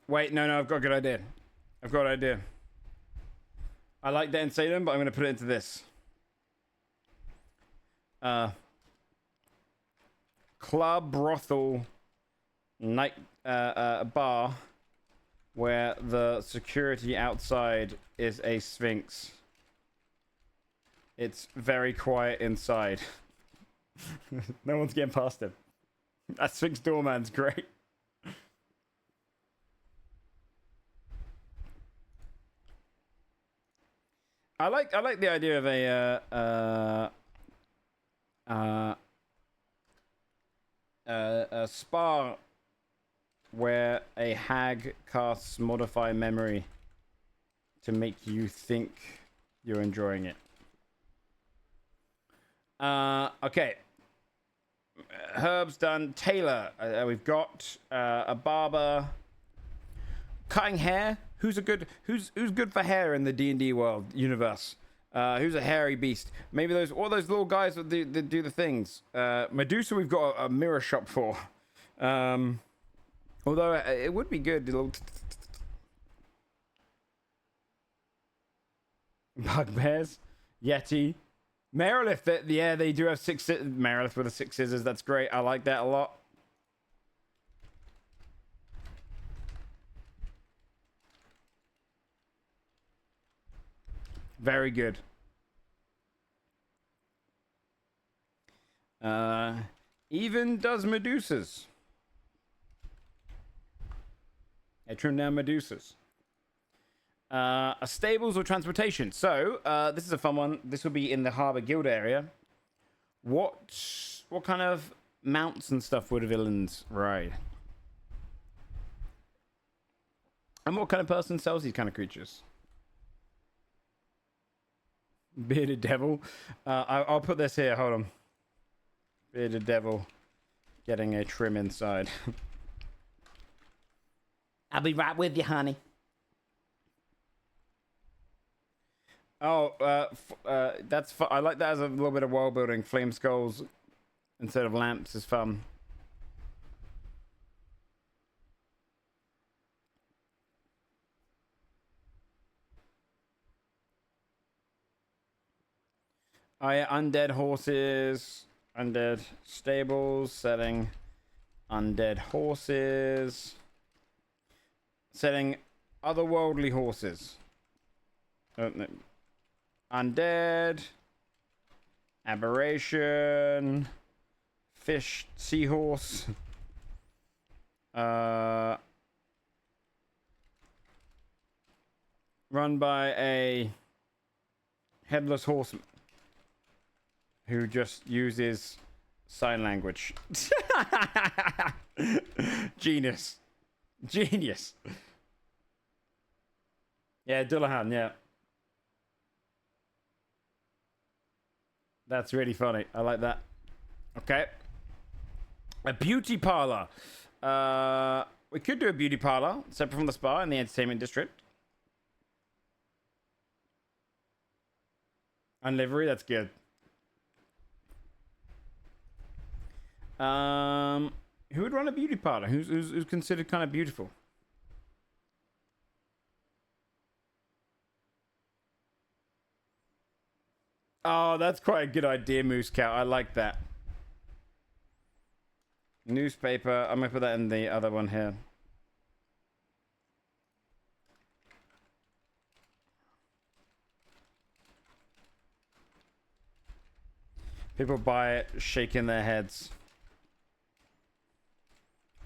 Wait, no, I've got a good idea. I've got an idea. I like that in Salem, but I'm going to put it into this. Club, brothel, night, bar, where the security outside is a sphinx. It's very quiet inside. No one's getting past him. That sphinx doorman's great. I like the idea of a spa where a hag casts modify memory to make you think you're enjoying it. Okay. Herb's done. Taylor, we've got a barber. Cutting hair. Who's good for hair in the D&D world universe? Who's a hairy beast? Maybe all those little guys that do the things. Medusa, we've got a mirror shop for. Although it would be good. Little bugbears, Yeti, Merilith. Yeah, they do have Merilith with the 6 scissors. That's great. I like that a lot. Very good. Even does Medusas. I trim down Medusas. A stables or transportation. So this is a fun one. This will be in the Harbour Guild area. What kind of mounts and stuff would villains ride? And what kind of person sells these kind of creatures? Bearded devil. I'll put this here. Hold on. Bearded devil getting a trim inside. I'll be right with you, honey. Oh, that's fun. I like that as a little bit of world building. Flame skulls instead of lamps is fun. Oh yeah, undead horses, undead stables, setting undead horses, setting otherworldly horses. Oh, no. Undead, aberration, fish, seahorse, run by a headless horseman who just uses sign language. Genius. Genius. Yeah, Dullahan, yeah. That's really funny. I like that. Okay. A beauty parlor. We could do a beauty parlor separate from the spa in the entertainment district. And livery, that's good. Who would run a beauty parlor? Who's considered kind of beautiful? Oh, that's quite a good idea, Moose Cow. I like that. Newspaper. I'm gonna put that in the other one here. People buy it, shaking their heads.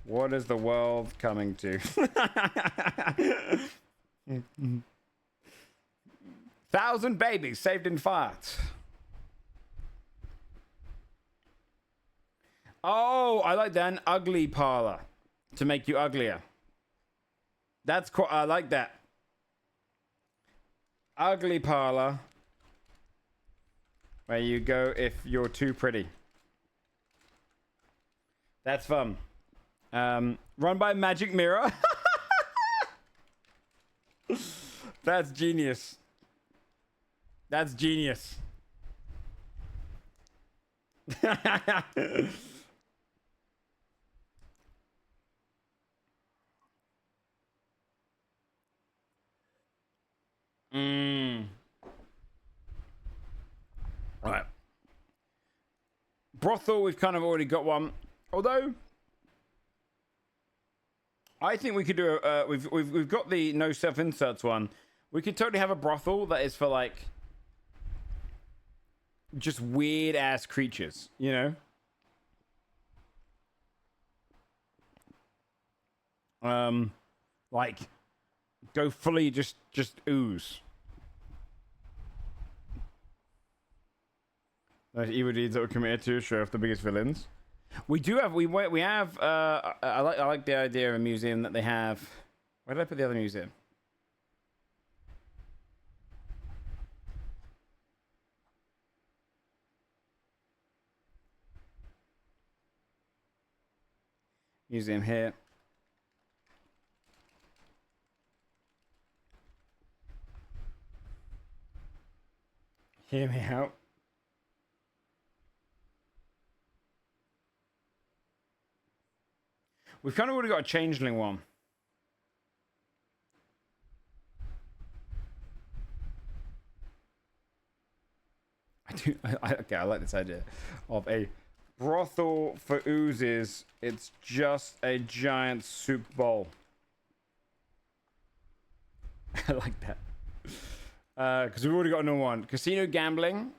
What is the world coming to? 1,000 babies saved in fires. Oh, I like that. An ugly parlor to make you uglier. That's cool. I like that. Ugly parlor. Where you go if you're too pretty. That's fun. Run by Magic Mirror. That's genius. That's genius. All right. Brothel, we've kind of already got one. Although, I think we could do a. We've got the no self inserts one. We could totally have a brothel that is for like just weird ass creatures, you know. Like go fully just ooze. Those evil deeds that were committed to show off the biggest villains. We do have we have I like the idea of a museum that they have. Where did I put the other museum? Museum here. Hear me out. We've kind of already got a changeling one. Okay, I like this idea of a brothel for oozes. It's just a giant soup bowl. I like that. Because we've already got another one. Casino gambling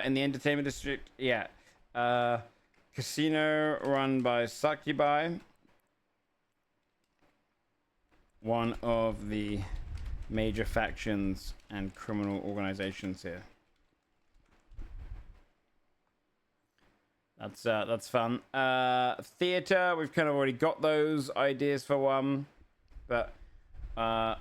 in the entertainment district. Yeah. Casino run by Sakubai. One of the major factions and criminal organizations here. That's fun. Theater, we've kind of already got those ideas for one, but I'm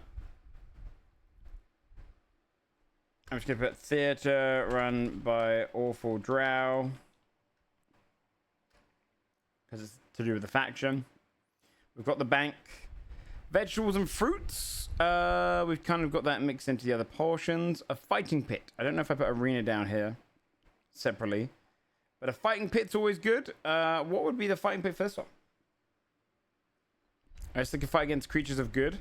just gonna put theater run by Awful Drow because it's to do with the faction. We've got the bank, vegetables and fruits. We've kind of got that mixed into the other portions. A fighting pit. I don't know if I put arena down here separately, but a fighting pit's always good. What would be the fighting pit for this one? I just think a fight against creatures of good.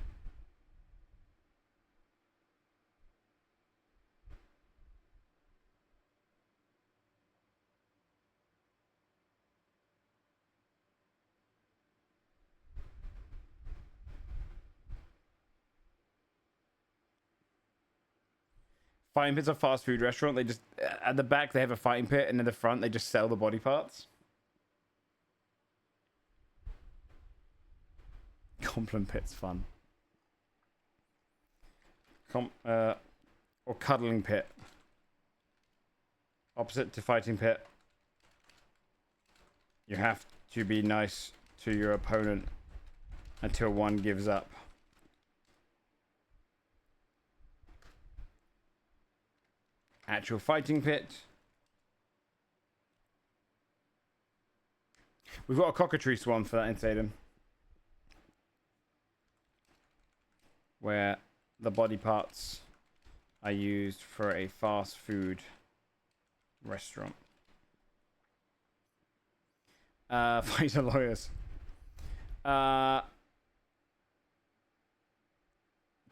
Fighting pit's a fast food restaurant. They just, at the back, they have a fighting pit, and in the front, they just sell the body parts. Compliment pit's fun. Or cuddling pit. Opposite to fighting pit. You have to be nice to your opponent until one gives up. Actual fighting pit. We've got a cockatrice one for that in Salem, where the body parts are used for a fast food restaurant. Fighter lawyers.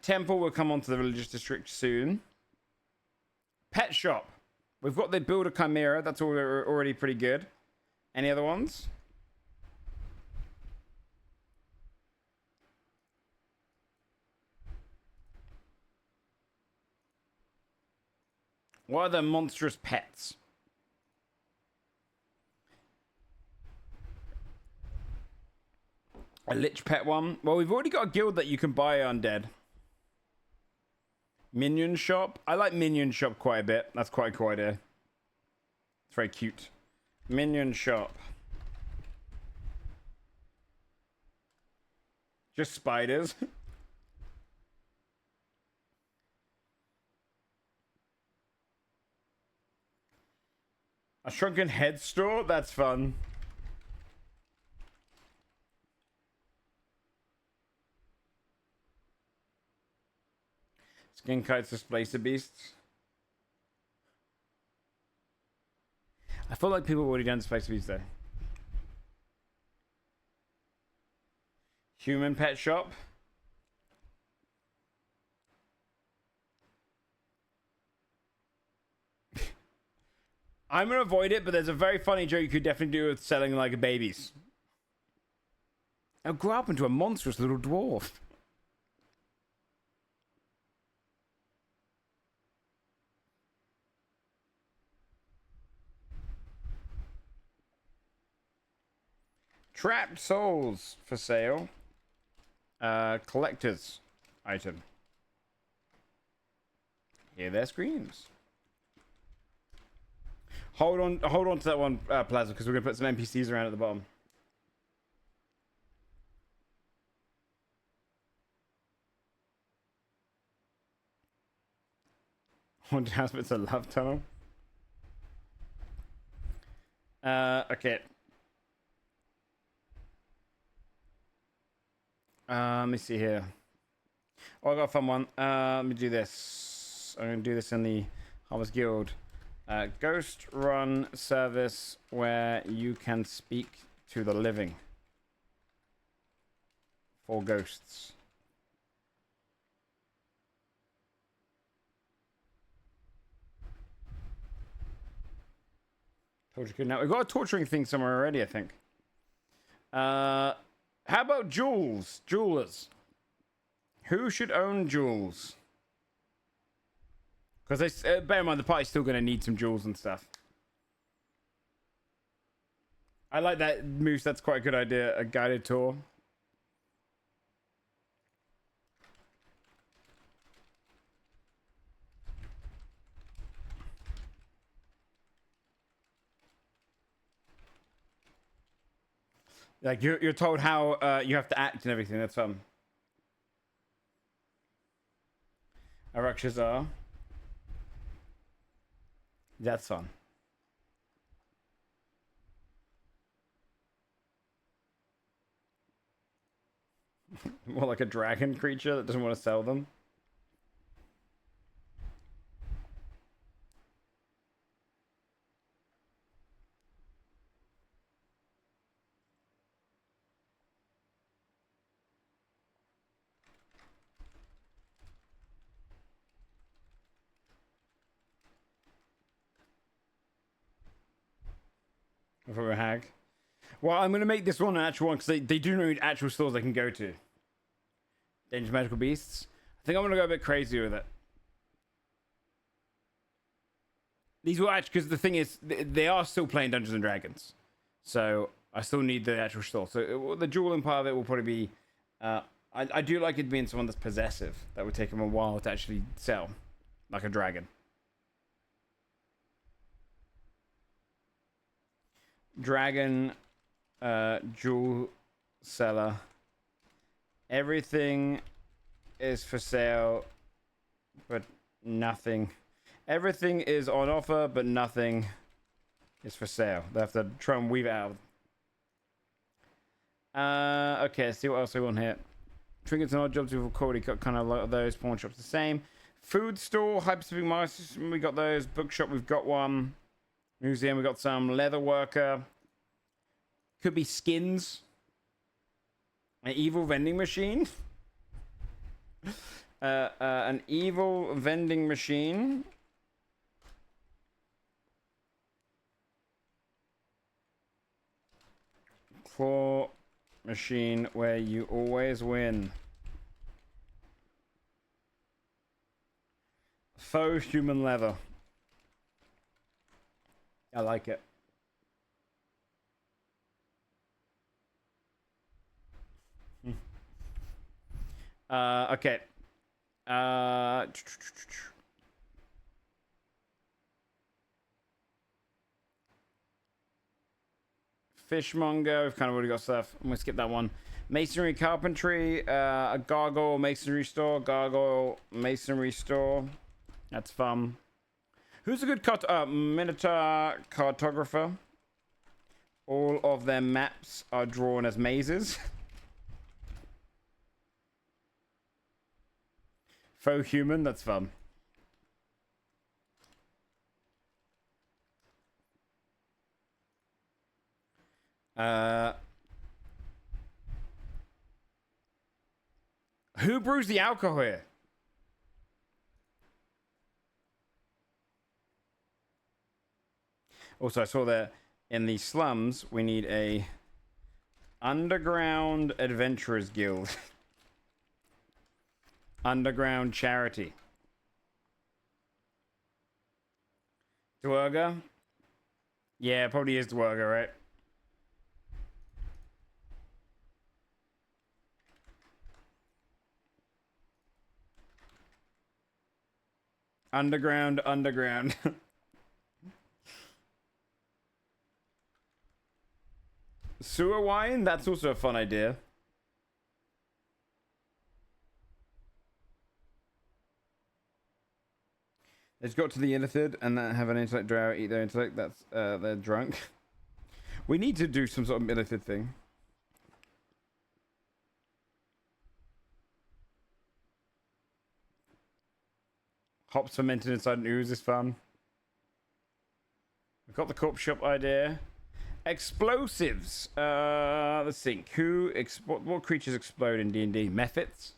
Temple will come onto the religious district soon. Pet shop. We've got the build a chimera. That's already pretty good. Any other ones? What are the monstrous pets? A lich pet one. Well, we've already got a guild that you can buy undead. Minion shop. I like minion shop quite a bit. That's quite a cool idea. It's very cute. Minion shop. Just spiders. A shrunken head store? That's fun. Skin kites displacer beasts. I feel like people have already done displacer beasts though. Human pet shop. I'm gonna avoid it, but there's a very funny joke you could definitely do with selling like babies. I'll grow up into a monstrous little dwarf. Trapped souls for sale. Collector's item. Hear their screams. Hold on to that one, Plaza, because we're gonna put some NPCs around at the bottom. Haunted house, but it's a love tunnel. Okay. Let me see here. Oh, I got a fun one. Let me do this. I'm gonna do this in the Harvest Guild. Ghost run service where you can speak to the living. For ghosts. Torture good now. We've got a torturing thing somewhere already, I think. How about jewels? Jewelers. Who should own jewels? Because bear in mind, the party's still going to need some jewels and stuff. I like that, Moose. That's quite a good idea. A guided tour. Like you're told how you have to act and everything. That's fun. Arakshas. That's fun. More like a dragon creature that doesn't want to sell them. For a hag. Well, I'm going to make this one an actual one because they do need actual stores they can go to. Dangerous Magical Beasts. I think I'm going to go a bit crazy with it. These will actually, because the thing is, they are still playing Dungeons and Dragons. So I still need the actual store. So the dueling part of it will probably be... I do like it being someone that's possessive. That would take them a while to actually sell. Like a dragon. Dragon, jewel seller. Everything is for sale, but nothing. Everything is on offer, but nothing is for sale. They have to try and weave it out. Okay, let's see what else we want here. Trinkets and odd jobs, we've already got kind of a lot of those. Pawn shops the same. Food store, hyper-specific markets, we got those. Bookshop, we've got one. Museum, we got some. Leather worker. Could be skins. An evil vending machine. An evil vending machine. Claw machine where you always win. Faux human leather. I like it. Okay. Fishmonger, we've kind of already got stuff. I'm gonna skip that one. Masonry, carpentry, a gargoyle masonry store, gargoyle masonry store. That's fun. Who's a good Minotaur cartographer? All of their maps are drawn as mazes. Faux human, that's fun. Who brews the alcohol here? Also, I saw that in the slums, we need a underground adventurers guild. Underground charity. Dwerga? Yeah, probably is Dwerga, right? Underground. Sewer wine? That's also a fun idea. They've got to the illithid and then have an intellect drow eat their intellect. That's they're drunk. We need to do some sort of illithid thing. Hops fermented inside an ooze is fun. We've got the corpse shop idea. Explosives. Let's think. What creatures explode in D&D? Mephits?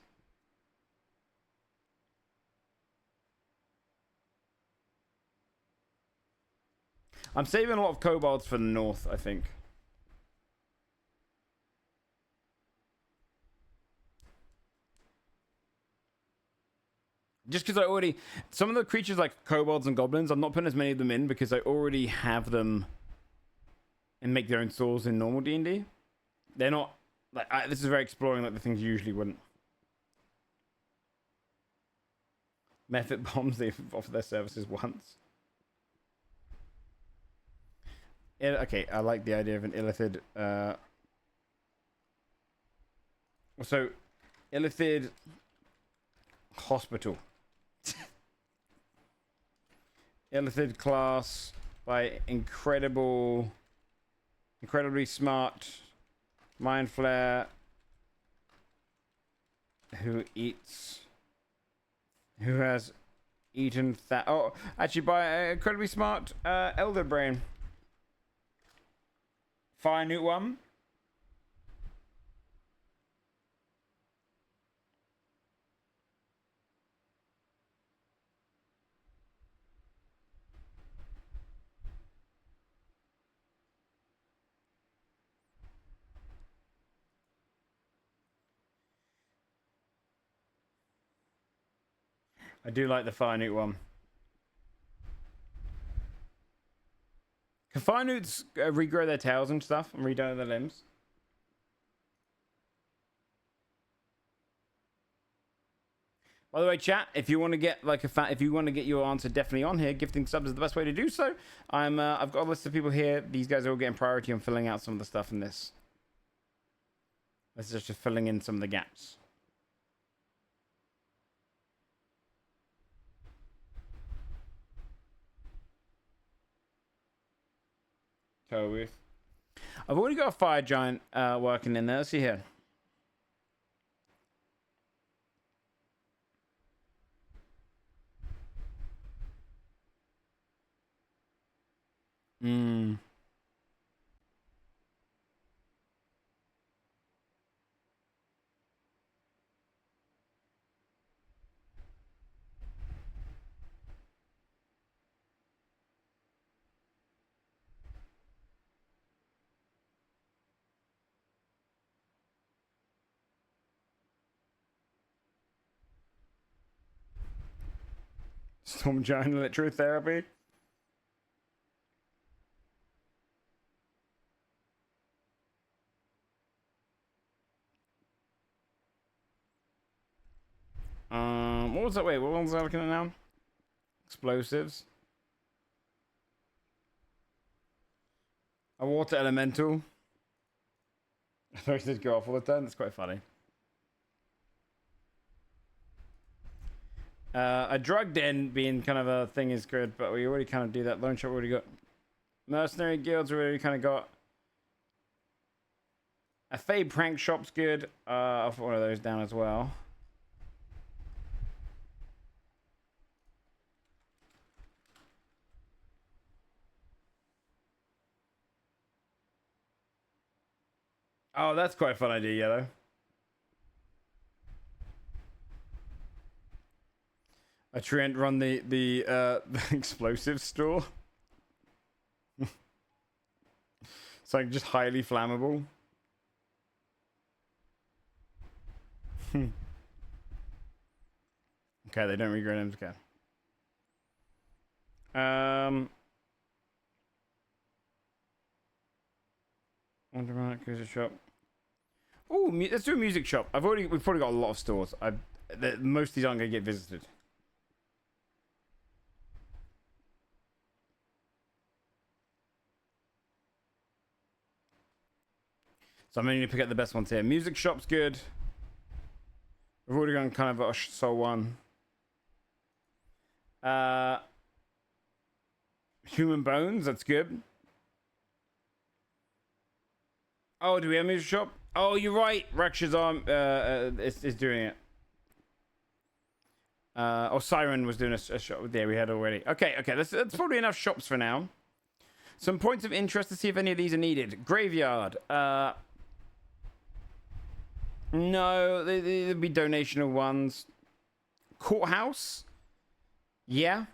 I'm saving a lot of kobolds for the north, I think. Just because I already... Some of the creatures like kobolds and goblins, I'm not putting as many of them in because I already have them and make their own souls in normal D&D. They're not... like this is very exploring like the things you usually wouldn't. Mephit bombs, they've offered their services once. Okay, I like the idea of an illithid So, Illithid Hospital. Illithid class by incredibly smart Mind Flare who has eaten that. Oh, actually, by incredibly smart Elder Brain. Fire Newt 1. I do like the Fire Newt 1. Can Fire Newts regrow their tails and stuff and redo their limbs? By the way, chat, if you want to get like if you want to get your answer definitely on here, gifting subs is the best way to do so. I've got a list of people here. These guys are all getting priority on filling out some of the stuff in this. This is just filling in some of the gaps. I've already got a fire giant working in there. Let's see here. Storm giant electrotherapy. What was that? Wait, what was I looking at now? Explosives. A water elemental. I thought he did go off all the time. That's quite funny. A drug den being kind of a thing is good, but we already kind of do that. Loan shop already got. Mercenary guilds already kind of got. A Fade prank shop's good. I'll put one of those down as well. Oh, that's quite a fun idea, Yellow. A Trent run the explosive store. It's like just highly flammable. Okay, they don't regrow them. Okay. Underground cruiser shop. Oh, let's do a music shop. We've probably got a lot of stores. Most of these aren't gonna get visited. So I'm only gonna pick up the best ones here. Music shop's good. We've already gone kind of a soul one. Human bones, that's good. Oh, do we have a music shop? Oh, you're right. Raksha's arm is doing it. Siren was doing a shop. There, we had already. Okay. That's probably enough shops for now. Some points of interest to see if any of these are needed. Graveyard. No, there'd be donational ones. Courthouse. Yeah.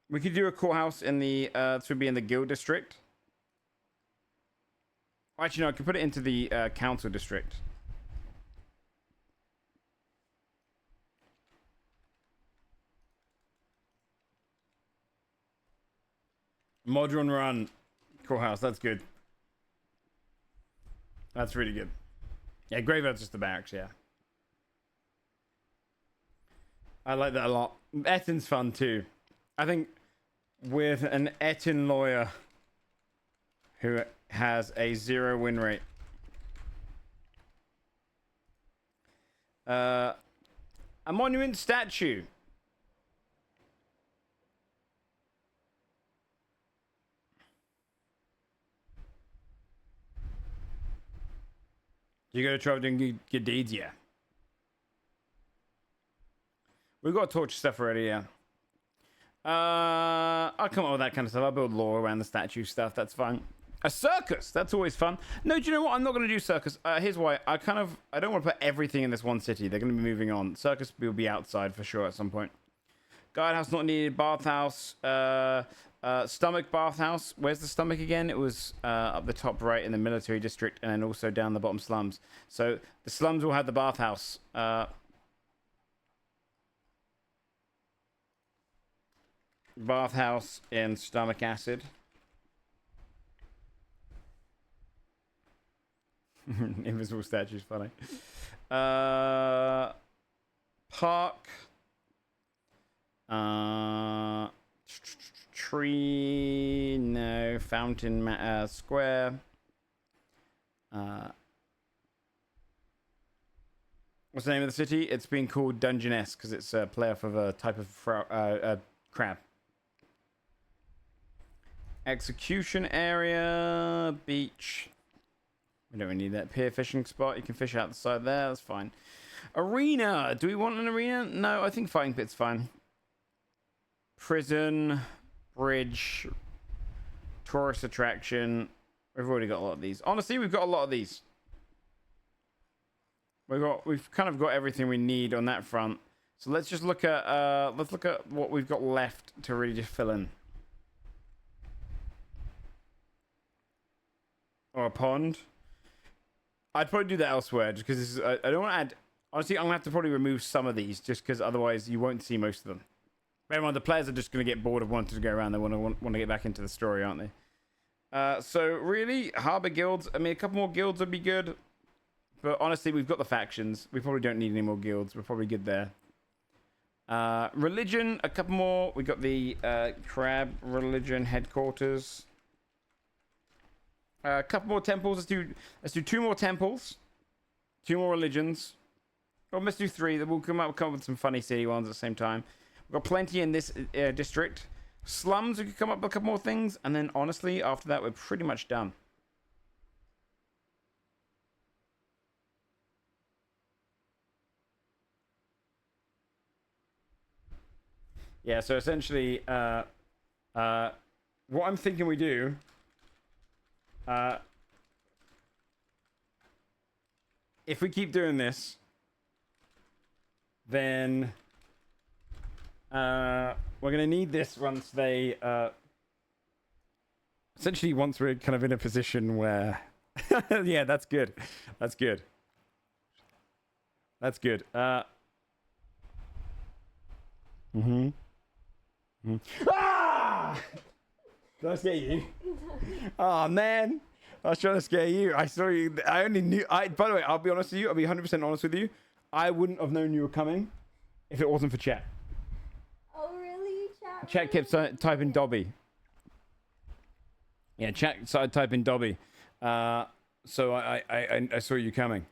We could do a courthouse in the, this would be in the guild district. Actually, no, I could put it into the council district. Modron Run. Courthouse, that's good. That's really good. Yeah, Graveyard's just the barracks, yeah. I like that a lot. Etin's fun too. I think with an Etin lawyer who has a 0 win rate. A monument statue. You gotta try doing good deeds, yeah. We've got torture stuff already, yeah. I'll come up with that kind of stuff. I'll build lore around the statue stuff. That's fine. A circus. That's always fun. No, do you know what? I'm not going to do circus. Here's why. I don't want to put everything in this one city. They're going to be moving on. Circus will be outside for sure at some point. Guidehouse not needed. Bathhouse. Stomach bathhouse. Where's the stomach again? It was up the top right in the military district, and then also down the bottom slums. So the slums will have the bathhouse. Bathhouse in stomach acid. Invisible statues, funny. Park. Tree. No. Fountain. Square. What's the name of the city? It's been called Dungeon-esque because it's a play off of a type of crab. Execution area. Beach. We don't really need that. Pier fishing spot. You can fish out the side there. That's fine. Arena. Do we want an arena? No, I think fighting pit's fine. Prison. Bridge. Tourist attraction. We've already got a lot of these. Honestly, we've got a lot of these. We've kind of got everything we need on that front. So let's just look at what we've got left to really just fill in. Or a pond. I'd probably do that elsewhere, just because this is. I don't want to add. Honestly, I'm gonna have to probably remove some of these, just because otherwise you won't see most of them. Bear in mind, the players are just gonna get bored of wanting to go around. They want to get back into the story, aren't they? So really, harbor guilds. I mean, a couple more guilds would be good, but honestly, we've got the factions. We probably don't need any more guilds. We're probably good there. Religion, a couple more. We got the crab religion headquarters. A couple more temples. Let's do 2 more temples, 2 more religions. Well, let's do 3. Then we'll come up with some funny city ones at the same time. We've got plenty in this district. Slums, we could come up with a couple more things, and then honestly, after that, we're pretty much done. Yeah. So essentially, what I'm thinking we do. If we keep doing this, then we're gonna need this once they essentially once we're kind of in a position where yeah, that's good. That's good. That's good. Ah! Did I scare you? Oh man, I was trying to scare you. I saw you. I only knew. By the way, I'll be honest with you. I'll be 100% honest with you. I wouldn't have known you were coming if it wasn't for chat. Oh really? Chat kept typing Dobby. Yeah, chat started typing Dobby. So I saw you coming.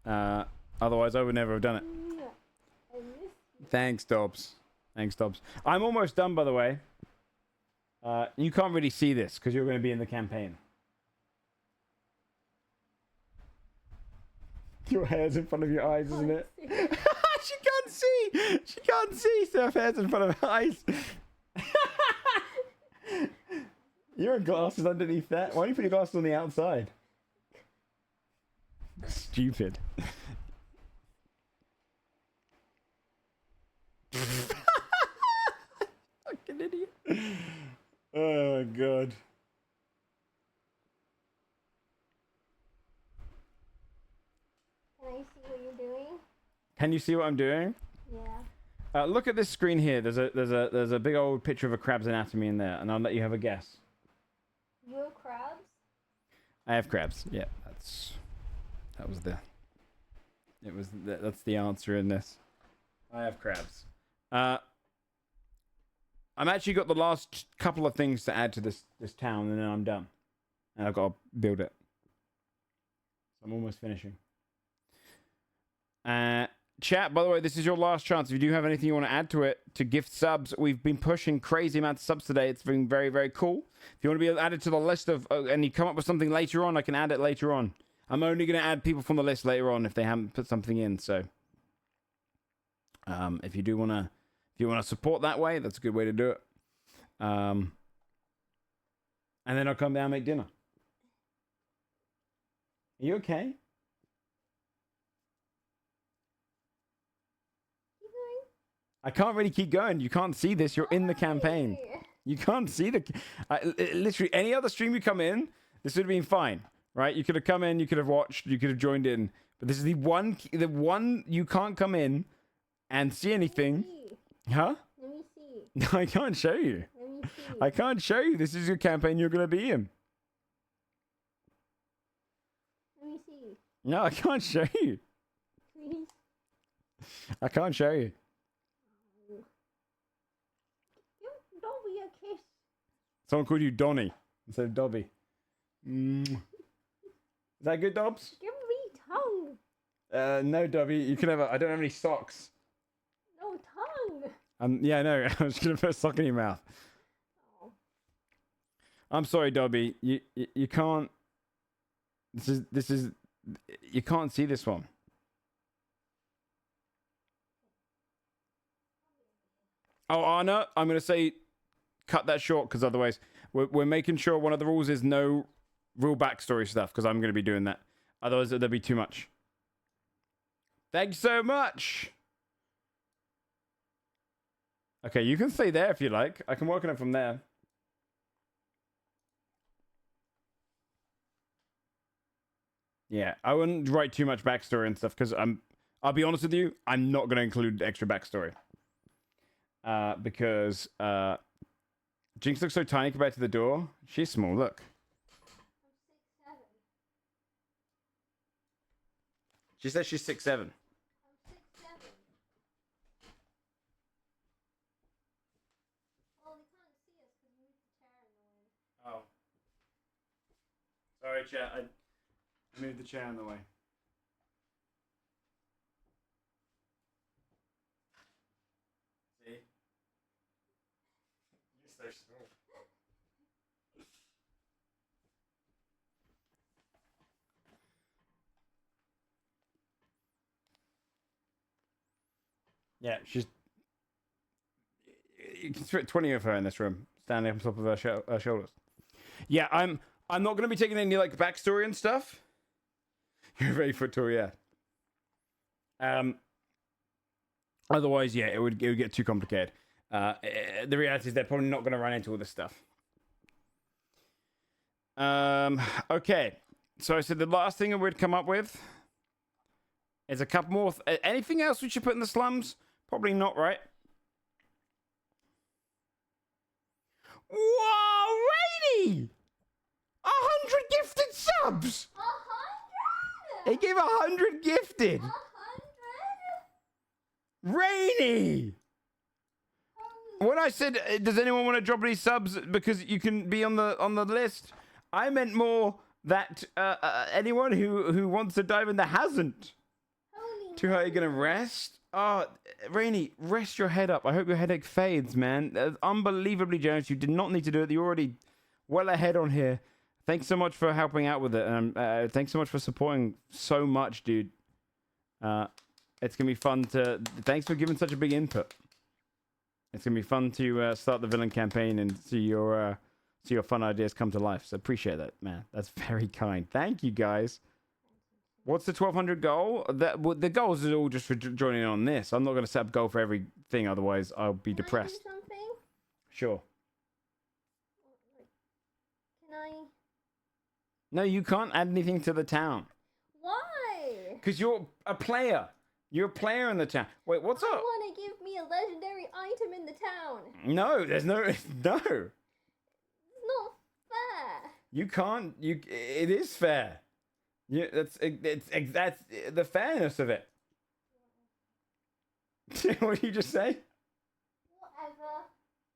Otherwise, I would never have done it. I missed you. Thanks, Dobbs. Thanks, Dobbs. I'm almost done, by the way. You can't really see this because you're going to be in the campaign. Your hair's in front of your eyes, isn't it? She can't see. She can't see. So her hair's in front of her eyes. You're in glasses underneath that. Why don't you put your glasses on the outside? Stupid. Fucking idiot. Oh my god. Can I see what you're doing? Can you see what I'm doing? Yeah. Look at this screen here. There's a big old picture of a crab's anatomy in there, and I'll let you have a guess. You have crabs? I have crabs. Yeah, that's the answer in this. I have crabs. I'm actually got the last couple of things to add to this town, and then I'm done. And I've got to build it. I'm almost finishing. Chat, by the way, this is your last chance. If you do have anything you want to add to it, to gift subs, we've been pushing crazy amounts of subs today. It's been very, very cool. If you want to be added to the list of, and you come up with something later on, I can add it later on. I'm only going to add people from the list later on if they haven't put something in. So, if you do want to, if you want to support that way, that's a good way to do it. And then I'll come down and make dinner. Are you okay? I can't really keep going. You can't see this. You're in the campaign. You can't see the... literally, any other stream you come in, this would have been fine, right? You could have come in, you could have watched, you could have joined in. But this is the one you can't come in and see anything. Huh? Let me see. No, I can't show you. Let me see. I can't show you. This is your campaign you're going to be in. Let me see. No, I can't show you. Please. I can't show you. Give Dobby a kiss. Someone called you Donnie instead of Dobby. Is that good, Dobbs? Give me tongue. No, Dobby. You can have. I don't have any socks. No tongue. Yeah, no. I was gonna put a sock in your mouth. Oh. I'm sorry, Dobby. You can't. This is. You can't see this one. Oh, Anna, I'm gonna say, cut that short because otherwise we're making sure one of the rules is no real backstory stuff because I'm gonna be doing that. Otherwise, there'll be too much. Thanks so much. Okay, you can stay there if you like. I can work on it from there. Yeah, I wouldn't write too much backstory and stuff because I'll be honest with you, I'm not going to include extra backstory. Because Jinx looks so tiny compared to the door. She's small, look. I'm 6'7". She says she's 6'7". I'm 6'7". Well, they can't see us because we moved the chair in the way. Oh. Sorry, chat. I moved the chair in the way. See? You're so small. Yeah, she's... You can fit 20 of her in this room, standing on top of her shoulders. Yeah, I'm not going to be taking any, like, backstory and stuff. You're very foot tall, yeah. Otherwise, yeah, it would get too complicated. The reality is they're probably not going to run into all this stuff. Okay. So I said the last thing I would come up with is a couple more... anything else we should put in the slums? Probably not, right? Whoa, Rainy! 100 gifted subs! 100! He gave 100 gifted! 100! Rainy! When I said, does anyone want to drop any subs because you can be on the list, I meant more that anyone who wants to dive in that hasn't. Too high, you're gonna rest? Oh, Rainy, rest your head up. I hope your headache fades, man. That's unbelievably generous. You did not need to do it. You're already well ahead on here. Thanks so much for helping out with it. And thanks so much for supporting so much, dude. It's going to be fun to... Thanks for giving such a big input. It's going to be fun to start the villain campaign and see your fun ideas come to life. So appreciate that, man. That's very kind. Thank you, guys. What's the 1,200 goal? The goals are all just for joining on this. I'm not going to set up a goal for everything, otherwise I'll be depressed. Can I do something? Sure. Can I... No, you can't add anything to the town. Why? Because you're a player. You're a player in the town. Wait, what's I up? want to give me a legendary item in the town. No, there's no... No. It's not fair. You can't... It is fair. Yeah, that's the fairness of it. What did you just say?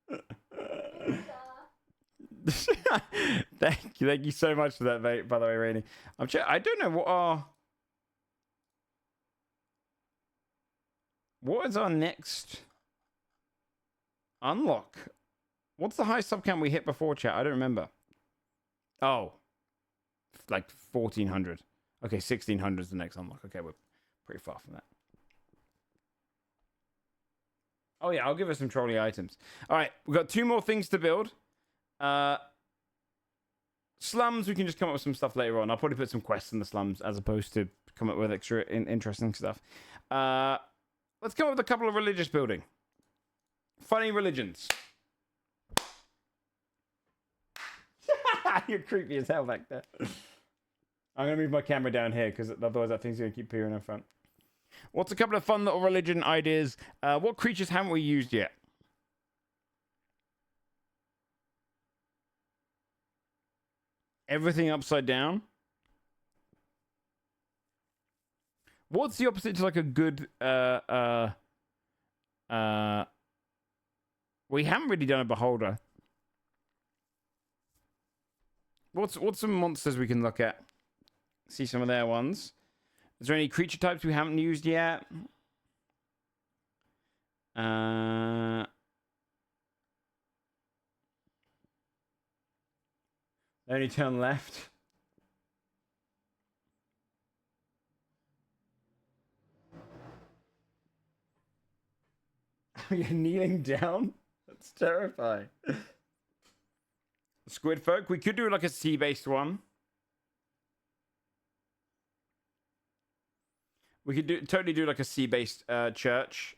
Whatever. Thank you so much for that, mate. By the way, Rainy, I don't know what is our next unlock. What's the highest sub count we hit before, chat? I don't remember. Oh, like 1400. Okay, 1600 is the next unlock. Okay, we're pretty far from that. Oh yeah, I'll give us some trolley items. All right, we've got 2 more things to build. Slums, we can just come up with some stuff later on. I'll probably put some quests in the slums as opposed to come up with extra interesting stuff. Let's come up with a couple of religious building. Funny religions. You're creepy as hell back there. I'm going to move my camera down here because otherwise that thing's going to keep peering in front. What's a couple of fun little religion ideas? What creatures haven't we used yet? Everything upside down. What's the opposite to like a good we haven't really done a beholder. What's some monsters we can look at? See some of their ones. Is there any creature types we haven't used yet? They only turn left. You're kneeling down? That's terrifying. Squid folk. We could do like a sea-based one. We could totally do like a sea-based church.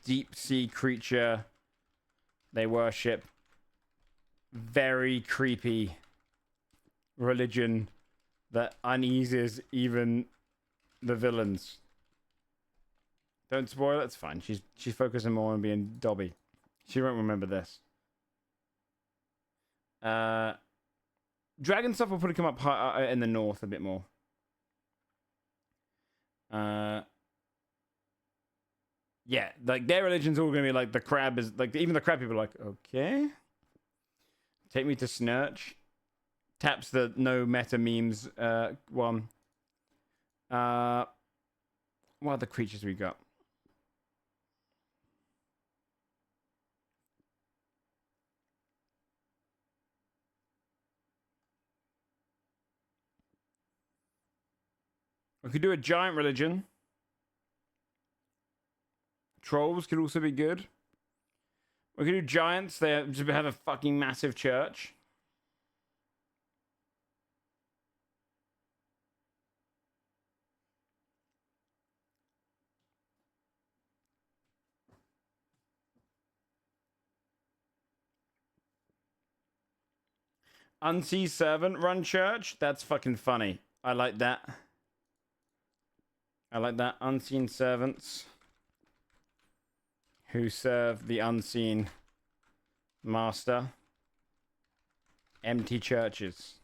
Deep sea creature. They worship. Very creepy religion that uneases even the villains. Don't spoil it. It's fine. She's focusing more on being Dobby. She won't remember this. Dragon stuff will probably come up in the north a bit more. Yeah, like their religion's all gonna be like the crab is like even the crab people are like, okay. Take me to Snurch. Taps the no meta memes one. What other creatures we got? We could do a giant religion. Trolls could also be good. We could do giants. They have a fucking massive church. Unseen servant run church. That's fucking funny. I like that. I like that. Unseen servants who serve the unseen master. Empty churches.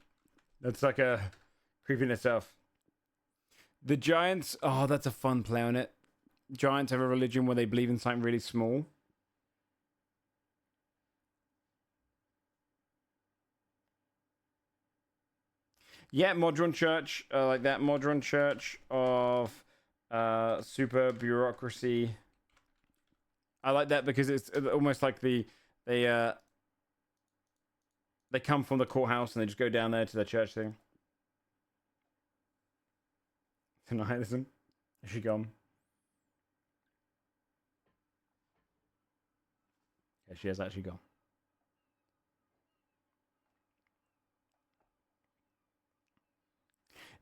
That's like a creep in itself. The giants. Oh, that's a fun play on it. Giants have a religion where they believe in something really small. Yeah, modern church, like that modern church of super bureaucracy. I like that because it's almost like they come from the courthouse and they just go down there to their church thing. Nihilism. Is she gone? Yeah, she has actually gone.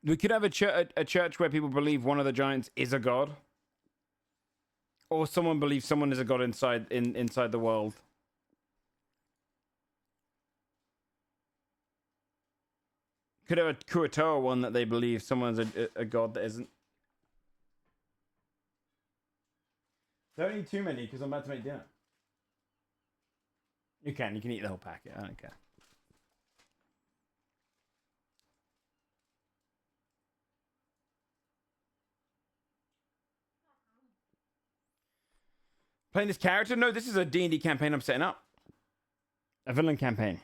We could have a church where people believe one of the giants is a god. Or someone believes someone is a god inside the world. Could have a Kuatoa one that they believe someone's a god that isn't. Don't eat too many because I'm about to make dinner. You can eat the whole packet. I don't care. Playing this character? No, this is a D&D campaign I'm setting up. A villain campaign.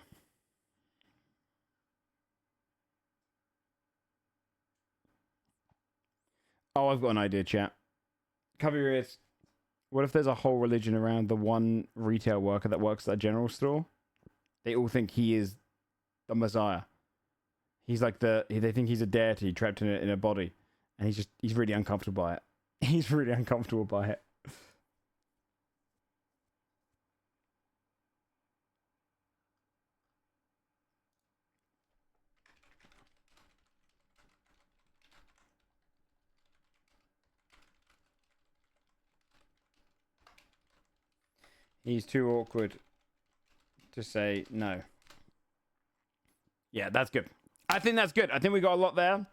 Oh, I've got an idea, chat. Cover your ears. What if there's a whole religion around the one retail worker that works at a general store? They all think he is the Messiah. He's like they think he's a deity trapped in a body, and he's really uncomfortable by it. He's really uncomfortable by it. He's too awkward to say no. Yeah, that's good. I think that's good. I think we got a lot there.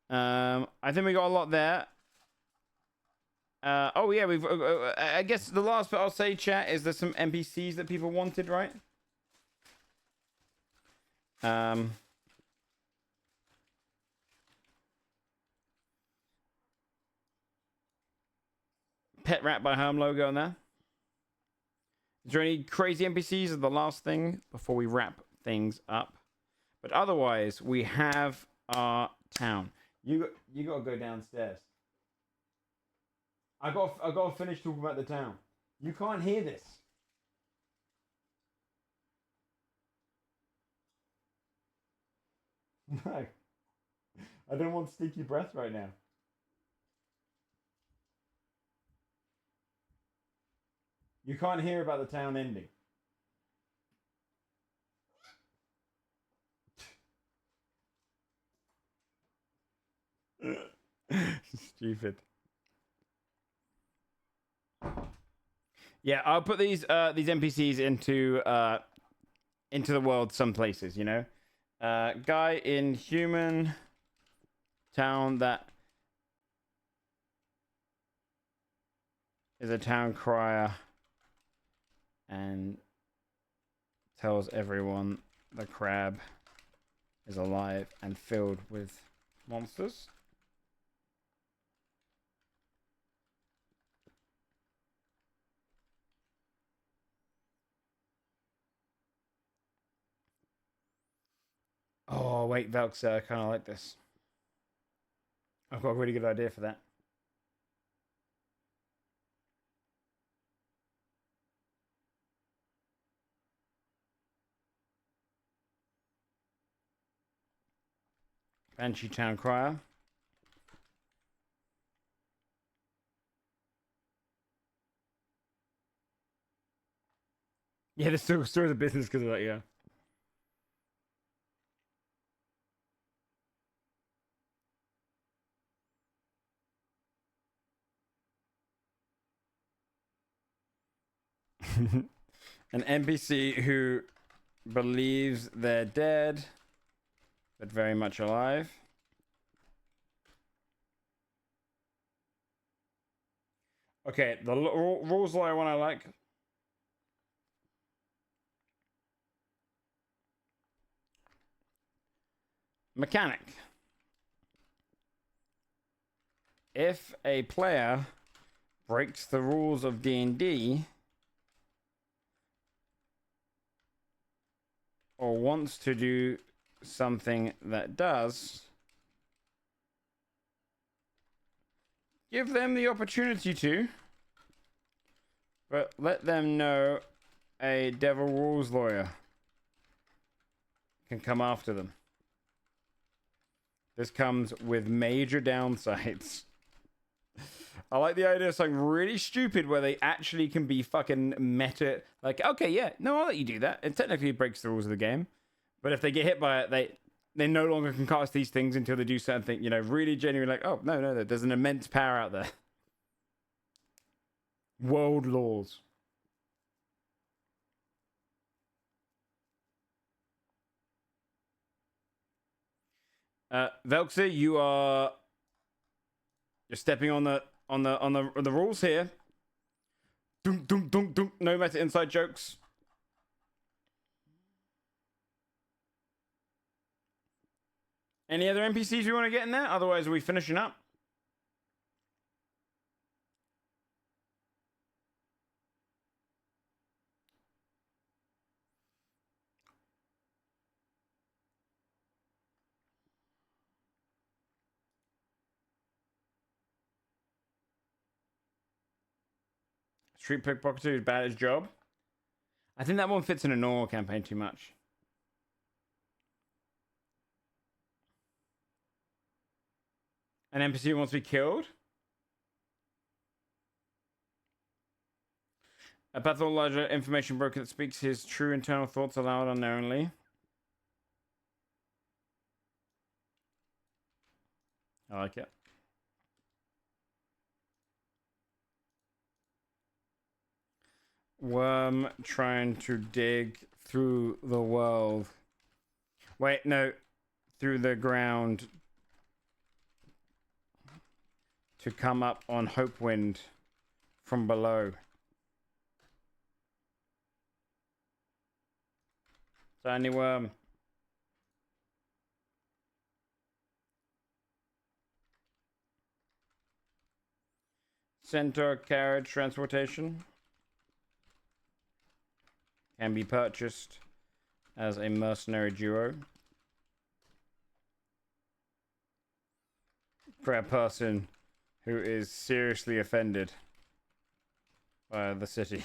I think we got a lot there. Oh yeah, we've. I guess the last bit I'll say, chat, is there's some NPCs that people wanted, right? Pet Rat by Home logo on there. Is there any crazy NPCs? Are the last thing before we wrap things up? But otherwise, we have our town. You gotta go downstairs. I gotta finish talking about the town. You can't hear this. No, I don't want sticky breath right now. You can't hear about the town ending. Stupid. Yeah, I'll put these NPCs into the world some places, you know. Guy in human town that is a town crier and tells everyone the crab is alive and filled with monsters. Oh, wait, Velx, I kind of like this. I've got a really good idea for that. Banshee Town Crier. Yeah, there's still the business because of that, yeah. An NPC who believes they're dead, but very much alive. Okay, the rules lawyer one I like. Mechanic. If a player breaks the rules of D&D or wants to do something that does, give them the opportunity to, but let them know a devil rules lawyer can come after them. This comes with major downsides. I like the idea of something really stupid where they actually can be fucking meta. Like, okay, yeah, no, I'll let you do that. It technically breaks the rules of the game. But if they get hit by it, they no longer can cast these things until they do certain things. You know, really genuinely like, oh, no, there's an immense power out there. World laws. Velxer, you're stepping on the rules here. Dunk, dunk, dunk, dunk. No meta inside jokes. Any other NPCs we want to get in there? Otherwise, are we finishing up? Street pickpocketer who's bad at his job. I think that one fits in a normal campaign too much. An NPC who wants to be killed. A pathological information broker that speaks his true internal thoughts aloud unknowingly. I like it. Worm trying to dig through the world. Wait, no. Through the ground. To come up on Hope Wind from below. Tiny worm. Centaur carriage transportation can be purchased as a mercenary duo for a person who is seriously offended by the city.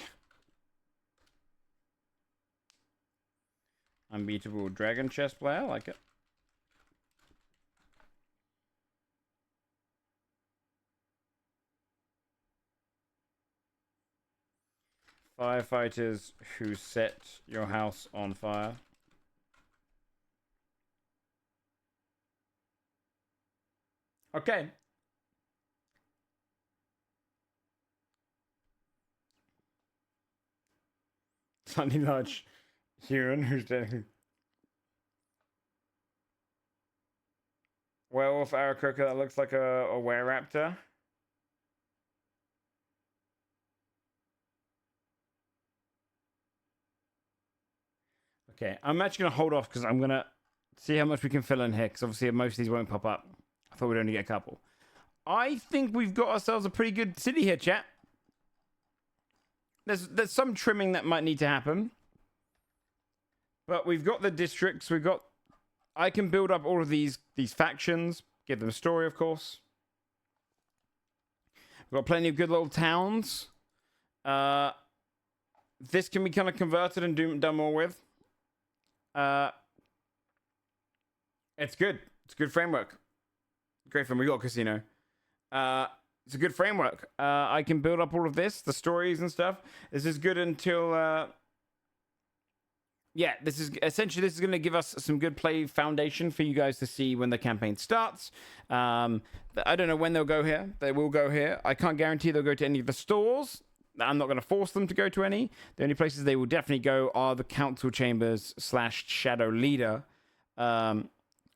Unbeatable dragon chess player, I like it. Firefighters who set your house on fire. Okay. Sunny large human who's dead. Werewolf Aarakocra that looks like a wereraptor. Okay, I'm actually going to hold off because I'm going to see how much we can fill in here because obviously most of these won't pop up. I thought we'd only get a couple. I think we've got ourselves a pretty good city here, chat. There's some trimming that might need to happen. But we've got the districts, we've got... I can build up all of these factions, give them a story, of course. We've got plenty of good little towns. This can be kind of converted and done more with. It's good. It's a good framework. Great framework. We got a casino. It's a good framework. I can build up all of this, the stories and stuff. This is good until... yeah, this is going to give us some good play foundation for you guys to see when the campaign starts. I don't know when they'll go here. They will go here. I can't guarantee they'll go to any of the stores. I'm not going to force them to go to any. The only places they will definitely go are the council chambers / shadow leader.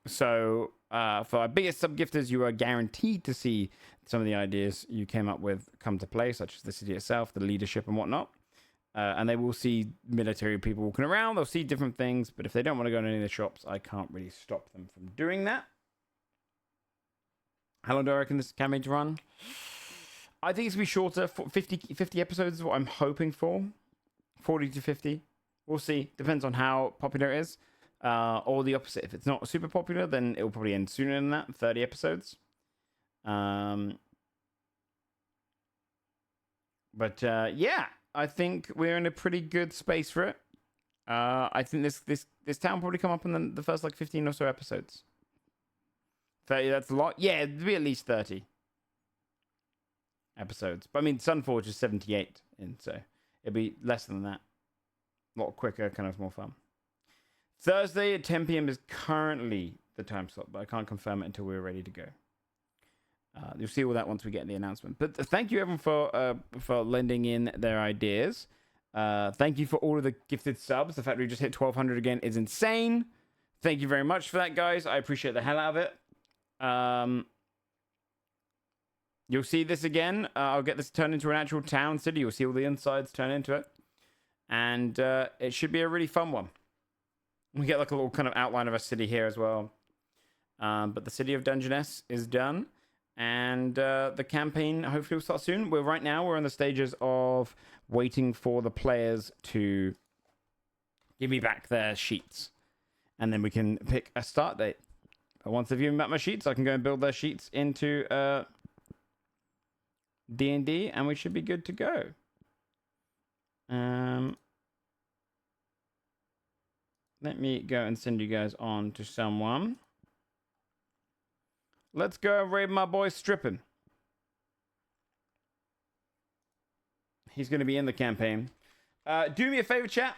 So for our biggest sub-gifters, you are guaranteed to see some of the ideas you came up with come to play, such as the city itself, the leadership and whatnot. And they will see military people walking around. They'll see different things. But if they don't want to go to any of the shops, I can't really stop them from doing that. How long do I reckon this campaign to run? I think it's going to be shorter. 50 episodes is what I'm hoping for. 40 to 50. We'll see. Depends on how popular it is. Or the opposite. If it's not super popular, then it will probably end sooner than that. 30 episodes. But yeah. I think we're in a pretty good space for it. I think this town will probably come up in the first like 15 or so episodes. 30, that's a lot. Yeah, it'd be at least 30 episodes. But I mean, Sunforge is 78, and so it'll be less than that. A lot quicker, kind of more fun. Thursday at 10 p.m. is currently the time slot, but I can't confirm it until we're ready to go. You'll see all that once we get the announcement. But thank you, everyone, for lending in their ideas. Thank you for all of the gifted subs. The fact we just hit 1,200 again is insane. Thank you very much for that, guys. I appreciate the hell out of it. You'll see this again. I'll get this turned into an actual town city. You'll see all the insides turn into it. And it should be a really fun one. We get like a little kind of outline of a city here as well. But the city of Dungeness is done. And the campaign hopefully will start soon. We're in the stages of waiting for the players to give me back their sheets. And then we can pick a start date. But once they've given me back my sheets, I can go and build their sheets into D&D, and we should be good to go. Let me go and send you guys on to someone. Let's go and raid my boy Strippin'. He's going to be in the campaign. Do me a favor, chat.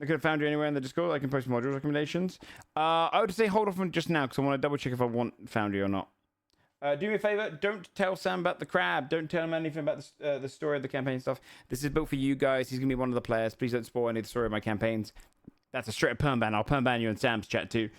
I could have found you anywhere in the Discord. I can post module recommendations. I would say hold off on just now because I want to double check if I found you or not. Do me a favor. Don't tell Sam about the crab. Don't tell him anything about the story of the campaign stuff. This is built for you guys. He's going to be one of the players. Please don't spoil any of the story of my campaigns. That's a straight up perm ban. I'll perm ban you in Sam's chat too.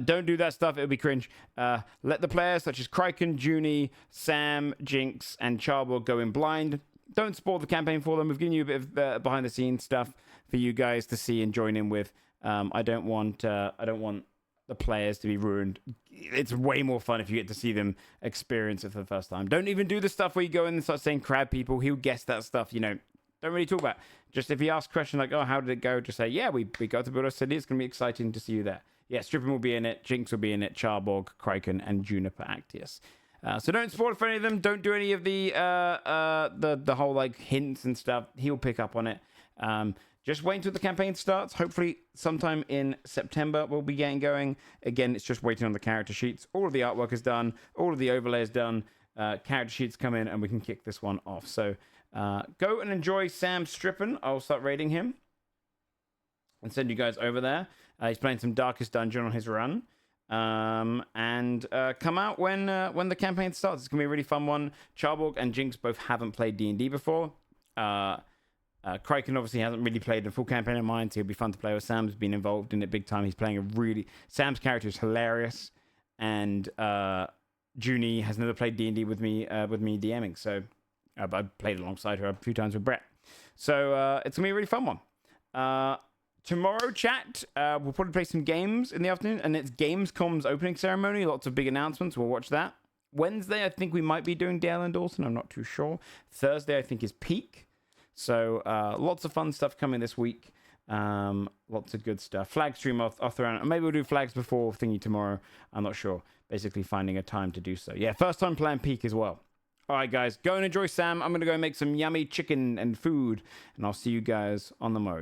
Don't do that stuff. It'll be cringe. Let the players such as Kryken, Junie, Sam, Jinx, and Charborg go in blind. Don't spoil the campaign for them. We've given you a bit of behind the scenes stuff for you guys to see and join in with. I don't want the players to be ruined. It's way more fun if you get to see them experience it for the first time. Don't even do the stuff where you go in and start saying crab people. He'll guess that stuff, you know. Don't really talk about it. Just if he asks a question like, oh, how did it go? Just say, yeah, we got to build a city. It's going to be exciting to see you there. Yeah, Strippin will be in it. Jinx will be in it. Charborg, Kryken, and Juniper Actius. So don't spoil it for any of them. Don't do any of the whole like hints and stuff. He'll pick up on it. Just wait until the campaign starts. Hopefully sometime in September we'll be getting going. Again, it's just waiting on the character sheets. All of the artwork is done. All of the overlay is done. Character sheets come in and we can kick this one off. So go and enjoy Sam Strippin'. I'll start raiding him and send you guys over there. He's playing some Darkest Dungeon on his run. And come out when the campaign starts. It's gonna be a really fun one. Charborg and Jinx both haven't played D&D before. Kryken obviously hasn't really played a full campaign in mine, so he'll be fun to play with. Sam's been involved in it big time. He's playing Sam's character is hilarious, and Junie has never played D&D with me DMing, so I played alongside her a few times with Brett. So it's gonna be a really fun one. Tomorrow, chat, we'll probably play some games in the afternoon, and it's Gamescom's opening ceremony. Lots of big announcements. We'll watch that. Wednesday, I think we might be doing Dale and Dawson. I'm not too sure. Thursday, I think, is Peak. So lots of fun stuff coming this week. Lots of good stuff. Flag stream off around. Maybe we'll do flags before thingy tomorrow. I'm not sure. Basically finding a time to do so. Yeah, first time playing Peak as well. All right, guys, go and enjoy Sam. I'm going to go make some yummy chicken and food, and I'll see you guys on the morrow.